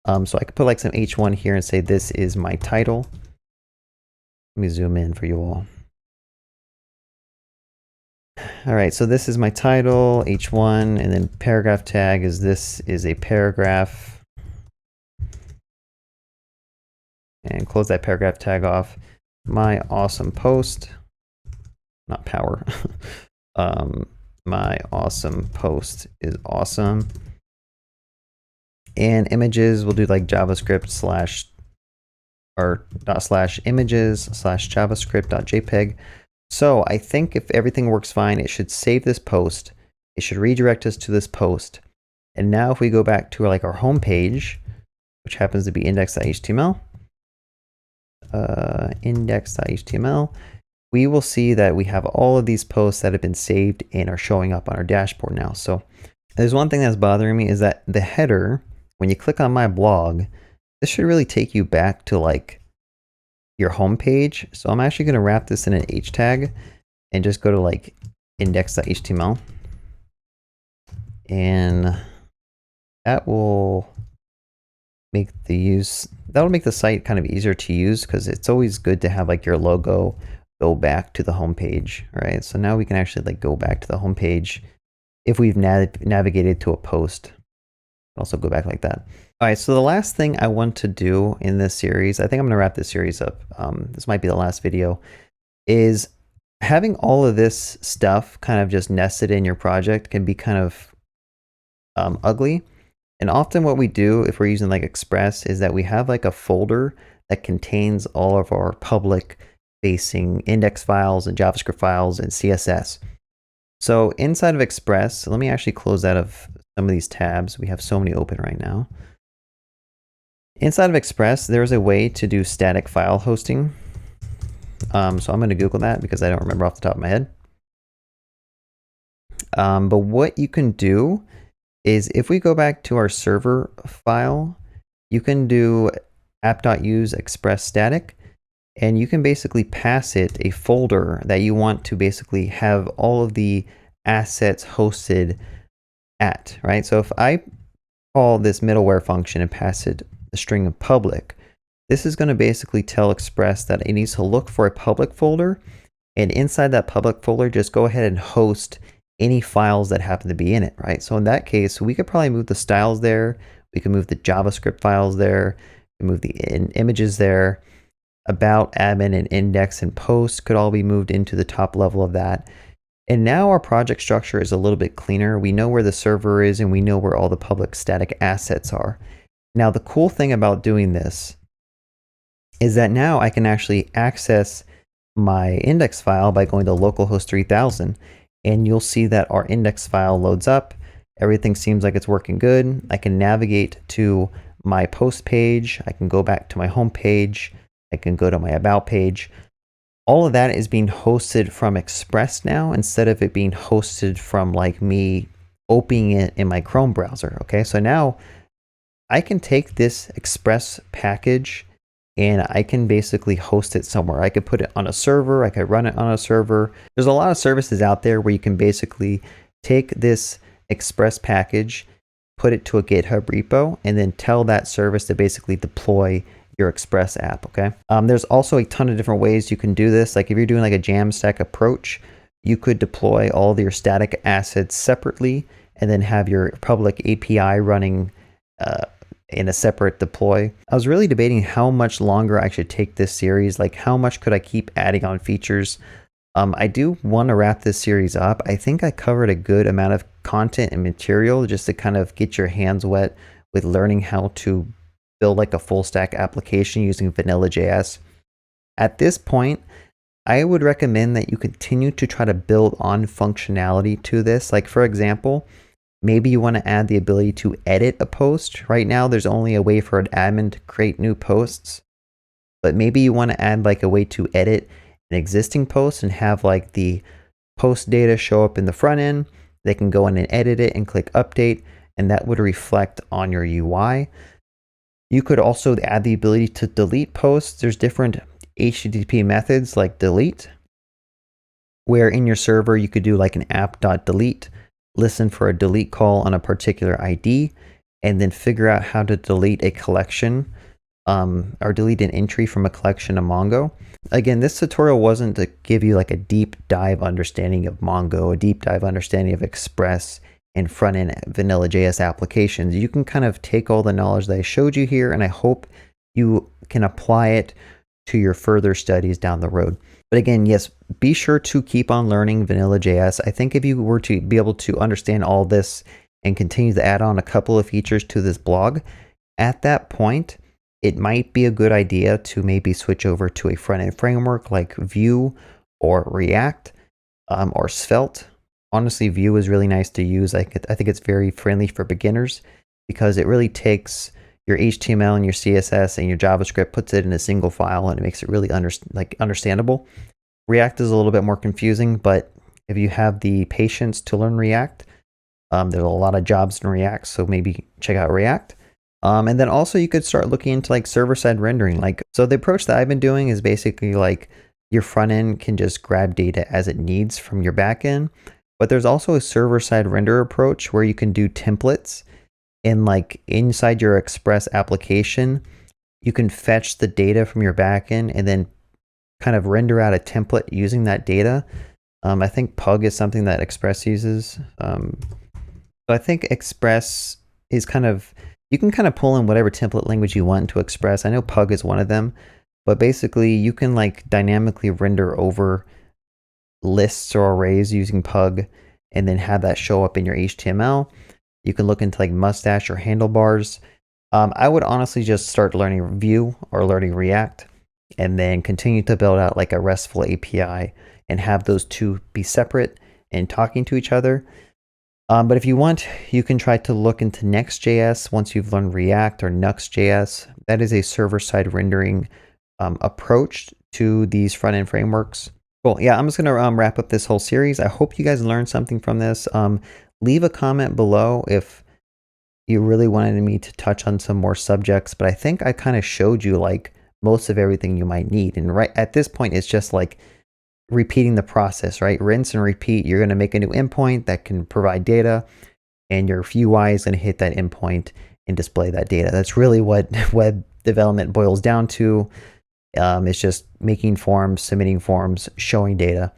So I could put like some H1 here and say this is my title. Let me zoom in for you all. All right, so this is my title, H1, and then paragraph tag is this is a paragraph. And close that paragraph tag off. My awesome post, not power. My awesome post is awesome. And images, we'll do like JavaScript /images/javascript.jpg. So I think if everything works fine, it should save this post. It should redirect us to this post. And now if we go back to like our home page, which happens to be index.html, we will see that we have all of these posts that have been saved and are showing up on our dashboard now. So there's one thing that's bothering me is that the header, when you click on my blog, this should really take you back to like your home page. So I'm actually going to wrap this in an H tag and just go to like index.html. And that will make that'll make the site kind of easier to use, because it's always good to have like your logo go back to the home page, right? So now we can actually like go back to the home page if we've navigated to a post. Also go back like that. All right, so the last thing I want to do in this series, I think I'm going to wrap this series up. This might be the last video, is having all of this stuff kind of just nested in your project can be kind of ugly. And often what we do if we're using like Express is that we have like a folder that contains all of our public facing index files and JavaScript files and CSS. So inside of Express, let me actually close out of some of these tabs. We have so many open right now. Inside of Express, there's a way to do static file hosting. So I'm going to Google that because I don't remember off the top of my head. But what you can do is if we go back to our server file, you can do app.use express static, and you can basically pass it a folder that you want to basically have all of the assets hosted at, right? So if I call this middleware function and pass it the string of public, This is going to basically tell Express that it needs to look for a public folder, and inside that public folder, just go ahead and host any files that happen to be in it, right? So in that case, we could probably move the styles there. We can move the JavaScript files there, move the images there. About, admin, and index and post could all be moved into the top level of that. And now our project structure is a little bit cleaner. We know where the server is and we know where all the public static assets are. Now, the cool thing about doing this is that now I can actually access my index file by going to localhost 3000, and you'll see that our index file loads up. Everything seems like it's working good. I can navigate to my post page. I can go back to my home page. I can go to my about page. All of that is being hosted from Express now, instead of it being hosted from like me opening it in my Chrome browser. Okay, so now I can take this Express package and I can basically host it somewhere. I could put it on a server. I could run it on a server. There's a lot of services out there where you can basically take this Express package, put it to a GitHub repo, and then tell that service to basically deploy your Express app. Okay. There's also a ton of different ways you can do this. Like if you're doing like a Jamstack approach, you could deploy all of your static assets separately and then have your public API running in a separate deploy. I was really debating how much longer I should take this series. Like how much could I keep adding on features? I do want to wrap this series up. I think I covered a good amount of content and material just to kind of get your hands wet with learning how to build like a full stack application using vanilla.js. At this point, I would recommend that you continue to try to build on functionality to this. Like for example, maybe you want to add the ability to edit a post. Right now, there's only a way for an admin to create new posts, but maybe you want to add like a way to edit an existing post and have like the post data show up in the front end. They can go in and edit it and click update, and that would reflect on your UI. You could also add the ability to delete posts. There's different HTTP methods like delete, where in your server you could do like an app.delete, listen for a delete call on a particular ID, and then figure out how to delete a collection or delete an entry from a collection of Mongo. Again, this tutorial wasn't to give you like a deep dive understanding of Mongo, a deep dive understanding of Express and front-end vanilla.js applications. You can kind of take all the knowledge that I showed you here, and I hope you can apply it to your further studies down the road. But again, yes, be sure to keep on learning vanilla.js. I think if you were to be able to understand all this and continue to add on a couple of features to this blog, at that point, it might be a good idea to maybe switch over to a front-end framework like Vue or React or Svelte. Honestly, Vue is really nice to use. I think it's very friendly for beginners because it really takes your HTML and your CSS and your JavaScript, puts it in a single file, and it makes it really understandable. React is a little bit more confusing, but if you have the patience to learn React, there's a lot of jobs in React, so maybe check out React. And then also you could start looking into like server-side rendering. So the approach that I've been doing is basically like your front end can just grab data as it needs from your back end. But there's also a server-side render approach where you can do templates, and like inside your Express application, you can fetch the data from your backend and then kind of render out a template using that data. I think Pug is something that Express uses. So I think Express is you can kind of pull in whatever template language you want into Express. I know Pug is one of them, but basically you can like dynamically render over lists or arrays using Pug and then have that show up in your HTML. You can look into like mustache or handlebars. I would honestly just start learning Vue or learning React and then continue to build out like a RESTful API and have those two be separate and talking to each other. But if you want, you can try to look into Next.js once you've learned React, or Nuxt.js. That is a server-side rendering approach to these front-end frameworks. Cool. Yeah, I'm just going to wrap up this whole series. I hope you guys learned something from this. Leave a comment below if you really wanted me to touch on some more subjects, but I think I kind of showed you like most of everything you might need. And right at this point, it's just like repeating the process, right? Rinse and repeat. You're going to make a new endpoint that can provide data, and your UI is going to hit that endpoint and display that data. That's really what web development boils down to. It's just making forms, submitting forms, showing data.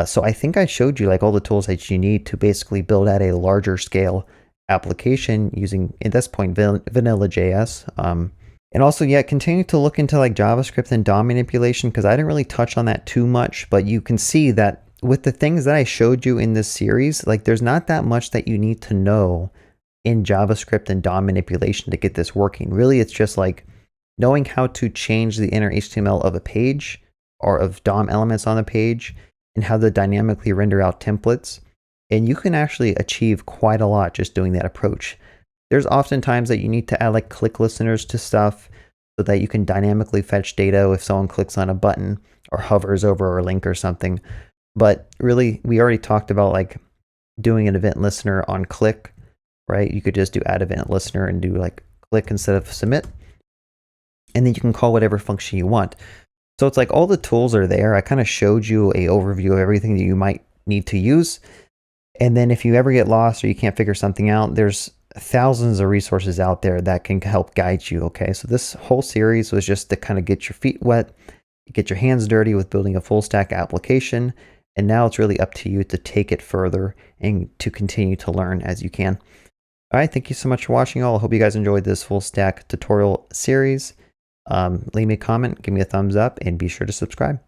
So I think I showed you like all the tools that you need to basically build out a larger scale application using, at this point, vanilla JS. And also, yeah, continue to look into like JavaScript and DOM manipulation, because I didn't really touch on that too much, but you can see that with the things that I showed you in this series, like there's not that much that you need to know in JavaScript and DOM manipulation to get this working. Really, it's just like knowing how to change the inner HTML of a page or of DOM elements on the page and how to dynamically render out templates. And you can actually achieve quite a lot just doing that approach. There's often times that you need to add like click listeners to stuff so that you can dynamically fetch data if someone clicks on a button or hovers over a link or something. But really, we already talked about like doing an event listener on click, right? You could just do add event listener and do like click instead of submit. And then you can call whatever function you want. So it's like all the tools are there. I kind of showed you an overview of everything that you might need to use. And then if you ever get lost or you can't figure something out, there's thousands of resources out there that can help guide you, okay? So this whole series was just to kind of get your feet wet, get your hands dirty with building a full stack application. And now it's really up to you to take it further and to continue to learn as you can. All right, thank you so much for watching all. I hope you guys enjoyed this full stack tutorial series. Leave me a comment, give me a thumbs up, and be sure to subscribe.